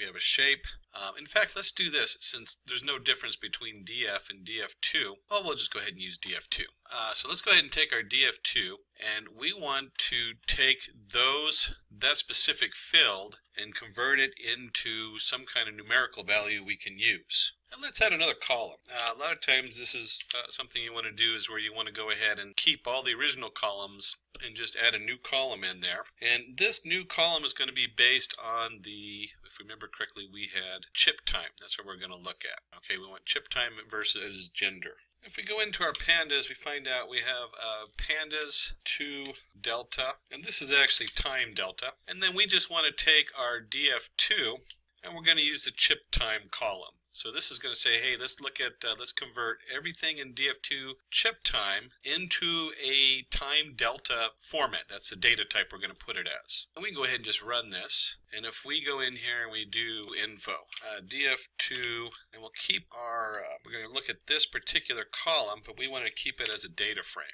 have a shape. In fact, let's do this since there's no difference between df and df2. Well, we'll just go ahead and use df2. So let's go ahead and take our df2, and we want to take that specific field and convert it into some kind of numerical value we can use. And let's add another column. A lot of times this is something you want to do is where you want to go ahead and keep all the original columns and just add a new column in there. And this new column is going to be based on the, if we remember correctly, we had chip time. That's what we're going to look at. Okay, we want chip time versus gender. If we go into our pandas, we find out we have pandas to delta, and this is actually time delta. And then we just want to take our df2, and we're going to use the chip time column. So this is going to say, hey, let's look at, let's convert everything in df2 chip time into a time delta format. That's the data type we're going to put it as. And we can go ahead and just run this. And if we go in here and we do info, df2, and we'll keep our, we're going to look at this particular column, but we want to keep it as a data frame.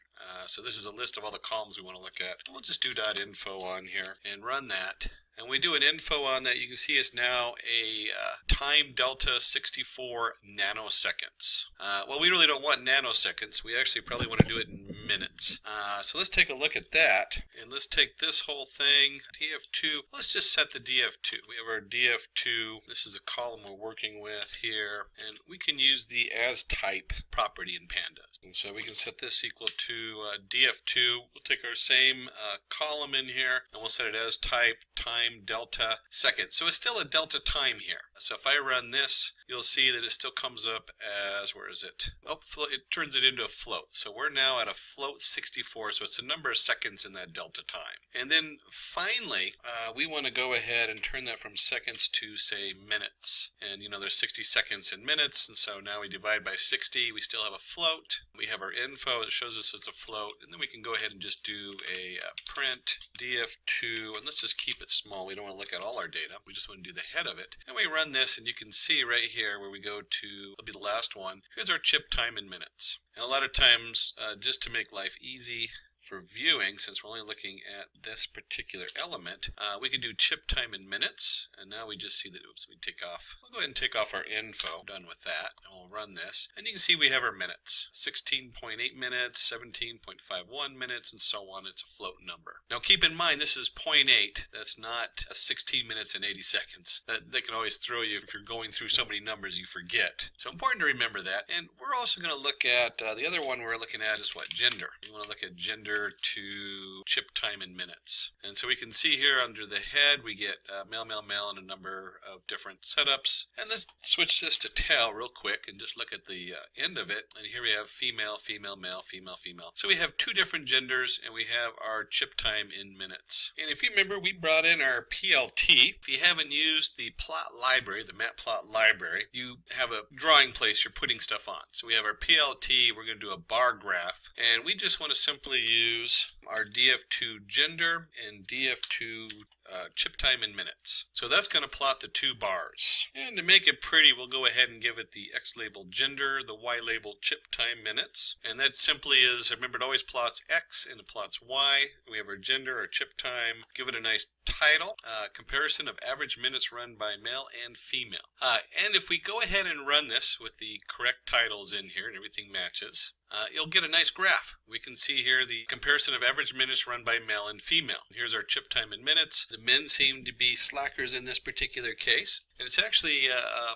So this is a list of all the columns we want to look at. We'll just do .info on here and run that. And we do an info on that. You can see it's now a time delta 64 nanoseconds. Well, we really don't want nanoseconds. We actually probably want to do it in minutes. So let's take a look at that. And let's take this whole thing, df2. Let's just set the df2. We have our df2. This is a column we're working with here. And we can use the as type property in Pandas. And so we can set this equal to df2. We'll take our same column in here and we'll set it as type time delta second. So it's still a delta time here. So if I run this, you'll see that it still comes up as, where is it? Oh, it turns it into a float. So we're now at a float 64. So it's a number of seconds in that delta time. And then finally, we want to go ahead and turn that from seconds to, say, minutes. And, you know, there's 60 seconds in minutes. And so now we divide by 60. We still have a float. We have our info that shows us as a float. And then we can go ahead and just do a print df2. And let's just keep it small. We don't want to look at all our data. We just want to do the head of it. And we run this, and you can see right here where we go to, it'll be the last one. Here's our chip time in minutes. And a lot of times, just to make life easy for viewing, since we're only looking at this particular element, we can do chip time in minutes. And now we just see that, oops, we take off. We'll go ahead and take off our info. Done with that. And we'll run this. And you can see we have our minutes. 16.8 minutes, 17.51 minutes, and so on. It's a float number. Now keep in mind, this is 0.8. That's not 16 minutes and 80 seconds. They can always throw you if you're going through so many numbers you forget. So important to remember that. And we're also going to look at, the other one we're looking at is what? Gender. We want to look at gender to chip time in minutes. And so we can see here under the head, we get male, male, male, and a number of different setups. And let's switch this to tail real quick and just look at the end of it. And here we have female, female, male, female, female. So we have two different genders, and we have our chip time in minutes. And if you remember, we brought in our PLT. If you haven't used the plot library, the Matplotlib library, you have a drawing place you're putting stuff on. So we have our PLT. We're going to do a bar graph, and we just want to simply use our df2 gender and df2 chip time in minutes. So that's going to plot the two bars. And to make it pretty, we'll go ahead and give it the X label gender, the Y label chip time minutes. And that simply is, remember, it always plots X and it plots Y. We have our gender, our chip time. Give it a nice title, comparison of average minutes run by male and female. And if we go ahead and run this with the correct titles in here and everything matches, you'll get a nice graph. We can see here the comparison of average minutes run by male and female. Here's our chip time in minutes. The men seem to be slackers in this particular case. And it's actually,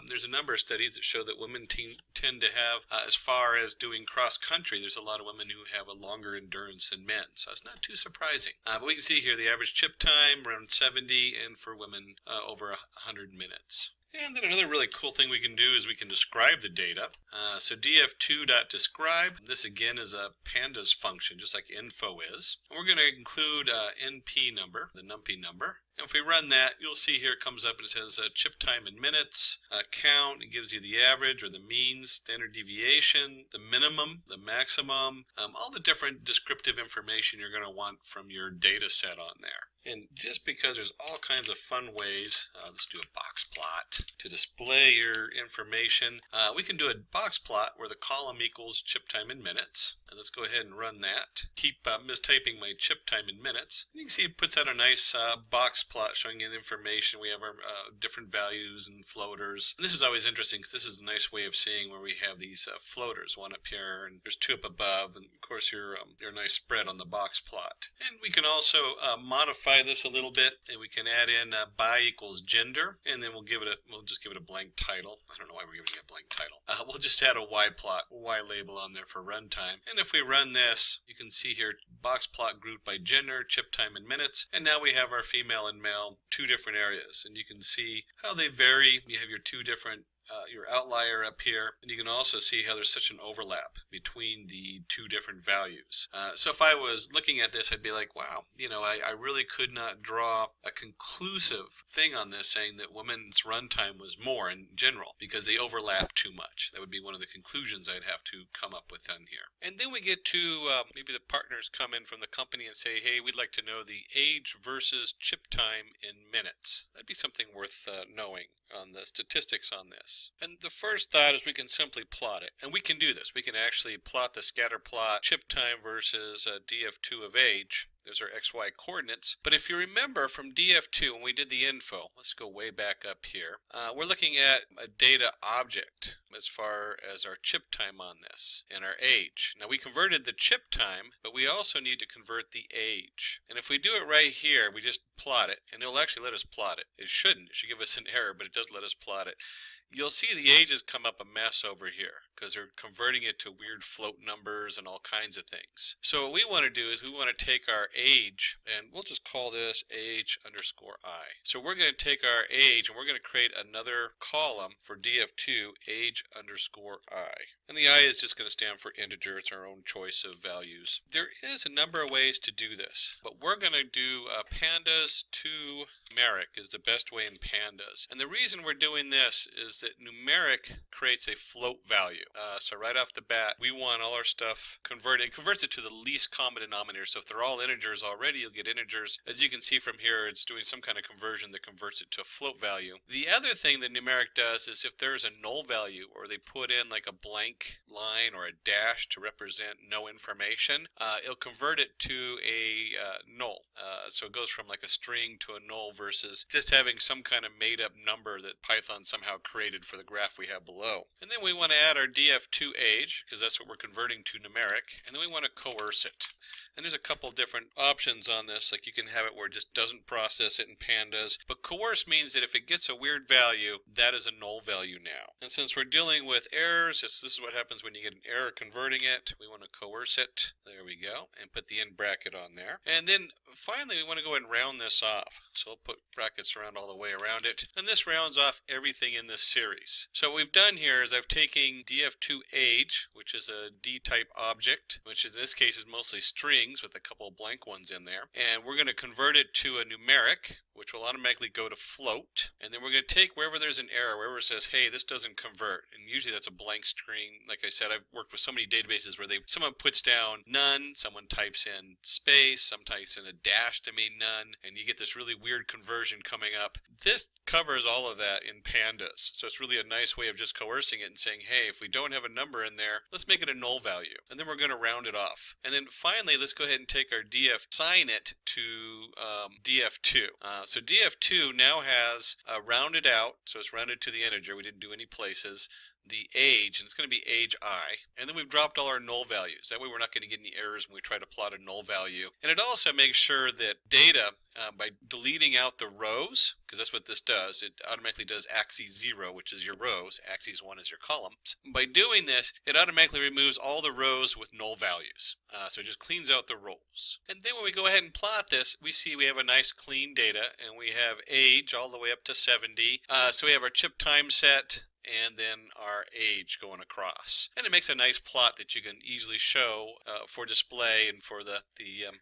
there's a number of studies that show that women tend to have, as far as doing cross-country, there's a lot of women who have a longer endurance than men. So it's not too surprising. But we can see here the average chip time around 70, and for women over 100 minutes. And then another really cool thing we can do is we can describe the data. So df2.describe, this again is a Pandas function, just like info is. And we're going to include NP number, the NumPy number. And if we run that, you'll see here it comes up and it says chip time in minutes, count, it gives you the average or the mean, standard deviation, the minimum, the maximum, all the different descriptive information you're going to want from your data set on there. And just because there's all kinds of fun ways, let's do a box plot to display your information. We can do a box plot where the column equals chip time in minutes. And let's go ahead and run that. Keep mistyping my chip time in minutes. And you can see it puts out a nice box plot showing you the information. We have our different values and floaters. And this is always interesting because this is a nice way of seeing where we have these floaters, one up here and there's two up above, and of course your nice spread on the box plot. And we can also modify this a little bit, and we can add in by equals gender, and then we'll just give it a blank title. I don't know why we're giving it a blank title. We'll just add a Y plot, Y label on there for runtime. And if we run this, you can see here box plot grouped by gender, chip time in minutes, and now we have our female and male, two different areas, and you can see how they vary. You have your two different your outlier up here, and you can also see how there's such an overlap between the two different values. So if I was looking at this, I'd be like, wow, I really could not draw a conclusive thing on this saying that women's runtime was more in general because they overlap too much. That would be one of the conclusions I'd have to come up with on here. And then we get to maybe the partners come in from the company and say, hey, we'd like to know the age versus chip time in minutes. That'd be something worth knowing on the statistics on this. this. And the first thought is we can simply plot it. And we can do this. We can actually plot the scatter plot, chip time versus df2 of age. Those are XY coordinates. But if you remember from df2 when we did the info, let's go way back up here, we're looking at a data object as far as our chip time on this and our age. Now we converted the chip time, but we also need to convert the age. And if we do it right here, we just plot it, and it'll actually let us plot it. It shouldn't. It should give us an error, but it does let us plot it. You'll see the ages come up a mess over here because they're converting it to weird float numbers and all kinds of things. So what we want to do is we want to take our age, and we'll just call this age underscore I. So we're going to take our age and we're going to create another column for df2 age underscore I. And the I is just going to stand for integer. It's our own choice of values. There is a number of ways to do this, but we're going to do pandas to numeric is the best way in pandas. And the reason we're doing this is that numeric creates a float value. So right off the bat, we want all our stuff converted. It converts it to the least common denominator. So if they're all integers already, you'll get integers. As you can see from here, it's doing some kind of conversion that converts it to a float value. The other thing that numeric does is if there's a null value, or they put in like a blank line or a dash to represent no information, it'll convert it to a null. So it goes from like a string to a null versus just having some kind of made up number that Python somehow created for the graph we have below. And then we want to add our df2 age, because that's what we're converting to numeric, and then we want to coerce it. And there's a couple different options on this, like you can have it where it just doesn't process it in pandas, but coerce means that if it gets a weird value, that is a null value now. And since we're dealing with errors, this is what happens when you get an error converting it. We want to coerce it. There we go, and put the end bracket on there. And then finally we want to go ahead and round this off. So I'll put brackets around all the way around it, and this rounds off everything in this series. So what we've done here is I've taken df2 age, which is a d-type object, which in this case is mostly strings with a couple of blank ones in there, and we're going to convert it to a numeric, which will automatically go to float, and then we're going to take wherever there's an error, wherever it says, hey, this doesn't convert, and usually that's a blank string. Like I said, I've worked with so many databases where someone puts down none, someone types in space, some types in a dash to mean none, and you get this really weird conversion coming up. This covers all of that in pandas, so it's really a nice way of just coercing it and saying, hey, if we don't have a number in there, let's make it a null value, and then we're going to round it off. And then finally, let's go ahead and take our df, assign it to df2. So df2 now has rounded out, so it's rounded to the integer. We didn't do any places. The age, and it's going to be age I, and then we've dropped all our null values. That way we're not going to get any errors when we try to plot a null value. And it also makes sure that data, by deleting out the rows, because that's what this does, it automatically does axis 0, which is your rows, axis 1 is your columns. By doing this, it automatically removes all the rows with null values. So it just cleans out the rows. And then when we go ahead and plot this, we see we have a nice clean data, and we have age all the way up to 70. So we have our chip time set, and then our age going across, and it makes a nice plot that you can easily show for display, and for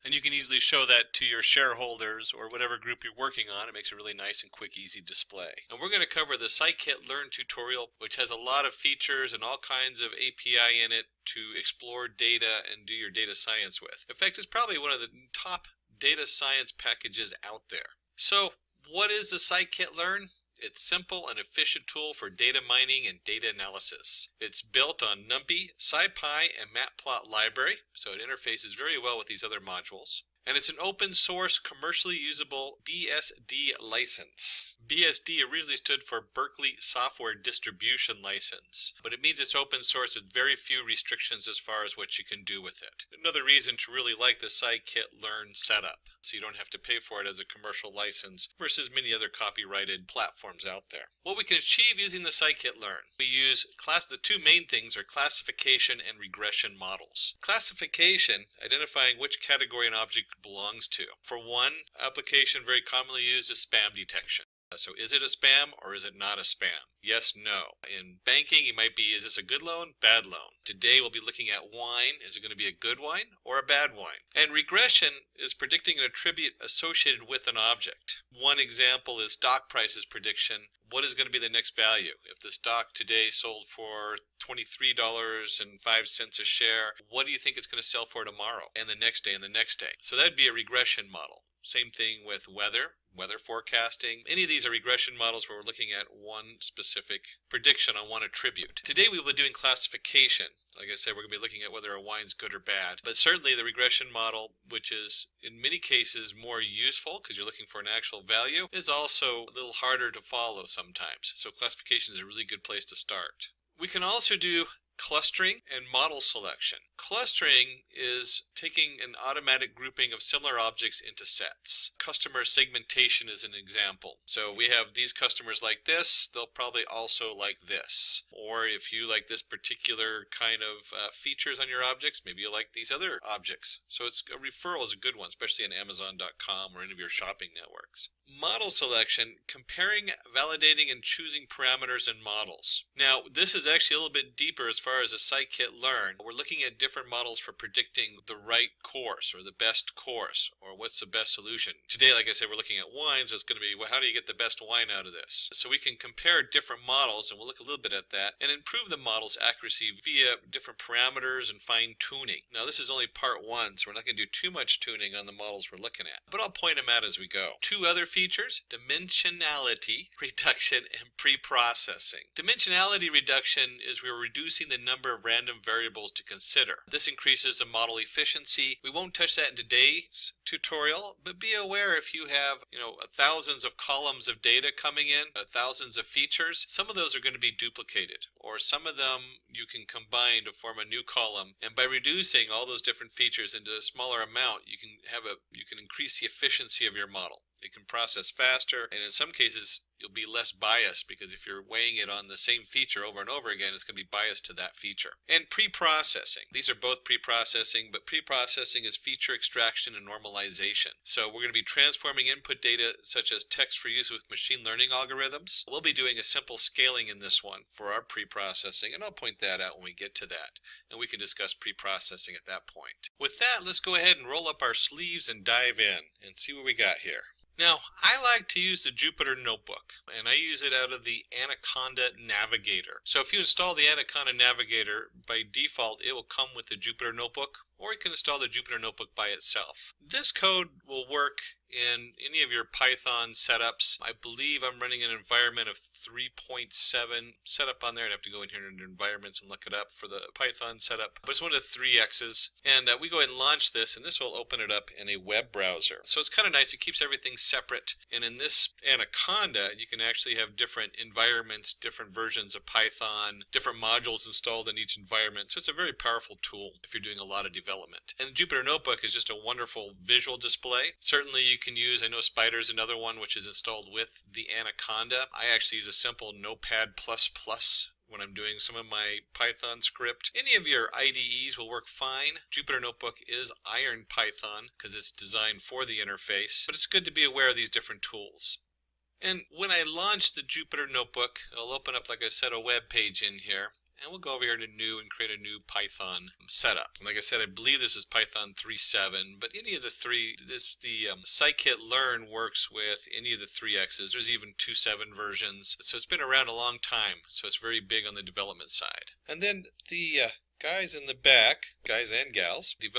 and you can easily show that to your shareholders or whatever group you're working on. It makes a really nice and quick, easy display. And we're going to cover the Scikit Learn tutorial, which has a lot of features and all kinds of API in it to explore data and do your data science with. In fact, it's probably one of the top data science packages out there. So what is the Scikit Learn? It's a simple and efficient tool for data mining and data analysis. It's built on NumPy, SciPy, and Matplotlib, so it interfaces very well with these other modules. And it's an open source, commercially usable BSD license. BSD originally stood for Berkeley Software Distribution License, but it means it's open source with very few restrictions as far as what you can do with it. Another reason to really like the Scikit Learn setup, so you don't have to pay for it as a commercial license versus many other copyrighted platforms out there. What we can achieve using the Scikit Learn, we use the two main things are classification and regression models. Classification, identifying which category an object belongs to. For one application very commonly used is spam detection. So is it a spam or is it not a spam? Yes, no. In banking, it might be, is this a good loan, bad loan? Today we'll be looking at wine. Is it going to be a good wine or a bad wine? And regression is predicting an attribute associated with an object. One example is stock prices prediction. What is going to be the next value? If the stock today sold for $23.05 a share, what do you think it's going to sell for tomorrow and the next day and the next day? So that'd be a regression model. Same thing with weather. weather forecasting. Any of these are regression models where we're looking at one specific prediction on one attribute. Today we will be doing classification. Like I said, we're going to be looking at whether a wine's good or bad. But certainly the regression model, which is in many cases more useful because you're looking for an actual value, is also a little harder to follow sometimes. So classification is a really good place to start. We can also do clustering and model selection. Clustering is taking an automatic grouping of similar objects into sets. Customer segmentation is an example. So we have these customers like this, they'll probably also like this. Or if you like this particular kind of features on your objects, maybe you like these other objects. So a referral is a good one, especially on Amazon.com or any of your shopping networks. Model selection, comparing, validating, and choosing parameters and models. Now, this is actually a little bit deeper as far as a Scikit Learn. We're looking at different models for predicting the right course or the best course or what's the best solution. Today, like I said, we're looking at wines. So it's going to be, well, how do you get the best wine out of this? So we can compare different models, and we'll look a little bit at that, and improve the model's accuracy via different parameters and fine tuning. Now, this is only part one, so we're not going to do too much tuning on the models we're looking at, but I'll point them out as we go. Two other features: dimensionality reduction and pre-processing. Dimensionality reduction is we're reducing the number of random variables to consider. This increases the model efficiency. We won't touch that in today's tutorial, but be aware if you have, thousands of columns of data coming in, thousands of features, some of those are going to be duplicated, or some of them you can combine to form a new column. And by reducing all those different features into a smaller amount, you can increase the efficiency of your model. It can process faster, and in some cases you'll be less biased, because if you're weighing it on the same feature over and over again, it's going to be biased to that feature. And pre-processing. These are both pre-processing, but pre-processing is feature extraction and normalization. So we're going to be transforming input data such as text for use with machine learning algorithms. We'll be doing a simple scaling in this one for our pre-processing, and I'll point that out when we get to that, and we can discuss pre-processing at that point. With that, let's go ahead and roll up our sleeves and dive in and see what we got here. Now, I like to use the Jupyter Notebook, and I use it out of the Anaconda Navigator. So if you install the Anaconda Navigator, by default it will come with the Jupyter Notebook, or you can install the Jupyter Notebook by itself. This code will work in any of your Python setups. I believe I'm running an environment of 3.7 setup on there. I'd have to go in here into environments and look it up for the Python setup. But it's one of the 3X's. And we go ahead and launch this, and this will open it up in a web browser. So it's kind of nice. It keeps everything separate. And in this Anaconda, you can actually have different environments, different versions of Python, different modules installed in each environment. So it's a very powerful tool if you're doing a lot of development. And the Jupyter Notebook is just a wonderful visual display. Certainly you can use, I know Spider is another one which is installed with the Anaconda. I actually use a simple Notepad++ when I'm doing some of my Python script. Any of your IDEs will work fine. Jupyter Notebook is Iron Python because it's designed for the interface, but it's good to be aware of these different tools. And when I launch the Jupyter Notebook, it'll open up, like I said, a web page in here. And we'll go over here to New and create a new Python setup. And like I said, I believe this is Python 3.7, but any of the three, the Scikit Learn works with any of the 3X's. There's even 2.7 versions. So it's been around a long time. So it's very big on the development side. And then the guys in the back, guys and gals, they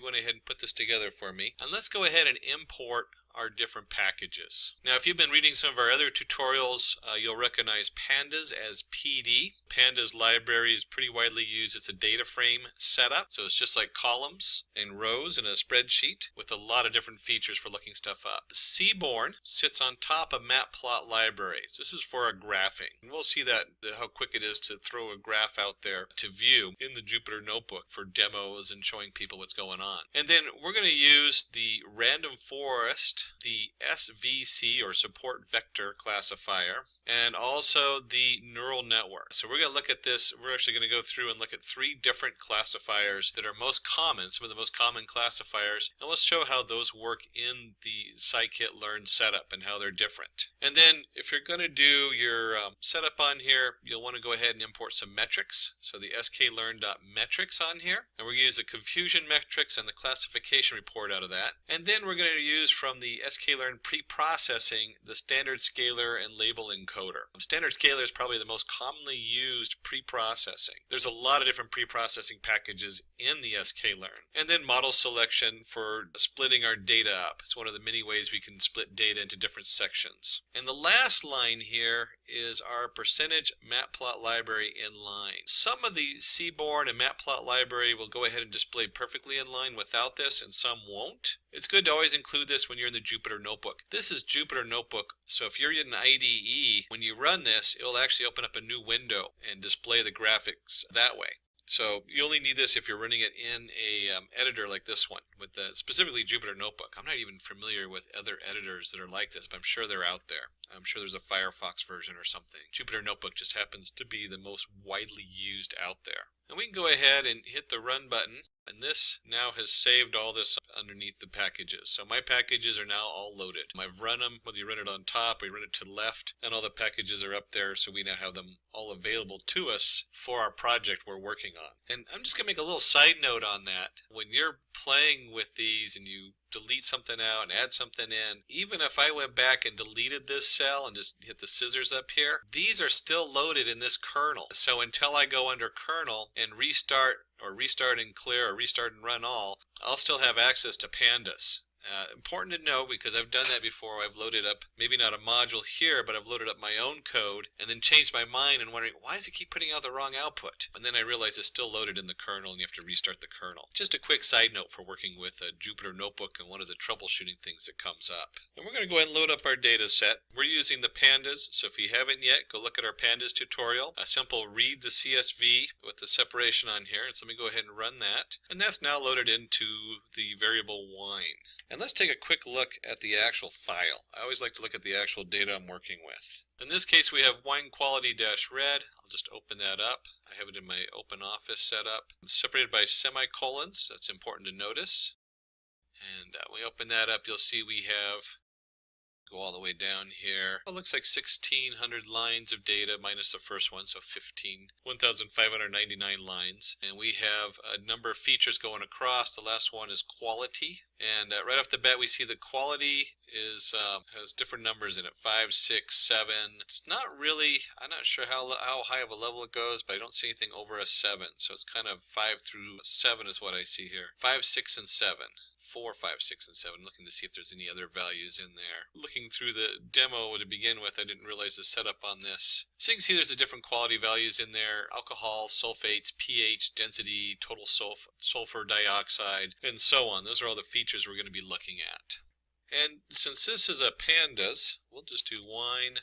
went ahead and put this together for me. And let's go ahead and import our different packages. Now, if you've been reading some of our other tutorials, you'll recognize Pandas as PD. Pandas library is pretty widely used. It's a data frame setup, so it's just like columns and rows in a spreadsheet with a lot of different features for looking stuff up. Seaborn sits on top of Matplotlib libraries. This is for our graphing. And we'll see how quick it is to throw a graph out there to view in the Jupyter Notebook for demos and showing people what's going on. And then we're going to use the random forest, the SVC or support vector classifier, and also the neural network. So we're going to look at this. We're actually going to go through and look at 3 different classifiers that are most common, some of the most common classifiers, and let's show how those work in the Scikit Learn setup and how they're different. And then if you're going to do your setup on here, you'll want to go ahead and import some metrics. So the sklearn.metrics on here, and we're going to use the confusion metrics and the classification report out of that. And then we're going to use from the the sklearn pre-processing the standard scalar and label encoder. Standard scalar is probably the most commonly used pre-processing. There's a lot of different pre-processing packages in the sklearn. And then model selection for splitting our data up. It's one of the many ways we can split data into different sections. And the last line here is our percentage matplot library inline. Some of the Seaborn and Matplotlib will go ahead and display perfectly inline without this, and some won't. It's good to always include this when you're in the Jupyter Notebook. This is Jupyter Notebook, so if you're in IDE, when you run this, it will actually open up a new window and display the graphics that way. So you only need this if you're running it in a editor like this one, with specifically Jupyter Notebook. I'm not even familiar with other editors that are like this, but I'm sure they're out there. I'm sure there's a Firefox version or something. Jupyter Notebook just happens to be the most widely used out there. And we can go ahead and hit the run button, and this now has saved all this underneath the packages. So my packages are now all loaded. I've run them, whether you run it on top or you run it to the left, and all the packages are up there, so we now have them all available to us for our project we're working on. And I'm just going to make a little side note on that. When you're playing with these and you delete something out and add something in, even if I went back and deleted this cell and just hit the scissors up here, these are still loaded in this kernel. So until I go under kernel and restart and clear or restart and run all, I'll still have access to Pandas. Important to know, because I've done that before. I've loaded up, maybe not a module here, but I've loaded up my own code and then changed my mind and wondering, why does it keep putting out the wrong output? And then I realized it's still loaded in the kernel and you have to restart the kernel. Just a quick side note for working with a Jupyter Notebook and one of the troubleshooting things that comes up. And we're going to go ahead and load up our data set. We're using the Pandas, so if you haven't yet, go look at our Pandas tutorial. A simple read the CSV with the separation on here. So let me go ahead and run that. And that's now loaded into the variable wine. And let's take a quick look at the actual file. I always like to look at the actual data I'm working with. In this case, we have wine quality-red. I'll just open that up. I have it in my open office setup. I'm separated by semicolons. That's important to notice. And we open that up, you'll see we have, go all the way down here. It looks like 1,600 lines of data minus the first one, so 1,599 lines. And we have a number of features going across. The last one is quality. And right off the bat, we see the quality is has different numbers in it, 5, 6, 7. It's not really, I'm not sure how high of a level it goes, but I don't see anything over a 7. So it's kind of 5 through 7 is what I see here. 5, 6, and 7. 4, 5, 6, and 7, looking to see if there's any other values in there. Looking through the demo to begin with, I didn't realize the setup on this. So you can see there's the different quality values in there: alcohol, sulfates, pH, density, total sulfur dioxide, and so on. Those are all the features we're going to be looking at. And since this is a Pandas, we'll just do wine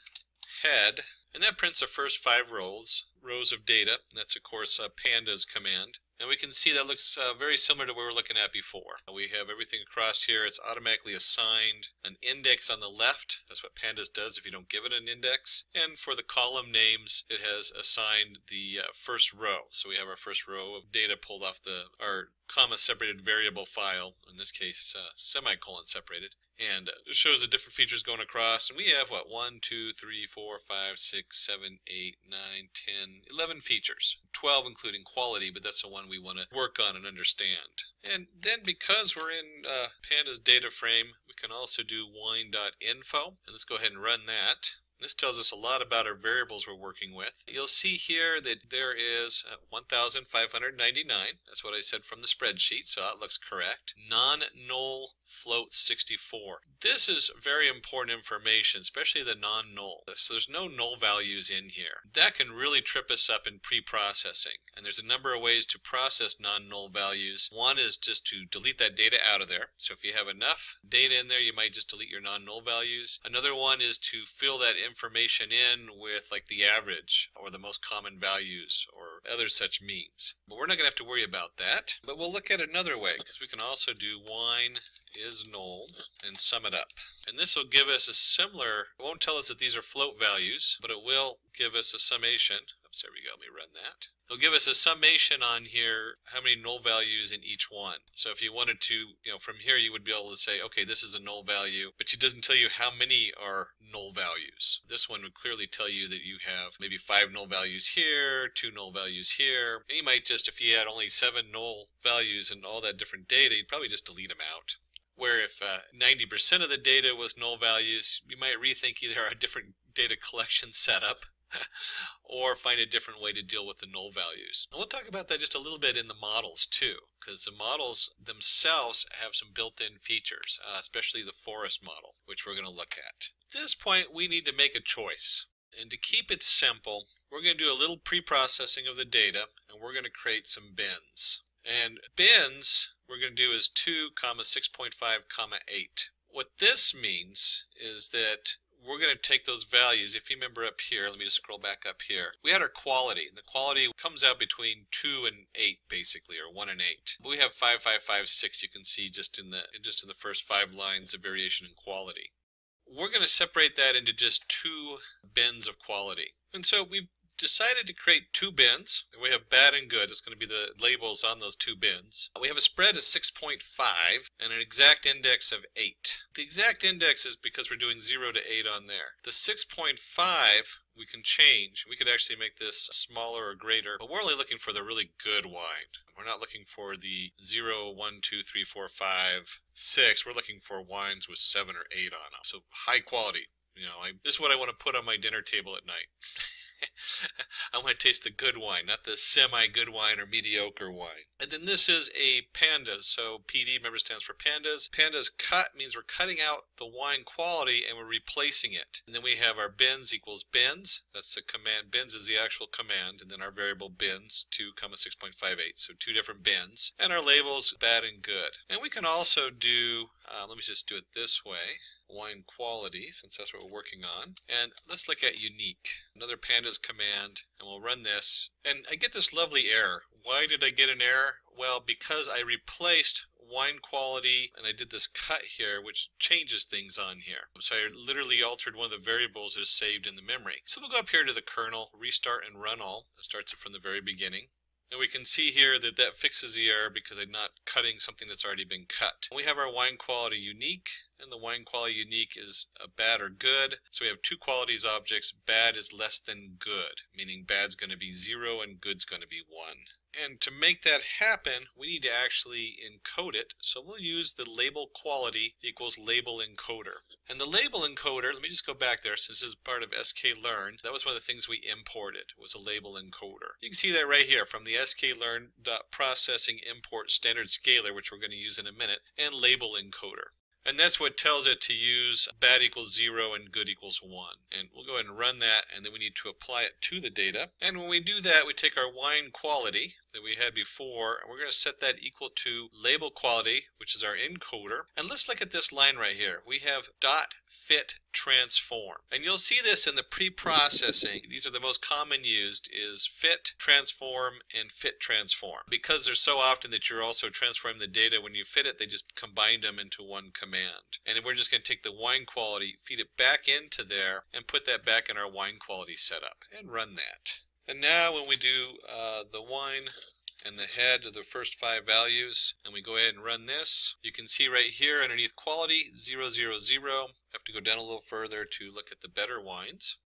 head, and that prints the first 5 rows of data. And that's, of course, a Pandas command. And we can see that looks very similar to what we were looking at before. We have everything across here. It's automatically assigned an index on the left. That's what Pandas does if you don't give it an index. And for the column names, it has assigned the first row. So we have our first row of data pulled off our comma-separated variable file, in this case semicolon separated. And it shows the different features going across. And we have, 1, 2, 3, 4, 5, 6, 7, 8, 9, 10, 11 features. 12 including quality, but that's the one we want to work on and understand. And then because we're in Pandas data frame, we can also do wine.info. And let's go ahead and run that. This tells us a lot about our variables we're working with. You'll see here that there is 1,599. That's what I said from the spreadsheet, so that looks correct. Non-null float 64. This is very important information, especially the non-null. So there's no null values in here. That can really trip us up in pre-processing. And there's a number of ways to process non-null values. One is just to delete that data out of there. So if you have enough data in there, you might just delete your non-null values. Another one is to fill that information in with like the average or the most common values or other such means. But we're not going to have to worry about that. But we'll look at another way, because we can also do wine is null and sum it up. And this will give us a similar, it won't tell us that these are float values, but it will give us a summation. Oops, there we go, let me run that. It'll give us a summation on here, how many null values in each one. So if you wanted to, from here you would be able to say, okay, this is a null value, but it doesn't tell you how many are null values. This one would clearly tell you that you have maybe 5 null values here, 2 null values here. And you might just, if you had only 7 null values and all that different data, you'd probably just delete them out. where if 90% of the data was null values, you might rethink either a different data collection setup or find a different way to deal with the null values. And we'll talk about that just a little bit in the models too, because the models themselves have some built-in features, especially the forest model, which we're going to look at. At this point, we need to make a choice. And to keep it simple, we're going to do a little pre-processing of the data, and we're going to create some bins. And bins we're going to do is 2, 6.5, 8. What this means is that we're going to take those values. If you remember up here, let me just scroll back up here. We had our quality. The quality comes out between 2 and 8 basically, or 1 and 8. We have 5, 5, 5, 6. You can see just in the first 5 lines of variation in quality. We're going to separate that into just 2 bins of quality. And so we've decided to create 2 bins. We have bad and good. It's going to be the labels on those 2 bins. We have a spread of 6.5 and an exact index of 8. The exact index is because we're doing 0 to 8 on there. The 6.5 we can change. We could actually make this smaller or greater, but we're only looking for the really good wine. We're not looking for the 0, 1, 2, 3, 4, 5, 6. We're looking for wines with 7 or 8 on them. So high quality. This is what I want to put on my dinner table at night. I want to taste the good wine, not the semi-good wine or mediocre wine. And then this is a Pandas. So PD, remember, stands for Pandas. Pandas cut means we're cutting out the wine quality and we're replacing it. And then we have our bins equals bins. That's the command. Bins is the actual command. And then our variable bins, 2, 6.58. So 2 different bins. And our labels, bad and good. And we can also do, let me just do it this way. Wine quality, since that's what we're working on. And let's look at unique. Another Pandas command, and we'll run this. And I get this lovely error. Why did I get an error? Well, because I replaced wine quality and I did this cut here, which changes things on here. So I literally altered one of the variables that is saved in the memory. So we'll go up here to the kernel, restart and run all. That starts it from the very beginning. And we can see here that that fixes the error because I'm not cutting something that's already been cut. We have our wine quality unique, and the wine quality unique is a bad or good. So we have 2 qualities objects. Bad is less than good, meaning bad's going to be 0 and good's going to be 1. And to make that happen, we need to actually encode it. So we'll use the label quality equals label encoder. And the label encoder, let me just go back there since this is part of Scikit Learn. That was one of the things we imported, was a label encoder. You can see that right here from the sklearn.processing import standard scalar, which we're going to use in a minute, and label encoder. And that's what tells it to use bad equals 0 and good equals 1. And we'll go ahead and run that, and then we need to apply it to the data. And when we do that, we take our wine quality that we had before, and we're going to set that equal to label quality, which is our encoder. And let's look at this line right here. We have dot fit transform. And you'll see this in the pre-processing. These are the most common used is fit transform and fit transform. Because they're so often that you're also transforming the data, when you fit it, they just combine them into one command. And we're just going to take the wine quality, feed it back into there, and put that back in our wine quality setup, and run that. And now when we do the wine and the head of the first 5 values, and we go ahead and run this, you can see right here underneath quality 0, 0, 0. I have to go down a little further to look at the better wines.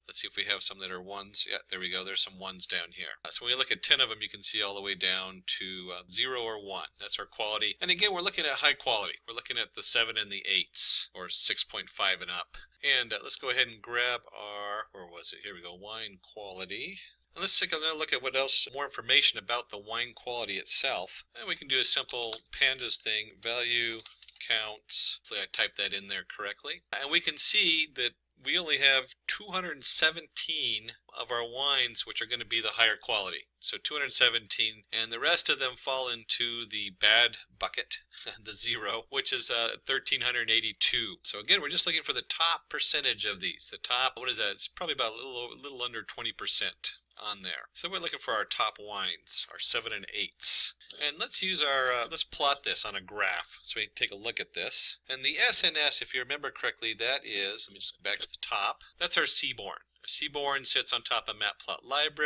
Let's see if we have some that are 1s. Yeah, there we go. There's some 1s down here. So when we look at 10 of them, you can see all the way down to 0 or 1. That's our quality. And again, we're looking at high quality. We're looking at the 7 and the 8s, or 6.5 and up. And let's go ahead and grab our, where was it? Here we go, wine quality. And let's take another look at what else, more information about the wine quality itself. And we can do a simple Pandas thing, value counts. Hopefully I typed that in there correctly. And we can see that we only have 217 of our wines which are going to be the higher quality. So 217, and the rest of them fall into the bad bucket, the 0, which is 1,382. So again, we're just looking for the top percentage of these. The top, what is that? It's probably about a little under 20% on there. So we're looking for our top wines, our 7 and 8s. And let's use our, let's plot this on a graph. So we take a look at this. And the SNS, if you remember correctly, that is, let me just go back to the top, that's our Seaborn. Seaborn sits on top of Matplotlib.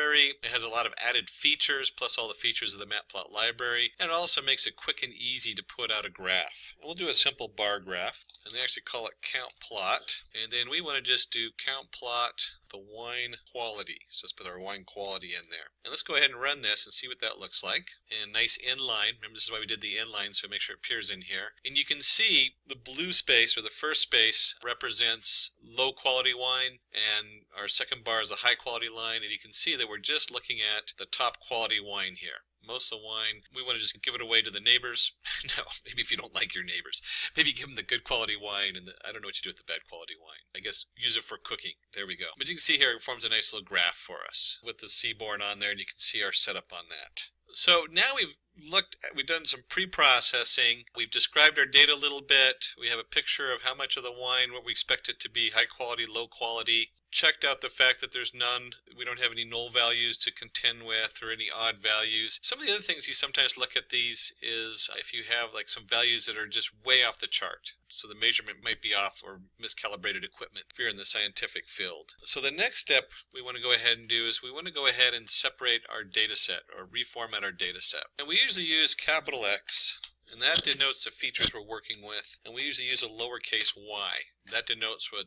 It has a lot of added features, plus all the features of the Matplotlib, and it also makes it quick and easy to put out a graph. We'll do a simple bar graph, and they actually call it count plot. And then we want to just do count plot the wine quality. So let's put our wine quality in there. And let's go ahead and run this and see what that looks like. And nice inline. Remember, this is why we did the inline, so make sure it appears in here. And you can see the blue space, or the first space, represents low quality wine, and our second bar is a high quality line. And you can see that we're just looking at the top quality wine here. Most of the wine, we want to just give it away to the neighbors. No, maybe if you don't like your neighbors, maybe give them the good quality wine, and I don't know what you do with the bad quality wine. I guess use it for cooking. There we go. But you can see here it forms a nice little graph for us with the seaborn on there, and you can see our setup on that. So now we've done some pre-processing. We've described our data a little bit. We have a picture of how much of the wine, what we expect it to be, high quality, low quality. Checked out the fact that there's none, we don't have any null values to contend with or any odd values. Some of the other things you sometimes look at these is if you have like some values that are just way off the chart. So the measurement might be off, or miscalibrated equipment if you're in the scientific field. So the next step we want to go ahead and do is we want to go ahead and separate our data set, or reformat our data set. And we usually use capital X, and that denotes the features we're working with, and we usually use a lowercase y. That denotes what,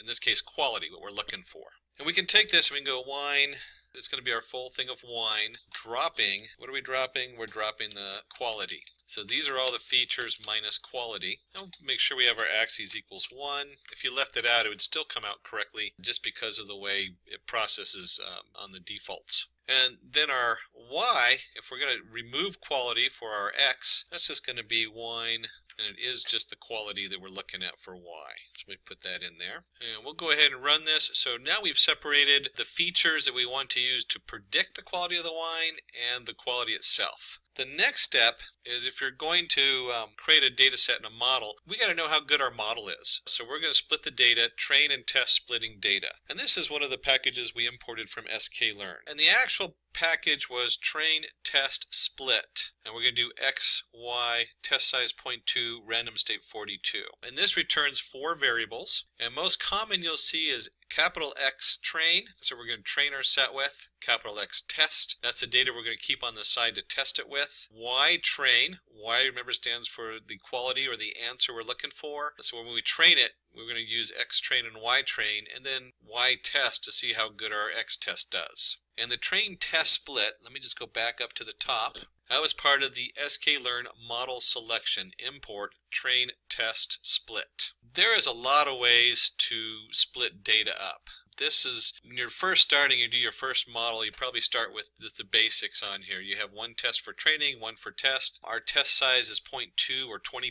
in this case, quality, what we're looking for. And we can take this and we can go wine. It's going to be our full thing of wine. Dropping, what are we dropping? We're dropping the quality. So these are all the features minus quality. And we'll make sure we have our axes equals 1. If you left it out, it would still come out correctly just because of the way it processes on the defaults. And then our y, if we're going to remove quality for our x, that's just going to be wine, and it is just the quality that we're looking at for y. So we put that in there. And we'll go ahead and run this. So now we've separated the features that we want to use to predict the quality of the wine and the quality itself. The next step is if you're going to create a data set and a model, we got to know how good our model is. So we're going to split the data, train and test splitting data. And this is one of the packages we imported from Scikit-Learn. And the actual package was train, test, split. And we're going to do x, y, test size 0.2, random state 42. And this returns 4 variables. And most common you'll see is capital X train, that's what we're going to train our set with. Capital X test, that's the data we're going to keep on the side to test it with. Y train, Y remember stands for the quality or the answer we're looking for. So when we train it, we're going to use X train and Y train, and then Y test to see how good our X test does. And the train test split, let me just go back up to the top. That was part of the Scikit-Learn model selection, import, train, test, split. There is a lot of ways to split data up. This is, when you're first starting, you do your first model, you probably start with the basics on here. You have one test for training, one for test. Our test size is 0.2 or 20%.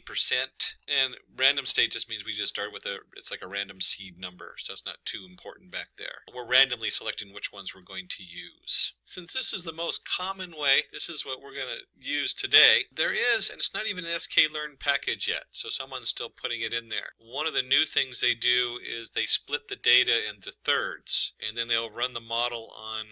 And random state just means we just start with it's like a random seed number, so it's not too important back there. We're randomly selecting which ones we're going to use. Since this is the most common way, this is what we're going to use today, there is, and it's not even an Scikit-Learn package yet, so someone's still putting it in there. One of the new things they do is they split the data into thirds, and then they'll run the model on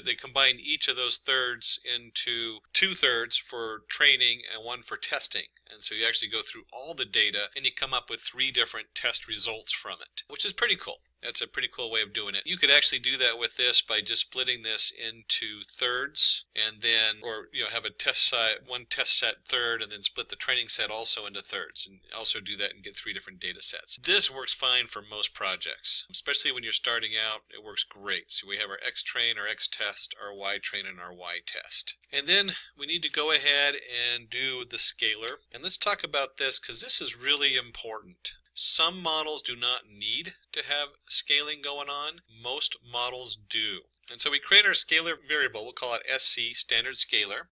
they combine each of those thirds into 2 thirds for training and 1 for testing. And so you actually go through all the data and you come up with 3 different test results from it, which is pretty cool. That's a pretty cool way of doing it. You could actually do that with this by just splitting this into thirds, and then, or have a test set, one test set third, and then split the training set also into thirds, and also do that and get 3 different data sets. This works fine for most projects, especially when you're starting out. It works great. So we have our X train, our X test, our Y train, and our Y test. And then we need to go ahead and do the scalar. And let's talk about this because this is really important. Some models do not need to have scaling going on. Most models do. And so we create our scalar variable. We'll call it SC, standard scalar.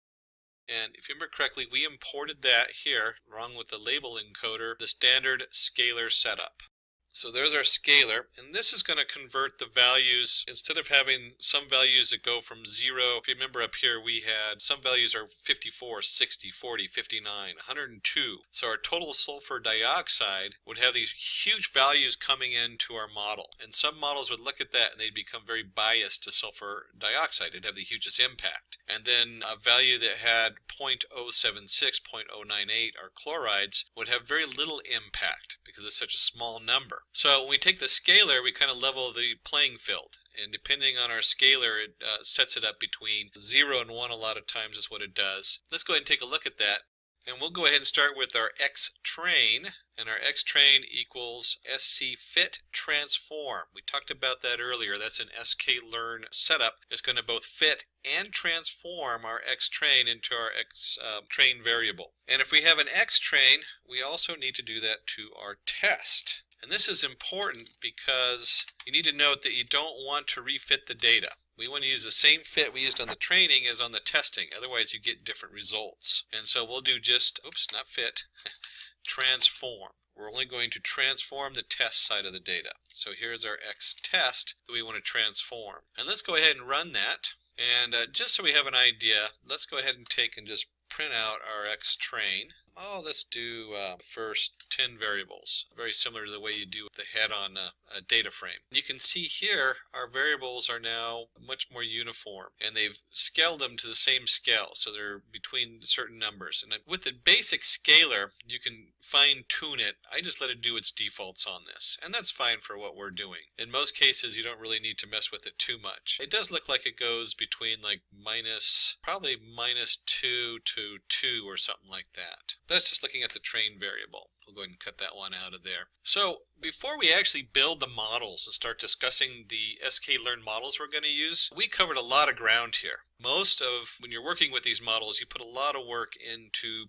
And if you remember correctly, we imported that here, along with the label encoder, the standard scalar setup. So there's our scalar, and this is going to convert the values. Instead of having some values that go from 0, if you remember up here we had some values are 54, 60, 40, 59, 102. So our total sulfur dioxide would have these huge values coming into our model. And some models would look at that and they'd become very biased to sulfur dioxide. It'd have the hugest impact. And then a value that had 0.076, 0.098, or chlorides would have very little impact because it's such a small number. So when we take the scalar, we kind of level the playing field. And depending on our scalar, it sets it up between 0 and 1 a lot of times is what it does. Let's go ahead and take a look at that. And we'll go ahead and start with our xtrain, and our xtrain equals scFit transform. We talked about that earlier. That's an sklearn setup. It's going to both fit and transform our xtrain into our xtrain variable. And if we have an xtrain, we also need to do that to our test. And this is important because you need to note that you don't want to refit the data. We want to use the same fit we used on the training as on the testing. Otherwise, you get different results. And so we'll do just, not fit, transform. We're only going to transform the test side of the data. So here's our xtest that we want to transform. And let's go ahead and run that. And just so we have an idea, let's go ahead and take and just print out our xtrain. Oh, let's do first 10 variables, very similar to the way you do the head on a data frame. You can see here our variables are now much more uniform, and they've scaled them to the same scale, so they're between certain numbers. And with the basic scaler, you can fine-tune it. I just let it do its defaults on this, and that's fine for what we're doing. In most cases, you don't really need to mess with it too much. It does look like it goes between like probably -2 to 2 or something like that. That's just looking at the train variable. We'll go ahead and cut that one out of there. So before we actually build the models and start discussing the sklearn models we're going to use, we covered a lot of ground here. Most of when you're working with these models, you put a lot of work into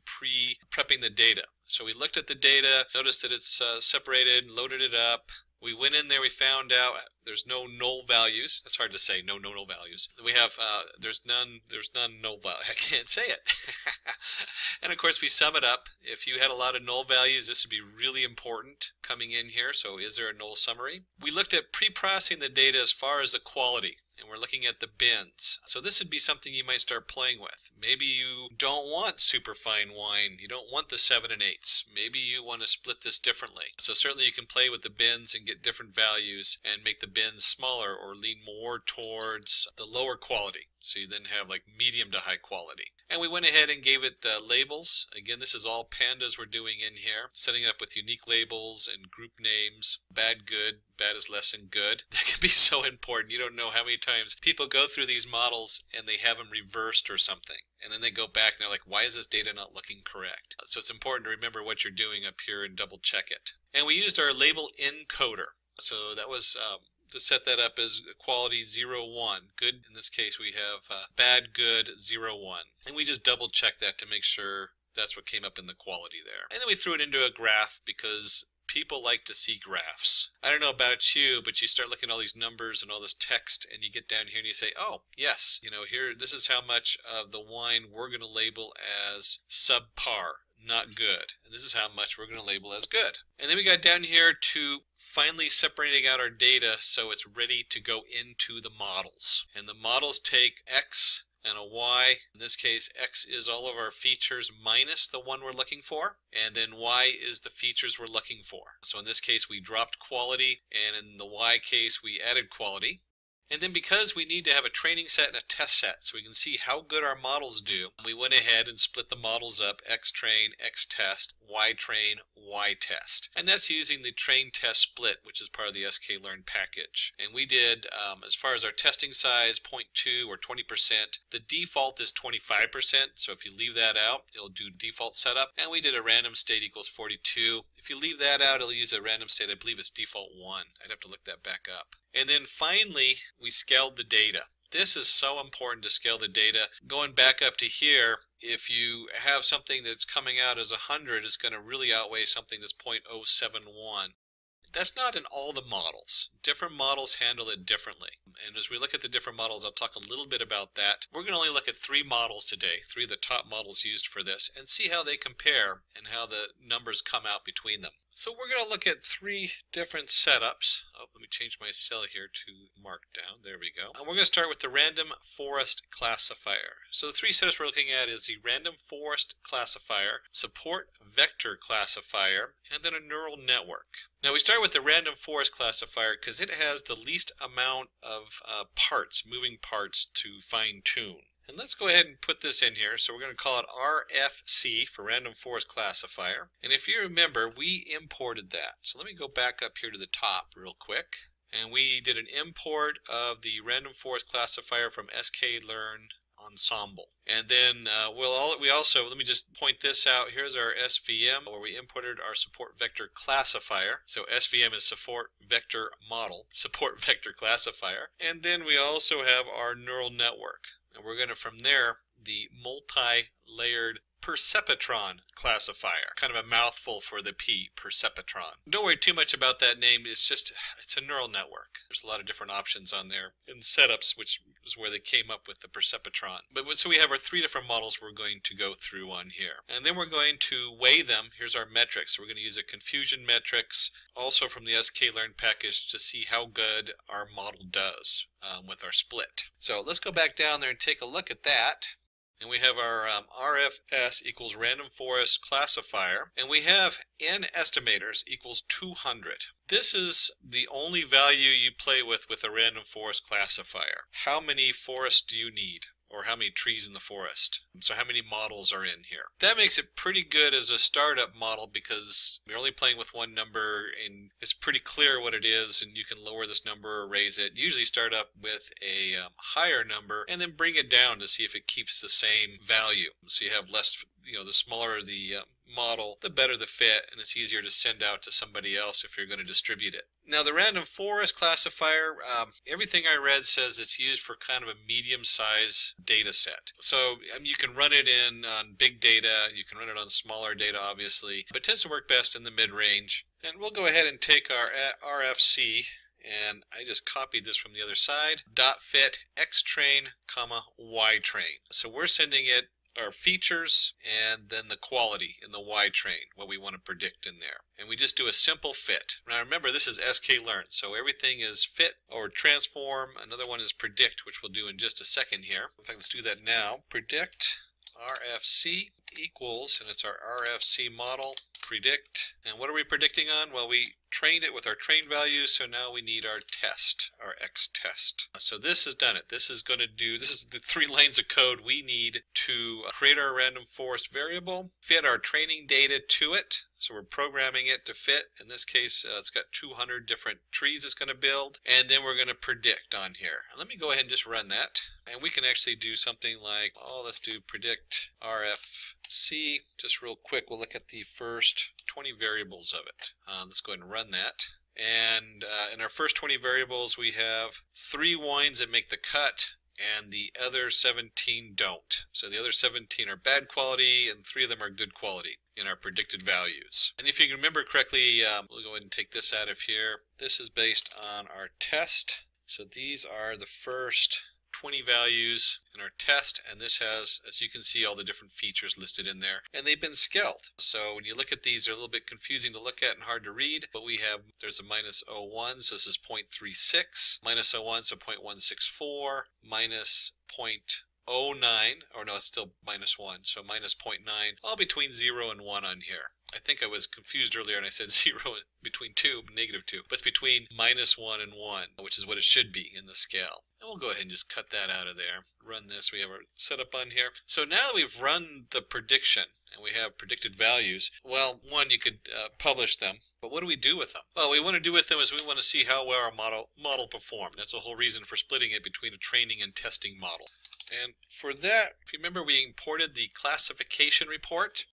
prepping the data. So we looked at the data, noticed that it's separated, loaded it up. We went in there, we found out there's no null values. That's hard to say, no null values. We have, there's none null value. I can't say it. And of course we sum it up. If you had a lot of null values, this would be really important coming in here. So is there a null summary? We looked at pre-processing the data as far as the quality. And we're looking at the bins. So this would be something you might start playing with. Maybe you don't want super fine wine. You don't want the 7 and 8s. Maybe you want to split this differently. So certainly you can play with the bins and get different values and make the bins smaller or lean more towards the lower quality. So you then have like medium to high quality. And we went ahead and gave it labels. Again, this is all Pandas we're doing in here. Setting it up with unique labels and group names. Bad, good. Bad is less than good. That can be so important. You don't know how many times people go through these models and they have them reversed or something. And then they go back and they're like, why is this data not looking correct? So it's important to remember what you're doing up here and double check it. And we used our label encoder. So that was to set that up as quality 0, 1. Good, in this case we have bad, good, 0, 1. And we just double check that to make sure that's what came up in the quality there. And then we threw it into a graph because people like to see graphs. I don't know about you, but you start looking at all these numbers and all this text and you get down here and you say, oh, yes, you know, here, this is how much of the wine we're going to label as subpar, not good. And this is how much we're going to label as good. And then we got down here to finally separating out our data so it's ready to go into the models. And the models take X and a Y. In this case, X is all of our features minus the one we're looking for, and then Y is the features we're looking for. So in this case, we dropped quality, and in the Y case, we added quality. And then because we need to have a training set and a test set so we can see how good our models do, we went ahead and split the models up, xtrain, xtest, ytrain, ytest. And that's using the train test split, which is part of the sklearn package. And we did, as far as our testing size, 0.2 or 20%. The default is 25%, so if you leave that out, it'll do default setup. And we did a random state equals 42. If you leave that out, it'll use a random state. I believe it's default 1. I'd have to look that back up. And then finally, we scaled the data. This is so important to scale the data. Going back up to here, if you have something that's coming out as 100, it's going to really outweigh something that's 0.071. That's not in all the models. Different models handle it differently. And as we look at the different models, I'll talk a little bit about that. We're going to only look at 3 models today, 3 of the top models used for this, and see how they compare and how the numbers come out between them. So we're going to look at 3 different setups. Oh, let me change my cell here to markdown. There we go. And we're going to start with the random forest classifier. So the 3 setups we're looking at is the random forest classifier, support vector classifier, and then a neural network. Now we start with the random forest classifier because it has the least amount of parts, moving parts to fine tune. And let's go ahead and put this in here. So we're going to call it RFC for random forest classifier. And if you remember, we imported that. So let me go back up here to the top real quick. And we did an import of the random forest classifier from sklearn ensemble. And then we also, let me just point this out. Here's our SVM where we imported our support vector classifier. So SVM is support vector model, support vector classifier. And then we also have our neural network. And we're going to, from there, the multi-layered perceptron classifier. Kind of a mouthful for the P, perceptron. Don't worry too much about that name. It's a neural network. There's a lot of different options on there in setups, which is where they came up with the perceptron. So we have our 3 different models we're going to go through on here. And then we're going to weigh them. Here's our metrics. So we're going to use a confusion metrics, also from the Scikit Learn package, to see how good our model does with our split. So let's go back down there and take a look at that. And we have our RFS equals random forest classifier, and we have n estimators equals 200. This is the only value you play with a random forest classifier. How many forests do you need? Or how many trees in the forest? So how many models are in here? That makes it pretty good as a startup model because we're only playing with one number and it's pretty clear what it is, and you can lower this number or raise it. Usually start up with a higher number and then bring it down to see if it keeps the same value. So you have less, the smaller the model, the better the fit, and it's easier to send out to somebody else if you're going to distribute it. Now the random forest classifier, everything I read says it's used for kind of a medium-sized data set. So you can run it on big data, you can run it on smaller data obviously, but it tends to work best in the mid-range. And we'll go ahead and take our RFC, and I just copied this from the other side, .fit xtrain, ytrain. So we're sending it our features and then the quality in the Y-train, what we want to predict in there. And we just do a simple fit. Now remember, this is Scikit Learn, so everything is fit or transform. Another one is predict, which we'll do in just a second here. In fact, let's do that now. Predict RFC equals, and it's our RFC model, predict. And what are we predicting on? Well, we trained it with our train values, so now we need our test, our X test. So this has done it. This is the 3 lines of code we need to create our random forest variable, fit our training data to it. So we're programming it to fit. In this case, it's got 200 different trees it's going to build, and then we're going to predict on here. And let me go ahead and just run that. And we can actually do something like, let's do predict RFC. Just real quick, we'll look at the first 20 variables of it. Let's go ahead and run that. And in our first 20 variables, we have 3 wines that make the cut, and the other 17 don't. So the other 17 are bad quality, and 3 of them are good quality in our predicted values. And if you can remember correctly, we'll go ahead and take this out of here. This is based on our test. So these are the first 20 values in our test, and this has, as you can see, all the different features listed in there, and they've been scaled. So when you look at these, they're a little bit confusing to look at and hard to read, but there's a -0.01, so this is 0.36, -0.01, so 0.164, -0.09, or no, it's still -1, so -0.9, all between 0 and 1 on here. I think I was confused earlier and I said 0 between 2, -2, but it's between -1 and 1, which is what it should be in the scale. And we'll go ahead and just cut that out of there. Run this. We have our setup on here. So now that we've run the prediction and we have predicted values, well, one, you could publish them, but what do we do with them? Well, what we want to do with them is we want to see how well our model performed. That's the whole reason for splitting it between a training and testing model. And for that, if you remember, we imported the classification report.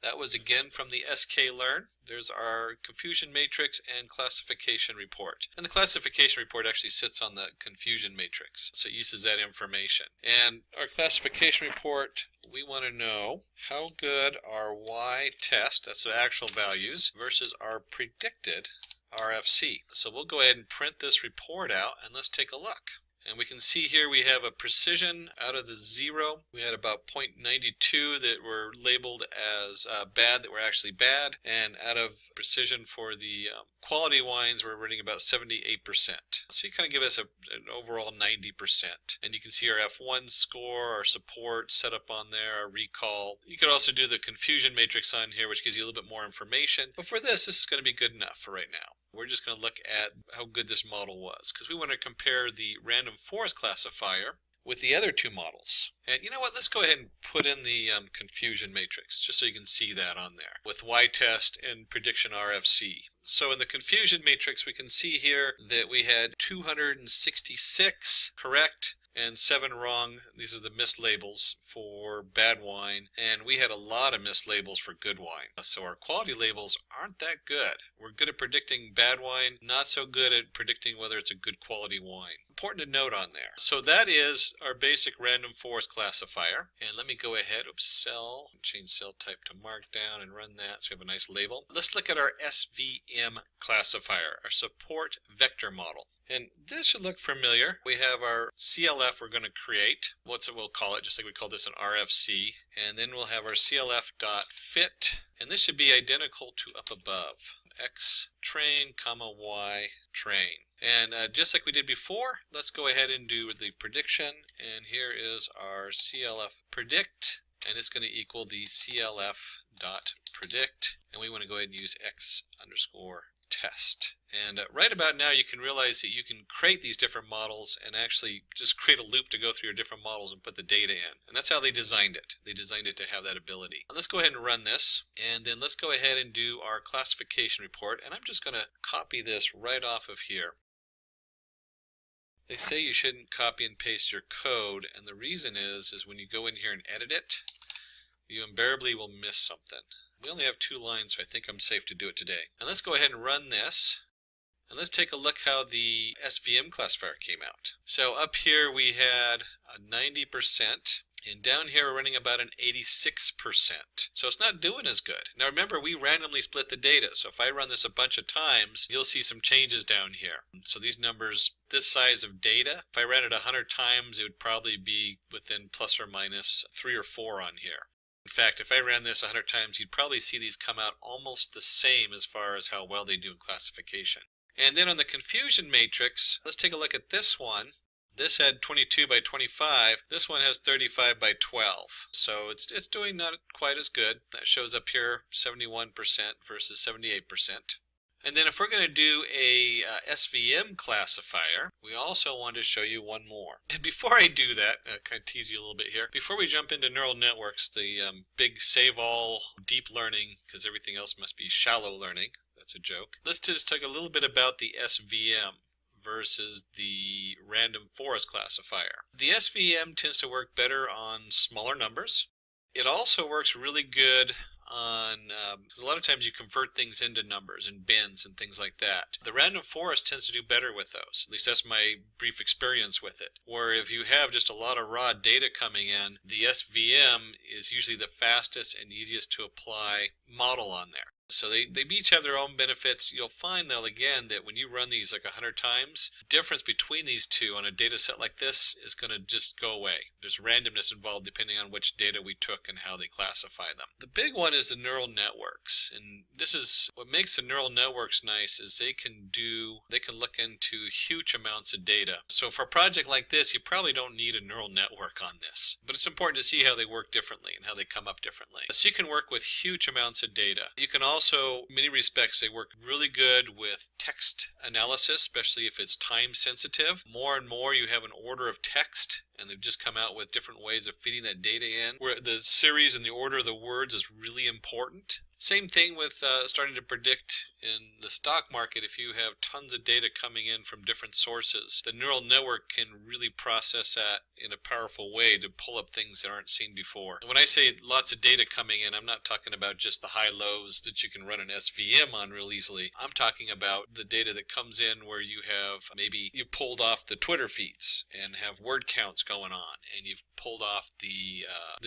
That was again from the Scikit Learn. There's our confusion matrix and classification report. And the classification report actually sits on the confusion matrix, so it uses that information. And our classification report, we want to know how good our Y test, that's the actual values, versus our predicted RFC. So we'll go ahead and print this report out and let's take a look. And we can see here we have a precision out of the 0. We had about 0.92 that were labeled as bad that were actually bad. And out of precision for the quality wines, we're running about 78%. So you kind of give us an overall 90%. And you can see our F1 score, our support set up on there, our recall. You could also do the confusion matrix on here, which gives you a little bit more information. But for this is going to be good enough for right now. We're just going to look at how good this model was, because we want to compare the random forest classifier with the other 2 models. And you know what, let's go ahead and put in the confusion matrix, just so you can see that on there, with Y-test and prediction RFC. So in the confusion matrix, we can see here that we had 266 correct and 7 wrong. These are the mislabels for bad wine, and we had a lot of mislabels for good wine. So our quality labels aren't that good. We're good at predicting bad wine, not so good at predicting whether it's a good quality wine. Important to note on there. So that is our basic random forest classifier. And let me go ahead, change cell type to markdown and run that so we have a nice label. Let's look at our SVM classifier, our support vector model. And this should look familiar. We have our CLF we're going to create. We'll call it, just like we call this an RFC. And then we'll have our CLF.fit. And this should be identical to up above. X train, comma, Y train. And just like we did before, let's go ahead and do the prediction. And here is our CLF predict. And it's going to equal the CLF.predict. And we want to go ahead and use X underscore test. And right about now you can realize that you can create these different models and actually just create a loop to go through your different models and put the data in. And that's how they designed it. They designed it to have that ability. Let's go ahead and run this, and then let's go ahead and do our classification report. And I'm just going to copy this right off of here. They say you shouldn't copy and paste your code, and the reason is when you go in here and edit it, you invariably will miss something. We only have 2 lines, so I think I'm safe to do it today. And let's go ahead and run this. And let's take a look how the SVM classifier came out. So up here we had a 90%, and down here we're running about an 86%. So it's not doing as good. Now remember, we randomly split the data, so if I run this a bunch of times, you'll see some changes down here. So these numbers, this size of data, if I ran it 100 times, it would probably be within plus or minus 3 or 4 on here. In fact, if I ran this 100 times, you'd probably see these come out almost the same as far as how well they do in classification. And then on the confusion matrix, let's take a look at this one. This had 22 by 25. This one has 35 by 12. So it's doing not quite as good. That shows up here 71% versus 78%. And then if we're going to do a SVM classifier, we also want to show you one more. And before I do that, kind of tease you a little bit here, before we jump into neural networks, the big save all deep learning, because everything else must be shallow learning, that's a joke. Let's just talk a little bit about the SVM versus the random forest classifier. The SVM tends to work better on smaller numbers. It also works really good on, because a lot of times you convert things into numbers and bins and things like that. The random forest tends to do better with those. At least that's my brief experience with it. Where if you have just a lot of raw data coming in, the SVM is usually the fastest and easiest to apply model on there. So they each have their own benefits. You'll find though again that when you run these like 100 times, the difference between these two on a data set like this is going to just go away. There's randomness involved depending on which data we took and how they classify them. The big one is the neural networks, and this is what makes the neural networks nice is they can look into huge amounts of data. So for a project like this, you probably don't need a neural network on this, but it's important to see how they work differently and how they come up differently. So you can work with huge amounts of data. You can also, in many respects, they work really good with text analysis, especially if it's time sensitive. More and more you have an order of text, and they've just come out with different ways of feeding that data in, where the series and the order of the words is really important. Same thing with starting to predict in the stock market. If you have tons of data coming in from different sources, the neural network can really process that in a powerful way to pull up things that aren't seen before. And when I say lots of data coming in, I'm not talking about just the high lows that you can run an SVM on real easily. I'm talking about the data that comes in where you have, maybe you pulled off the Twitter feeds and have word counts going on, and you've pulled off the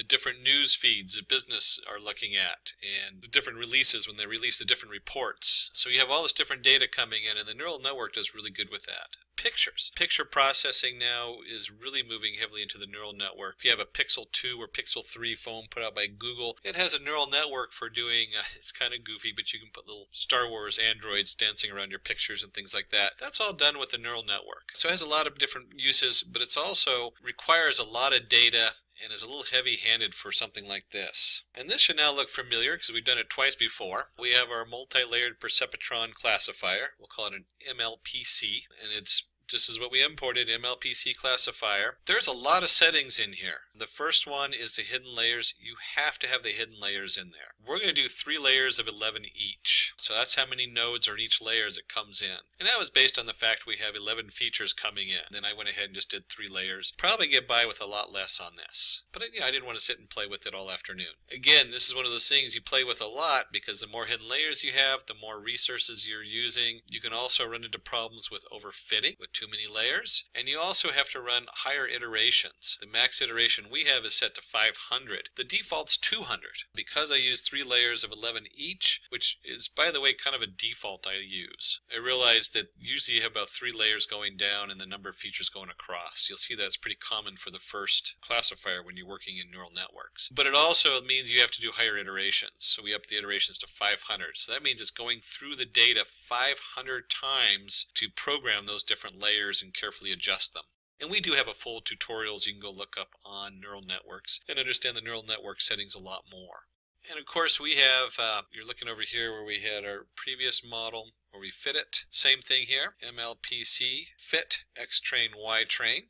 different news feeds that business are looking at, and the different releases when they release the different reports. So you have all this different data coming in, and the neural network does really good with that. Pictures. Picture processing now is really moving heavily into the neural network. If you have a Pixel 2 or Pixel 3 phone put out by Google, it has a neural network for doing, it's kind of goofy, but you can put little Star Wars androids dancing around your pictures and things like that. That's all done with the neural network. So it has a lot of different uses, but it's also requires a lot of data and is a little heavy-handed for something like this. And this should now look familiar because we've done it twice before. We have our multi-layered perceptron classifier. We'll call it an MLPC, and it's just as what we imported, MLPC classifier. There's a lot of settings in here. The first one is the hidden layers. You have to have the hidden layers in there. We're going to do 3 layers of 11 each. So that's how many nodes are in each layer as it comes in. And that was based on the fact we have 11 features coming in. Then I went ahead and just did 3 layers. Probably get by with a lot less on this. But I didn't want to sit and play with it all afternoon. Again, this is one of those things you play with a lot because the more hidden layers you have, the more resources you're using. You can also run into problems with overfitting with too many layers. And you also have to run higher iterations. The max iteration we have is set to 500. The default's 200. Because I use 3 layers of 11 each, which is, by the way, kind of a default I use. I realized that usually you have about 3 layers going down and the number of features going across. You'll see that's pretty common for the first classifier when you're working in neural networks. But it also means you have to do higher iterations. So we up the iterations to 500. So that means it's going through the data 500 times to program those different layers and carefully adjust them. And we do have a full tutorials you can go look up on neural networks and understand the neural network settings a lot more. And of course we have, you're looking over here where we had our previous model where we fit it. Same thing here, MLPC, fit, X-train, Y-train.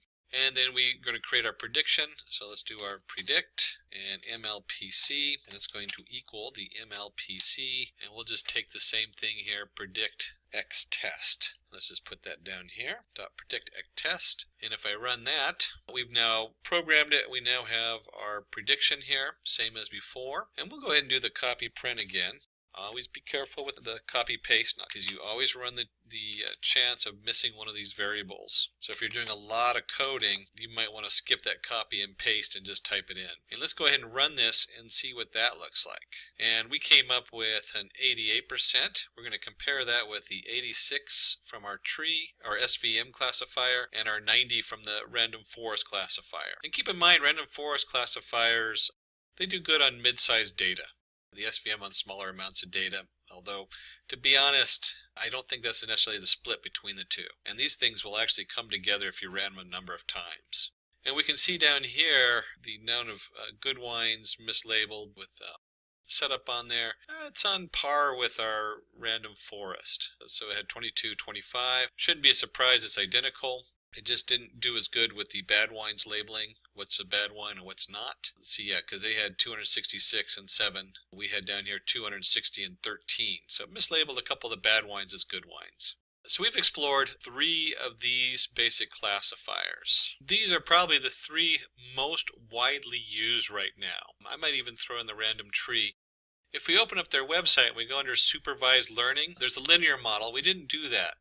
And then we're going to create our prediction. So let's do our predict and MLPC, and it's going to equal the MLPC. And we'll just take the same thing here, predict X test. Let's just put that down here, .predict X test. And if I run that, we've now programmed it. We now have our prediction here, same as before. And we'll go ahead and do the copy print again. Always be careful with the copy paste, because you always run the chance of missing one of these variables. So if you're doing a lot of coding, you might want to skip that copy and paste and just type it in. And let's go ahead and run this and see what that looks like. And we came up with an 88%. We're going to compare that with the 86 from our tree, our SVM classifier, and our 90 from the random forest classifier. And keep in mind, random forest classifiers, they do good on mid-sized data. The SVM on smaller amounts of data, although to be honest, I don't think that's necessarily the split between the two. And these things will actually come together if you ran them a number of times. And we can see down here the amount of good wines mislabeled with setup on there. It's on par with our random forest. So it had 22, 25. Shouldn't be a surprise, it's identical. It just didn't do as good with the bad wines labeling, what's a bad wine and what's not. Let's see, yeah, because they had 266 and 7. We had down here 260 and 13. So it mislabeled a couple of the bad wines as good wines. So we've explored 3 of these basic classifiers. These are probably the 3 most widely used right now. I might even throw in the random tree. If we open up their website and we go under supervised learning, there's a linear model. We didn't do that.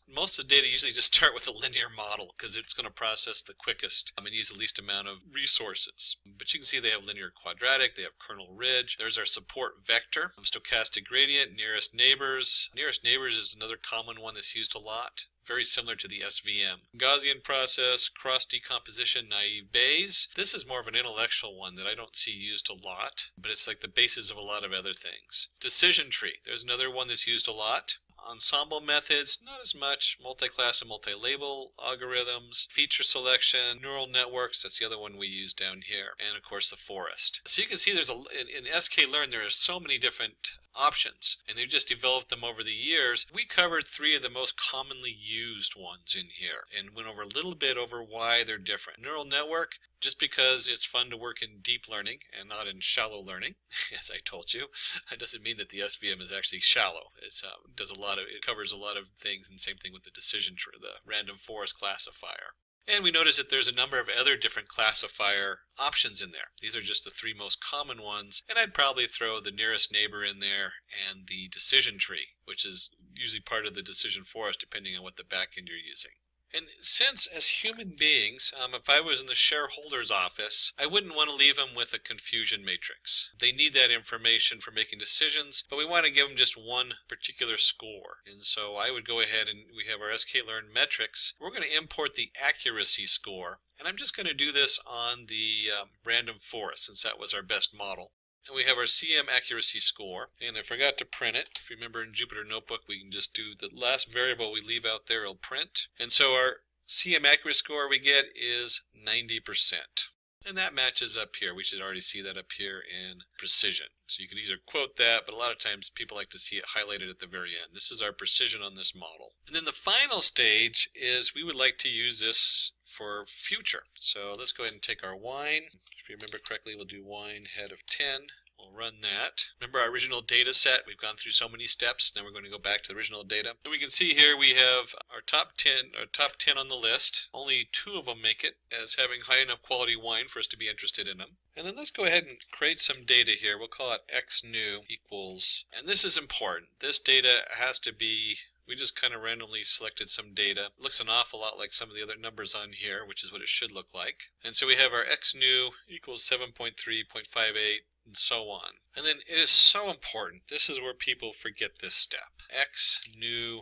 Most of the data usually just start with a linear model because it's going to process the quickest and use the least amount of resources. But you can see they have linear quadratic, they have kernel ridge. There's our support vector, stochastic gradient, nearest neighbors. Nearest neighbors is another common one that's used a lot. Very similar to the SVM. Gaussian process, cross decomposition, naive Bayes. This is more of an intellectual one that I don't see used a lot, but it's like the basis of a lot of other things. Decision tree, there's another one that's used a lot. Ensemble methods, not as much. Multi-class and multi-label algorithms, feature selection, neural networks, that's the other one we use down here, and of course the forest. So you can see there's in Scikit-Learn there are so many different options, and they've just developed them over the years. We covered 3 of the most commonly used ones in here and went over a little bit over why they're different. Neural network, just because it's fun to work in deep learning and not in shallow learning, as I told you. That doesn't mean that the SVM is actually shallow. It covers a lot of things, and same thing with the decision tree, the random forest classifier. And we notice that there's a number of other different classifier options in there. These are just the 3 most common ones, and I'd probably throw the nearest neighbor in there and the decision tree, which is usually part of the decision forest depending on what the backend you're using. And since, as human beings, if I was in the shareholder's office, I wouldn't want to leave them with a confusion matrix. They need that information for making decisions, but we want to give them just one particular score. And so I would go ahead and we have our Scikit-Learn metrics. We're going to import the accuracy score, and I'm just going to do this on the random forest since that was our best model. And we have our CM accuracy score, and I forgot to print it. If you remember in Jupyter Notebook, we can just do the last variable we leave out there, it'll print. And so our CM accuracy score we get is 90%. And that matches up here. We should already see that up here in precision. So you could either quote that, but a lot of times people like to see it highlighted at the very end. This is our precision on this model. And then the final stage is we would like to use this for future. So let's go ahead and take our wine. If you remember correctly, we'll do wine head of 10. We'll run that. Remember our original data set? We've gone through so many steps. Now we're going to go back to the original data. And we can see here we have our top 10 on the list. Only 2 of them make it as having high enough quality wine for us to be interested in them. And then let's go ahead and create some data here. We'll call it xnew equals, and this is important. This data has to be, we just kind of randomly selected some data. It looks an awful lot like some of the other numbers on here, which is what it should look like. And so we have our xnew equals 7.3, 0.58, and so on. And then it is so important. This is where people forget this step. Xnew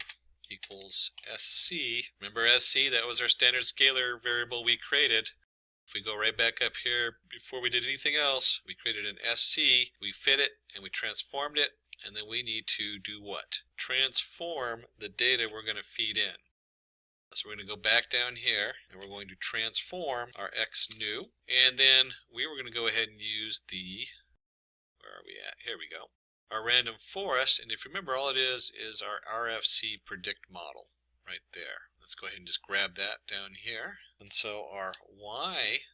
equals sc. Remember sc? That was our standard scalar variable we created. If we go right back up here, before we did anything else, we created an sc, we fit it, and we transformed it, and then we need to do what? Transform the data we're going to feed in. So we're going to go back down here, and we're going to transform our xnew, and then we were going to go ahead and use the, where are we at? Here we go. Our random forest, and if you remember, all it is our RFC predict model right there. Let's go ahead and just grab that down here. And so our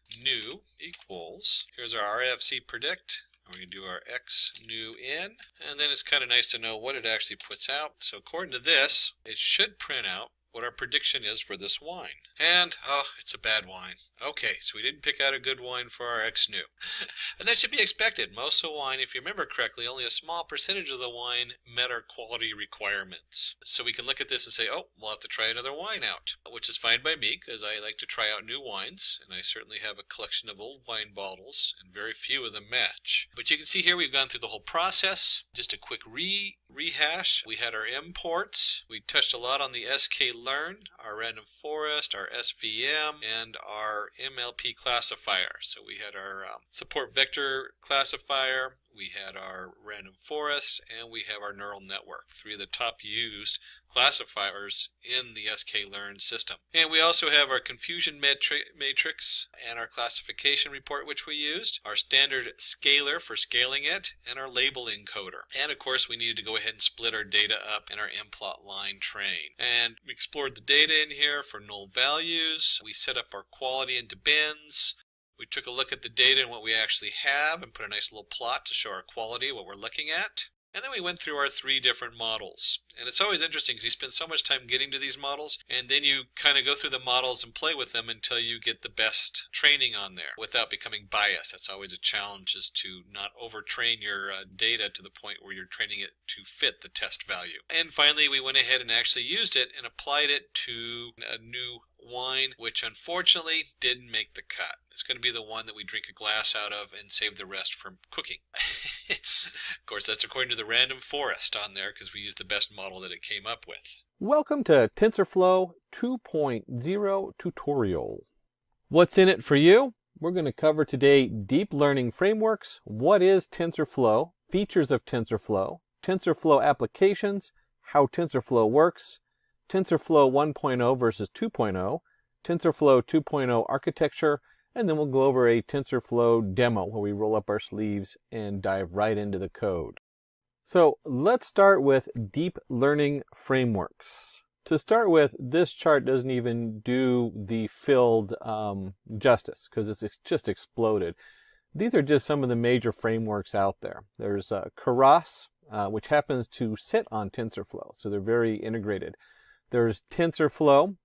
ynew equals, here's our RFC predict. We're going to do our xnew in, and then it's kind of nice to know what it actually puts out. So according to this, it should print out what our prediction is for this wine. And, oh, it's a bad wine. Okay, so we didn't pick out a good wine for our xnew. And that should be expected. Most of the wine, if you remember correctly, only a small percentage of the wine met our quality requirements. So we can look at this and say, oh, we'll have to try another wine out, which is fine by me because I like to try out new wines, and I certainly have a collection of old wine bottles, and very few of them match. But you can see here we've gone through the whole process. Just a quick rehash. We had our imports. We touched a lot on the Scikit Learn, our random forest, our SVM, and our MLP classifier. So we had our support vector classifier, we had our random forest, and we have our neural network, 3 of the top used classifiers in the Scikit Learn system. And we also have our confusion matrix and our classification report, which we used, our standard scalar for scaling it, and our label encoder. And of course we needed to go ahead and split our data up in our mplotline train. And we explored the data in here for null values. We set up our quality into bins. We took a look at the data and what we actually have and put a nice little plot to show our quality, what we're looking at. And then we went through our 3 different models. And it's always interesting because you spend so much time getting to these models, and then you kind of go through the models and play with them until you get the best training on there without becoming biased. That's always a challenge, is to not overtrain your data to the point where you're training it to fit the test value. And finally, we went ahead and actually used it and applied it to a new wine, which unfortunately didn't make the cut. It's going to be the one that we drink a glass out of and save the rest for cooking. Of course, that's according to the random forest on there because we used the best model that it came up with. Welcome to TensorFlow 2.0 tutorial. What's in it for you? We're going to cover today deep learning frameworks, what is TensorFlow, features of TensorFlow, TensorFlow applications, how TensorFlow works, TensorFlow 1.0 versus 2.0, TensorFlow 2.0 architecture, and then we'll go over a TensorFlow demo where we roll up our sleeves and dive right into the code. So let's start with deep learning frameworks. To start with, this chart doesn't even do the filled justice because it's just exploded. These are just some of the major frameworks out there. There's Keras, which happens to sit on TensorFlow, so they're very integrated. There's TensorFlow,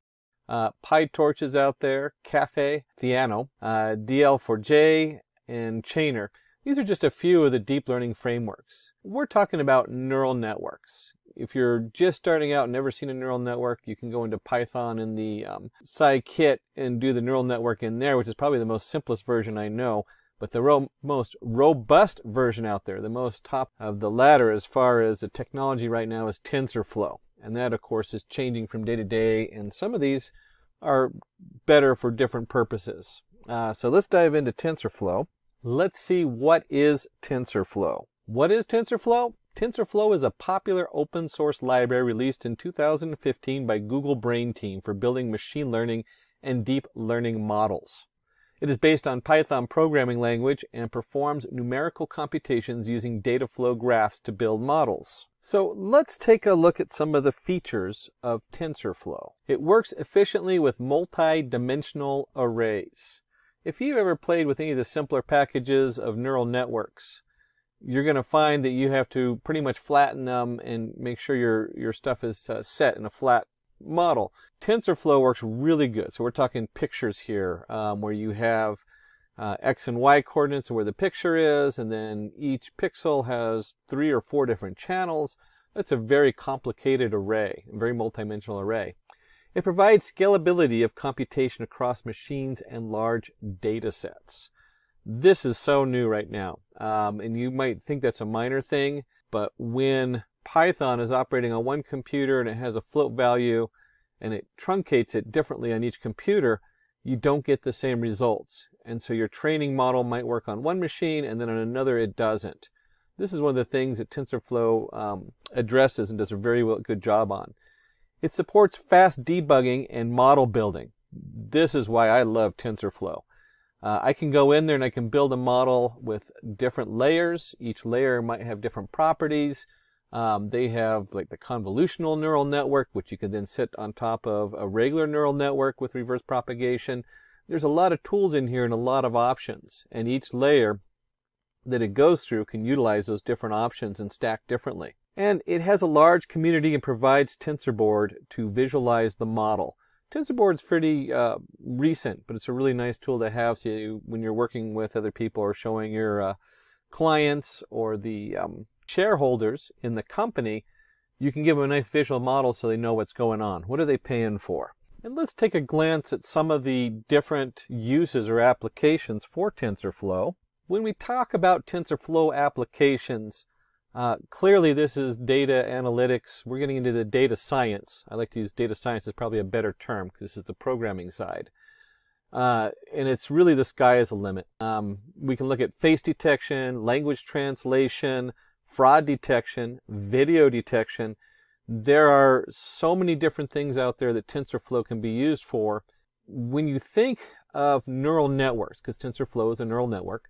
PyTorch is out there, Caffe, Theano, DL4J, and Chainer. These are just a few of the deep learning frameworks. We're talking about neural networks. If you're just starting out and never seen a neural network, you can go into Python in the Scikit and do the neural network in there, which is probably the most simplest version I know. But the most robust version out there, the most top of the ladder as far as the technology right now, is TensorFlow. And that, of course, is changing from day to day, and some of these are better for different purposes. So let's dive into TensorFlow. Let's see, what is TensorFlow? What is TensorFlow? TensorFlow is a popular open source library released in 2015 by Google Brain Team for building machine learning and deep learning models. It is based on Python programming language and performs numerical computations using data flow graphs to build models. So let's take a look at some of the features of TensorFlow. It works efficiently with multi-dimensional arrays. If you've ever played with any of the simpler packages of neural networks, you're going to find that you have to pretty much flatten them and make sure your stuff is set in a flat model. TensorFlow works really good. So we're talking pictures here, where you have X and Y coordinates where the picture is, and then each pixel has 3 or 4 different channels. That's a very complicated array, a very multidimensional array. It provides scalability of computation across machines and large data sets. This is so new right now, and you might think that's a minor thing, but when Python is operating on one computer and it has a float value and it truncates it differently on each computer, you don't get the same results. And so your training model might work on one machine and then on another it doesn't. This is one of the things that TensorFlow addresses and does a very good job on. It supports fast debugging and model building. This is why I love TensorFlow. I can go in there and I can build a model with different layers. Each layer might have different properties. They have like the convolutional neural network, which you can then sit on top of a regular neural network with reverse propagation. There's a lot of tools in here and a lot of options, and each layer that it goes through can utilize those different options and stack differently. And it has a large community and provides TensorBoard to visualize the model. TensorBoard's pretty recent, but it's a really nice tool to have when you're working with other people or showing your clients or the shareholders in the company. You can give them a nice visual model so they know what's going on. What are they paying for? And let's take a glance at some of the different uses or applications for TensorFlow. When we talk about TensorFlow applications, clearly this is data analytics. We're getting into the data science. I like to use data science as probably a better term because this is the programming side. And it's really the sky is the limit. We can look at face detection, language translation, fraud detection, video detection. There are so many different things out there that TensorFlow can be used for. When you think of neural networks, because TensorFlow is a neural network,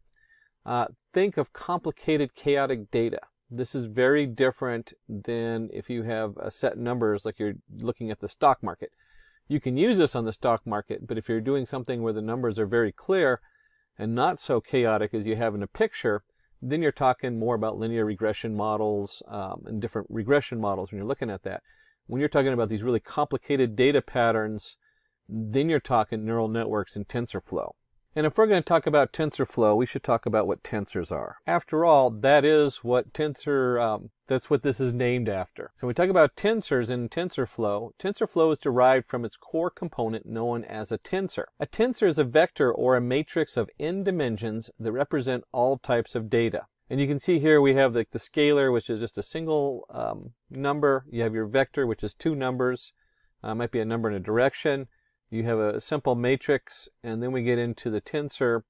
think of complicated chaotic data. This is very different than if you have a set numbers like you're looking at the stock market. You can use this on the stock market, but if you're doing something where the numbers are very clear and not so chaotic as you have in a picture, then you're talking more about linear regression models and different regression models when you're looking at that. When you're talking about these really complicated data patterns, then you're talking neural networks in TensorFlow. And if we're going to talk about TensorFlow, we should talk about what tensors are. After all, that is what that's what this is named after. So when we talk about tensors in TensorFlow, TensorFlow is derived from its core component known as a tensor. A tensor is a vector or a matrix of n dimensions that represent all types of data. And you can see here we have the scalar, which is just a single number. You have your vector, which is 2 numbers. Might be a number and a direction. You have a simple matrix, and then we get into the tensor.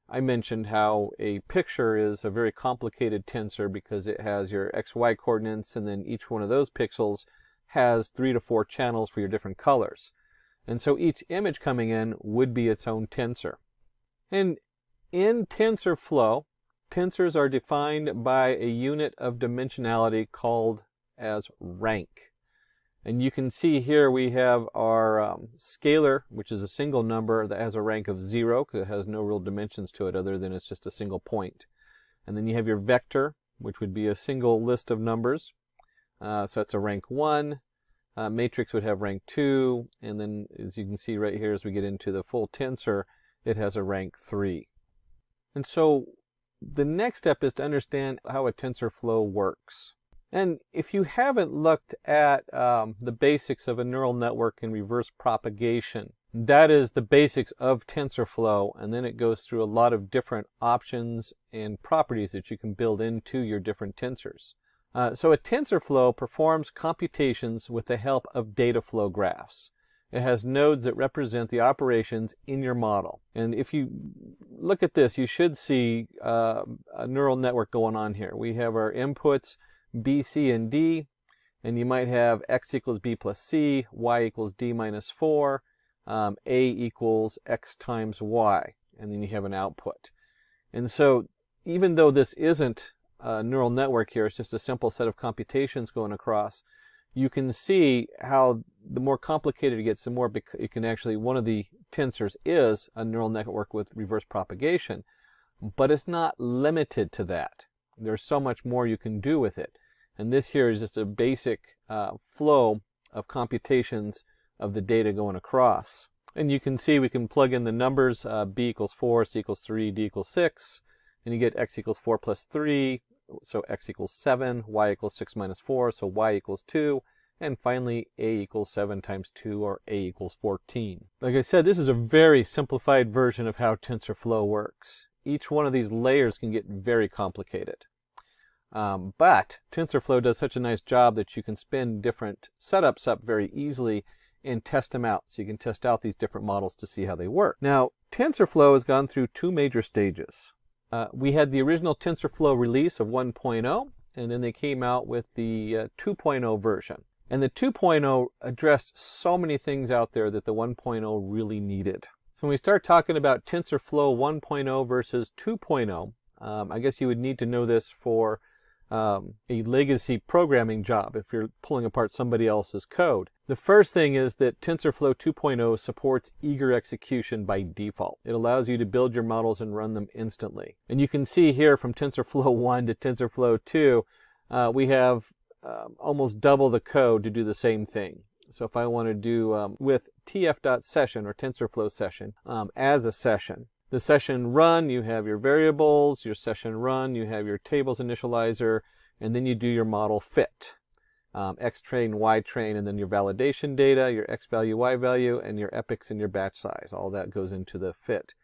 I mentioned how a picture is a very complicated tensor because it has your XY coordinates, and then each one of those pixels has 3 to 4 channels for your different colors. And so each image coming in would be its own tensor. And in TensorFlow, tensors are defined by a unit of dimensionality called as rank. And you can see here we have our scalar, which is a single number that has a rank of 0 because it has no real dimensions to it other than it's just a single point. And then you have your vector, which would be a single list of numbers. So that's a rank 1. Matrix would have rank 2. And then as you can see right here as we get into the full tensor, it has a rank 3. And so the next step is to understand how a TensorFlow works. And if you haven't looked at the basics of a neural network and reverse propagation, that is the basics of TensorFlow, and then it goes through a lot of different options and properties that you can build into your different tensors. So a TensorFlow performs computations with the help of data flow graphs. It has nodes that represent the operations in your model. And if you look at this, you should see a neural network going on here. We have our inputs, B, C, and D, and you might have x equals b plus c, y equals d minus 4, a equals x times y. and then you have an output. And so even though this isn't a neural network here, it's just a simple set of computations going across, you can see how the more complicated it gets, the more it can actually, one of the tensors is a neural network with reverse propagation, but it's not limited to that. There's so much more you can do with it. And this here is just a basic flow of computations of the data going across. And you can see we can plug in the numbers, b equals 4, c equals 3, d equals 6, and you get x equals 4 plus 3, so x equals 7, y equals 6 minus 4, so y equals 2, and finally a equals 7 times 2, or a equals 14. Like I said, this is a very simplified version of how TensorFlow works. Each one of these layers can get very complicated. But TensorFlow does such a nice job that you can spin different setups up very easily and test them out. So you can test out these different models to see how they work. Now, TensorFlow has gone through two major stages. We had the original TensorFlow release of 1.0, and then they came out with the 2.0 version. And the 2.0 addressed so many things out there that the 1.0 really needed. So when we start talking about TensorFlow 1.0 versus 2.0, I guess you would need to know this for a legacy programming job if you're pulling apart somebody else's code. The first thing is that TensorFlow 2.0 supports eager execution by default. It allows you to build your models and run them instantly. And you can see here from TensorFlow 1 to TensorFlow 2, we have almost double the code to do the same thing. So if I want to do with tf.session or TensorFlow session as a session, the session run, you have your variables, your session run, you have your tables initializer, and then you do your model fit. X train, Y train, and then your validation data, your X value, Y value, and your epochs and your batch size. All that goes into the fit.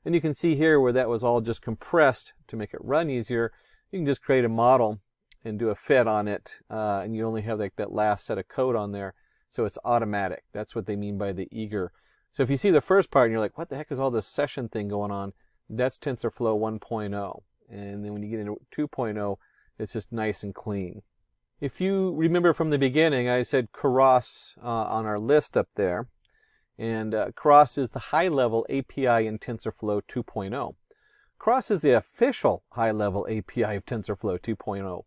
And you can see here where that was all just compressed to make it run easier. You can just create a model and do a fit on it, and you only have like that last set of code on there. So it's automatic. That's what they mean by the eager. So if you see the first part and you're like, what the heck is all this session thing going on? That's TensorFlow 1.0. And then when you get into 2.0, it's just nice and clean. If you remember from the beginning, I said Keras on our list up there. And Keras is the high-level API in TensorFlow 2.0. Keras is the official high-level API of TensorFlow 2.0.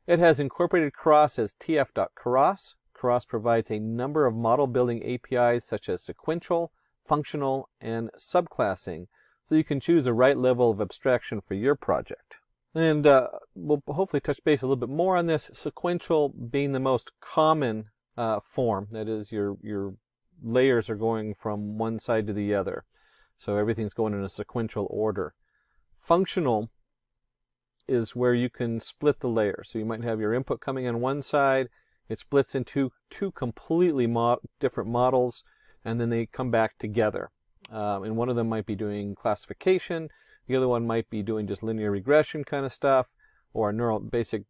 It has incorporated Keras as tf.keras. Keras provides a number of model building APIs such as sequential, functional, and subclassing, so you can choose the right level of abstraction for your project. And we'll hopefully touch base a little bit more on this, sequential being the most common form. That is, your layers are going from one side to the other. So everything's going in a sequential order. Functional is where you can split the layers. So you might have your input coming on one side, it splits into two completely different models, and then they come back together. And one of them might be doing classification, the other one might be doing just linear regression kind of stuff, or a basic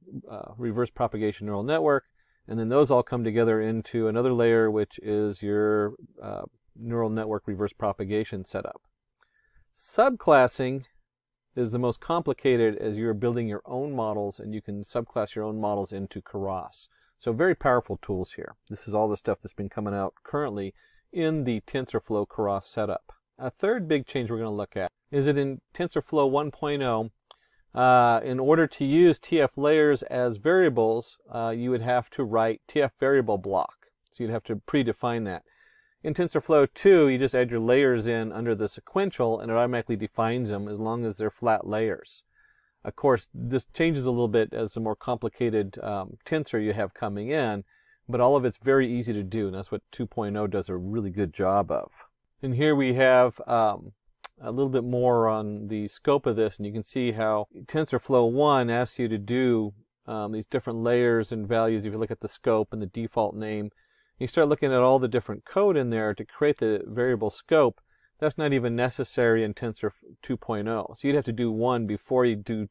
reverse propagation neural network, and then those all come together into another layer, which is your neural network reverse propagation setup. Subclassing is the most complicated as you're building your own models, and you can subclass your own models into Keras. So very powerful tools here. This is all the stuff that's been coming out currently in the TensorFlow Keras setup. A third big change we're going to look at is that in TensorFlow 1.0, in order to use TF layers as variables, you would have to write TF variable block. So you'd have to predefine that. In TensorFlow 2, you just add your layers in under the sequential, and it automatically defines them as long as they're flat layers. Of course, this changes a little bit as the more complicated tensor you have coming in, but all of it's very easy to do, and that's what 2.0 does a really good job of. And here we have a little bit more on the scope of this, and you can see how TensorFlow 1 asks you to do these different layers and values. If you look at the scope and the default name, you start looking at all the different code in there to create the variable scope. That's not even necessary in Tensor 2.0. So you'd have to do one before you do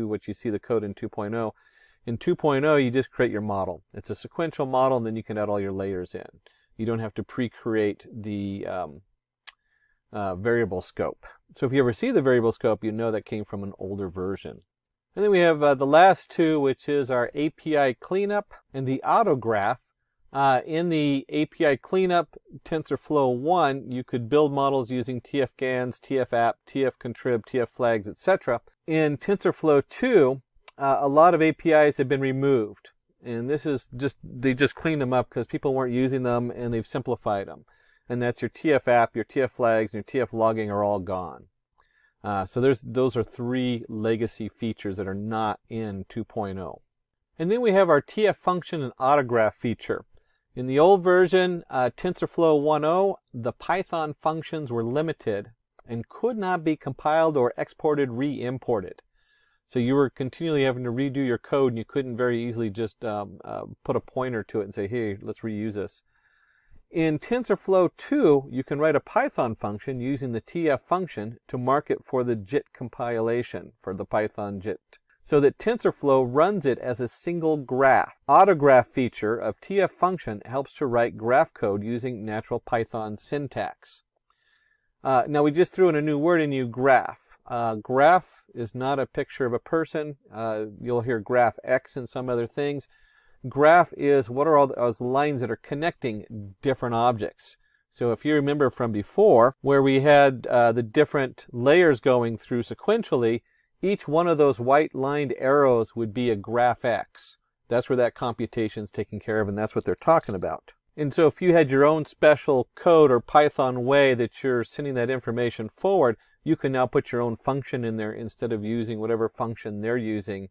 what you see the code in 2.0. In 2.0, you just create your model. It's a sequential model, and then you can add all your layers in. You don't have to pre-create the variable scope. So if you ever see the variable scope, you know that came from an older version. And then we have the last two, which is our API cleanup and the autograph, In the API cleanup, TensorFlow 1, you could build models using tfgans, tfapp, tfcontrib, tflags, etc. In TensorFlow 2, a lot of APIs have been removed. And this is they just cleaned them up because people weren't using them and they've simplified them. And that's your tfapp, your tflags, and your tflogging are all gone. So those are 3 legacy features that are not in 2.0. And then we have our tf function and autograph feature. In the old version, TensorFlow 1.0, the Python functions were limited and could not be compiled or exported, re-imported. So you were continually having to redo your code, and you couldn't very easily just put a pointer to it and say, hey, let's reuse this. In TensorFlow 2, you can write a Python function using the tf function to mark it for the JIT compilation, for the Python JIT, so that TensorFlow runs it as a single graph. Autograph feature of tf function helps to write graph code using natural Python syntax. Now we just threw in a new word in you, graph. Graph is not a picture of a person. You'll hear graph X and some other things. Graph is what are all those lines that are connecting different objects. So if you remember from before, where we had the different layers going through sequentially, each one of those white lined arrows would be a graph X. That's where that computation is taken care of, and that's what they're talking about. And so if you had your own special code or Python way that you're sending that information forward, you can now put your own function in there instead of using whatever function they're using.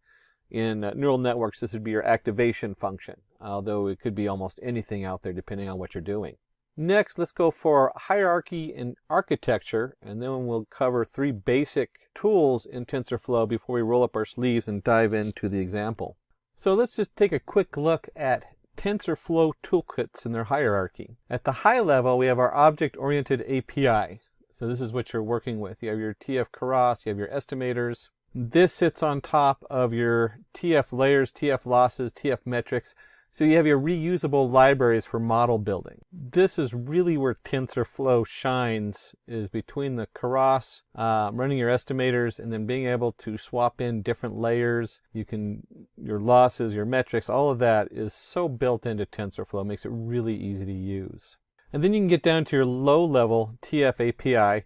In neural networks, this would be your activation function, although it could be almost anything out there depending on what you're doing. Next, let's go for hierarchy and architecture, and then we'll cover 3 basic tools in TensorFlow before we roll up our sleeves and dive into the example. So let's just take a quick look at TensorFlow toolkits and their hierarchy. At the high level, we have our object-oriented API. So this is what you're working with. You have your TF Keras, you have your estimators. This sits on top of your TF layers, TF losses, TF metrics. So you have your reusable libraries for model building. This is really where TensorFlow shines, is between the Keras, running your estimators, and then being able to swap in different layers. Your losses, your metrics, all of that is so built into TensorFlow. It makes it really easy to use. And then you can get down to your low-level TF API.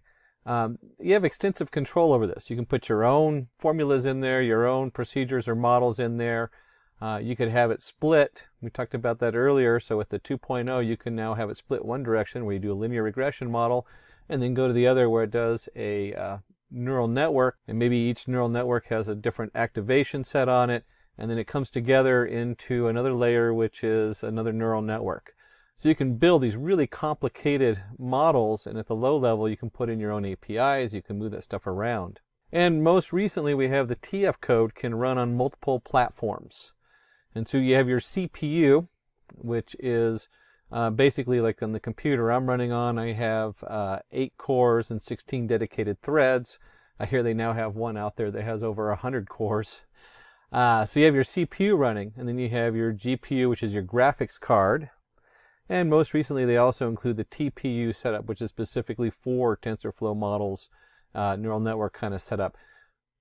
You have extensive control over this. You can put your own formulas in there, your own procedures or models in there. You could have it split. We talked about that earlier. So with the 2.0, you can now have it split one direction where you do a linear regression model and then go to the other where it does a neural network. And maybe each neural network has a different activation set on it. And then it comes together into another layer, which is another neural network. So you can build these really complicated models. And at the low level, you can put in your own APIs. You can move that stuff around. And most recently, we have the TF code can run on multiple platforms. And so you have your CPU, which is basically like on the computer I'm running on, I have 8 cores and 16 dedicated threads. I hear they now have one out there that has over 100 cores. So you have your CPU running, and then you have your GPU, which is your graphics card. And most recently, they also include the TPU setup, which is specifically for TensorFlow models, neural network kind of setup.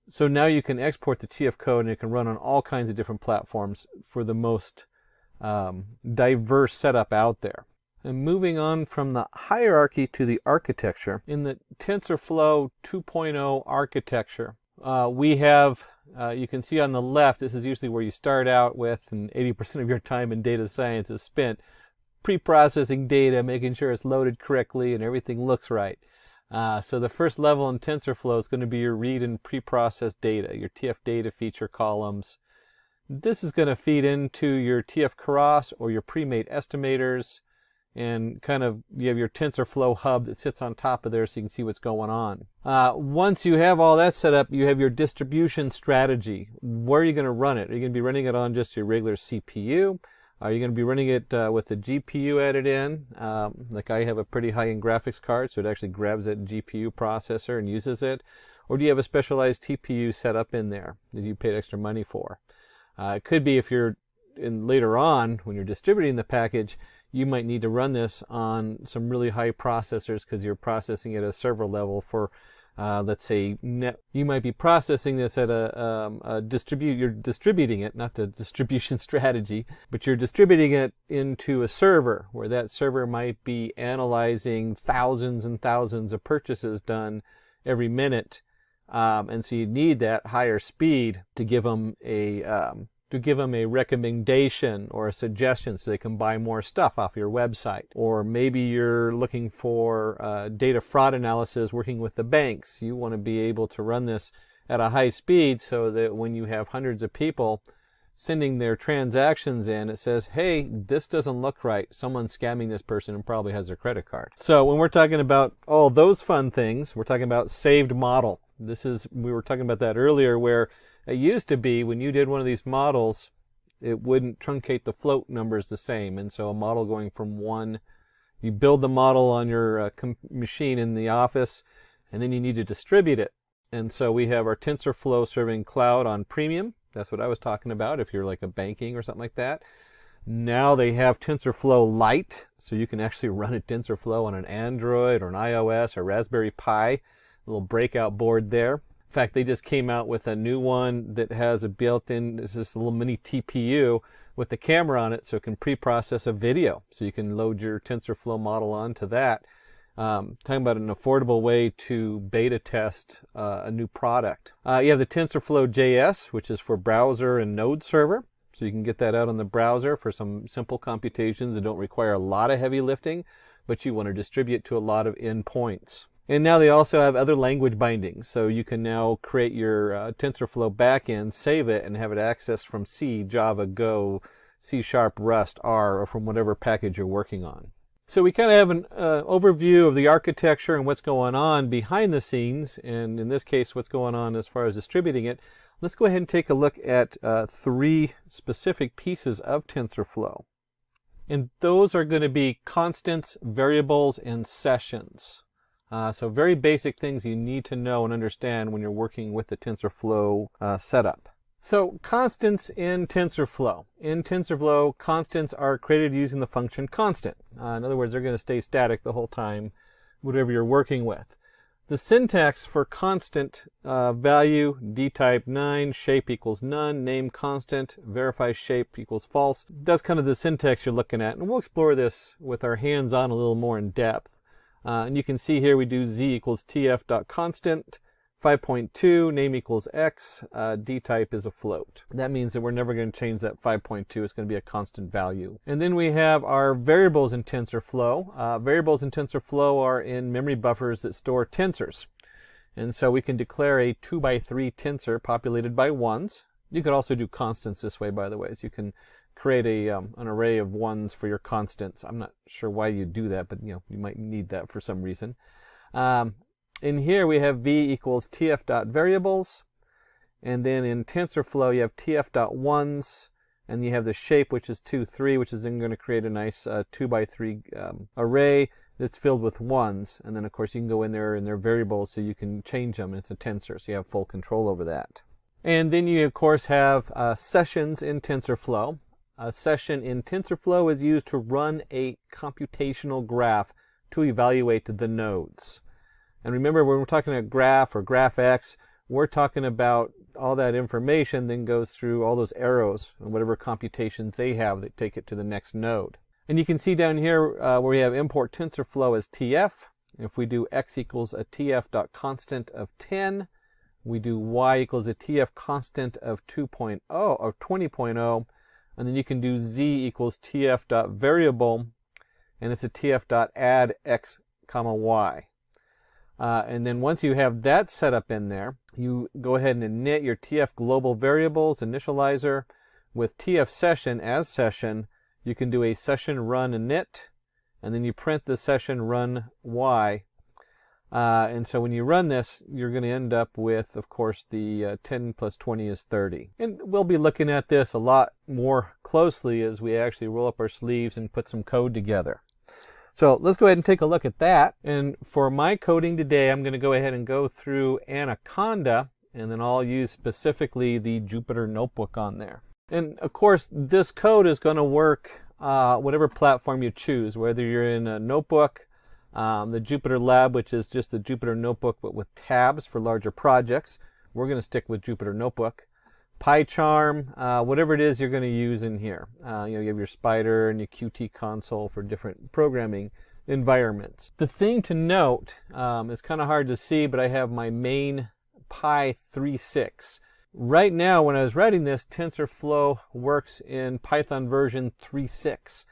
So now you can export the TF code and it can run on all kinds of different platforms for the most diverse setup out there. And moving on from the hierarchy to the architecture, in the TensorFlow 2.0 architecture, we have, you can see on the left, this is usually where you start out with, and 80% of your time in data science is spent pre-processing data, making sure it's loaded correctly and everything looks right. So the first level in TensorFlow is going to be your read and pre-processed data, your TF data feature columns. This is going to feed into your TF Keras or your pre-made estimators, and kind of you have your TensorFlow hub that sits on top of there so you can see what's going on. Once you have all that set up, you have your distribution strategy. Where are you going to run it? Are you going to be running it on just your regular CPU? Are you going to be running it with the GPU added in? Like I have a pretty high-end graphics card, so it actually grabs that GPU processor and uses it. Or do you have a specialized TPU set up in there that you paid extra money for? It could be if you're later on, when you're distributing the package, you might need to run this on some really high processors because you're processing at a server level for let's say you might be processing this at you're distributing it, not the distribution strategy, but you're distributing it into a server where that server might be analyzing thousands and thousands of purchases done every minute. And so you need that higher speed to give them a recommendation or a suggestion so they can buy more stuff off your website. Or maybe you're looking for data fraud analysis working with the banks. You want to be able to run this at a high speed so that when you have hundreds of people sending their transactions in, it says, hey, this doesn't look right. Someone's scamming this person and probably has their credit card. So when we're talking about all those fun things, we're talking about saved model. We were talking about that earlier, where it used to be when you did one of these models, it wouldn't truncate the float numbers the same. And so a model going from one, you build the model on your machine in the office, and then you need to distribute it. And so we have our TensorFlow serving cloud on premium. That's what I was talking about if you're like a banking or something like that. Now they have TensorFlow Lite, so you can actually run a TensorFlow on an Android or an iOS or Raspberry Pi, a little breakout board there. In fact, they just came out with a new one that has a built-in, it's this little mini TPU with the camera on it so it can pre-process a video. So you can load your TensorFlow model onto that. Talking about an affordable way to beta test a new product. You have the TensorFlow JS, which is for browser and node server. So you can get that out on the browser for some simple computations that don't require a lot of heavy lifting, but you want to distribute to a lot of endpoints. And now they also have other language bindings. So you can now create your TensorFlow backend, save it, and have it accessed from C, Java, Go, C#, Rust, R, or from whatever package you're working on. So we kind of have an overview of the architecture and what's going on behind the scenes, and in this case, what's going on as far as distributing it. Let's go ahead and take a look at 3 specific pieces of TensorFlow. And those are going to be constants, variables, and sessions. So very basic things you need to know and understand when you're working with the TensorFlow setup. So constants in TensorFlow. In TensorFlow, constants are created using the function constant. In other words, they're going to stay static the whole time, whatever you're working with. The syntax for constant value, dtype 9, shape equals none, name constant, verify shape equals false. That's kind of the syntax you're looking at. And we'll explore this with our hands on a little more in depth. And you can see here we do z equals tf.constant, 5.2, name equals x, dtype is a float. That means that we're never going to change that 5.2. It's going to be a constant value. And then we have our variables in TensorFlow. Variables in TensorFlow are in memory buffers that store tensors. And so we can declare a 2x3 tensor populated by ones. You could also do constants this way, by the way. So you can create an array of ones for your constants. I'm not sure why you do that, but you might need that for some reason. In here we have v equals tf.variables, and then in TensorFlow you have tf.ones, and you have the shape, which is 2, 3, which is then going to create a nice 2x3 array that's filled with ones. And then of course you can go in there and they're variables, so you can change them. It's a tensor, so you have full control over that. And then you of course have sessions in TensorFlow. A session in TensorFlow is used to run a computational graph to evaluate the nodes. And remember, when we're talking about graph or GraphX, we're talking about all that information then goes through all those arrows and whatever computations they have that take it to the next node. And you can see down here where we have import TensorFlow as TF. If we do x equals a TF.constant of 10, we do y equals a TF constant of 2.0 or 20.0, and then you can do z equals TF.variable, and it's a TF.add x comma y. And then once you have that set up in there, you go ahead and init your TF global variables initializer with TF session as session. You can do a session run init, and then you print the session run y. And so when you run this, you're going to end up with, of course, the 10 plus 20 is 30. And we'll be looking at this a lot more closely as we actually roll up our sleeves and put some code together. So let's go ahead and take a look at that. And for my coding today, I'm going to go ahead and go through Anaconda, and then I'll use specifically the Jupyter Notebook on there. And of course, this code is going to work whatever platform you choose, whether you're in a notebook, The Jupyter Lab, which is just the Jupyter Notebook but with tabs for larger projects. We're going to stick with Jupyter Notebook. PyCharm, whatever it is you're going to use in here. You have your Spider and your Qt console for different programming environments. The thing to note, it's kind of hard to see, but I have my main Pi 3.6. Right now, when I was writing this, TensorFlow works in Python version 3.6.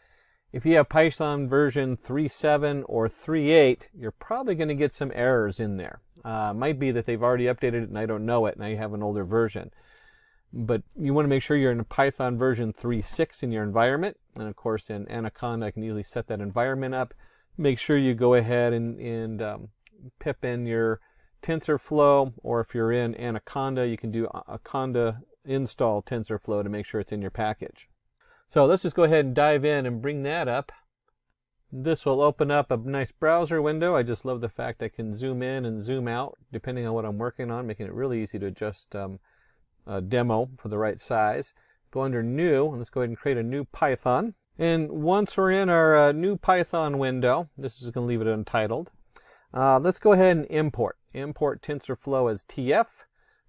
If you have Python version 3.7 or 3.8, you're probably going to get some errors in there. Might be that they've already updated it and I don't know it and I have an older version. But you want to make sure you're in a Python version 3.6 in your environment. And of course, in Anaconda, I can easily set that environment up. Make sure you go ahead and pip in your TensorFlow, or if you're in Anaconda, you can do Anaconda install TensorFlow to make sure it's in your package. So let's just go ahead and dive in and bring that up. This will open up a nice browser window. I just love the fact I can zoom in and zoom out depending on what I'm working on, making it really easy to adjust a demo for the right size. Go under New, and let's go ahead and create a new Python. And once we're in our new Python window, this is going to leave it untitled. Let's go ahead and import. Import TensorFlow as TF.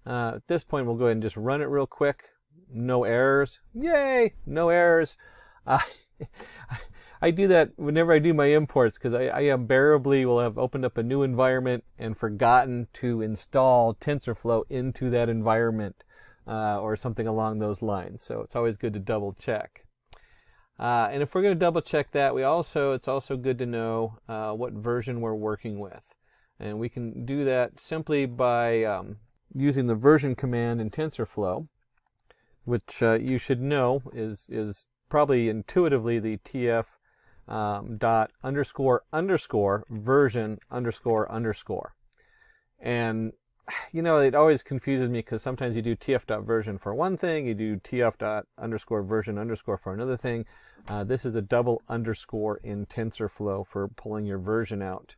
At this point, we'll go ahead and just run it real quick. No errors. Yay! No errors. I do that whenever I do my imports because I invariably will have opened up a new environment and forgotten to install TensorFlow into that environment or something along those lines. So it's always good to double check. And if we're going to double check that, it's also good to know what version we're working with. And we can do that simply by using the version command in TensorFlow, which you should know is probably intuitively the TF dot underscore underscore version underscore underscore. And you know, it always confuses me because sometimes you do TF dot version for one thing, you do TF dot underscore version underscore for another thing. This is a double underscore in TensorFlow for pulling your version out.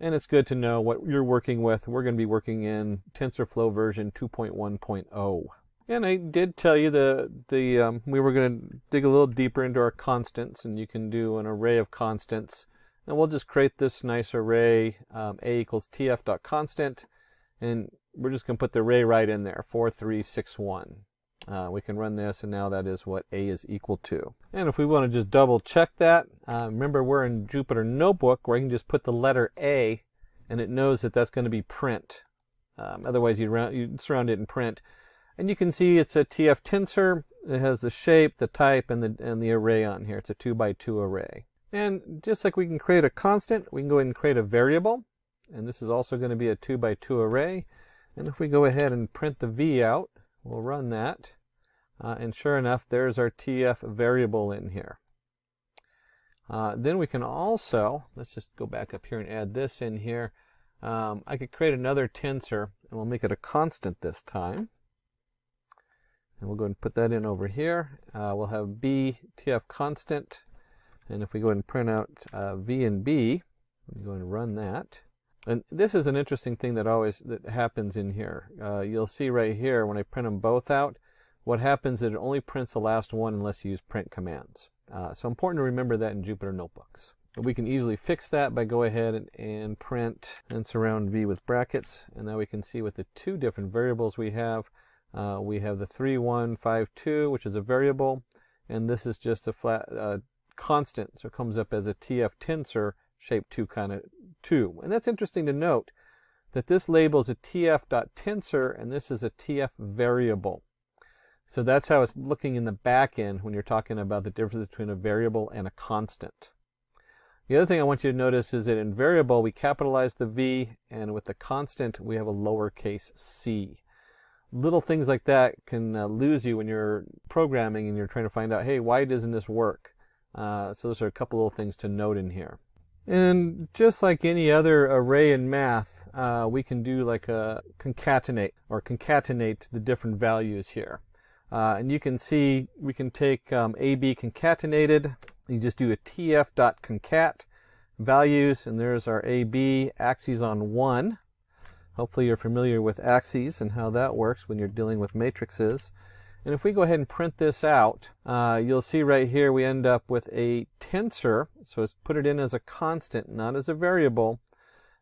And it's good to know what you're working with. We're going to be working in TensorFlow version 2.1.0. And I did tell you we were going to dig a little deeper into our constants, and you can do an array of constants. And we'll just create this nice array, a equals tf.constant, and we're just going to put the array right in there, 4361. We can run this, and now that is what a is equal to. And if we want to just double check that, remember we're in Jupyter Notebook, where I can just put the letter A, and it knows that that's going to be print. Otherwise, you'd surround it in print. And you can see it's a TF tensor. It has the shape, the type, and the array on here. It's a 2x2 array. And just like we can create a constant, we can go ahead and create a variable. And this is also going to be a 2x2 array. And if we go ahead and print the V out, we'll run that. And sure enough, there's our TF variable in here. Then we can also, let's just go back up here and add this in here. I could create another tensor, and we'll make it a constant this time. And we'll go ahead and put that in over here. We'll have B TF constant. And if we go ahead and print out V and B, we go ahead and run that. And this is an interesting thing that happens in here. You'll see right here when I print them both out, what happens is it only prints the last one unless you use print commands. So important to remember that in Jupyter Notebooks. But we can easily fix that by go ahead and print and surround V with brackets. And now we can see with the two different variables we have the 3152, which is a variable, and this is just a flat constant, so it comes up as a TF tensor shape 2 kind of 2. And that's interesting to note that this label is a TF.tensor and this is a TF variable. So that's how it's looking in the back end when you're talking about the difference between a variable and a constant. The other thing I want you to notice is that in variable we capitalize the V, and with the constant we have a lowercase c. Little things like that can lose you when you're programming and you're trying to find out, hey, why doesn't this work? So those are a couple little things to note in here. And just like any other array in math, we can do like a concatenate the different values here. And you can see we can take AB concatenated. You just do a tf.concat values, and there's our AB axes on 1. Hopefully you're familiar with axes and how that works when you're dealing with matrices. And if we go ahead and print this out, you'll see right here we end up with a tensor. So let's put it in as a constant, not as a variable.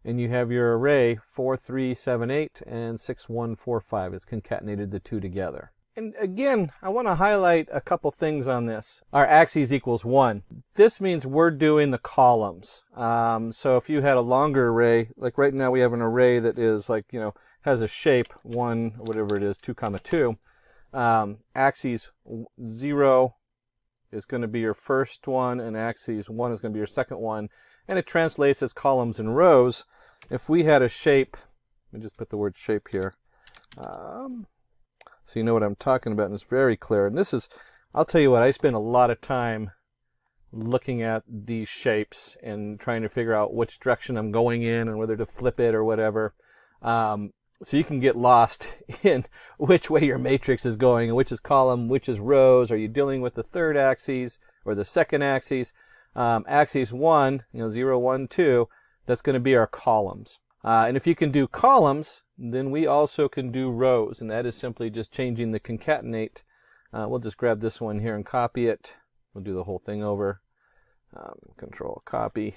And you have your array 4378 and 6145. It's concatenated the two together. And again, I want to highlight a couple things on this. Our axes equals 1. This means we're doing the columns. So if you had a longer array, like right now we have an array that is like, has a shape 1, whatever it is, 2, 2. Axes 0 is going to be your first one, and axes 1 is going to be your second one. And it translates as columns and rows. If we had a shape, let me just put the word shape here. So you know what I'm talking about, and it's very clear. And this is, I'll tell you what, I spend a lot of time looking at these shapes and trying to figure out which direction I'm going in and whether to flip it or whatever. So you can get lost in which way your matrix is going and which is column, which is rows. Are you dealing with the third axis or the second axis? Axis 1, 0, 1, 2, that's going to be our columns. And if you can do columns, then we also can do rows, and that is simply just changing the concatenate. We'll just grab this one here and copy it. We'll do the whole thing over. Control copy,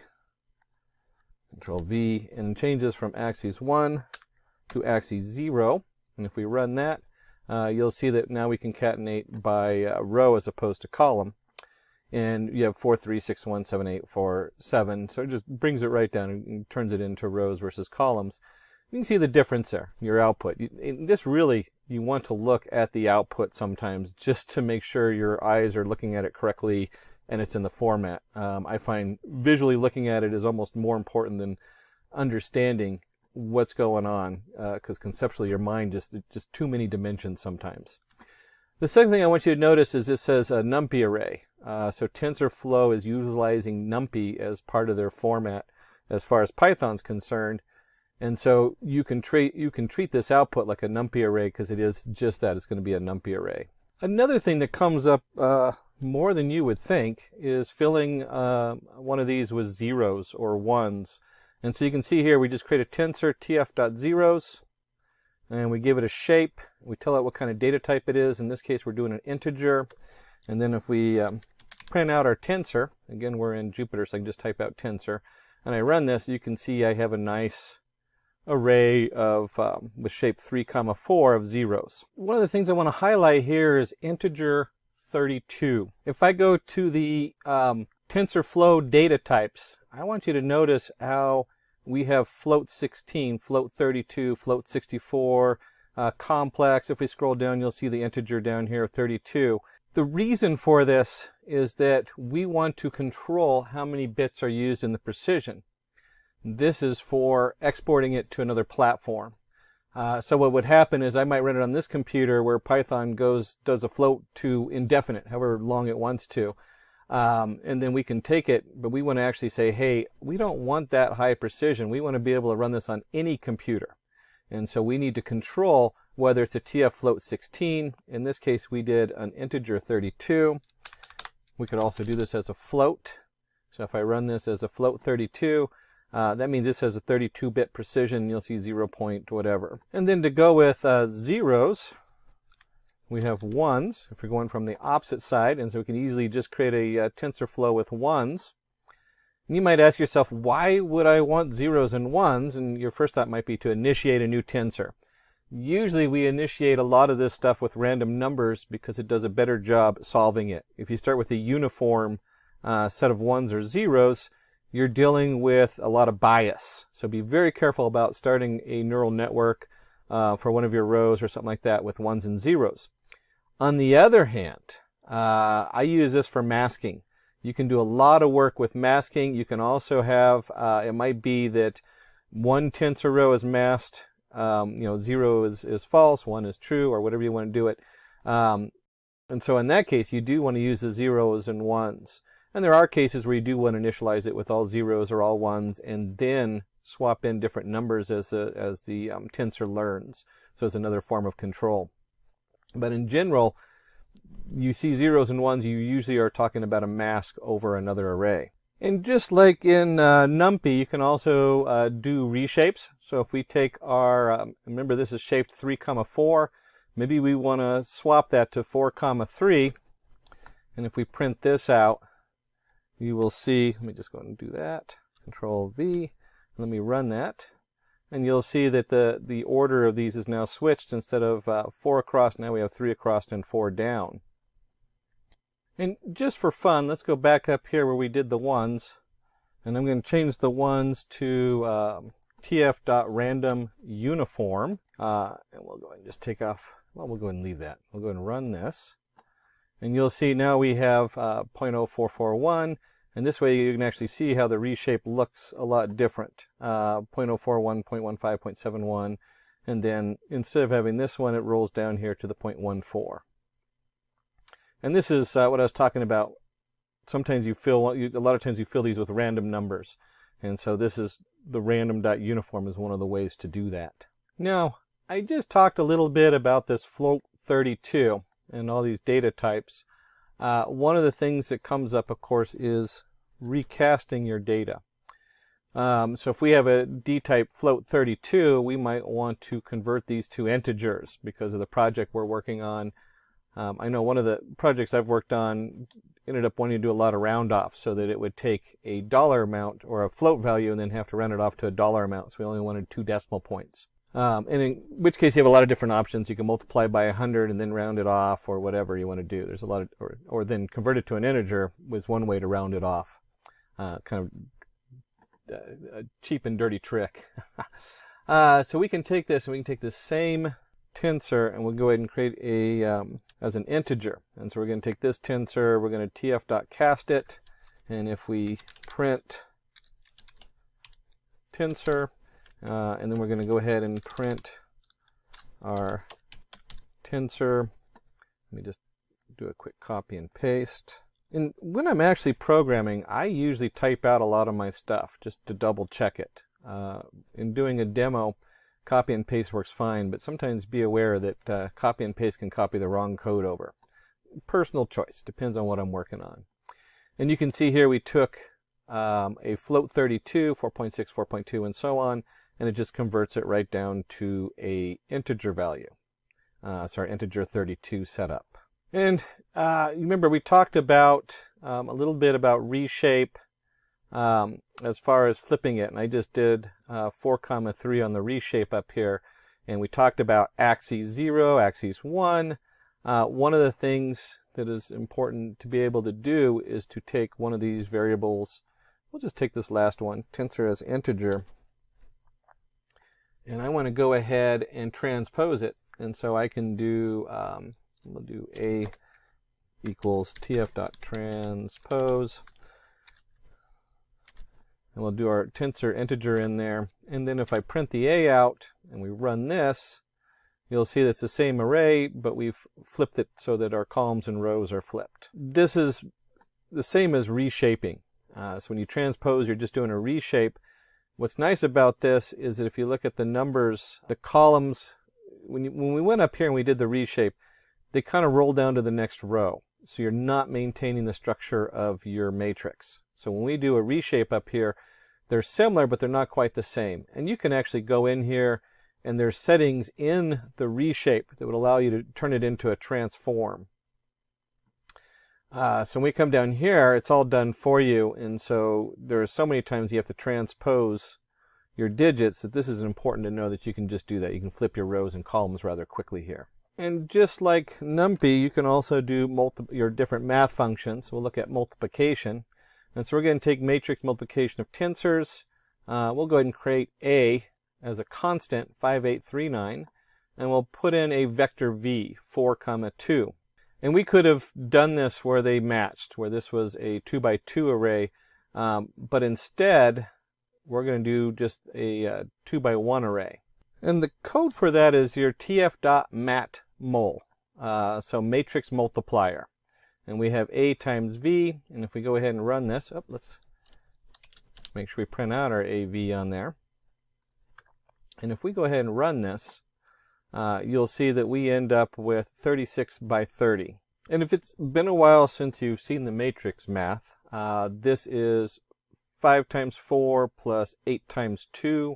Control V, and change this from axis 1 to axis 0. And if we run that, you'll see that now we concatenate by row as opposed to column. And you have 4, 3, 6, 1, 7, 8, 4, 7. So it just brings it right down and turns it into rows versus columns. You can see the difference there, your output. This really, you want to look at the output sometimes just to make sure your eyes are looking at it correctly and it's in the format. I find visually looking at it is almost more important than understanding what's going on, because conceptually your mind just too many dimensions sometimes. The second thing I want you to notice is this says a NumPy array. So TensorFlow is utilizing NumPy as part of their format as far as Python's concerned. And so you can treat this output like a NumPy array because it is just that. It's going to be a NumPy array. Another thing that comes up more than you would think is filling one of these with zeros or ones. And so you can see here we just create a tensor tf.zeros, and we give it a shape. We tell it what kind of data type it is. In this case, we're doing an integer. And then if we print out our tensor, again, we're in Jupyter, so I can just type out tensor. And I run this, you can see I have a nice array of with shape 3, 4 of zeros. One of the things I want to highlight here is integer 32. If I go to the TensorFlow data types, I want you to notice how we have float 16, float 32, float 64, complex. If we scroll down, you'll see the integer down here, 32. The reason for this is that we want to control how many bits are used in the precision. This is for exporting it to another platform. So what would happen is I might run it on this computer where Python does a float to indefinite, however long it wants to. And then we can take it, but we want to actually say, hey, we don't want that high precision. We want to be able to run this on any computer. And so we need to control whether it's a TF float 16. In this case, we did an integer 32. We could also do this as a float. So if I run this as a float 32, that means this has a 32-bit precision. You'll see 0 point whatever. And then to go with zeros, we have ones. If we're going from the opposite side, and so we can easily just create a TensorFlow with ones. And you might ask yourself, why would I want zeros and ones? And your first thought might be to initiate a new tensor. Usually we initiate a lot of this stuff with random numbers because it does a better job solving it. If you start with a uniform set of ones or zeros, you're dealing with a lot of bias. So be very careful about starting a neural network for one of your rows or something like that with ones and zeros. On the other hand, I use this for masking. You can do a lot of work with masking. You can also have, it might be that one tensor row is masked, 0 is false, 1 is true, or whatever you want to do it. And so in that case, you do want to use the zeros and ones. And there are cases where you do want to initialize it with all zeros or all ones, and then swap in different numbers as the tensor learns. So it's another form of control. But in general, you see zeros and ones, you usually are talking about a mask over another array. And just like in NumPy, you can also do reshapes. So if we take our, remember this is shaped 3, 4, Maybe we want to swap that to 4, 3. And if we print this out, you will see, let me just go ahead and do that. Control V. Let me run that. And you'll see that the order of these is now switched. Instead of 4 across, now we have 3 across and 4 down. And just for fun, let's go back up here where we did the ones. And I'm going to change the ones to tf.randomUniform. And we'll go ahead and just take off, well, we'll go ahead and leave that. We'll go ahead and run this. And you'll see now we have 0.0441. And this way you can actually see how the reshape looks a lot different. 0.041, 0.15, 0.71. And then instead of having this one, it rolls down here to the 0.14. And this is what I was talking about. Sometimes a lot of times you fill these with random numbers. And so this is the random.uniform is one of the ways to do that. Now, I just talked a little bit about this float 32 and all these data types. One of the things that comes up, of course, is recasting your data. So if we have a D-type float 32, we might want to convert these to integers because of the project we're working on. I know one of the projects I've worked on ended up wanting to do a lot of round off so that it would take a dollar amount or a float value and then have to round it off to a dollar amount. So we only wanted 2 decimal points. And in which case you have a lot of different options. You can multiply by 100 and then round it off or whatever you want to do. There's a lot of, or then convert it to an integer was one way to round it off. Kind of a cheap and dirty trick. So we can take this and we can take the same tensor and we'll go ahead and create a as an integer. And so we're going to take this tensor, we're going to tf.cast it, and if we print tensor, and then we're going to go ahead and print our tensor. Let me just do a quick copy and paste. And when I'm actually programming, I usually type out a lot of my stuff just to double check it. In doing a demo, copy and paste works fine, but sometimes be aware that copy and paste can copy the wrong code over. Personal choice, depends on what I'm working on. And you can see here we took a float 32, 4.6, 4.2, and so on, and it just converts it right down to a integer value. Sorry, integer 32 setup. And remember we talked about a little bit about reshape as far as flipping it, and I just did 4, 3 on the reshape up here, and we talked about axis 0, axis 1. One of the things that is important to be able to do is to take one of these variables. We'll just take this last one, tensor as integer, and I want to go ahead and transpose it, and so I can do we'll do a equals tf.transpose. And we'll do our tensor integer in there. And then if I print the A out and we run this, you'll see that's the same array, but we've flipped it so that our columns and rows are flipped. This is the same as reshaping. So when you transpose, you're just doing a reshape. What's nice about this is that if you look at the numbers, the columns, when we went up here and we did the reshape, they kind of roll down to the next row. So you're not maintaining the structure of your matrix. So when we do a reshape up here, they're similar, but they're not quite the same. And you can actually go in here and there's settings in the reshape that would allow you to turn it into a transform. So when we come down here, it's all done for you. And so there are so many times you have to transpose your digits that this is important to know that you can just do that. You can flip your rows and columns rather quickly here. And just like NumPy, you can also do your different math functions. We'll look at multiplication. And so we're going to take matrix multiplication of tensors. We'll go ahead and create A as a constant, 5839. And we'll put in a vector V, 4, 2. And we could have done this where they matched, where this was a 2 by 2 array. But instead, we're going to do just a 2 by 1 array. And the code for that is your tf.matmul, so matrix multiplier. And we have A times V, and if we go ahead and run this, let's make sure we print out our AV on there. And if we go ahead and run this, you'll see that we end up with 36 by 30. And if it's been a while since you've seen the matrix math, this is 5 times 4 plus 8 times 2.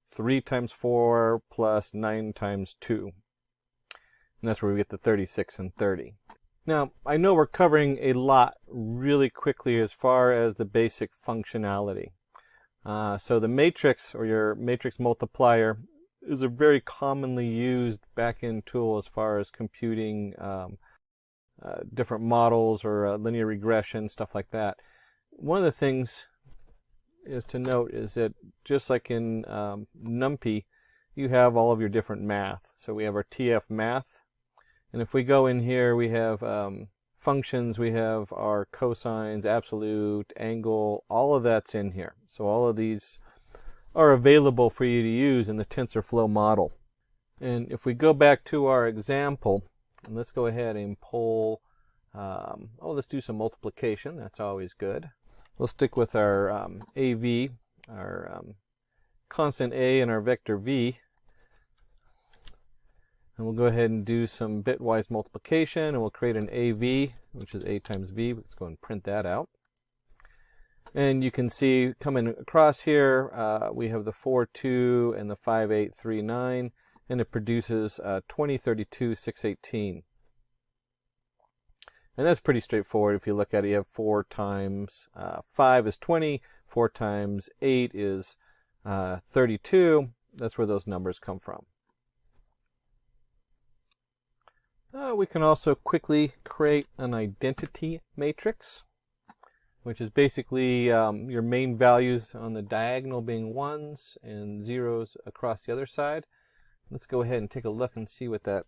3 times 4 plus 9 times 2. And that's where we get the 36 and 30. Now, I know we're covering a lot really quickly as far as the basic functionality. So the matrix, or your matrix multiplier, is a very commonly used back-end tool as far as computing different models or linear regression, stuff like that. One of the things is to note is that just like in NumPy, you have all of your different math. So we have our TF math, and if we go in here, we have functions, we have our cosines, absolute, angle, all of that's in here. So all of these are available for you to use in the TensorFlow model. And if we go back to our example, and let's go ahead and pull, let's do some multiplication. That's always good. We'll stick with our AV, our constant A and our vector V. And we'll go ahead and do some bitwise multiplication, and we'll create an AV, which is A times V. Let's go and print that out. And you can see coming across here, we have the 4, 2 and the 5, 8, 3, 9, and it produces 20, 32, 6, 18. And that's pretty straightforward. If you look at it, you have 4 times 5 is 20, 4 times 8 is 32. That's where those numbers come from. We can also quickly create an identity matrix, which is basically your main values on the diagonal being 1s and 0s across the other side. Let's go ahead and take a look and see what that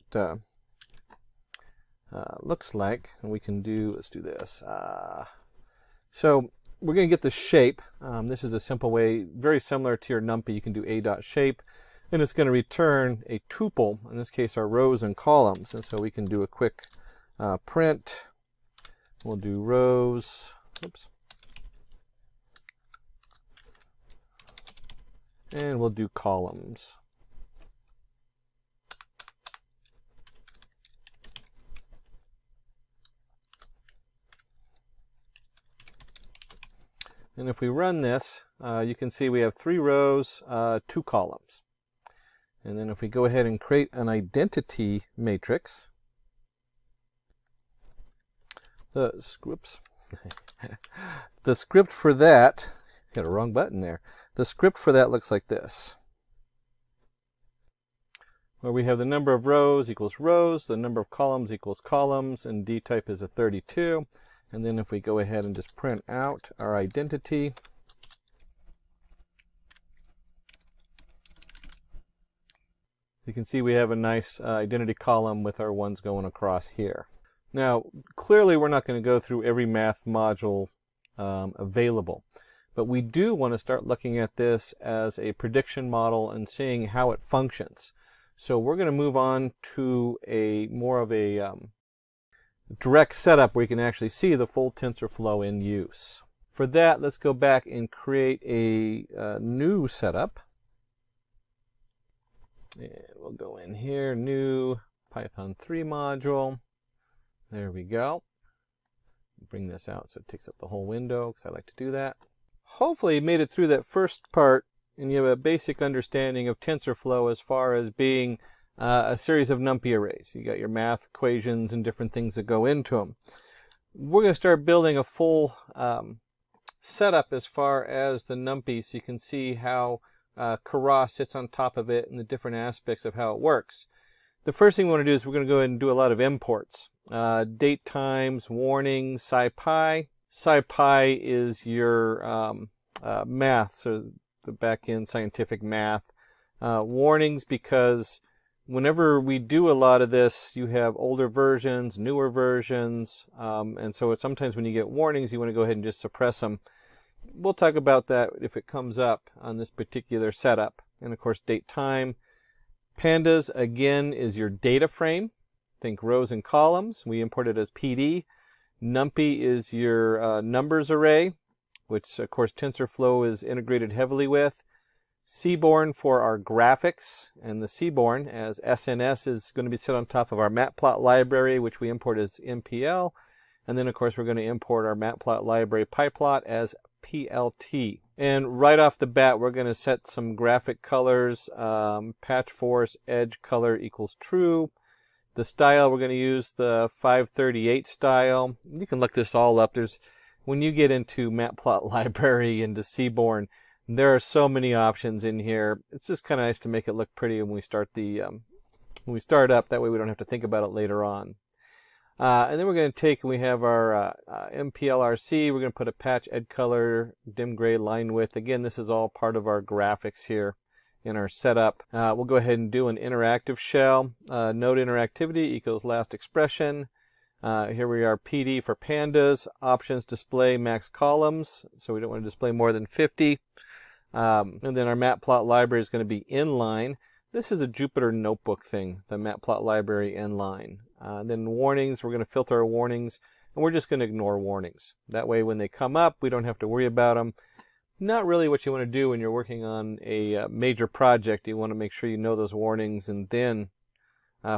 looks like. And we can do, let's do this. So we're going to get the shape. This is a simple way, very similar to your NumPy. You can do a.shape, and it's going to return a tuple, in this case our rows and columns. And so we can do a quick print. We'll do rows. Oops. And we'll do columns. And if we run this, you can see we have 3 rows, 2 columns. And then if we go ahead and create an identity matrix, the script for that, got a wrong button there. The script for that looks like this, where we have the number of rows equals rows, the number of columns equals columns, and D type is a 32. And then if we go ahead and just print out our identity, you can see we have a nice identity column with our ones going across here. Now, clearly we're not going to go through every math module available, but we do want to start looking at this as a prediction model and seeing how it functions. So we're going to move on to a more of a direct setup where you can actually see the full TensorFlow in use. For that, let's go back and create a new setup. And we'll go in here, new Python 3 module. There we go. Bring this out so it takes up the whole window, because I like to do that. Hopefully you made it through that first part and you have a basic understanding of TensorFlow as far as being a series of NumPy arrays. You got your math equations and different things that go into them. We're going to start building a full setup as far as the NumPy, so you can see how Keras sits on top of it and the different aspects of how it works. The first thing we want to do is we're going to go ahead and do a lot of imports. Date times, warnings, SciPy. SciPy is your math, so the back-end scientific math. Warnings, because whenever we do a lot of this, you have older versions, newer versions, and so sometimes when you get warnings, you want to go ahead and just suppress them. We'll talk about that if it comes up on this particular setup. And of course, date time. Pandas, again, is your data frame. Think rows and columns. We import it as PD. NumPy is your numbers array, which of course TensorFlow is integrated heavily with. Seaborn for our graphics, and the Seaborn as SNS is going to be set on top of our Matplotlib library, which we import as MPL. And then of course we're going to import our Matplotlib library PyPlot as PLT. And right off the bat, we're going to set some graphic colors. Patch force edge color equals true. The style, we're going to use the 538 style. You can look this all up. When you get into Matplotlib, into Seaborn, there are so many options in here. It's just kind of nice to make it look pretty when we start up. That way we don't have to think about it later on. And then we're going to take, we have our MPLRC. We're going to put a patch, edge color, dim gray, line width. Again, this is all part of our graphics here in our setup. We'll go ahead and do an interactive shell. Node interactivity equals last expression. Here we are, PD for pandas. Options display max columns, so we don't want to display more than 50. And then our Matplotlib is going to be inline. This is a Jupyter notebook thing, the Matplotlib inline. Then warnings, we're going to filter our warnings, and we're just going to ignore warnings. That way when they come up, we don't have to worry about them. Not really what you want to do when you're working on a major project. You want to make sure you know those warnings and then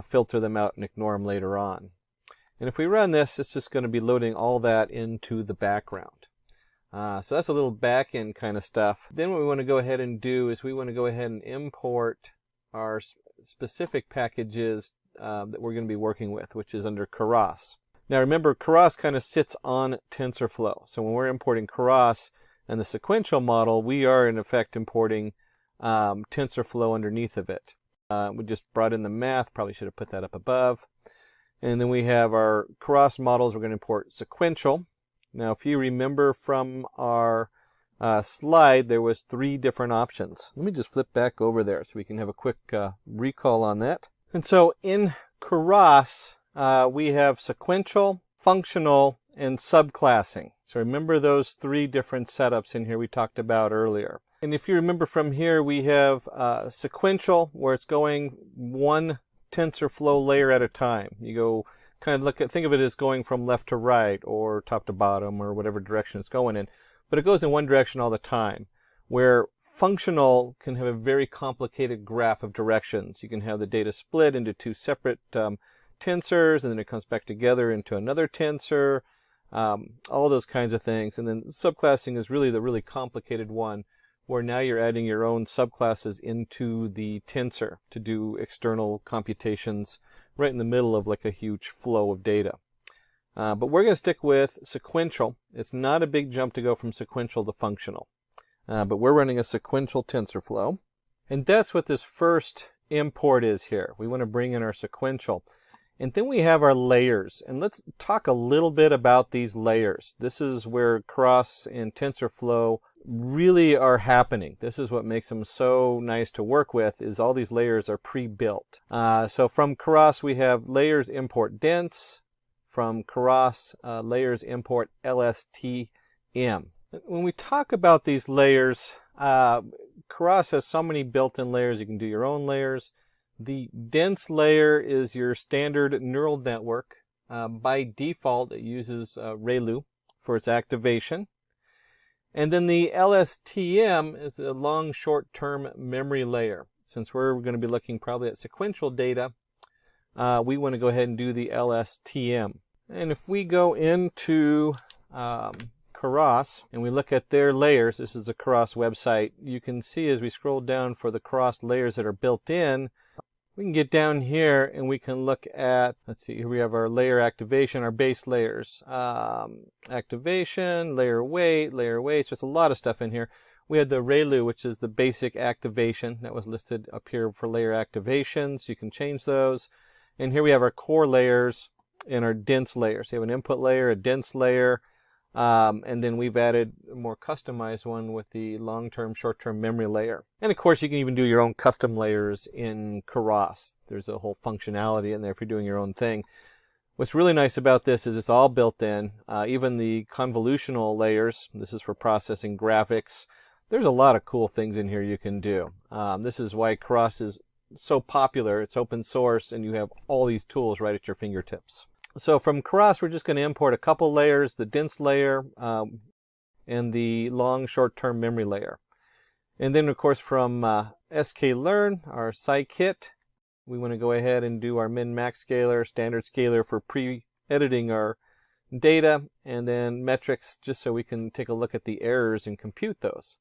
filter them out and ignore them later on. And if we run this, it's just going to be loading all that into the background. So that's a little back-end kind of stuff. Then what we want to go ahead and do is we want to go ahead and import our specific packages that we're going to be working with, which is under Keras. Now remember, Keras kind of sits on TensorFlow. So when we're importing Keras and the sequential model, we are in effect importing TensorFlow underneath of it. We just brought in the math, probably should have put that up above. And then we have our Keras models. We're going to import sequential. Now if you remember from our slide, there was 3 different options. Let me just flip back over there so we can have a quick recall on that. And so in Keras, we have sequential, functional, and subclassing. So remember those 3 different setups in here we talked about earlier. And if you remember from here, we have sequential, where it's going one TensorFlow layer at a time. You go kind of think of it as going from left to right or top to bottom or whatever direction it's going in. But it goes in one direction all the time. Where functional can have a very complicated graph of directions. You can have the data split into 2 separate tensors, and then it comes back together into another tensor. All those kinds of things. And then subclassing is really the really complicated one, where now you're adding your own subclasses into the tensor to do external computations right in the middle of like a huge flow of data. But we're going to stick with sequential. It's not a big jump to go from sequential to functional. But we're running a sequential TensorFlow. And that's what this first import is here. We want to bring in our sequential. And then we have our layers. And let's talk a little bit about these layers. This is where Keras and TensorFlow really are happening. This is what makes them so nice to work with, is all these layers are pre-built. So from Keras, we have layers import dense. From Keras, layers import LSTM. When we talk about these layers, Keras has so many built-in layers. You can do your own layers. The dense layer is your standard neural network. By default, it uses ReLU for its activation. And then the LSTM is a long short-term memory layer. Since we're going to be looking probably at sequential data, we want to go ahead and do the LSTM. And if we go into Keras and we look at their layers, this is the Keras website, you can see as we scroll down for the Keras layers that are built in, we can get down here and we can look at, let's see, here we have our layer activation, our base layers. Activation, layer weight, so it's a lot of stuff in here. We had the ReLU, which is the basic activation that was listed up here for layer activations. You can change those. And here we have our core layers and our dense layers. So you have an input layer, a dense layer, and then we've added a more customized one with the long-term, short-term memory layer. And of course, you can even do your own custom layers in Keras. There's a whole functionality in there if you're doing your own thing. What's really nice about this is it's all built in. Even the convolutional layers, this is for processing graphics. There's a lot of cool things in here you can do. This is why Keras is so popular. It's open source and you have all these tools right at your fingertips. So from Keras, we're just going to import a couple layers, the dense layer and the long short-term memory layer. And then of course from Scikit Learn, our Scikit, we want to go ahead and do our min-max scaler, standard scaler for pre-editing our data, and then metrics just so we can take a look at the errors and compute those.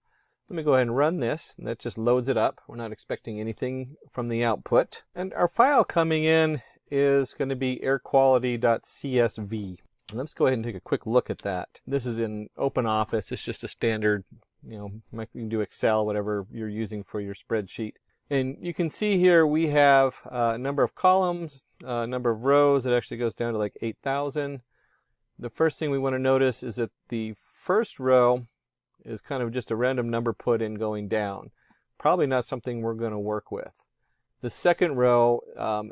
Let me go ahead and run this, and that just loads it up. We're not expecting anything from the output. And our file coming in is going to be airquality.csv. Let's go ahead and take a quick look at that. This is in OpenOffice. It's just a standard, you can do Excel, whatever you're using for your spreadsheet. And you can see here we have a number of columns, a number of rows. It actually goes down to like 8,000. The first thing we want to notice is that the first row is kind of just a random number put in going down. Probably not something we're going to work with. The second row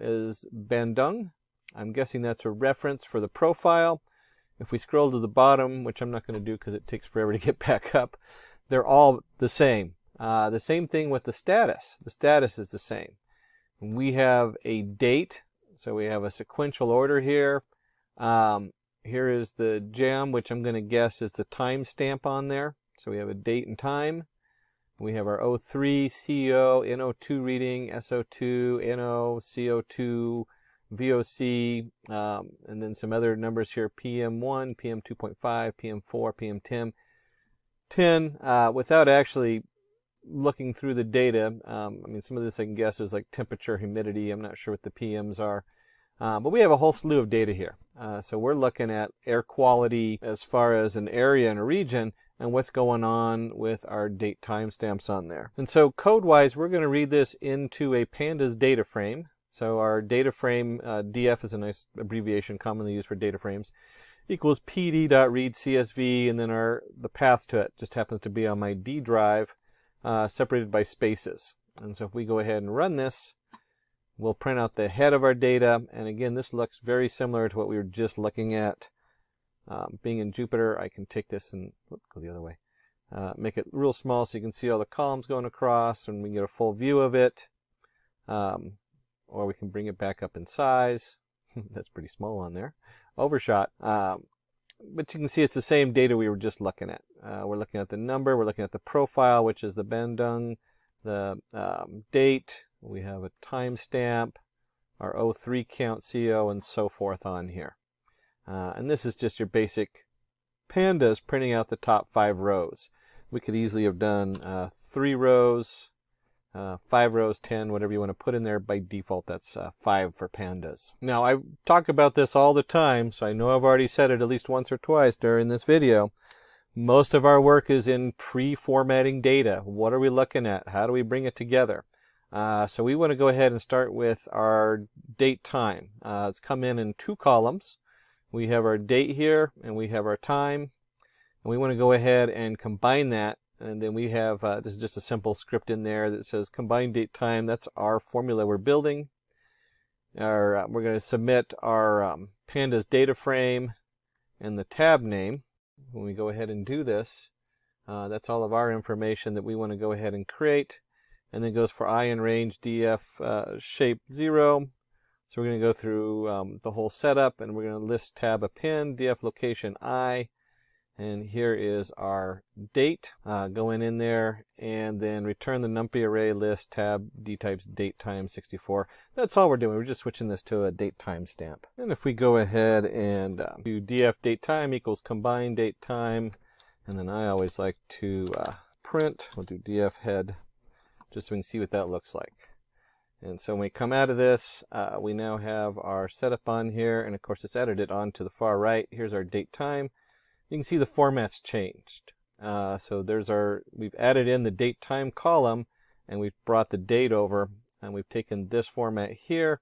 is Bandung. I'm guessing that's a reference for the profile. If we scroll to the bottom, which I'm not going to do because it takes forever to get back up, they're all the same. The same thing with the status. The status is the same. We have a date, so we have a sequential order here. Here is the gem, which I'm going to guess is the timestamp on there. So we have a date and time. We have our O3, CO, NO2 reading, SO2, NO, CO2, VOC, and then some other numbers here, PM1, PM2.5, PM4, PM10. Without actually looking through the data, some of this I can guess is like temperature, humidity. I'm not sure what the PMs are. But we have a whole slew of data here. So we're looking at air quality as far as an area and a region, and what's going on with our date timestamps on there. And so code-wise, we're going to read this into a Pandas data frame. So our data frame, DF is a nice abbreviation commonly used for data frames, equals pd.read_csv, and then the path to it just happens to be on my D drive, separated by spaces. And so if we go ahead and run this, we'll print out the head of our data. And again, this looks very similar to what we were just looking at. Being in Jupyter, I can take this and go the other way. Make it real small so you can see all the columns going across and we can get a full view of it. Or we can bring it back up in size. That's pretty small on there. Overshot. But you can see it's the same data we were just looking at. We're looking at the number, we're looking at the profile, which is the Bandung, the date, we have a timestamp, our O3 count, CO, and so forth on here. And this is just your basic Pandas printing out the top 5 rows. We could easily have done 3 rows, 5 rows, 10, whatever you want to put in there. By default, that's 5 for Pandas. Now, I talk about this all the time, so I know I've already said it at least once or twice during this video. Most of our work is in pre-formatting data. What are we looking at? How do we bring it together? So we want to go ahead and start with our date time. It's come in 2 columns. We have our date here and we have our time, and we want to go ahead and combine that. And then we have, this is just a simple script in there that says combine date time. That's our formula we're building. We're going to submit our Pandas data frame and the tab name. When we go ahead and do this, that's all of our information that we want to go ahead and create. And then goes for I in range df shape 0. So we're going to go through the whole setup, and we're going to list tab append df location I. And here is our date going in there, and then return the NumPy array list tab dtypes date time 64. That's all we're doing. We're just switching this to a date timestamp. And if we go ahead and do df date time equals combine date time, and then I always like to print. We'll do df head just so we can see what that looks like. And so when we come out of this, we now have our setup on here, and of course it's edited on to the far right. Here's our date time. You can see the format's changed. So we've added in the date time column, and we've brought the date over, and we've taken this format here,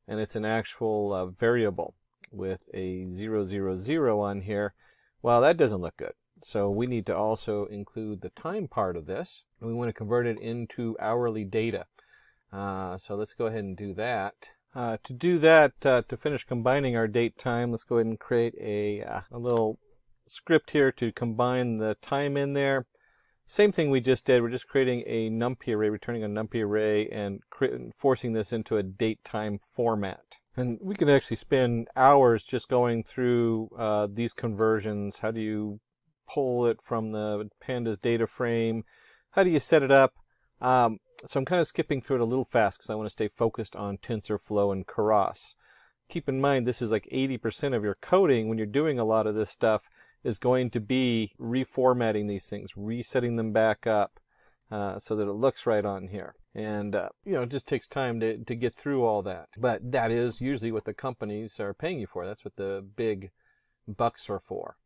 and it's an actual variable with a 000 on here. Well, that doesn't look good. So we need to also include the time part of this, and we want to convert it into hourly data. So let's go ahead and do that. To do that, to finish combining our date time, let's go ahead and create a little script here to combine the time in there. Same thing we just did. We're just creating a NumPy array, returning a NumPy array, and forcing this into a date time format. And we can actually spend hours just going through these conversions. How do you pull it from the Pandas data frame? How do you set it up? So I'm kind of skipping through it a little fast because I want to stay focused on TensorFlow and Keras. Keep in mind, this is like 80% of your coding when you're doing a lot of this stuff is going to be reformatting these things, resetting them back up. so that it looks right on here. And it just takes time to get through all that. But that is usually what the companies are paying you for. That's what the big bucks are for.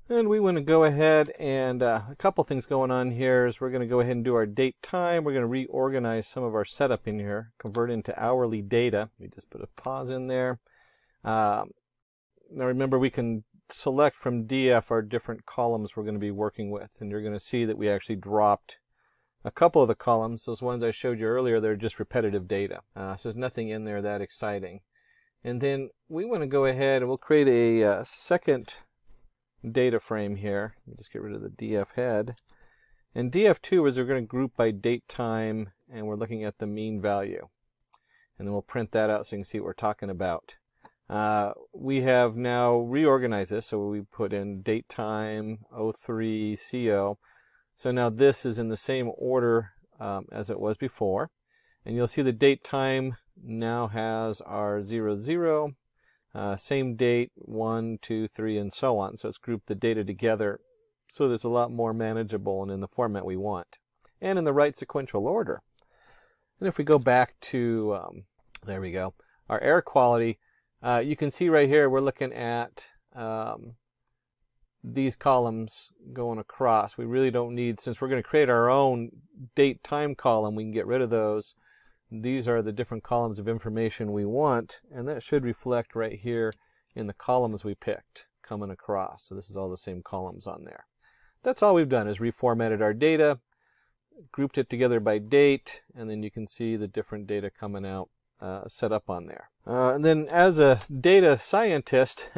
And we want to go ahead and a couple things going on here is we're going to go ahead and do our date time. We're going to reorganize some of our setup in here, convert into hourly data. We just put a pause in there. Now remember, we can select from DF our different columns we're going to be working with, and you're going to see that we actually dropped a couple of the columns. Those ones I showed you earlier, they're just repetitive data. So there's nothing in there that exciting. And then we want to go ahead and we'll create a second data frame here. Let me just get rid of the DF head. And DF2 is we're going to group by date time, and we're looking at the mean value. And then we'll print that out so you can see what we're talking about. We have now reorganized this, so we put in date time 03 CO. So now this is in the same order as it was before. And you'll see the date time now has our 00, same date 1, 2, 3, and so on. So it's grouped the data together so that it's a lot more manageable and in the format we want, and in the right sequential order. And if we go back to, there we go, our air quality, you can see right here we're looking at these columns going across. We really don't need, since we're going to create our own date time column, we can get rid of those. These are the different columns of information we want, and that should reflect right here in the columns we picked coming across. So this is all the same columns on there. That's all we've done is reformatted our data, grouped it together by date, and then you can see the different data coming out set up on there. And then as a data scientist,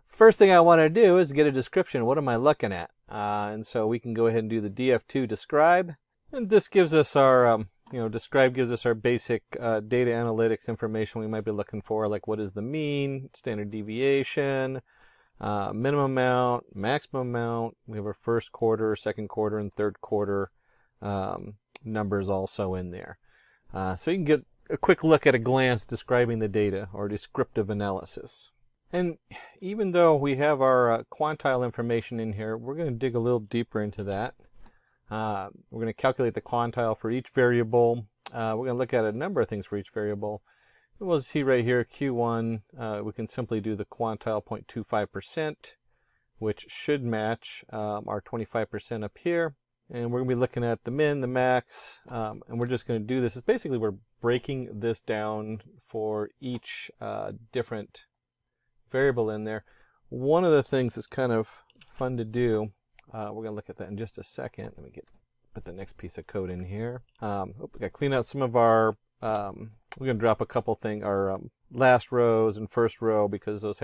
first thing I want to do is get a description. What am I looking at? And so we can go ahead and do the df2 describe, and this gives us our describe gives us our basic data analytics information we might be looking for, like what is the mean, standard deviation, minimum amount, maximum amount. We have our first quarter, second quarter, and third quarter numbers also in there. So you can get a quick look at a glance describing the data, or descriptive analysis. And even though we have our quantile information in here, we're going to dig a little deeper into that. We're going to calculate the quantile for each variable. We're going to look at a number of things for each variable. And we'll see right here, Q1, we can simply do the quantile 0.25%, which should match our 25% up here. And we're going to be looking at the min, the max, and we're just going to do this. It's basically we're breaking this down for each different variable in there. One of the things that's kind of fun to do, we're going to look at that in just a second. Let me put the next piece of code in here. We got to clean out some of our, we're going to drop a couple things, our last rows and first row, because those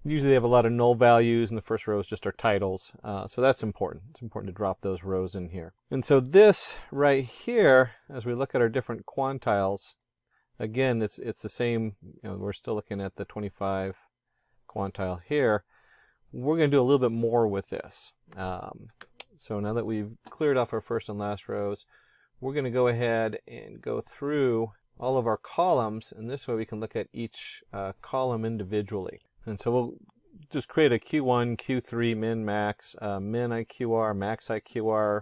usually they have a lot of null values, and the first row is just our titles. So that's important. It's important to drop those rows in here. And so this right here, as we look at our different quantiles, again, it's the same. We're still looking at the 25 quantile here. We're going to do a little bit more with this. So now that we've cleared off our first and last rows, we're going to go ahead and go through all of our columns, and this way we can look at each column individually. And so we'll just create a Q1, Q3, min, max, min IQR, max IQR,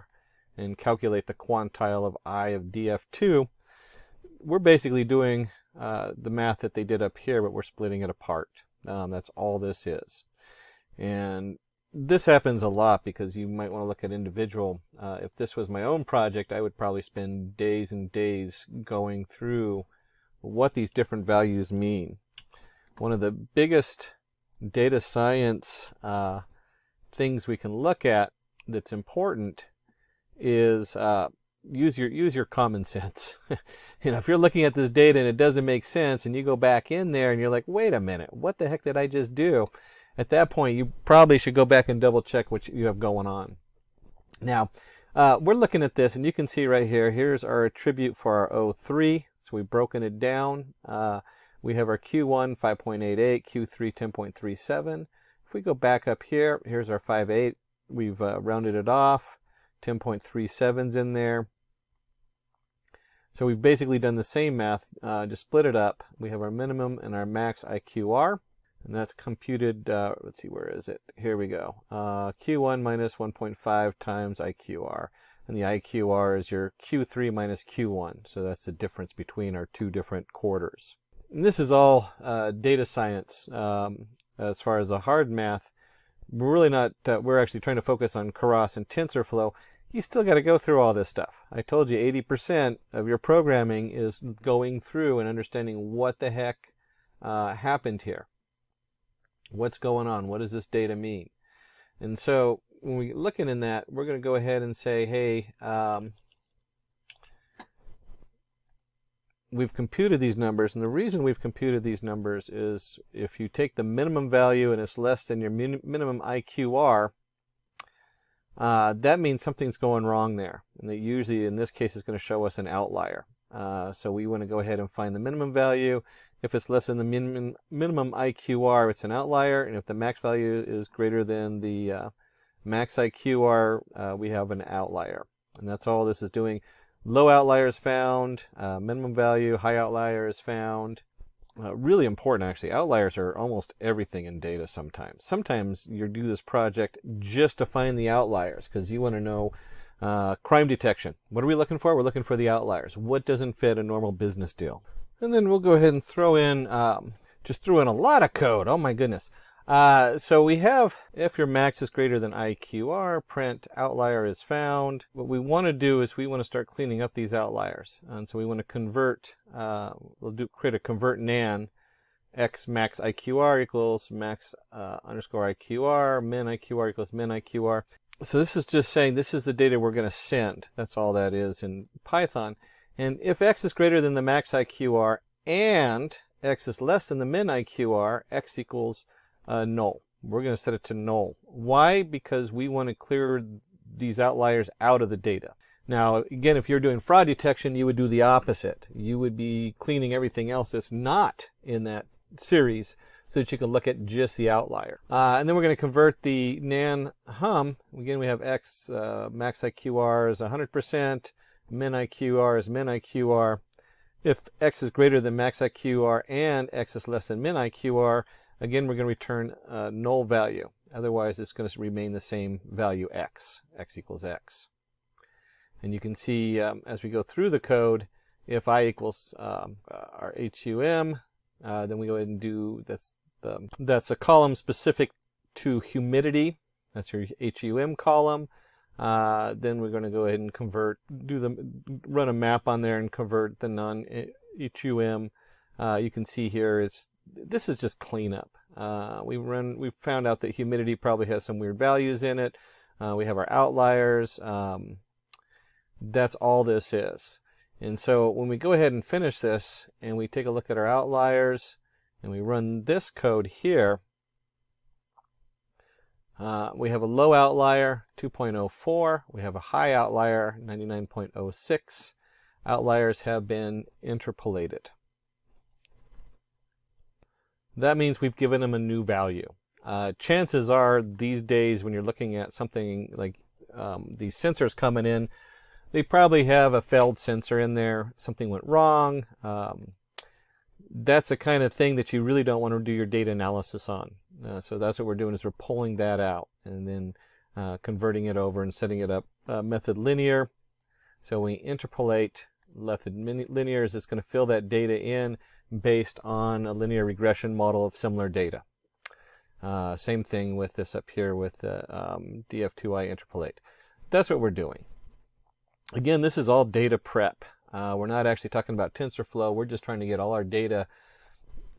and calculate the quantile of I of DF2. We're basically doing the math that they did up here, but we're splitting it apart. That's all this is. And this happens a lot because you might want to look at individual. If this was my own project, I would probably spend days and days going through what these different values mean. One of the biggest data science things we can look at that's important is use your common sense. If you're looking at this data and it doesn't make sense, and you go back in there and you're like, wait a minute, what the heck did I just do? At that point, you probably should go back and double check what you have going on. Now, we're looking at this, and you can see right here, here's our attribute for our 03. So we've broken it down. We have our Q1 5.88, Q3 10.37. If we go back up here, here's our 5.8. We've rounded it off. 10.37's in there. So we've basically done the same math, just split it up. We have our minimum and our max IQR. And that's computed, let's see, where is it? Here we go. Q1 minus 1.5 times IQR. And the IQR is your Q3 minus Q1. So that's the difference between our two different quarters. And this is all data science. As far as the hard math, we're really not, we're actually trying to focus on Keras and TensorFlow. You still got to go through all this stuff. I told you 80% of your programming is going through and understanding what the heck happened here. What's going on? What does this data mean? And so when we're looking in that, we're going to go ahead and say, hey, we've computed these numbers, and the reason we've computed these numbers is if you take the minimum value and it's less than your minimum IQR, that means something's going wrong there. And that usually, in this case, is going to show us an outlier. So we want to go ahead and find the minimum value. If it's less than the minimum IQR, it's an outlier. And if the max value is greater than the max IQR, we have an outlier. And that's all this is doing. Low outlier is found, minimum value, high outlier is found. Really important, actually. Outliers are almost everything in data sometimes. Sometimes you do this project just to find the outliers because you want to know crime detection. What are we looking for? We're looking for the outliers. What doesn't fit a normal business deal? And then we'll go ahead and throw in, just threw in a lot of code. Oh my goodness. So we have, if your max is greater than IQR, print outlier is found. What we want to do is we want to start cleaning up these outliers. And so we want to convert, create a convert nan, x max IQR equals max underscore IQR, min IQR equals min IQR. So this is just saying this is the data we're going to send. That's all that is in Python. And if x is greater than the max IQR and x is less than the min IQR, x equals null. We're going to set it to null. Why? Because we want to clear these outliers out of the data. Now, again, if you're doing fraud detection, you would do the opposite. You would be cleaning everything else that's not in that series so that you can look at just the outlier. And then we're going to convert the nan hum. Again, we have x, max IQR is 100%, min IQR is min IQR. If x is greater than max IQR and x is less than min IQR, again, we're going to return a null value. Otherwise, it's going to remain the same value x equals x. And you can see as we go through the code, if I equals our HUM, then we go ahead and do, that's a column specific to humidity. That's your HUM column. Then we're going to go ahead and convert, run a map on there and convert the non-HUM. You can see here this is just cleanup. We found out that humidity probably has some weird values in it. We have our outliers. That's all this is. And so when we go ahead and finish this and we take a look at our outliers and we run this code here, we have a low outlier, 2.04. We have a high outlier, 99.06. Outliers have been interpolated. That means we've given them a new value. Chances are these days when you're looking at something like these sensors coming in, they probably have a failed sensor in there. Something went wrong. That's the kind of thing that you really don't want to do your data analysis on. So that's what we're doing, is we're pulling that out and then converting it over and setting it up method linear. So we interpolate method linear is it's going to fill that data in based on a linear regression model of similar data. Same thing with this up here with df2i interpolate. That's what we're doing. Again, this is all data prep. We're not actually talking about TensorFlow. We're just trying to get all our data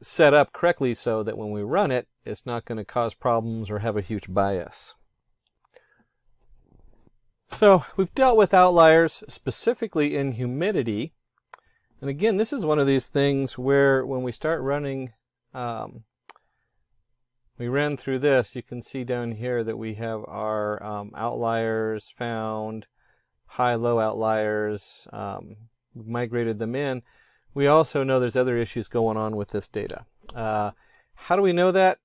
set up correctly so that when we run it, it's not going to cause problems or have a huge bias. So we've dealt with outliers specifically in humidity. And again, this is one of these things where when we start running, we ran through this, you can see down here that we have our outliers found, high-low outliers, migrated them in. We also know there's other issues going on with this data. How do we know that?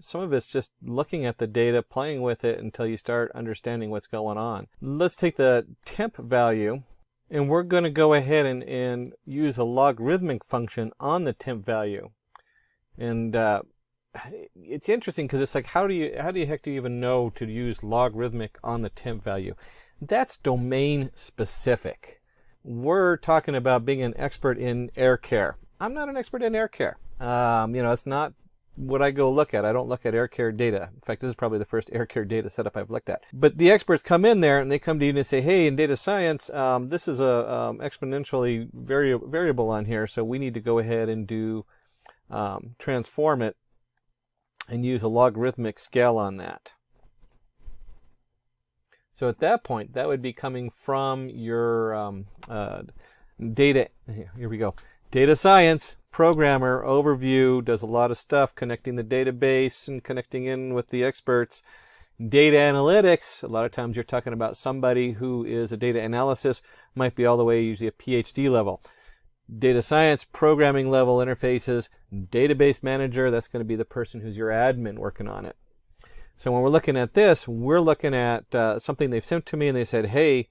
Some of it's just looking at the data, playing with it until you start understanding what's going on. Let's take the temp value, and we're going to go ahead and use a logarithmic function on the temp value. And it's interesting because it's like, how do you heck do you even know to use logarithmic on the temp value? That's domain specific. We're talking about being an expert in air care. I'm not an expert in air care. It's not what I go look at. I don't look at air care data. In fact, this is probably the first air care data setup I've looked at. But the experts come in there and they come to you and say, hey, in data science, this is a exponentially variable on here, so we need to go ahead and do transform it and use a logarithmic scale on that. So at that point, that would be coming from your data. Here we go. Data science programmer overview, does a lot of stuff connecting the database and connecting in with the experts. Data analytics, a lot of times you're talking about somebody who is a data analysis, might be all the way usually a PhD level. Data science, programming level interfaces, database manager, that's going to be the person who's your admin working on it. So when we're looking at this, we're looking at something they've sent to me and they said, hey,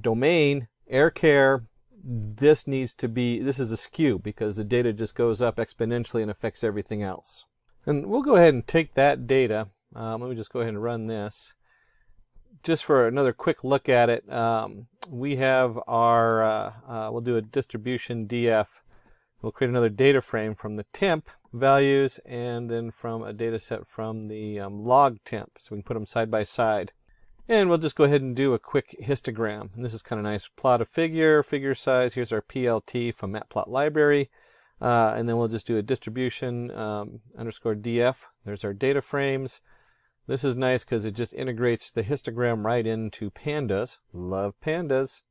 domain, air care, this is a skew because the data just goes up exponentially and affects everything else. And we'll go ahead and take that data. Let me just go ahead and run this. Just for another quick look at it, we have our, we'll do a distribution df. We'll create another data frame from the temp values and then from a data set from the log temp. So we can put them side by side. And we'll just go ahead and do a quick histogram. And this is kind of nice. Plot a figure size. Here's our PLT from Matplotlib. And then we'll just do a distribution underscore df. There's our data frames. This is nice because it just integrates the histogram right into Pandas. Love Pandas.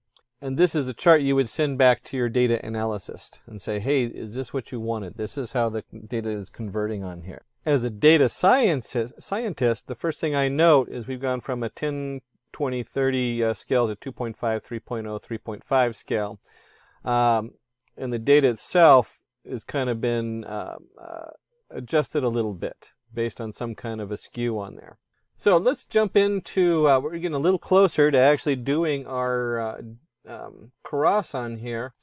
And this is a chart you would send back to your data analyst and say, hey, is this what you wanted? This is how the data is converting on here. As a data scientist, the first thing I note is we've gone from a 10, 20, 30 scale to 2.5, 3.0, 3.5 scale. And the data itself has kind of been adjusted a little bit based on some kind of a skew on there. So let's jump into, we're getting a little closer to actually doing our cross on here.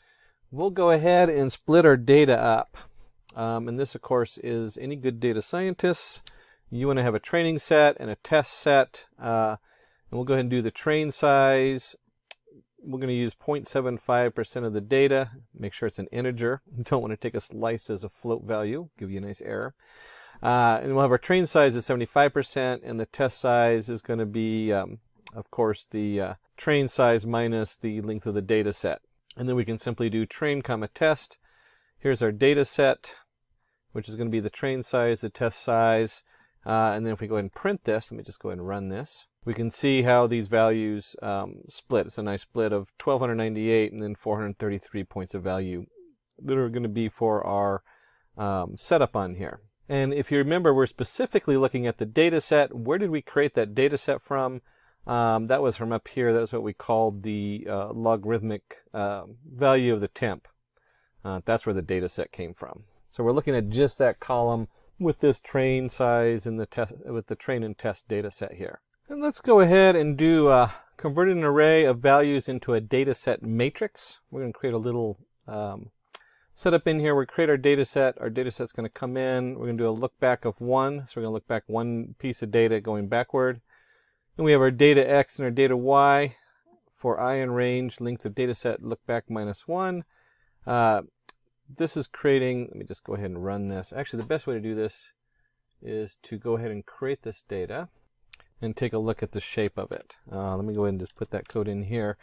We'll go ahead and split our data up. And this, of course, is any good data scientists. You want to have a training set and a test set. And we'll go ahead and do the train size. We're going to use 0.75% of the data. Make sure it's an integer. You don't want to take a slice as a float value. Give you a nice error. And we'll have our train size is 75%, and the test size is going to be, of course, the train size minus the length of the data set. And then we can simply do train comma test. Here's our data set, which is going to be the train size, the test size. And then if we go ahead and print this, let me just go ahead and run this. We can see how these values split. It's a nice split of 1298 and then 433 points of value that are going to be for our setup on here. And if you remember, we're specifically looking at the data set. Where did we create that data set from? That was from up here. That's what we called the logarithmic value of the temp. That's where the data set came from. So we're looking at just that column with this train size and the test, with the train and test data set here. And let's go ahead and do convert an array of values into a data set matrix. We're going to create a little setup in here. We create our data set. Our data set's going to come in. We're going to do a look back of 1. So we're going to look back one piece of data going backward. And we have our data X and our data Y. For I in range, length of data set, look back -1. This is creating, let me just go ahead and run this. Actually, the best way to do this is to go ahead and create this data and take a look at the shape of it. Let me go ahead and just put that code in here.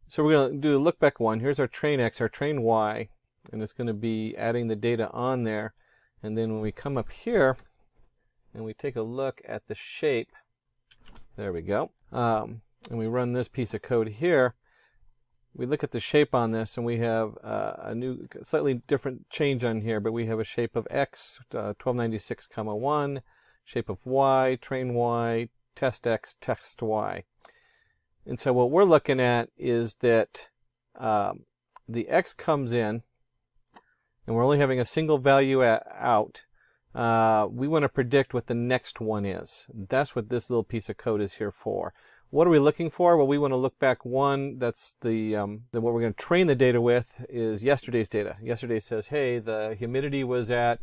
So we're going to do a look back 1. Here's our train X, our train Y, and it's going to be adding the data on there. And then when we come up here and we take a look at the shape, there we go. And we run this piece of code here. We look at the shape on this and we have a new, slightly different change on here, but we have a shape of X, 1296, 1, shape of Y, train Y, test X, test Y. And so what we're looking at is that the X comes in and we're only having a single value out. We want to predict what the next one is. That's what this little piece of code is here for. What are we looking for? Well, we want to look back 1. That's the what we're going to train the data with is yesterday's data. Yesterday says, hey, the humidity was at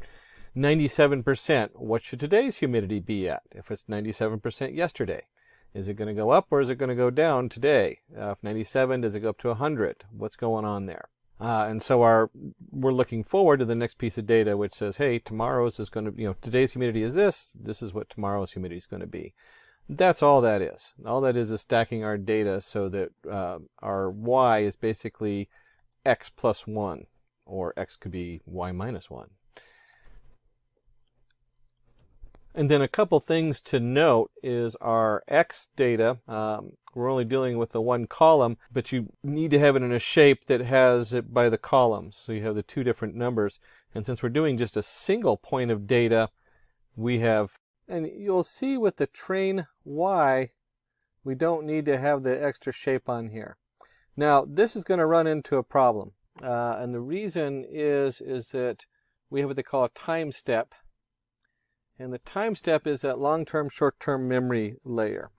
97%, what should today's humidity be at? If it's 97% yesterday, is it going to go up or is it going to go down today? If 97, does it go up to 100? What's going on there? And so we're looking forward to the next piece of data which says, hey, tomorrow's is going to, today's humidity is this is what tomorrow's humidity is going to be. That's all that is. All that is stacking our data so that our y is basically x plus 1, or x could be y minus 1. And then a couple things to note is our x data. We're only dealing with the one column, but you need to have it in a shape that has it by the columns. So you have the two different numbers. And since we're doing just a single point of data, we have, and you'll see with the train y, we don't need to have the extra shape on here. Now, this is going to run into a problem. And the reason is that we have what they call a time step. And the time step is that long-term, short-term memory layer.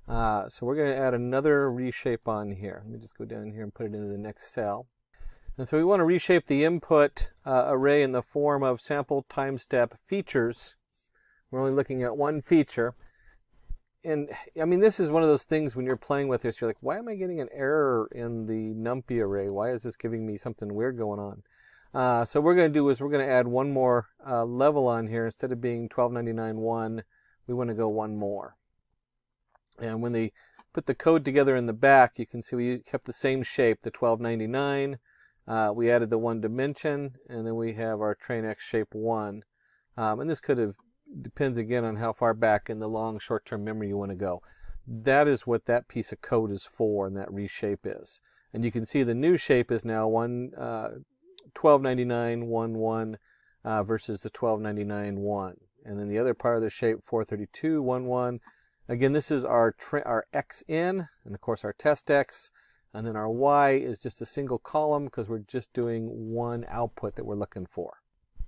So we're going to add another reshape on here. Let me just go down here and put it into the next cell. And so we want to reshape the input array in the form of sample time step features. We're only looking at one feature. And I mean, this is one of those things when you're playing with this, you're like, why am I getting an error in the NumPy array? Why is this giving me something weird going on? So what we're going to do is we're going to add one more level on here. Instead of being 1299.1, we want to go one more. And when they put the code together in the back, you can see we kept the same shape, the 1299. We added the one dimension, and then we have our train x shape 1. And this depends again on how far back in the long short-term memory you want to go. That is what that piece of code is for, and that reshape is. And you can see the new shape is now 1299.11 versus the 1299.1. And then the other part of the shape, 432.11. Again, this is our xn, and of course our test x. And then our y is just a single column because we're just doing one output that we're looking for.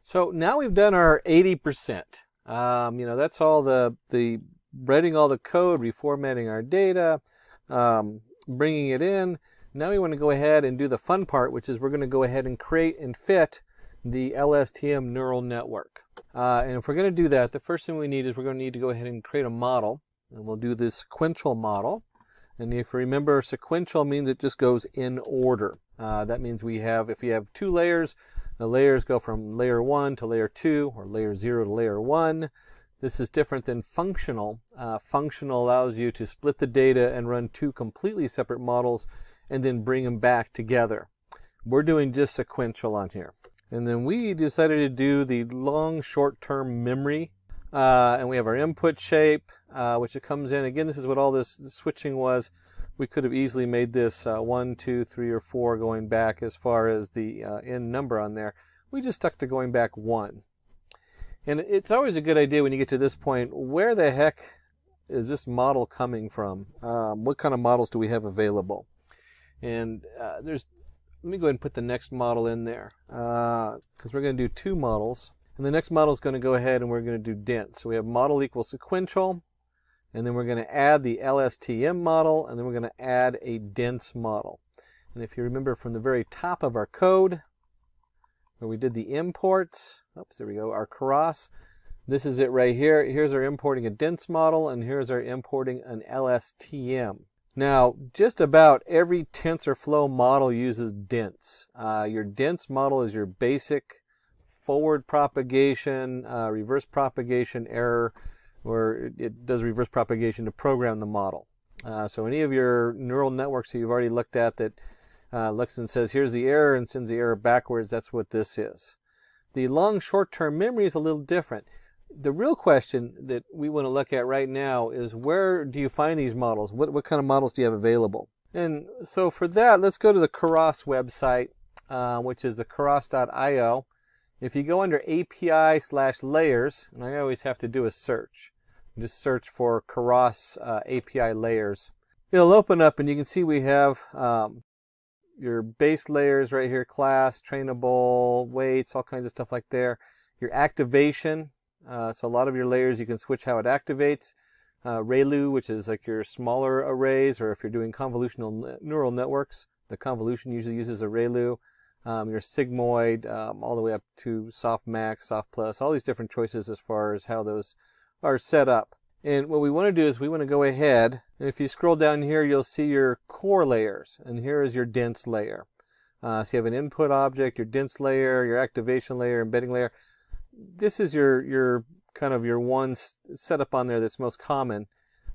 So now we've done our 80%. That's all the writing all the code, reformatting our data, bringing it in. Now we want to go ahead and do the fun part, which is we're going to go ahead and create and fit the LSTM neural network. And if we're going to do that, the first thing we need is we're going to need to go ahead and create a model. And we'll do this sequential model. And if you remember, sequential means it just goes in order. That means if you have two layers, the layers go from layer 1 to layer 2, or layer 0 to layer 1. This is different than functional. Functional allows you to split the data and run two completely separate models and then bring them back together. We're doing just sequential on here. And then we decided to do the long short-term memory. And we have our input shape, which it comes in. Again, this is what all this switching was. We could have easily made this 1, 2, 3, or 4 going back as far as the end number on there. We just stuck to going back 1. And it's always a good idea when you get to this point, where the heck is this model coming from? What kind of models do we have available? And let me go ahead and put the next model in there, because we're going to do two models. And the next model is going to go ahead and we're going to do dense. So we have model equals sequential, and then we're going to add the LSTM model, and then we're going to add a dense model. And if you remember from the very top of our code, where we did the imports, oops, there we go, our cross, this is it right here. Here's our importing a dense model, and here's our importing an LSTM. Now, just about every TensorFlow model uses dense. Your dense model is your basic forward propagation, reverse propagation error, where it does reverse propagation to program the model. So any of your neural networks that you've already looked at that looks and says, here's the error, and sends the error backwards, that's what this is. The long short-term memory is a little different. The real question that we want to look at right now is, where do you find these models? What kind of models do you have available? And so for that, let's go to the Keras website, which is the keras.io. If you go under API/layers, and I always have to do a search, just search for Keras API layers. It'll open up and you can see we have your base layers right here, class, trainable, weights, all kinds of stuff like there. Your activation, so a lot of your layers you can switch how it activates. ReLU, which is like your smaller arrays, or if you're doing convolutional neural networks, the convolution usually uses a ReLU. your sigmoid, all the way up to softmax, softplus, all these different choices as far as how those are set up. And what we want to do is we want to go ahead, and if you scroll down here, you'll see your core layers, and here is your dense layer. So you have an input object, your dense layer, your activation layer, embedding layer. This is your kind of your one setup on there that's most common.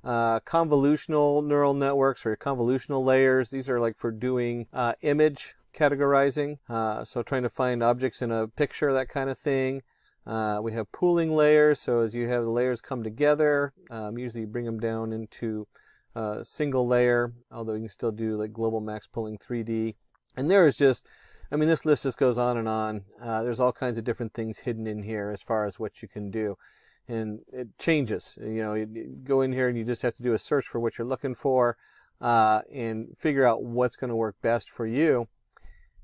Convolutional neural networks or convolutional layers. These are like for doing image categorizing. So trying to find objects in a picture, that kind of thing. We have pooling layers. So as you have the layers come together, usually you bring them down into a single layer, although you can still do like global max pooling 3D. And there is just, I mean, this list just goes on and on. There's all kinds of different things hidden in here as far as what you can do. And it changes. You know, you go in here and you just have to do a search for what you're looking for and figure out what's going to work best for you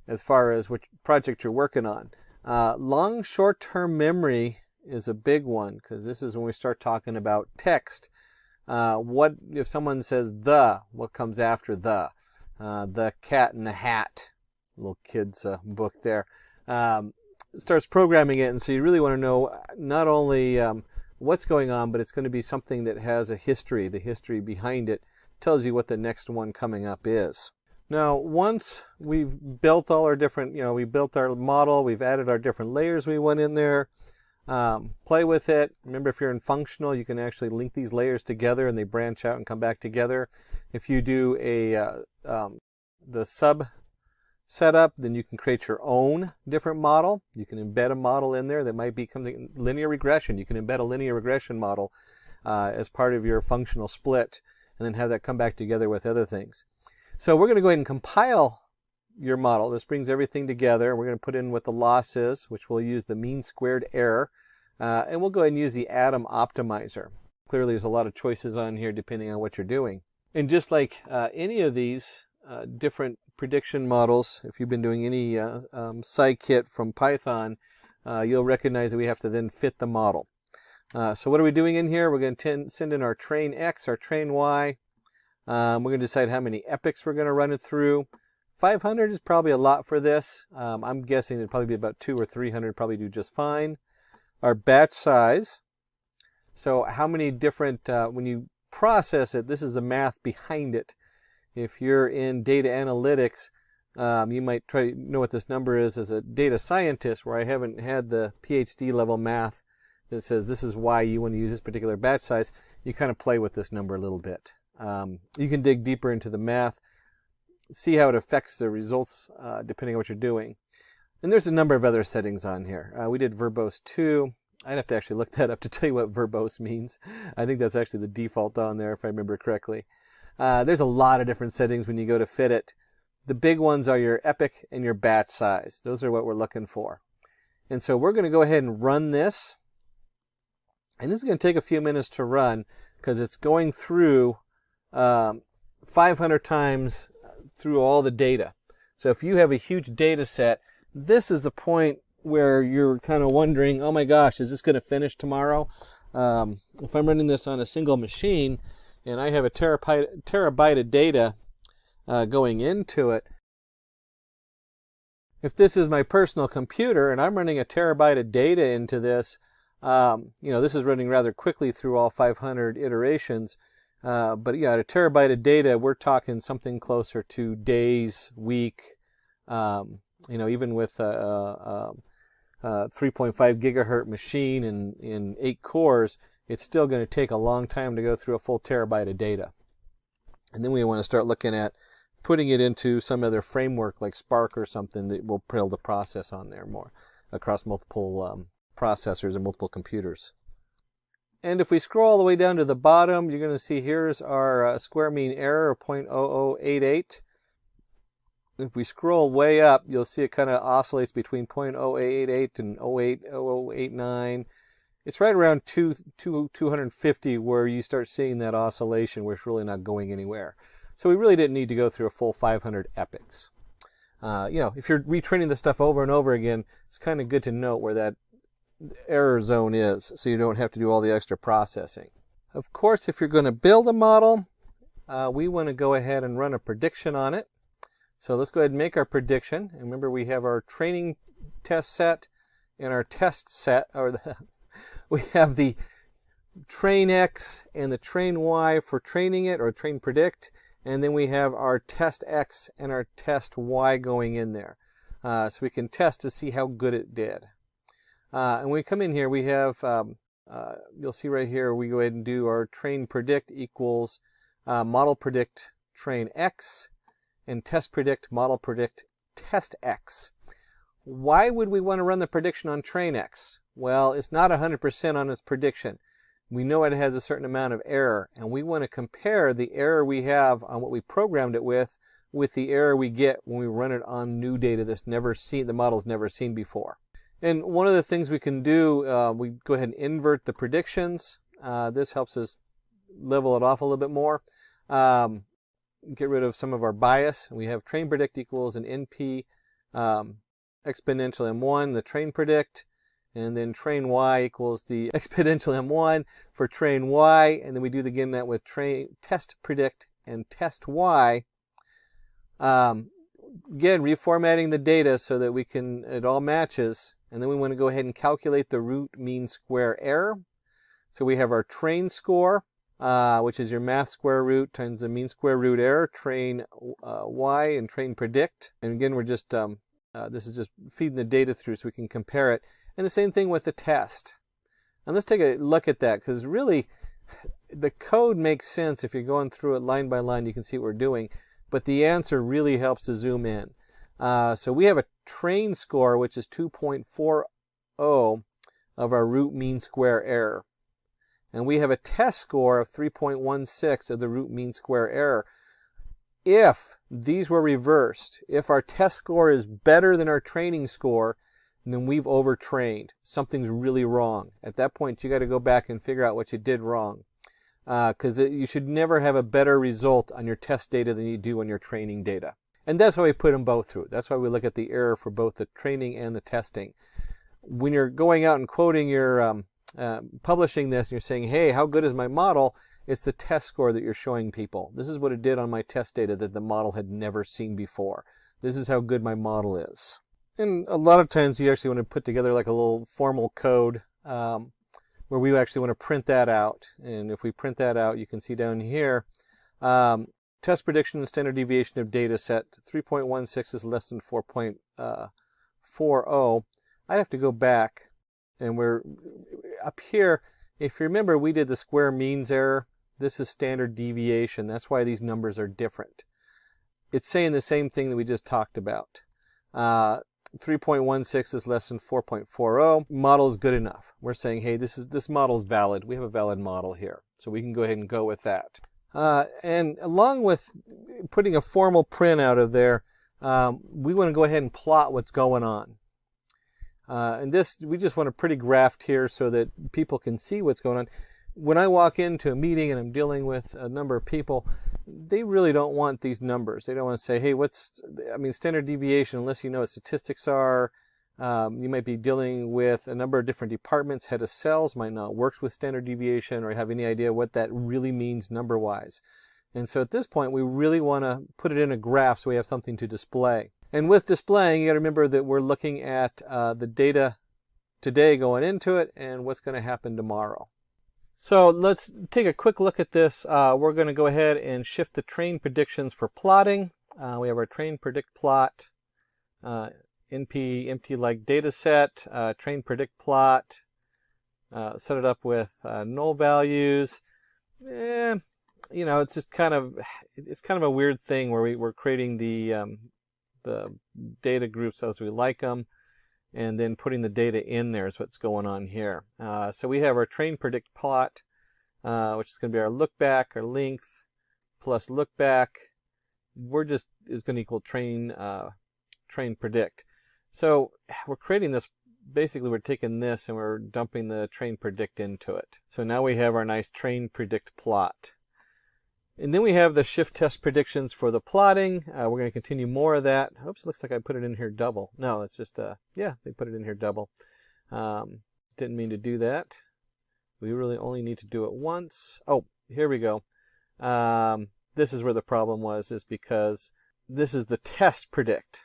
as far as which project you're working on. Long short-term memory is a big one, because this is when we start talking about text. What if someone says the, what comes after the? The Cat in the Hat, little kid's book there, starts programming it, and so you really want to know not only what's going on, but it's going to be something that has a history. The history behind it tells you what the next one coming up is. Now, once we've built all our different, we built our model, we've added our different layers we want in there, play with it. Remember, if you're in functional, you can actually link these layers together and they branch out and come back together. If you do the sub setup, then you can create your own different model. You can embed a model in there that might be something linear regression. You can embed a linear regression model as part of your functional split, and then have that come back together with other things. So we're going to go ahead and compile your model. This brings everything together. We're going to put in what the loss is, which we'll use the mean squared error, and we'll go ahead and use the atom optimizer. Clearly, there's a lot of choices on here depending on what you're doing. And just like any of these different prediction models, if you've been doing any Scikit from Python, you'll recognize that we have to then fit the model. So what are we doing in here? We're going to send in our train X, our train Y. We're going to decide how many epochs we're going to run it through. 500 is probably a lot for this. I'm guessing it'd probably be about 200 or 300, probably do just fine. Our batch size. So how many different, when you process it, this is the math behind it. If you're in data analytics, you might try to know what this number is as a data scientist, where I haven't had the PhD level math that says this is why you want to use this particular batch size. You kind of play with this number a little bit. You can dig deeper into the math, see how it affects the results depending on what you're doing. And there's a number of other settings on here. We did verbose 2. I'd have to actually look that up to tell you what verbose means. I think that's actually the default on there if I remember correctly. There's a lot of different settings when you go to fit it. The big ones are your epoch and your batch size. Those are what we're looking for. And so we're going to go ahead and run this. And this is going to take a few minutes to run because it's going through 500 times through all the data. So if you have a huge data set, this is the point where you're kind of wondering, oh my gosh, is this going to finish tomorrow? If I'm running this on a single machine and I have a terabyte of data going into it, if this is my personal computer and I'm running a terabyte of data into this, this is running rather quickly through all 500 iterations. But at a terabyte of data, we're talking something closer to days, week, even with a 3.5 gigahertz machine in 8 cores, it's still going to take a long time to go through a full terabyte of data. And then we want to start looking at putting it into some other framework like Spark or something that will be able to process on there more across multiple processors and multiple computers. And if we scroll all the way down to the bottom, you're going to see here's our square mean error of 0.0088. If we scroll way up, you'll see it kind of oscillates between 0.0888 and 0.0089. It's right around 250 where you start seeing that oscillation where it's really not going anywhere. So we really didn't need to go through a full 500 epochs. If you're retraining the stuff over and over again, it's kind of good to note where that error zone is so you don't have to do all the extra processing. Of course, if you're going to build a model, we want to go ahead and run a prediction on it. So let's go ahead and make our prediction. And remember, we have our training test set and our test set, or we have the train X and the train Y for training it, or train predict. And then we have our test X and our test Y going in there. So we can test to see how good it did. And when we come in here, we have, you'll see right here, we go ahead and do our train predict equals model predict train X and test predict model predict test X. Why would we want to run the prediction on train X? Well, it's not 100% on its prediction. We know it has a certain amount of error, and we want to compare the error we have on what we programmed it with the error we get when we run it on new data that's never seen, the model's never seen before. And one of the things we can do, we go ahead and invert the predictions. This helps us level it off a little bit more. Get rid of some of our bias. We have train predict equals an NP exponential M1, the train predict, and then train Y equals the exponential M1 for train Y, and then we do again that with train test predict and test Y. Again, reformatting the data so that we can, it all matches, and then we want to go ahead and calculate the root mean square error. So we have our train score, which is your math square root times the mean square root error, train Y and train predict. And again, we're just, this is just feeding the data through so we can compare it. And the same thing with the test. And let's take a look at that, because really the code makes sense if you're going through it line by line. You can see what we're doing, but the answer really helps to zoom in. So we have a train score, which is 2.40 of our root mean square error. And we have a test score of 3.16 of the root mean square error. If these were reversed, if our test score is better than our training score, then we've overtrained. Something's really wrong. At that point, you got to go back and figure out what you did wrong. Because you should never have a better result on your test data than you do on your training data. And that's why we put them both through. That's why we look at the error for both the training and the testing. When you're going out and quoting your, publishing this, and you're saying, hey, how good is my model? It's the test score that you're showing people. This is what it did on my test data that the model had never seen before. This is how good my model is. And a lot of times you actually want to put together like a little formal code where we actually want to print that out. And if we print that out, you can see down here, test prediction and standard deviation of data set 3.16 is less than 4.40. I have to go back, and we're up here. If you remember, we did the square means error. This is standard deviation. That's why these numbers are different. It's saying the same thing that we just talked about. 3.16 is less than 4.40. Model is good enough. We're saying, hey, this model is valid. We have a valid model here. So we can go ahead and go with that. And along with putting a formal print out of there, we want to go ahead and plot what's going on. And this, we just want a pretty graph here so that people can see what's going on. When I walk into a meeting and I'm dealing with a number of people, they really don't want these numbers. They don't want to say, hey, standard deviation, unless you know what statistics are. You might be dealing with a number of different departments. Head of sales might not work with standard deviation or have any idea what that really means number-wise. And so at this point, we really want to put it in a graph so we have something to display. And with displaying, you got to remember that we're looking at the data today going into it and what's going to happen tomorrow. So let's take a quick look at this. We're going to go ahead and shift the train predictions for plotting. We have our train predict plot, NP empty like data set, train predict plot, set it up with null values. You know, it's just kind of a weird thing where we're creating the data groups as we like them, and then putting the data in there is what's going on here. So we have our train predict plot, which is going to be our look back, our length, plus look back. Is going to equal train predict. So we're creating this, basically we're taking this and we're dumping the train predict into it. So now we have our nice train predict plot. And then we have the shift test predictions for the plotting. We're going to continue more of that. Oops, looks like I put it in here double. No, it's just, yeah, they put it in here double. Didn't mean to do that. We really only need to do it once. Oh, here we go. This is where the problem was, is because this is the test predict.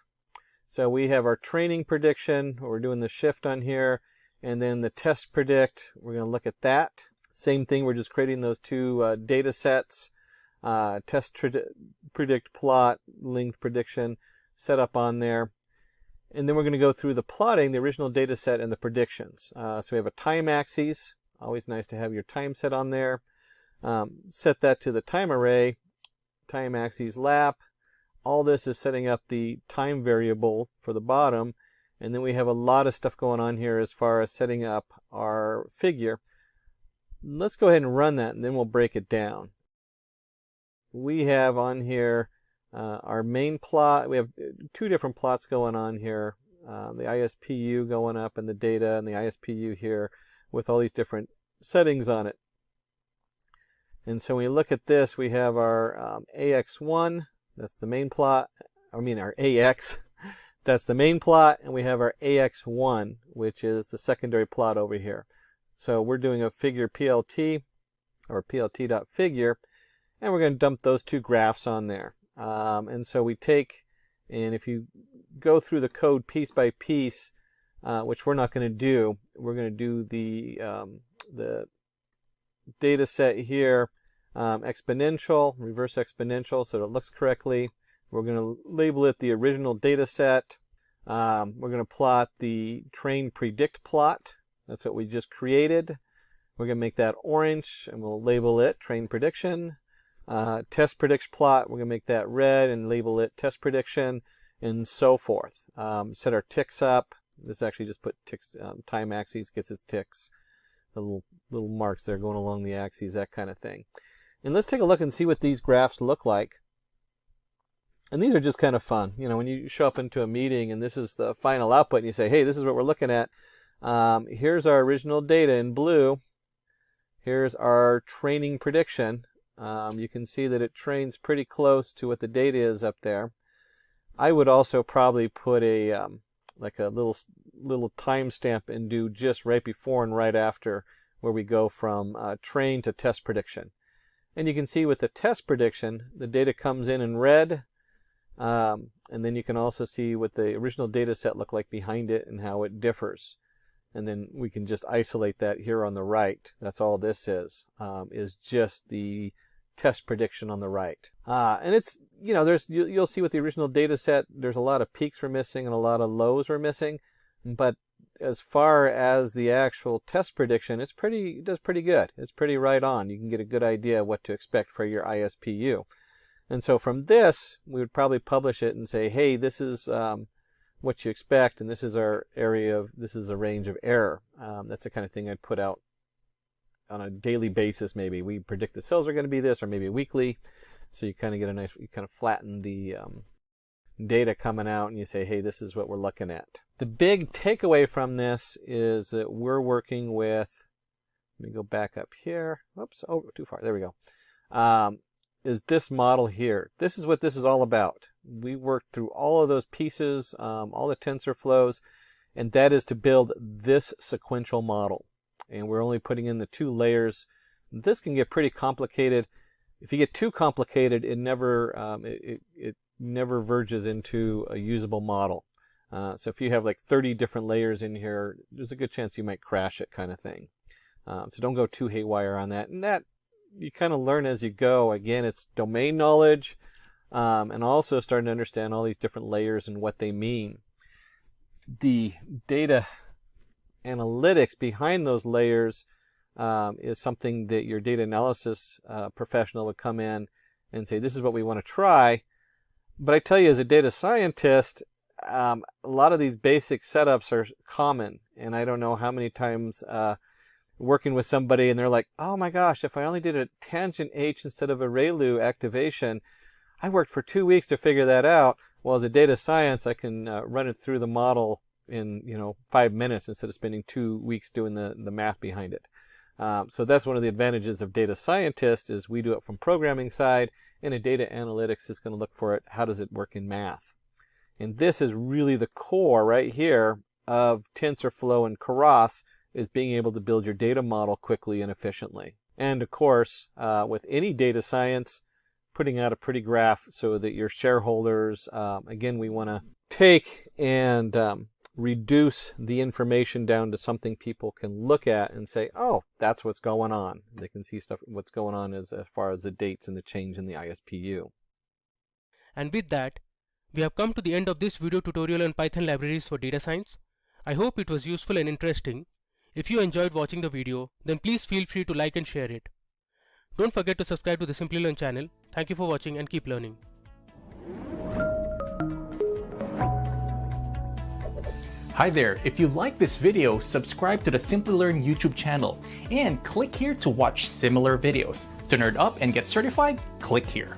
So we have our training prediction, we're doing the shift on here, and then the test predict, we're going to look at that. Same thing, we're just creating those two data sets, predict plot, length prediction, set up on there. And then we're going to go through the plotting, the original data set, and the predictions. So we have a time axis, always nice to have your time set on there. Set that to the time array, time axis lap. All this is setting up the time variable for the bottom. And then we have a lot of stuff going on here as far as setting up our figure. Let's go ahead and run that, and then we'll break it down. We have on here our main plot. We have two different plots going on here. The ISPU going up and the data, and the ISPU here with all these different settings on it. And so when we look at this, we have our AX1, that's the main plot. I mean our AX, that's the main plot, and we have our AX1, which is the secondary plot over here. So we're doing a figure PLT, or PLT.figure, and we're going to dump those two graphs on there. And so we take, and if you go through the code piece by piece, which we're not going to do, we're going to do the data set here, exponential, reverse exponential, so that it looks correctly. We're going to label it the original data set. We're going to plot the train predict plot. That's what we just created. We're going to make that orange, and we'll label it train prediction. Test predict plot, we're going to make that red and label it test prediction, and so forth. Set our ticks up. This actually just put ticks, time axis gets its ticks, the little marks there going along the axes, that kind of thing. And let's take a look and see what these graphs look like. And these are just kind of fun. You know, when you show up into a meeting and this is the final output and you say, hey, this is what we're looking at. Here's our original data in blue. Here's our training prediction. You can see that it trains pretty close to what the data is up there. I would also probably put a like a little timestamp and do just right before and right after, where we go from train to test prediction. And you can see with the test prediction, the data comes in red, and then you can also see what the original data set looked like behind it and how it differs. And then we can just isolate that here on the right. That's all this is just the test prediction on the right. And it's, you know, you'll see with the original data set, there's a lot of peaks we're missing and a lot of lows we're missing. But as far as the actual test prediction, it does pretty good. It's pretty right on. You can get a good idea of what to expect for your ISPU. And so from this, we would probably publish it and say, hey, this is what you expect, and this is our this is a range of error. That's the kind of thing I'd put out on a daily basis. Maybe we predict the cells are going to be this, or maybe weekly. So you kind of get a nice, you kind of flatten the data coming out, and you say, hey, this is what we're looking at. The big takeaway from this is that we're working with, let me go back up here. Whoops, oh, too far. There we go. Is this model here. This is what this is all about. We worked through all of those pieces, all the TensorFlows, and that is to build this sequential model. And we're only putting in the 2 layers. This can get pretty complicated. If you get too complicated, it never verges into a usable model. So if you have like 30 different layers in here, there's a good chance you might crash it, kind of thing. So don't go too haywire on that. And that you kind of learn as you go. Again, it's domain knowledge, and also starting to understand all these different layers and what they mean. The data analytics behind those layers is something that your data analysis professional would come in and say, this is what we want to try. But I tell you, as a data scientist, a lot of these basic setups are common, and I don't know how many times working with somebody and they're like, oh my gosh, if I only did a tangent H instead of a ReLU activation, I worked for 2 weeks to figure that out. Well, as a data science, I can run it through the model in 5 minutes instead of spending 2 weeks doing the math behind it. So that's one of the advantages of data scientists, is we do it from programming side, and a data analytics is going to look for it. How does it work in math? And this is really the core right here of TensorFlow and Keras, is being able to build your data model quickly and efficiently. And of course, with any data science, putting out a pretty graph so that your shareholders, again, we want to take and reduce the information down to something people can look at and say, oh, that's what's going on. They can see what's going on as far as the dates and the change in the ISPU. And with that, we have come to the end of this video tutorial on Python libraries for data science. I hope it was useful and interesting. If you enjoyed watching the video, then please feel free to like and share it. Don't forget to subscribe to the Simplilearn channel. Thank you for watching and keep learning. Hi there, if you like this video, subscribe to the Simplilearn YouTube channel and click here to watch similar videos. To nerd up and get certified, click here.